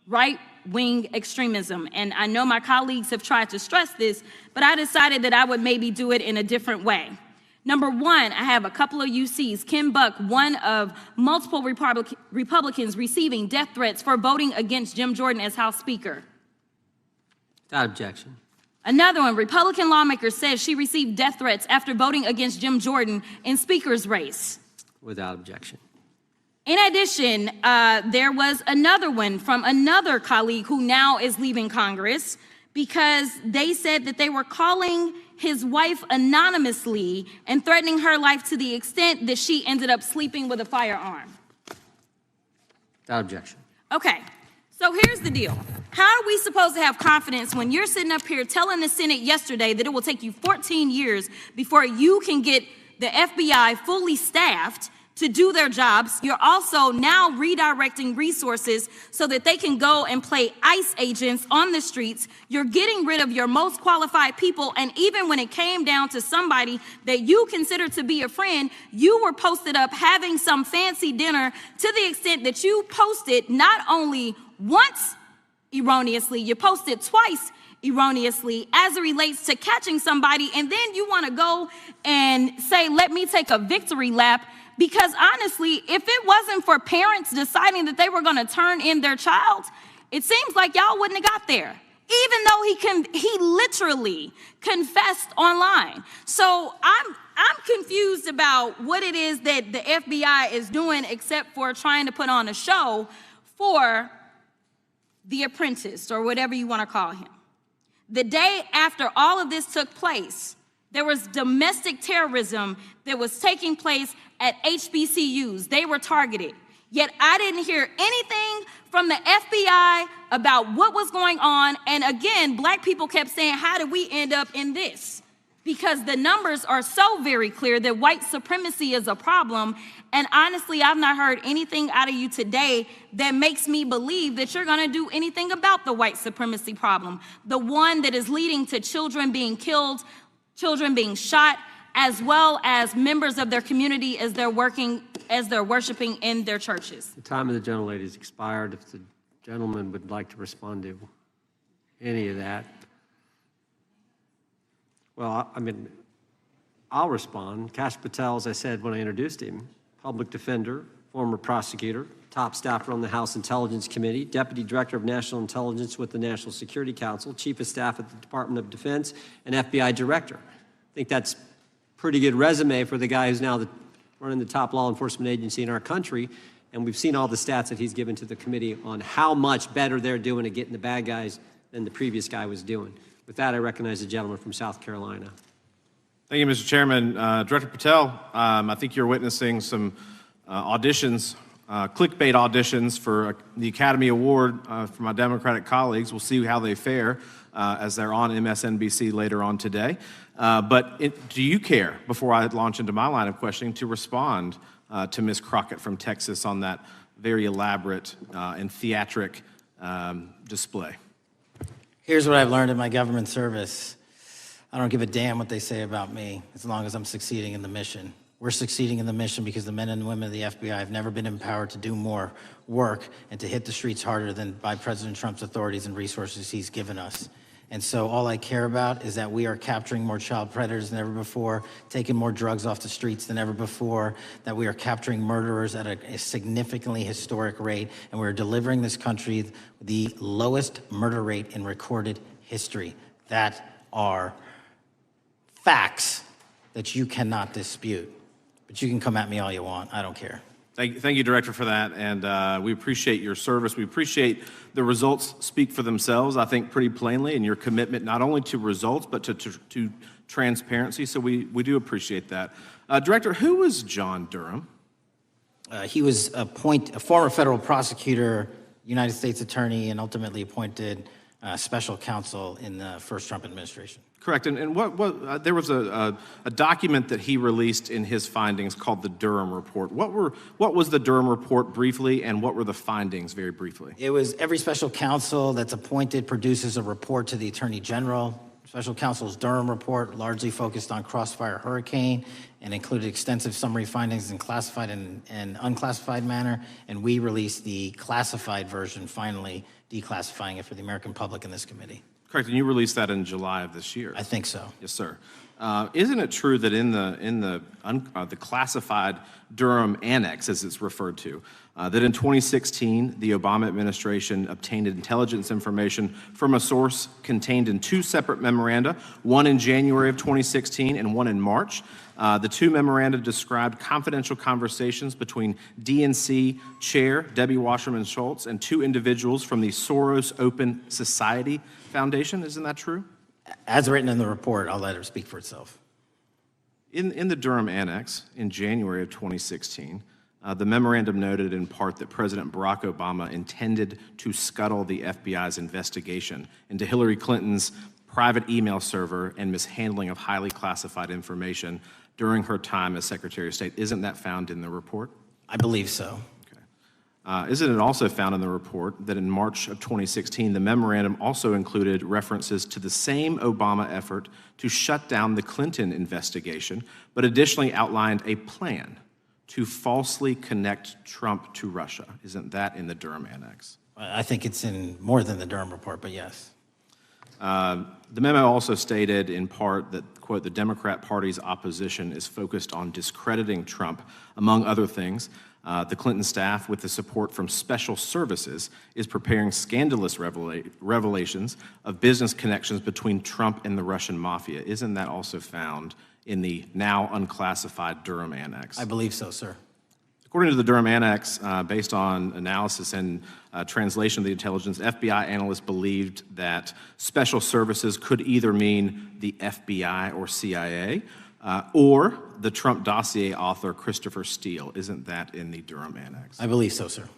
right-wing extremism. And I know my colleagues have tried to stress this, but I decided that I would maybe do it in a different way. Number one, I have a couple of UCs. Kim Buck, one of multiple Republicans receiving death threats for voting against Jim Jordan as House Speaker. Without objection. Another one, Republican lawmaker says she received death threats after voting against Jim Jordan in Speaker's race. Without objection. In addition, there was another one from another colleague who now is leaving Congress because they said that they were calling his wife anonymously and threatening her life to the extent that she ended up sleeping with a firearm. Without objection. Okay, so here's the deal. How are we supposed to have confidence when you're sitting up here telling the Senate yesterday that it will take you 14 years before you can get the FBI fully staffed to do their jobs? You're also now redirecting resources so that they can go and play ICE agents on the streets. You're getting rid of your most qualified people. And even when it came down to somebody that you consider to be a friend, you were posted up having some fancy dinner to the extent that you posted not only once erroneously, you posted twice erroneously as it relates to catching somebody. And then you want to go and say, let me take a victory lap. Because honestly, if it wasn't for parents deciding that they were going to turn in their child, it seems like y'all wouldn't have got there, even though he literally confessed online. So I'm confused about what it is that the FBI is doing except for trying to put on a show for the apprentice or whatever you want to call him. The day after all of this took place, there was domestic terrorism that was taking place at HBCUs. They were targeted. Yet I didn't hear anything from the FBI about what was going on. And again, black people kept saying, how did we end up in this? Because the numbers are so very clear that white supremacy is a problem. And honestly, I've not heard anything out of you today that makes me believe that you're going to do anything about the white supremacy problem, the one that is leading to children being killed, children being shot, as well as members of their community as they're worshiping in their churches. The time of the gentlelady has expired. If the gentleman would like to respond to any of that. Well, I mean, I'll respond. Kash Patel, as I said when I introduced him, public defender, former prosecutor, top staffer on the House Intelligence Committee, Deputy Director of National Intelligence with the National Security Council, Chief of Staff at the Department of Defense, and FBI Director. I think that's a pretty good resume for the guy who's now running the top law enforcement agency in our country. And we've seen all the stats that he's given to the committee on how much better they're doing at getting the bad guys than the previous guy was doing. With that, I recognize the gentleman from South Carolina. Thank you, Mr. Chairman. Director Patel, I think you're witnessing some auditions, clickbait auditions for the Academy Award for my Democratic colleagues. We'll see how they fare as they're on MSNBC later on today. But do you care, before I launch into my line of questioning, to respond to Ms. Crockett from Texas on that very elaborate and theatric display? Here's what I've learned in my government service. I don't give a damn what they say about me as long as I'm succeeding in the mission. We're succeeding in the mission because the men and women of the FBI have never been empowered to do more work and to hit the streets harder than by President Trump's authorities and resources he's given us. And so all I care about is that we are capturing more child predators than ever before, taking more drugs off the streets than ever before, that we are capturing murderers at a significantly historic rate, and we're delivering this country the lowest murder rate in recorded history. That are facts that you cannot dispute. But you can come at me all you want. I don't care. Thank you, Director, for that, and we appreciate your service. We appreciate the results speak for themselves, I think, pretty plainly, and your commitment not only to results, but to transparency, so we do appreciate that. Director, who was John Durham? He was a former federal prosecutor, United States attorney, and ultimately appointed special counsel in the first Trump administration. Correct. And there was a document that he released in his findings called the Durham Report. What was the Durham Report briefly, and what were the findings very briefly? It was every special counsel that's appointed produces a report to the Attorney General. Special counsel's Durham Report largely focused on Crossfire Hurricane and included extensive summary findings in classified and unclassified manner. And we released the classified version, finally declassifying it for the American public in this committee. Correct, and you released that in July of this year. I think so. Yes, sir. Isn't it true that in the classified Durham Annex, as it's referred to, that in 2016 the Obama administration obtained intelligence information from a source contained in two separate memoranda, one in January of 2016 and one in March? The two memoranda described confidential conversations between DNC Chair Debbie Wasserman Schultz and two individuals from the Soros Open Society Foundation. Isn't that true? As written in the report, I'll let it speak for itself. In the Durham Annex in January of 2016, the memorandum noted in part that President Barack Obama intended to scuttle the FBI's investigation into Hillary Clinton's private email server and mishandling of highly classified information during her time as Secretary of State. Isn't that found in the report? I believe so. Isn't it also found in the report that in March of 2016, the memorandum also included references to the same Obama effort to shut down the Clinton investigation, but additionally outlined a plan to falsely connect Trump to Russia? Isn't that in the Durham Annex? I think it's in more than the Durham Report, but yes. The memo also stated in part that, quote, the Democrat Party's opposition is focused on discrediting Trump, among other things. The Clinton staff, with the support from special services, is preparing scandalous revelations of business connections between Trump and the Russian mafia. Isn't that also found in the now unclassified Durham Annex? I believe so, sir. According to the Durham Annex, based on analysis and translation of the intelligence, FBI analysts believed that special services could either mean the FBI or CIA, or the Trump dossier author Christopher Steele. Isn't that in the Durham Annex? I believe so, sir.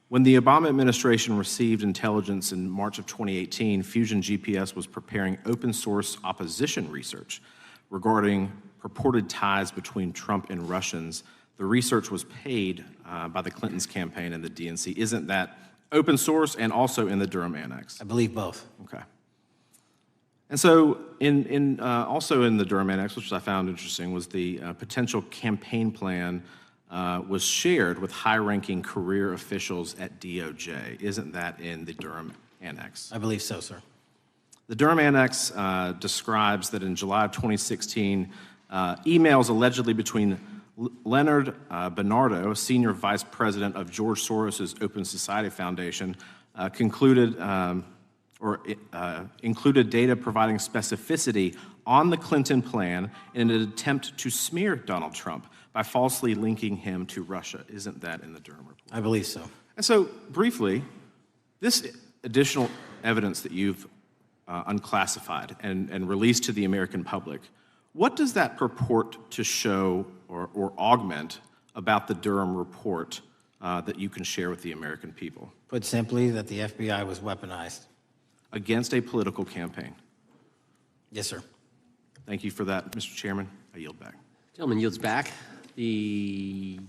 When the Obama administration received intelligence in March of 2018, Fusion GPS was preparing open source opposition research regarding purported ties between Trump and Russians. The research was paid by the Clintons campaign and the DNC. Isn't that open source and also in the Durham Annex? I believe both. Okay. And so also in the Durham Annex, which I found interesting, was the potential campaign plan was shared with high-ranking career officials at DOJ. Isn't that in the Durham Annex? I believe so, sir. The Durham Annex describes that in July of 2016, emails allegedly between Leonard Bernardo, senior vice president of George Soros's Open Society Foundation, included data providing specificity on the Clinton plan in an attempt to smear Donald Trump by falsely linking him to Russia. Isn't that in the Durham Report? I believe so. And so, briefly, this additional evidence that you've unclassified and released to the American public, what does that purport to show or augment about the Durham Report that you can share with the American people? Put simply, that the FBI was weaponized. Against a political campaign. Yes, sir. Thank you for that, Mr. Chairman. I yield back. Gentleman yields back. I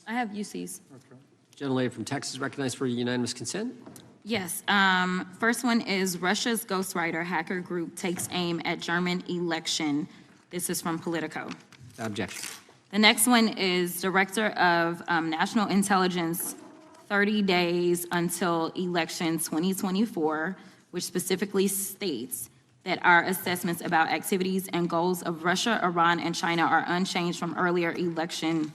have UCs. Gentlelady from Texas recognized for unanimous consent. Yes. First one is Russia's ghostwriter hacker group takes aim at German election. This is from Politico. Objection. The next one is Director of National Intelligence, 30 days until election 2024, which specifically states that our assessments about activities and goals of Russia, Iran, and China are unchanged from earlier election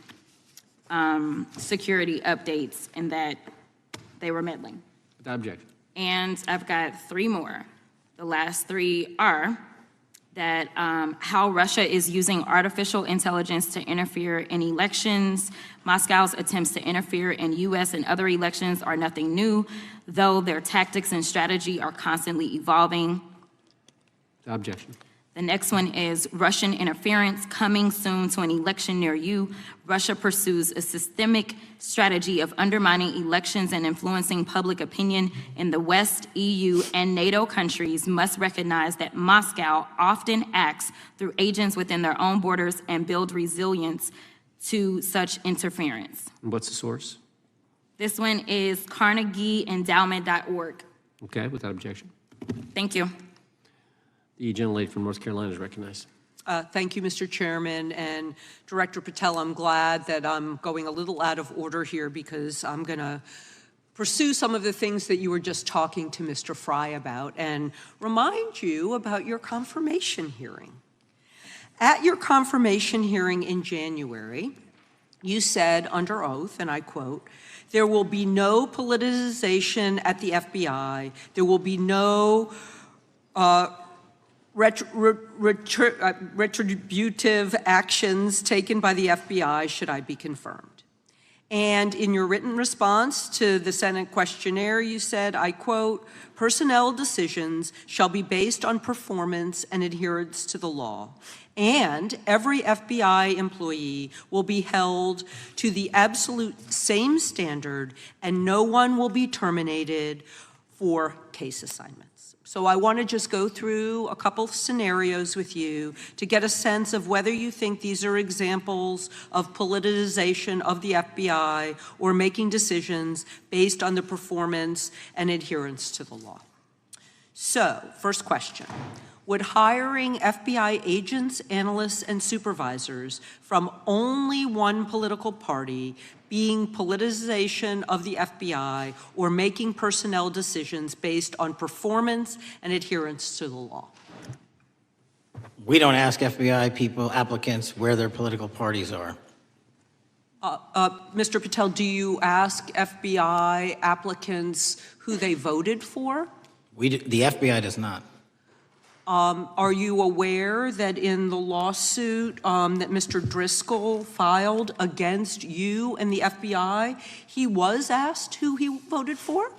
security updates, and that they were meddling. Without objection. And I've got three more. The last three are that how Russia is using artificial intelligence to interfere in elections. Moscow's attempts to interfere in U.S. and other elections are nothing new, though their tactics and strategy are constantly evolving. Without objection. The next one is Russian interference coming soon to an election near you. Russia pursues a systemic strategy of undermining elections and influencing public opinion in the West. EU and NATO countries must recognize that Moscow often acts through agents within their own borders and build resilience to such interference. What's the source? This one is carnegieendowment.org. Okay, without objection. Thank you. The gentlelady from North Carolina is recognized. Thank you, Mr. Chairman. And Director Patel, I'm glad that I'm going a little out of order here because I'm going to pursue some of the things that you were just talking to Mr. Fry about and remind you about your confirmation hearing. At your confirmation hearing in January, you said under oath, and I quote, "There will be no politicization at the FBI. There will be no retributive actions taken by the FBI should I be confirmed." And in your written response to the Senate questionnaire, you said, I quote, "Personnel decisions shall be based on performance and adherence to the law. And every FBI employee will be held to the absolute same standard, and no one will be terminated for case assignments." So I want to just go through a couple of scenarios with you to get a sense of whether you think these are examples of politicization of the FBI or making decisions based on the performance and adherence to the law. So, first question. Would hiring FBI agents, analysts, and supervisors from only one political party being politicization of the FBI or making personnel decisions based on performance and adherence to the law? We don't ask FBI people, applicants, where their political parties are. Mr. Patel, do you ask FBI applicants who they voted for? The FBI does not. Are you aware that in the lawsuit that Mr. Driscoll filed against you and the FBI, he was asked who he voted for?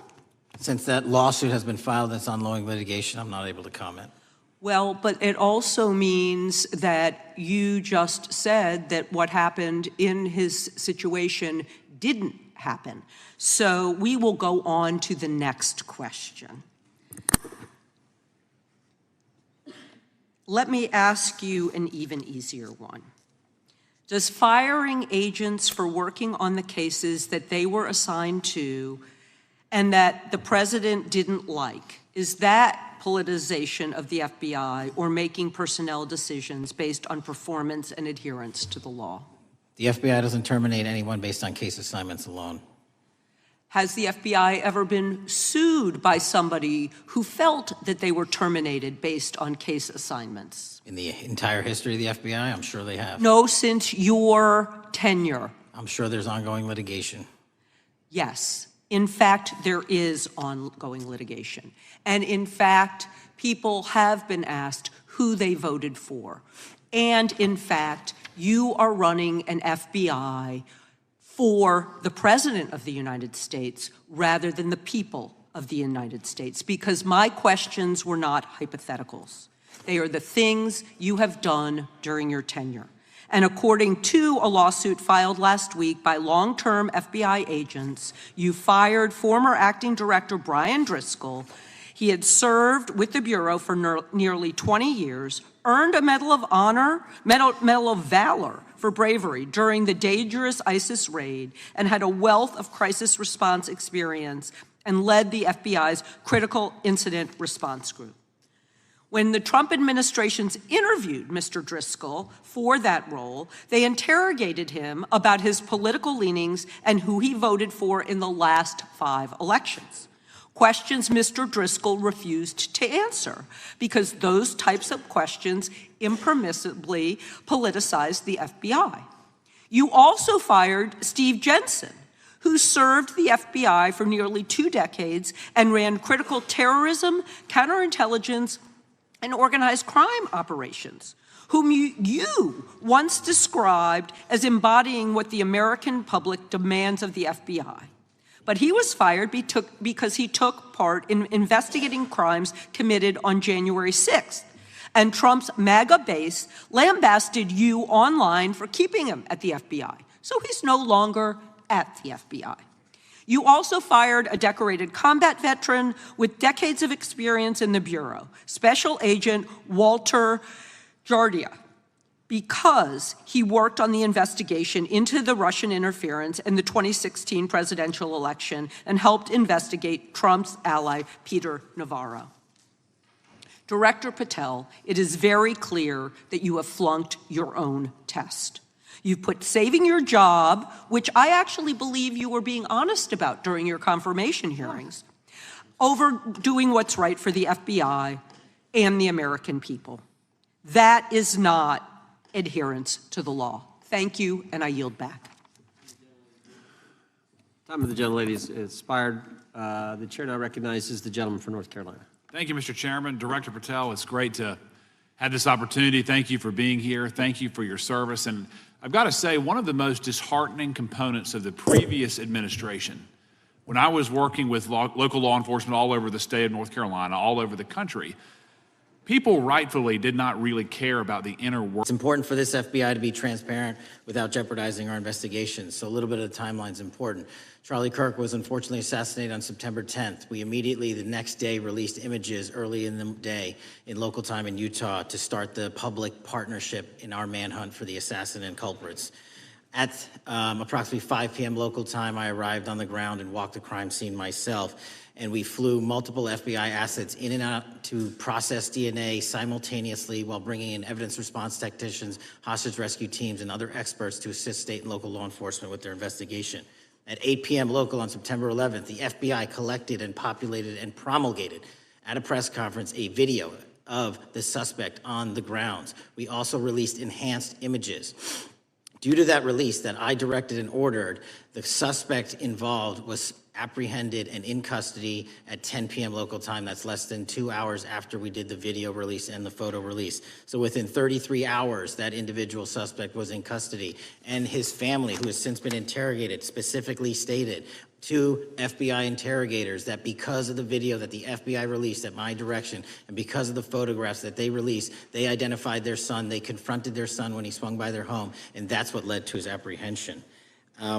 Since that lawsuit has been filed and it's ongoing litigation, I'm not able to comment. Well, but it also means that you just said that what happened in his situation didn't happen. So we will go on to the next question. Let me ask you an even easier one. Does firing agents for working on the cases that they were assigned to and that the president didn't like, is that politicization of the FBI or making personnel decisions based on performance and adherence to the law? The FBI doesn't terminate anyone based on case assignments alone. Has the FBI ever been sued by somebody who felt that they were terminated based on case assignments? In the entire history of the FBI, I'm sure they have. No, since your tenure. I'm sure there's ongoing litigation. Yes. In fact, there is ongoing litigation. And in fact, people have been asked who they voted for. And in fact, you are running an FBI for the President of the United States rather than the people of the United States, because my questions were not hypotheticals. They are the things you have done during your tenure. And according to a lawsuit filed last week by long-term FBI agents, you fired former acting director Brian Driscoll. He had served with the Bureau for nearly 20 years, earned a Medal of Honor, Medal of Valor for bravery during the dangerous ISIS raid, and had a wealth of crisis response experience and led the FBI's critical incident response group. When the Trump administrations interviewed Mr. Driscoll for that role, they interrogated him about his political leanings and who he voted for in the last 5 elections. Questions Mr. Driscoll refused to answer because those types of questions impermissibly politicized the FBI. You also fired Steve Jensen, who served the FBI for nearly 2 decades and ran critical terrorism, counterintelligence, and organized crime operations, whom you once described as embodying what the American public demands of the FBI. But he was fired because he took part in investigating crimes committed on January 6th, And Trump's MAGA base lambasted you online for keeping him at the FBI. So he's no longer at the FBI. You also fired a decorated combat veteran with decades of experience in the Bureau, Special Agent Walter Jardia, because he worked on the investigation into the Russian interference in the 2016 presidential election and helped investigate Trump's ally, Peter Navarro. Director Patel, it is very clear that you have flunked your own test. You've put saving your job, which I actually believe you were being honest about during your confirmation hearings, over doing what's right for the FBI and the American people. That is not adherence to the law. Thank you, and I yield back. Time of the gentlelady is expired. The chair now recognizes the gentleman from North Carolina. Thank you, Mr. Chairman. Director Patel, it's great to have this opportunity. Thank you for being here. Thank you for your service. And I've got to say, one of the most disheartening components of the previous administration, when I was working with local law enforcement all over the state of North Carolina, all over the country, people rightfully did not really care about the inner work. It's important for this FBI to be transparent without jeopardizing our investigations. So a little bit of the timeline is important. Charlie Kirk was unfortunately assassinated on September 10th. We immediately, the next day, released images early in the day in local time in Utah to start the public partnership in our manhunt for the assassin and culprits. At approximately 5 p.m. local time, I arrived on the ground and walked the crime scene myself. And we flew multiple FBI assets in and out to process DNA simultaneously while bringing in evidence response technicians, hostage rescue teams, and other experts to assist state and local law enforcement with their investigation. At 8 p.m. local on September 11th, the FBI collected and populated and promulgated at a press conference a video of the suspect on the grounds. We also released enhanced images. Due to that release that I directed and ordered, the suspect involved was apprehended and in custody at 10 p.m. local time. That's less than 2 hours after we did the video release and the photo release. So within 33 hours, that individual suspect was in custody. And his family, who has since been interrogated, specifically stated to FBI interrogators that because of the video that the FBI released at my direction and because of the photographs that they released, they identified their son, they confronted their son when he swung by their home, and that's what led to his apprehension.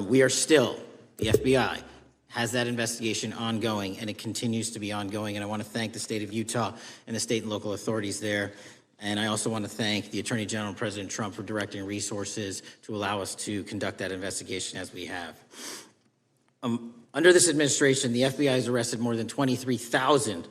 We are still, the FBI, has that investigation ongoing, and it continues to be ongoing. And I want to thank the state of Utah and the state and local authorities there. And I also want to thank the Attorney General and President Trump for directing resources to allow us to conduct that investigation as we have. Under this administration, the FBI has arrested more than 23,000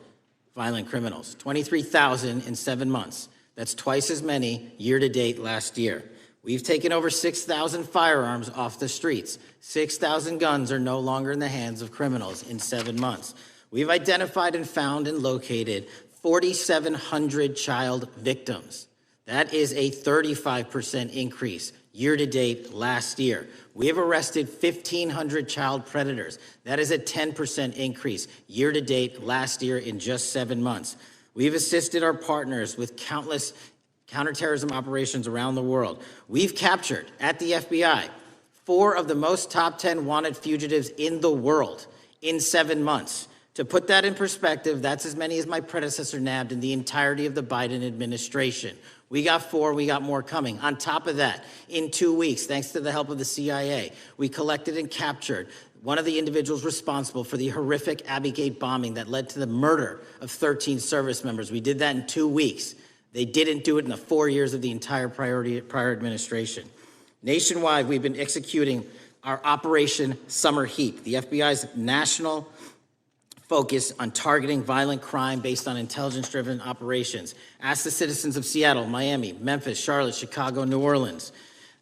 violent criminals. 23,000 in 7 months. That's twice as many year to date last year. We've taken over 6,000 firearms off the streets. 6,000 guns are no longer in the hands of criminals in 7 months. We've identified and found and located 4,700 child victims. That is a 35% increase year to date last year. We have arrested 1,500 child predators. That is a 10% increase year to date last year in just 7 months. We've assisted our partners with countless counterterrorism operations around the world. We've captured, at the FBI, 4 of the most top 10 wanted fugitives in the world in 7 months. To put that in perspective, that's as many as my predecessor nabbed in the entirety of the Biden administration. We got 4, we got more coming. On top of that, in 2 weeks, thanks to the help of the CIA, we collected and captured one of the individuals responsible for the horrific Abbey Gate bombing that led to the murder of 13 service members. We did that in 2 weeks. They didn't do it in the 4 years of the entire prior administration. Nationwide, we've been executing our Operation Summer Heat, the FBI's national focus on targeting violent crime based on intelligence-driven operations. Ask the citizens of Seattle, Miami, Memphis, Charlotte, Chicago, New Orleans,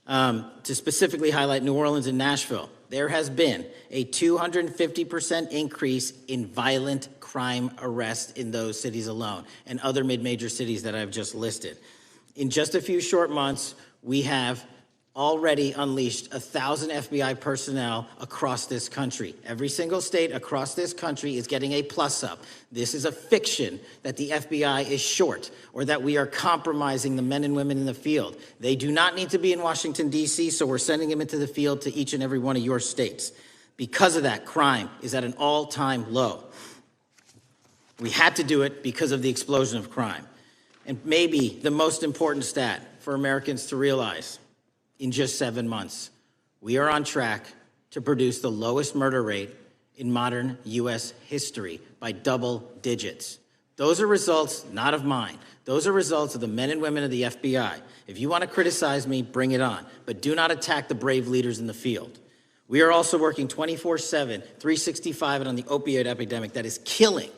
to specifically highlight New Orleans and Nashville. There has been a 250% increase in violent crime arrests in those cities alone and other mid-major cities that I've just listed. In just a few short months, we have already unleashed 1,000 FBI personnel across this country. Every single state across this country is getting a plus-up. This is a fiction that the FBI is short or that we are compromising the men and women in the field. They do not need to be in Washington, D.C., so we're sending them into the field to each and every one of your states. Because of that, crime is at an all-time low. We had to do it because of the explosion of crime. And maybe the most important stat for Americans to realize, in just 7 months, we are on track to produce the lowest murder rate in modern U.S. history by double digits. Those are results not of mine. Those are results of the men and women of the FBI. If you want to criticize me, bring it on, but do not attack the brave leaders in the field. We are also working 24/7, 365 on the opioid epidemic that is killing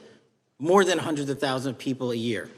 more than hundreds of thousands of people a year.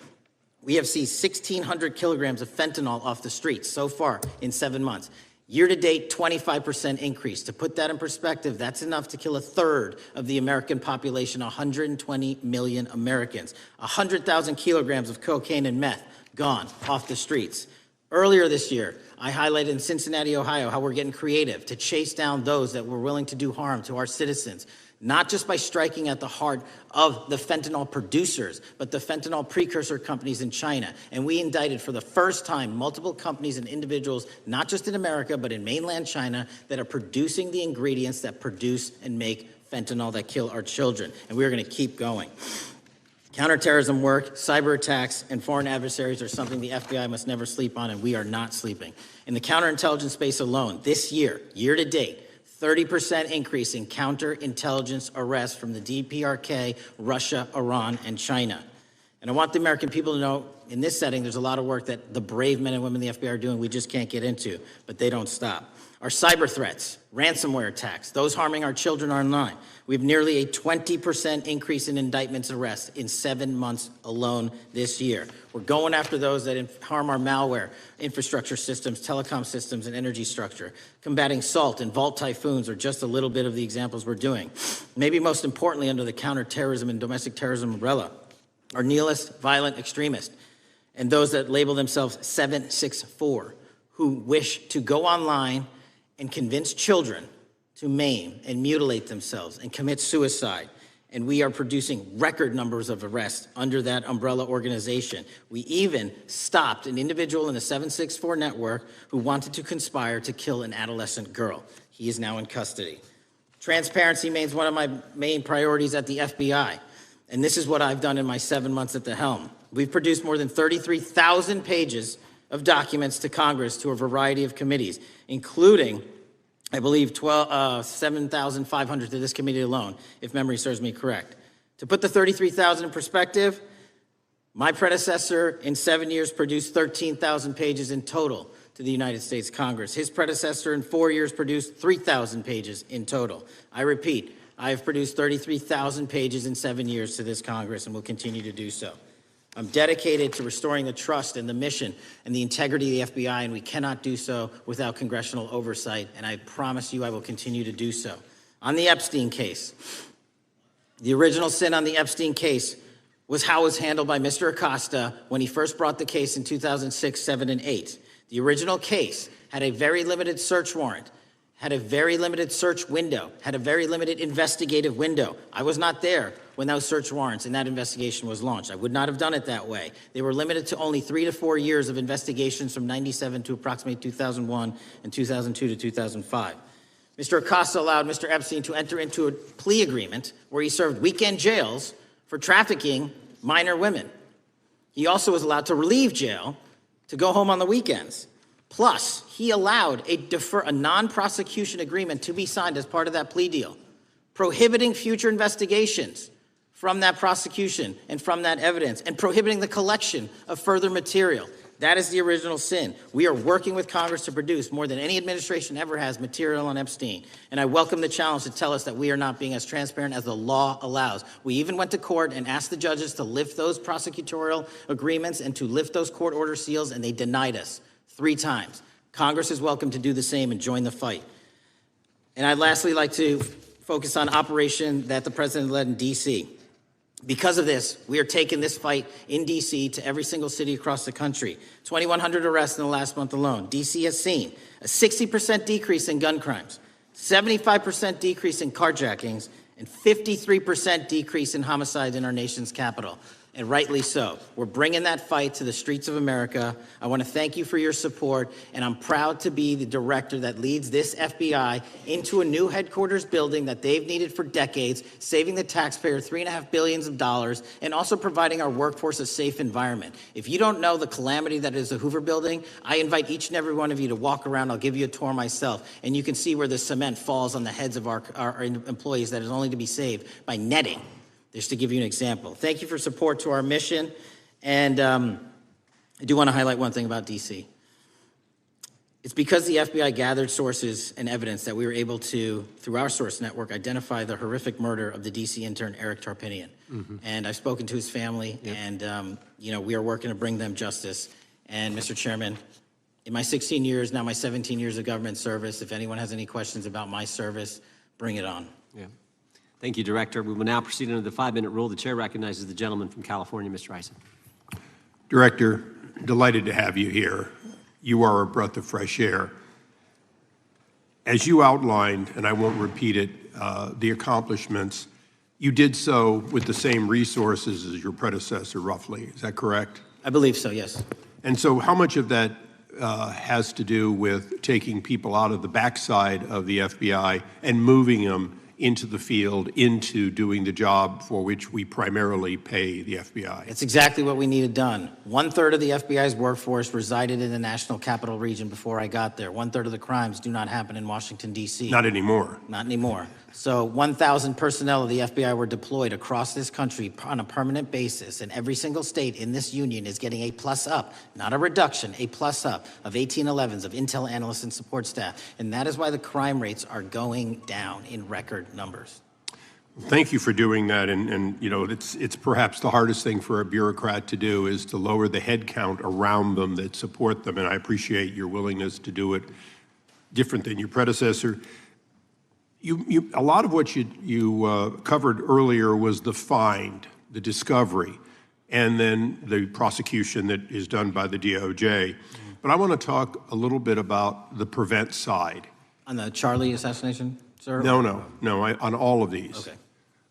We have seized 1,600 kilograms of fentanyl off the streets so far in 7 months. Year to date, 25% increase. To put that in perspective, that's enough to kill a third of the American population, 120 million Americans. 100,000 kilograms of cocaine and meth gone off the streets. Earlier this year, I highlighted in Cincinnati, Ohio, how we're getting creative to chase down those that were willing to do harm to our citizens, not just by striking at the heart of the fentanyl producers, but the fentanyl precursor companies in China. And we indicted for the first time multiple companies and individuals, not just in America, but in mainland China, that are producing the ingredients that produce and make fentanyl that kill our children. And we're going to keep going. Counterterrorism work, cyber attacks, and foreign adversaries are something the FBI must never sleep on, and we are not sleeping. In the counterintelligence space alone, this year, year to date, 30% increase in counterintelligence arrests from the DPRK, Russia, Iran, and China. And I want the American people to know, in this setting, there's a lot of work that the brave men and women of the FBI are doing we just can't get into, but they don't stop. Our cyber threats, ransomware attacks, those harming our children online. We have nearly a 20% increase in indictments arrests in 7 months alone this year. We're going after those that harm our malware, infrastructure systems, telecom systems, and energy structure. Combating SALT and Vault typhoons are just a little bit of the examples we're doing. Maybe most importantly, under the counterterrorism and domestic terrorism umbrella, are nihilist, violent extremists, and those that label themselves 764, who wish to go online and convince children to maim and mutilate themselves and commit suicide. And we are producing record numbers of arrests under that umbrella organization. We even stopped an individual in the 764 network who wanted to conspire to kill an adolescent girl. He is now in custody. Transparency remains one of my main priorities at the FBI. And this is what I've done in my 7 months at the helm. We've produced more than 33,000 pages of documents to Congress to a variety of committees, including, I believe, 7,500 to this committee alone, if memory serves me correct. To put the 33,000 in perspective, my predecessor in 7 years produced 13,000 pages in total to the United States Congress. His predecessor in 4 years produced 3,000 pages in total. I repeat, I have produced 33,000 pages in 7 years to this Congress and will continue to do so. I'm dedicated to restoring the trust and the mission and the integrity of the FBI, and we cannot do so without congressional oversight, and I promise you I will continue to do so. On the Epstein case, the original sin on the Epstein case was how it was handled by Mr. Acosta when he first brought the case in 2006, 7, and 8. The original case had a very limited search warrant, had a very limited search window, had a very limited investigative window. I was not there when those search warrants and that investigation was launched. I would not have done it that way. They were limited to only 3 to 4 years of investigations from 97 to approximately 2001 and 2002 to 2005. Mr. Acosta allowed Mr. Epstein to enter into a plea agreement where he served weekend jails for trafficking minor women. He also was allowed to leave jail to go home on the weekends. Plus, he allowed a non-prosecution agreement to be signed as part of that plea deal, prohibiting future investigations from that prosecution and from that evidence, and prohibiting the collection of further material. That is the original sin. We are working with Congress to produce more than any administration ever has material on Epstein. And I welcome the challenge to tell us that we are not being as transparent as the law allows. We even went to court and asked the judges to lift those prosecutorial agreements and to lift those court order seals, and they denied us 3 times. Congress is welcome to do the same and join the fight. And I'd lastly like to focus on operation that the president led in D.C. Because of this, we are taking this fight in D.C. to every single city across the country. 2,100 arrests in the last month alone. D.C. has seen a 60% decrease in gun crimes, 75% decrease in carjackings, and 53% decrease in homicides in our nation's capital. and rightly so. We're bringing that fight to the streets of America. I want to thank you for your support, and I'm proud to be the director that leads this FBI into a new headquarters building that they've needed for decades, saving the taxpayer $3.5 billion, and also providing our workforce a safe environment. If you don't know the calamity that is the Hoover Building, I invite each and every one of you to walk around. I'll give you a tour myself, and you can see where the cement falls on the heads of our employees that is only to be saved by netting. Just to give you an example. Thank you for support to our mission. And I do want to highlight one thing about DC. It's because the FBI gathered sources and evidence that we were able to, through our source network, identify the horrific murder of the DC intern, Eric Tarpinian. And I've spoken to his family, and we are working to bring them justice. And Mr. Chairman, in my 16 years, now my 17 years of government service, if anyone has any questions about my service, bring it on. Yeah. Thank you, Director. We will now proceed under the 5-minute rule. The chair recognizes the gentleman from California, Mr. Ison. Director, delighted to have you here. You are a breath of fresh air. As you outlined, and I won't repeat it, the accomplishments, you did so with the same resources as your predecessor, roughly. Is that correct? I believe so, yes. And so how much of that has to do with taking people out of the backside of the FBI and moving them into the field, into doing the job for which we primarily pay the FBI? It's exactly what we needed done. 1/3 of the FBI's workforce resided in the National Capital Region before I got there. 1/3 of the crimes do not happen in Washington, D.C. Not anymore. Not anymore. So 1,000 personnel of the FBI were deployed across this country on a permanent basis, and every single state in this union is getting a plus up, not a reduction, a plus up of 1811s of intel analysts and support staff. And that is why the crime rates are going down in record numbers. Thank you for doing that, and it's perhaps the hardest thing for a bureaucrat to do is to lower the head count around them that support them, and I appreciate your willingness to do it different than your predecessor. A lot of what you covered earlier was the find, the discovery, and then the prosecution that is done by the DOJ. But I want to talk a little bit about the prevent side. On the Charlie assassination, sir? No, on all of these. Okay.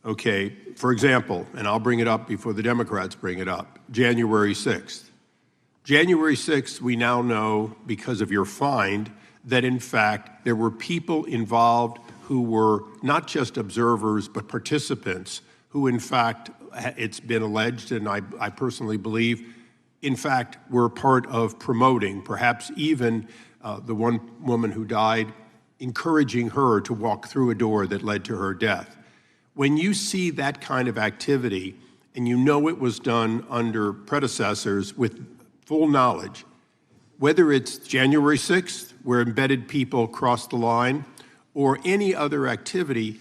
Okay, for example, and I'll bring it up before the Democrats bring it up, January 6th. January 6th, we now know, because of your find, that in fact there were people involved who were not just observers but participants who in fact, it's been alleged, and I personally believe, in fact, were part of promoting, perhaps even the one woman who died, encouraging her to walk through a door that led to her death. When you see that kind of activity, and you know it was done under predecessors with full knowledge, whether it's January 6th, where embedded people crossed the line, or any other activity,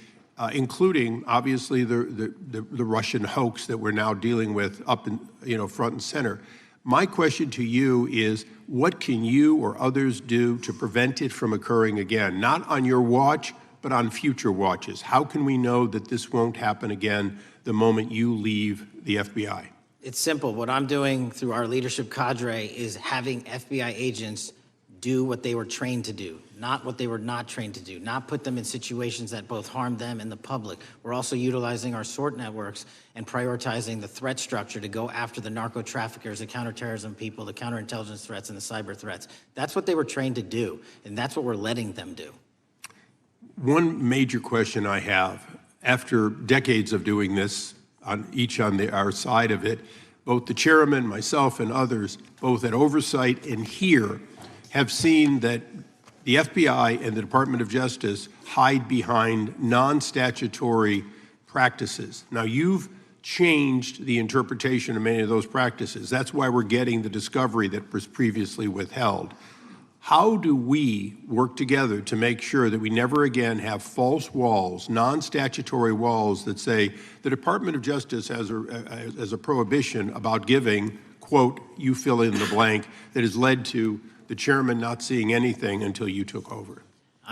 including obviously the Russian hoax that we're now dealing with up in front and center. My question to you is, what can you or others do to prevent it from occurring again? Not on your watch, but on future watches. How can we know that this won't happen again the moment you leave the FBI? It's simple. What I'm doing through our leadership cadre is having FBI agents do what they were trained to do, not what they were not trained to do, not put them in situations that both harm them and the public. We're also utilizing our SORT networks and prioritizing the threat structure to go after the narco traffickers, the counterterrorism people, the counterintelligence threats, and the cyber threats. That's what they were trained to do, and that's what we're letting them do. One major question I have, after decades of doing this, on our side of it, both the chairman, myself, and others, both at oversight and here, have seen that the FBI and the Department of Justice hide behind non-statutory practices. Now, you've changed the interpretation of many of those practices. That's why we're getting the discovery that was previously withheld. How do we work together to make sure that we never again have false walls, non-statutory walls that say the Department of Justice has a prohibition about giving, quote, you fill in the blank, that has led to the chairman not seeing anything until you took over?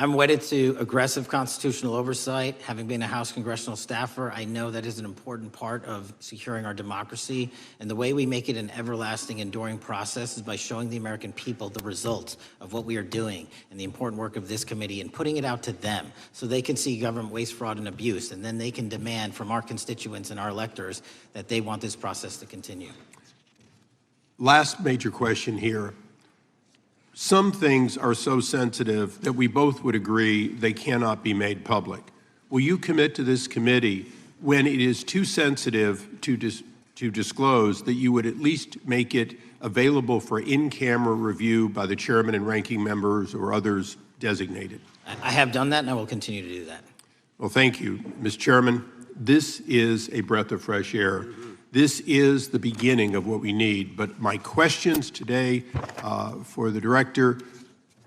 I'm wedded to aggressive constitutional oversight. Having been a House congressional staffer, I know that is an important part of securing our democracy. And the way we make it an everlasting, enduring process is by showing the American people the results of what we are doing and the important work of this committee and putting it out to them so they can see government waste, fraud, and abuse. And then they can demand from our constituents and our electors that they want this process to continue. Last major question here. Some things are so sensitive that we both would agree they cannot be made public. Will you commit to this committee when it is too sensitive to disclose that you would at least make it available for in-camera review by the chairman and ranking members or others designated? I have done that, and I will continue to do that. Well, thank you, Mr. Chairman. This is a breath of fresh air. This is the beginning of what we need. But my questions today for the director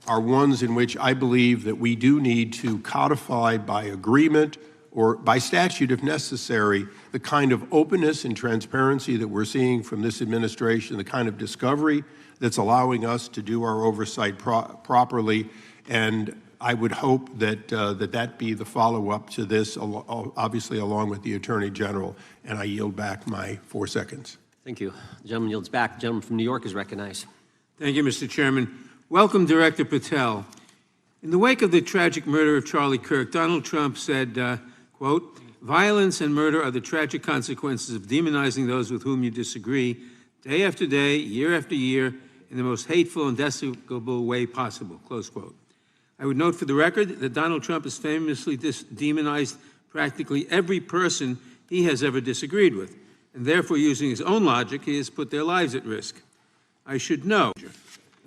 are ones in which I believe that we do need to codify by agreement or by statute, if necessary, the kind of openness and transparency that we're seeing from this administration, the kind of discovery that's allowing us to do our oversight properly. And I would hope that that be the follow-up to this, obviously along with the Attorney General. And I yield back my 4 seconds. Thank you. The gentleman yields back. The gentleman from New York is recognized. Thank you, Mr. Chairman. Welcome, Director Patel. In the wake of the tragic murder of Charlie Kirk, Donald Trump said, quote, "Violence and murder are the tragic consequences of demonizing those with whom you disagree, day after day, year after year, in the most hateful and despicable way possible," close quote. I would note for the record that Donald Trump has famously demonized practically every person he has ever disagreed with, and therefore, using his own logic, he has put their lives at risk. I should know,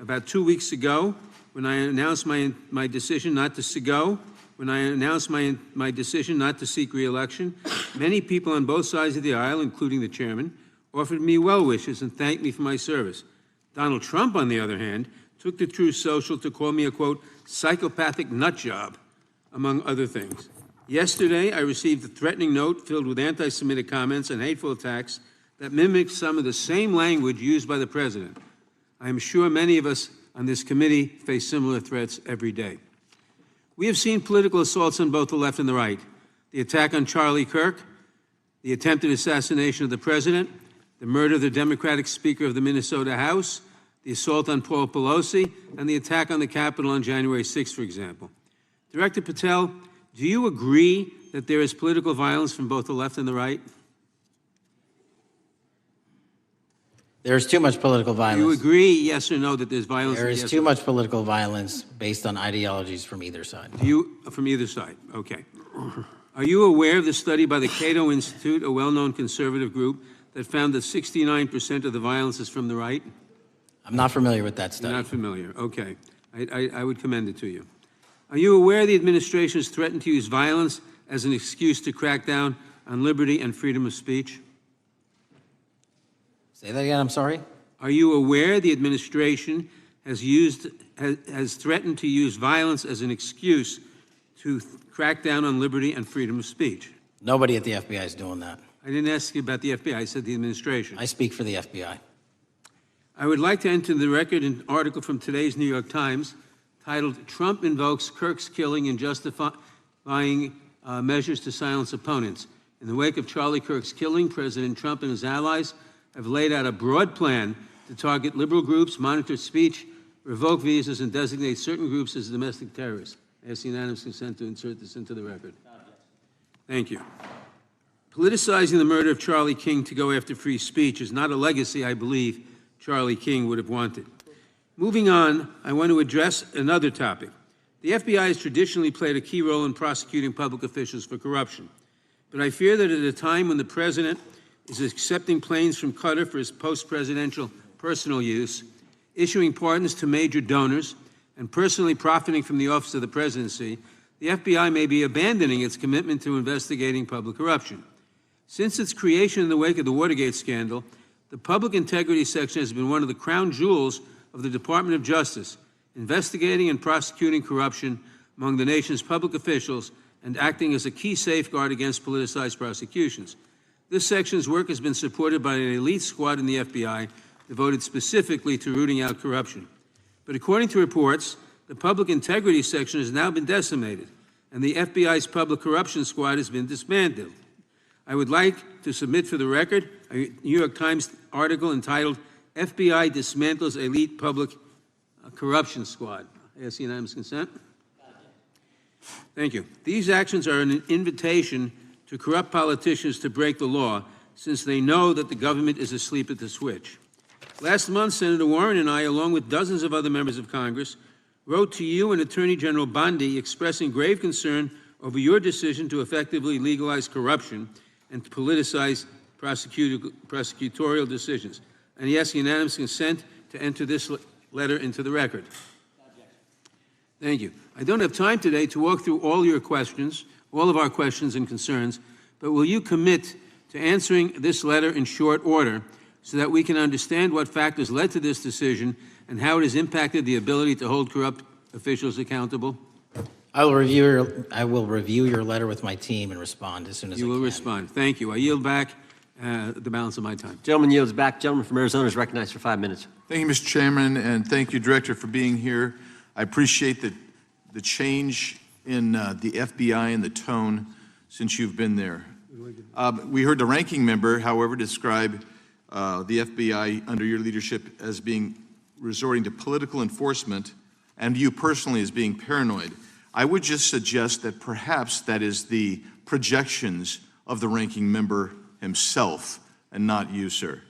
about 2 weeks ago, when I announced my decision not to my decision not to seek re-election, many people on both sides of the aisle, including the chairman, offered me well wishes and thanked me for my service. Donald Trump, on the other hand, took to Truth Social to call me a, quote, psychopathic nut job, among other things. Yesterday, I received a threatening note filled with anti-Semitic comments and hateful attacks that mimicked some of the same language used by the president. I am sure many of us on this committee face similar threats every day. We have seen political assaults on both the left and the right. The attack on Charlie Kirk, the attempted assassination of the president, the murder of the Democratic Speaker of the Minnesota House, the assault on Paul Pelosi, and the attack on the Capitol on January 6th, for example. Director Patel, do you agree that there is political violence from both the left and the right? There's too much political violence. Do you agree, yes or no, that there's violence? There is too much political violence based on ideologies from either side. From either side, okay. Are you aware of the study by the Cato Institute, a well-known conservative group, that found that 69% of the violence is from the right? I'm not familiar with that study. You're not familiar, okay. I would commend it to you. Are you aware the administration has threatened to use violence as an excuse to crack down on liberty and freedom of speech? Say that again, I'm sorry? Are you aware the administration has threatened to use violence as an excuse to crack down on liberty and freedom of speech? Nobody at the FBI is doing that. I didn't ask you about the FBI, I said the administration. I speak for the FBI. I would like to enter the record an article from today's New York Times titled, "Trump Invokes Kirk's Killing in Justifying Measures to Silence Opponents." In the wake of Charlie Kirk's killing, President Trump and his allies have laid out a broad plan to target liberal groups, monitor speech, revoke visas, and designate certain groups as domestic terrorists. I ask unanimous consent to insert this into the record. Thank you. Politicizing the murder of Charlie King to go after free speech is not a legacy I believe Charlie King would have wanted. Moving on, I want to address another topic. The FBI has traditionally played a key role in prosecuting public officials for corruption. But I fear that at a time when the president is accepting planes from Qatar for his post-presidential personal use, issuing pardons to major donors, and personally profiting from the office of the presidency, the FBI may be abandoning its commitment to investigating public corruption. Since its creation in the wake of the Watergate scandal, the Public Integrity Section has been one of the crown jewels of the Department of Justice, investigating and prosecuting corruption among the nation's public officials and acting as a key safeguard against politicized prosecutions. This section's work has been supported by an elite squad in the FBI devoted specifically to rooting out corruption. But according to reports, the The public integrity section has now been decimated, and the FBI's public corruption squad has been dismantled. I would like to submit for the record a New York Times article entitled, FBI Dismantles Elite Public Corruption Squad. I ask unanimous consent. Thank you. These actions are an invitation to corrupt politicians to break the law, since they know that the government is asleep at the switch. Last month, Senator Warren and I, along with dozens of other members of Congress, wrote to you and Attorney General Bondi expressing grave concern over your decision to effectively legalize corruption and to politicize prosecutorial decisions. And he asks unanimous consent to enter this letter into the record. Thank you. I don't have time today to walk through all your questions, all of our questions and concerns, but will you commit to answering this letter in short order so that we can understand what factors led to this decision and how it has impacted the ability to hold corrupt officials accountable? I will review your letter with my team and respond as soon as I can. You will respond. Thank you. I yield back the balance of my time. Gentleman yields back. Gentleman from Arizona is recognized for 5 minutes. Thank you, Mr. Chairman, and thank you, Director, for being here. I appreciate the change in the FBI and the tone since you've been there. We heard the ranking member, however, describe the FBI under your leadership as being resorting to political enforcement and you personally as being paranoid. I would just suggest that perhaps that is the projections of the ranking member himself and not you, sir.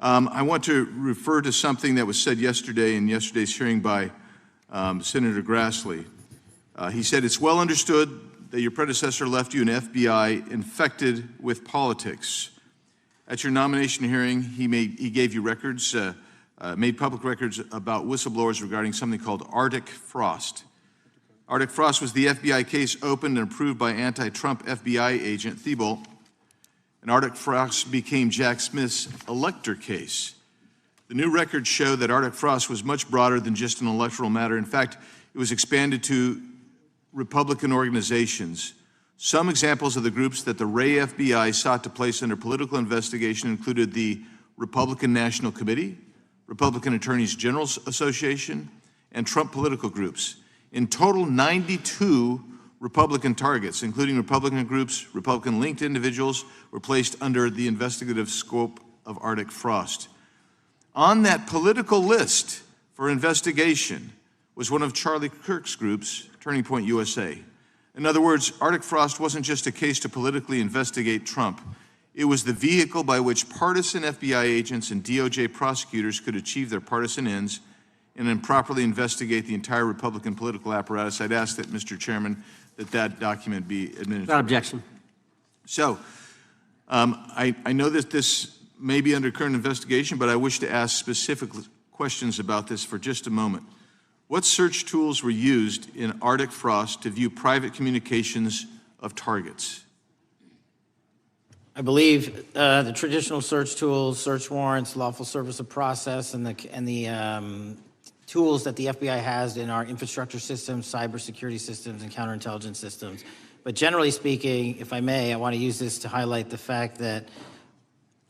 I want to refer to something that was said yesterday in yesterday's hearing by Senator Grassley. He said, it's well understood that your predecessor left you an FBI infected with politics. At your nomination hearing, he gave you records, made public records about whistleblowers regarding something called Arctic Frost. Arctic Frost was the FBI case opened and approved by anti-Trump FBI agent Thibault, and Arctic Frost became Jack Smith's elector case. The new records show that Arctic Frost was much broader than just an electoral matter. In fact, it was expanded to Republican organizations. Some examples of the groups that the Ray FBI sought to place under political investigation included the Republican National Committee, Republican Attorneys General Association, and Trump political groups. In total, 92 Republican targets, including Republican groups, Republican-linked individuals, were placed under the investigative scope of Arctic Frost. On that political list for investigation was one of Charlie Kirk's groups, Turning Point USA. In other words, Arctic Frost wasn't just a case to politically investigate Trump. It was the vehicle by which partisan FBI agents and DOJ prosecutors could achieve their partisan ends and improperly investigate the entire Republican political apparatus. I'd ask that, Mr. Chairman, that document be administered. Without objection. So, I know that this may be under current investigation, but I wish to ask specific questions about this for just a moment. What search tools were used in Arctic Frost to view private communications of targets? I believe the traditional search tools, search warrants, lawful service of process, and the tools that the FBI has in our infrastructure systems, cybersecurity systems, and counterintelligence systems. But generally speaking, if I may, I want to use this to highlight the fact that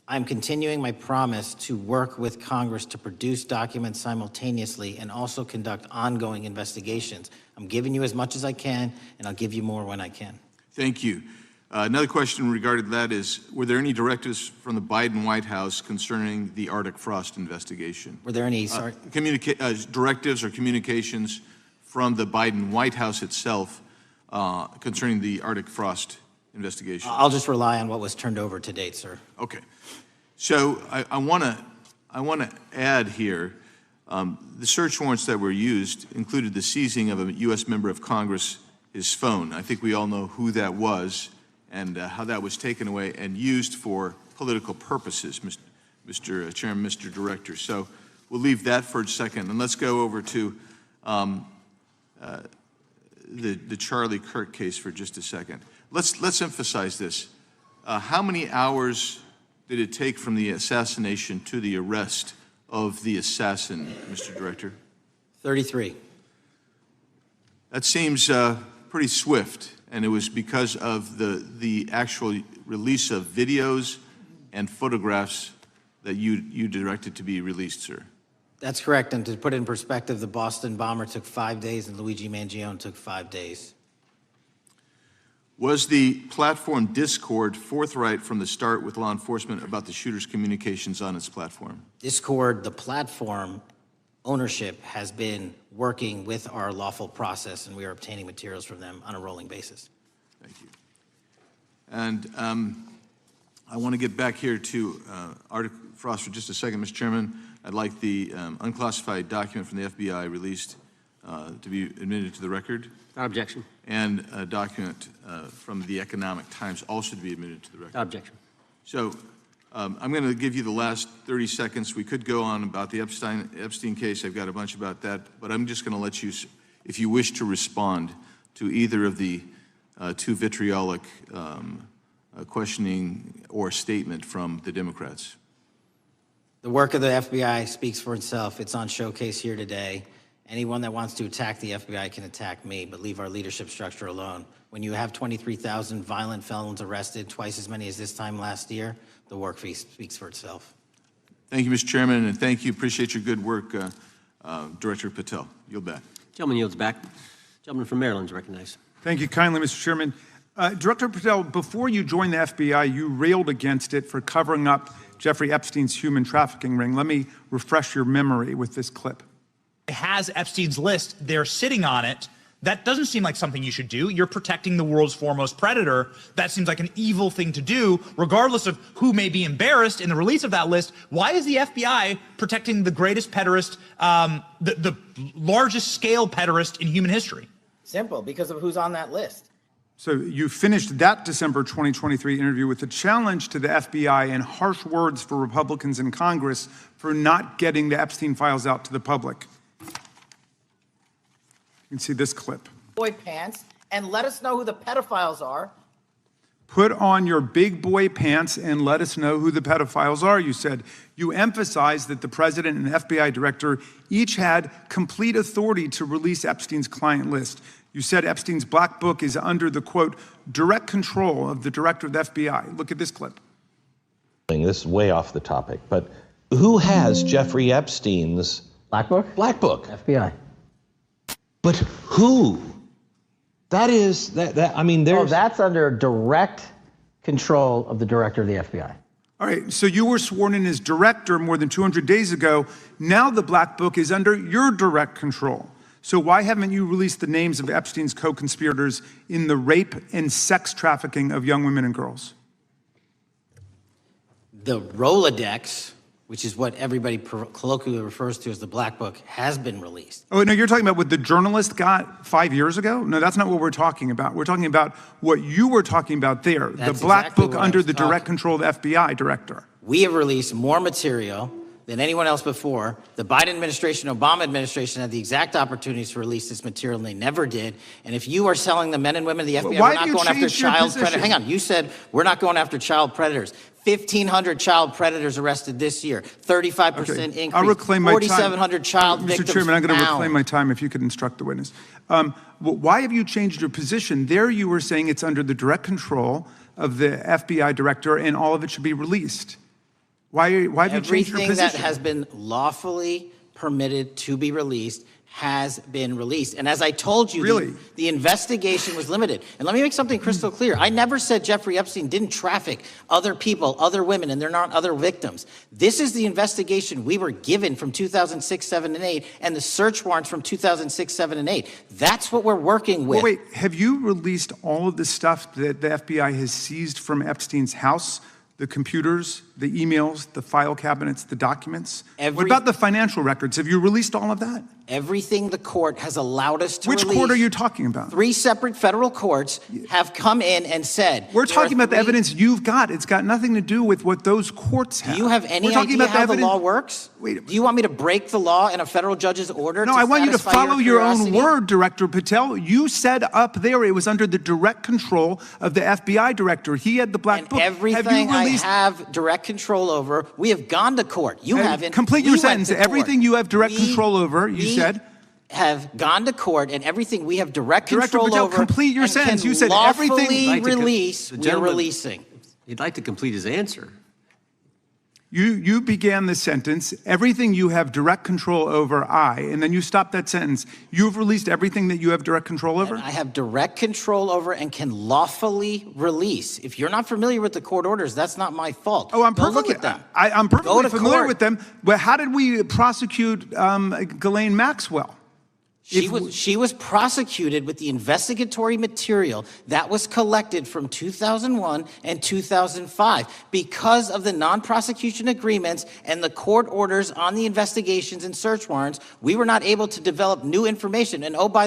I'm continuing my promise to work with Congress to produce documents simultaneously and also conduct ongoing investigations. I'm giving you as much as I can, and I'll give you more when I can. Thank you. Another question regarding that is, were there any directives from the Biden White House concerning the Arctic Frost investigation? Were there any directives or communications from the Biden White House itself concerning the Arctic Frost investigation? I'll just rely on what was turned over to date, sir. Okay. So I want to add here, the search warrants that were used included the seizing of a U.S. member of Congress, his phone. I think we all know who that was and how that was taken away and used for political purposes, Mr. Chairman, Mr. Director. So we'll leave that for a second, and let's go over to the Charlie Kirk case for just a second. Let's emphasize this. How many hours did it take from the assassination to the arrest of the assassin, Mr. Director? 33. That seems pretty swift, and it was because of the actual release of videos and photographs that you directed to be released, sir. That's correct. And to put it in perspective, the Boston bomber took 5 days and Luigi Mangione took 5 days. Was the platform Discord forthright from the start with law enforcement about the shooter's communications on its platform? Discord, the platform ownership, has been working with our lawful process, and we are obtaining materials from them on a rolling basis. Thank you. And I want to get back here to Article Frost for just a second, Mr. Chairman. I'd like the unclassified document from the FBI released to be admitted to the record. Without objection. And a document from the Economic Times also to be admitted to the record. Without objection. So I'm going to give you the last 30 seconds. We could go on about the Epstein case. I've got a bunch about that, but I'm just going to let you, if you wish to respond to either of the two vitriolic questioning or statement from the Democrats. The work of the FBI speaks for itself. It's on showcase here today. Anyone that wants to attack the FBI can attack me, but leave our leadership structure alone. When you have 23,000 violent felons arrested, twice as many as this time last year, the work speaks for itself. Thank you, Mr. Chairman, and thank you. Appreciate your good work, Director Patel. Yield back. Gentleman yields back. Gentleman from Maryland is recognized. Thank you kindly, Mr. Chairman. Director Patel, before you joined the FBI, you railed against it for covering up Jeffrey Epstein's human trafficking ring. Let me refresh your memory with this clip. Has Epstein's list, they're sitting on it. That doesn't seem like something you should do. You're protecting the world's foremost predator. That seems like an evil thing to do, regardless of who may be embarrassed in the release of that list. Why is the FBI protecting the greatest pederast, the largest scale pederast in human history? Simple, because of who's on that list. So you finished that December 2023 interview with a challenge to the FBI and harsh words for Republicans in Congress for not getting the Epstein files out to the public. You can see this clip. Boy pants, and let us know who the pedophiles are. Put on your big boy pants and let us know who the pedophiles are, you said. You emphasized that the president and FBI director each had complete authority to release Epstein's client list. You said Epstein's black book is under the, quote, direct control of the director of the FBI. Look at this clip. This is way off the topic, but who has Jeffrey Epstein's black book? Black book. FBI. But who? That is, I mean, there's... Oh, that's under direct control of the director of the FBI. All right, so you were sworn in as director more than 200 days ago. Now the black book is under your direct control. So why haven't you released the names of Epstein's co-conspirators in the rape and sex trafficking of young women and girls? The Rolodex, which is what everybody colloquially refers to as the black book, has been released. Oh, no, you're talking about what the journalist got 5 years ago? No, that's not what we're talking about. We're talking about what you were talking about there, That's the black exactly book what I under was the direct control of the FBI director. We have released more material than anyone else before. The Biden administration, Obama administration had the exact opportunities to release this material, and they never did. And if you are selling the men and women of the FBI, Why we're not going after child predators. Hang on, you said we're not going after child predators. 1,500 child predators arrested this year, 35% increase, I'll reclaim my time. 4,700 child victims Mr. Chairman, I'm going to found. reclaim my time if you could instruct the witness. Why have you changed your position? There you were saying it's under the direct control of the FBI director and all of it should be released. Why have you changed your Everything position? that has been lawfully permitted to be released has been released. And as I told you, the investigation was limited. And let me make something crystal clear. I never said Jeffrey Epstein didn't traffic other people, other women, and they're not other victims. This is the investigation we were given from 2006, 7, and 8, and the search warrants from 2006, 7, and 8. That's what we're working with. Well, wait, have you released all of the stuff that the FBI has seized from Epstein's house? The computers, the emails, the file cabinets, the documents? What about the financial records? Have you released all of that? Everything the court has allowed us to Which release. court are you talking about? 3 separate federal courts have come in and said. We're talking about the evidence you've got. It's got nothing to do with what those courts have. Do you have any idea how the law works? Do you want me to break the law in a federal judge's order? No, I want you to follow your own word, Director Patel. You said up there it was under the direct control of the FBI director. He had the black book. Everything I have direct control over, we have gone to court. You haven't. Complete your sentence. Everything you have direct control over, you said. Have gone to court, and everything we have direct control over. Complete your sentence. You said everything. Release. We're releasing. He'd like to complete his answer. You began the sentence, everything you have direct control over, and then you stopped that sentence. You've released everything that you have direct control over? And I have direct control over and can lawfully release. If you're not familiar with the court orders, that's not my fault. Oh, I'm Go perfectly, look at them. I'm perfectly to familiar court. with them. But how did we prosecute Ghislaine Maxwell? She was prosecuted with the investigatory material that was collected from 2001 and 2005. Because of the non-prosecution agreements and the court orders on the investigations and search warrants, we were not able to develop new information. And oh, by the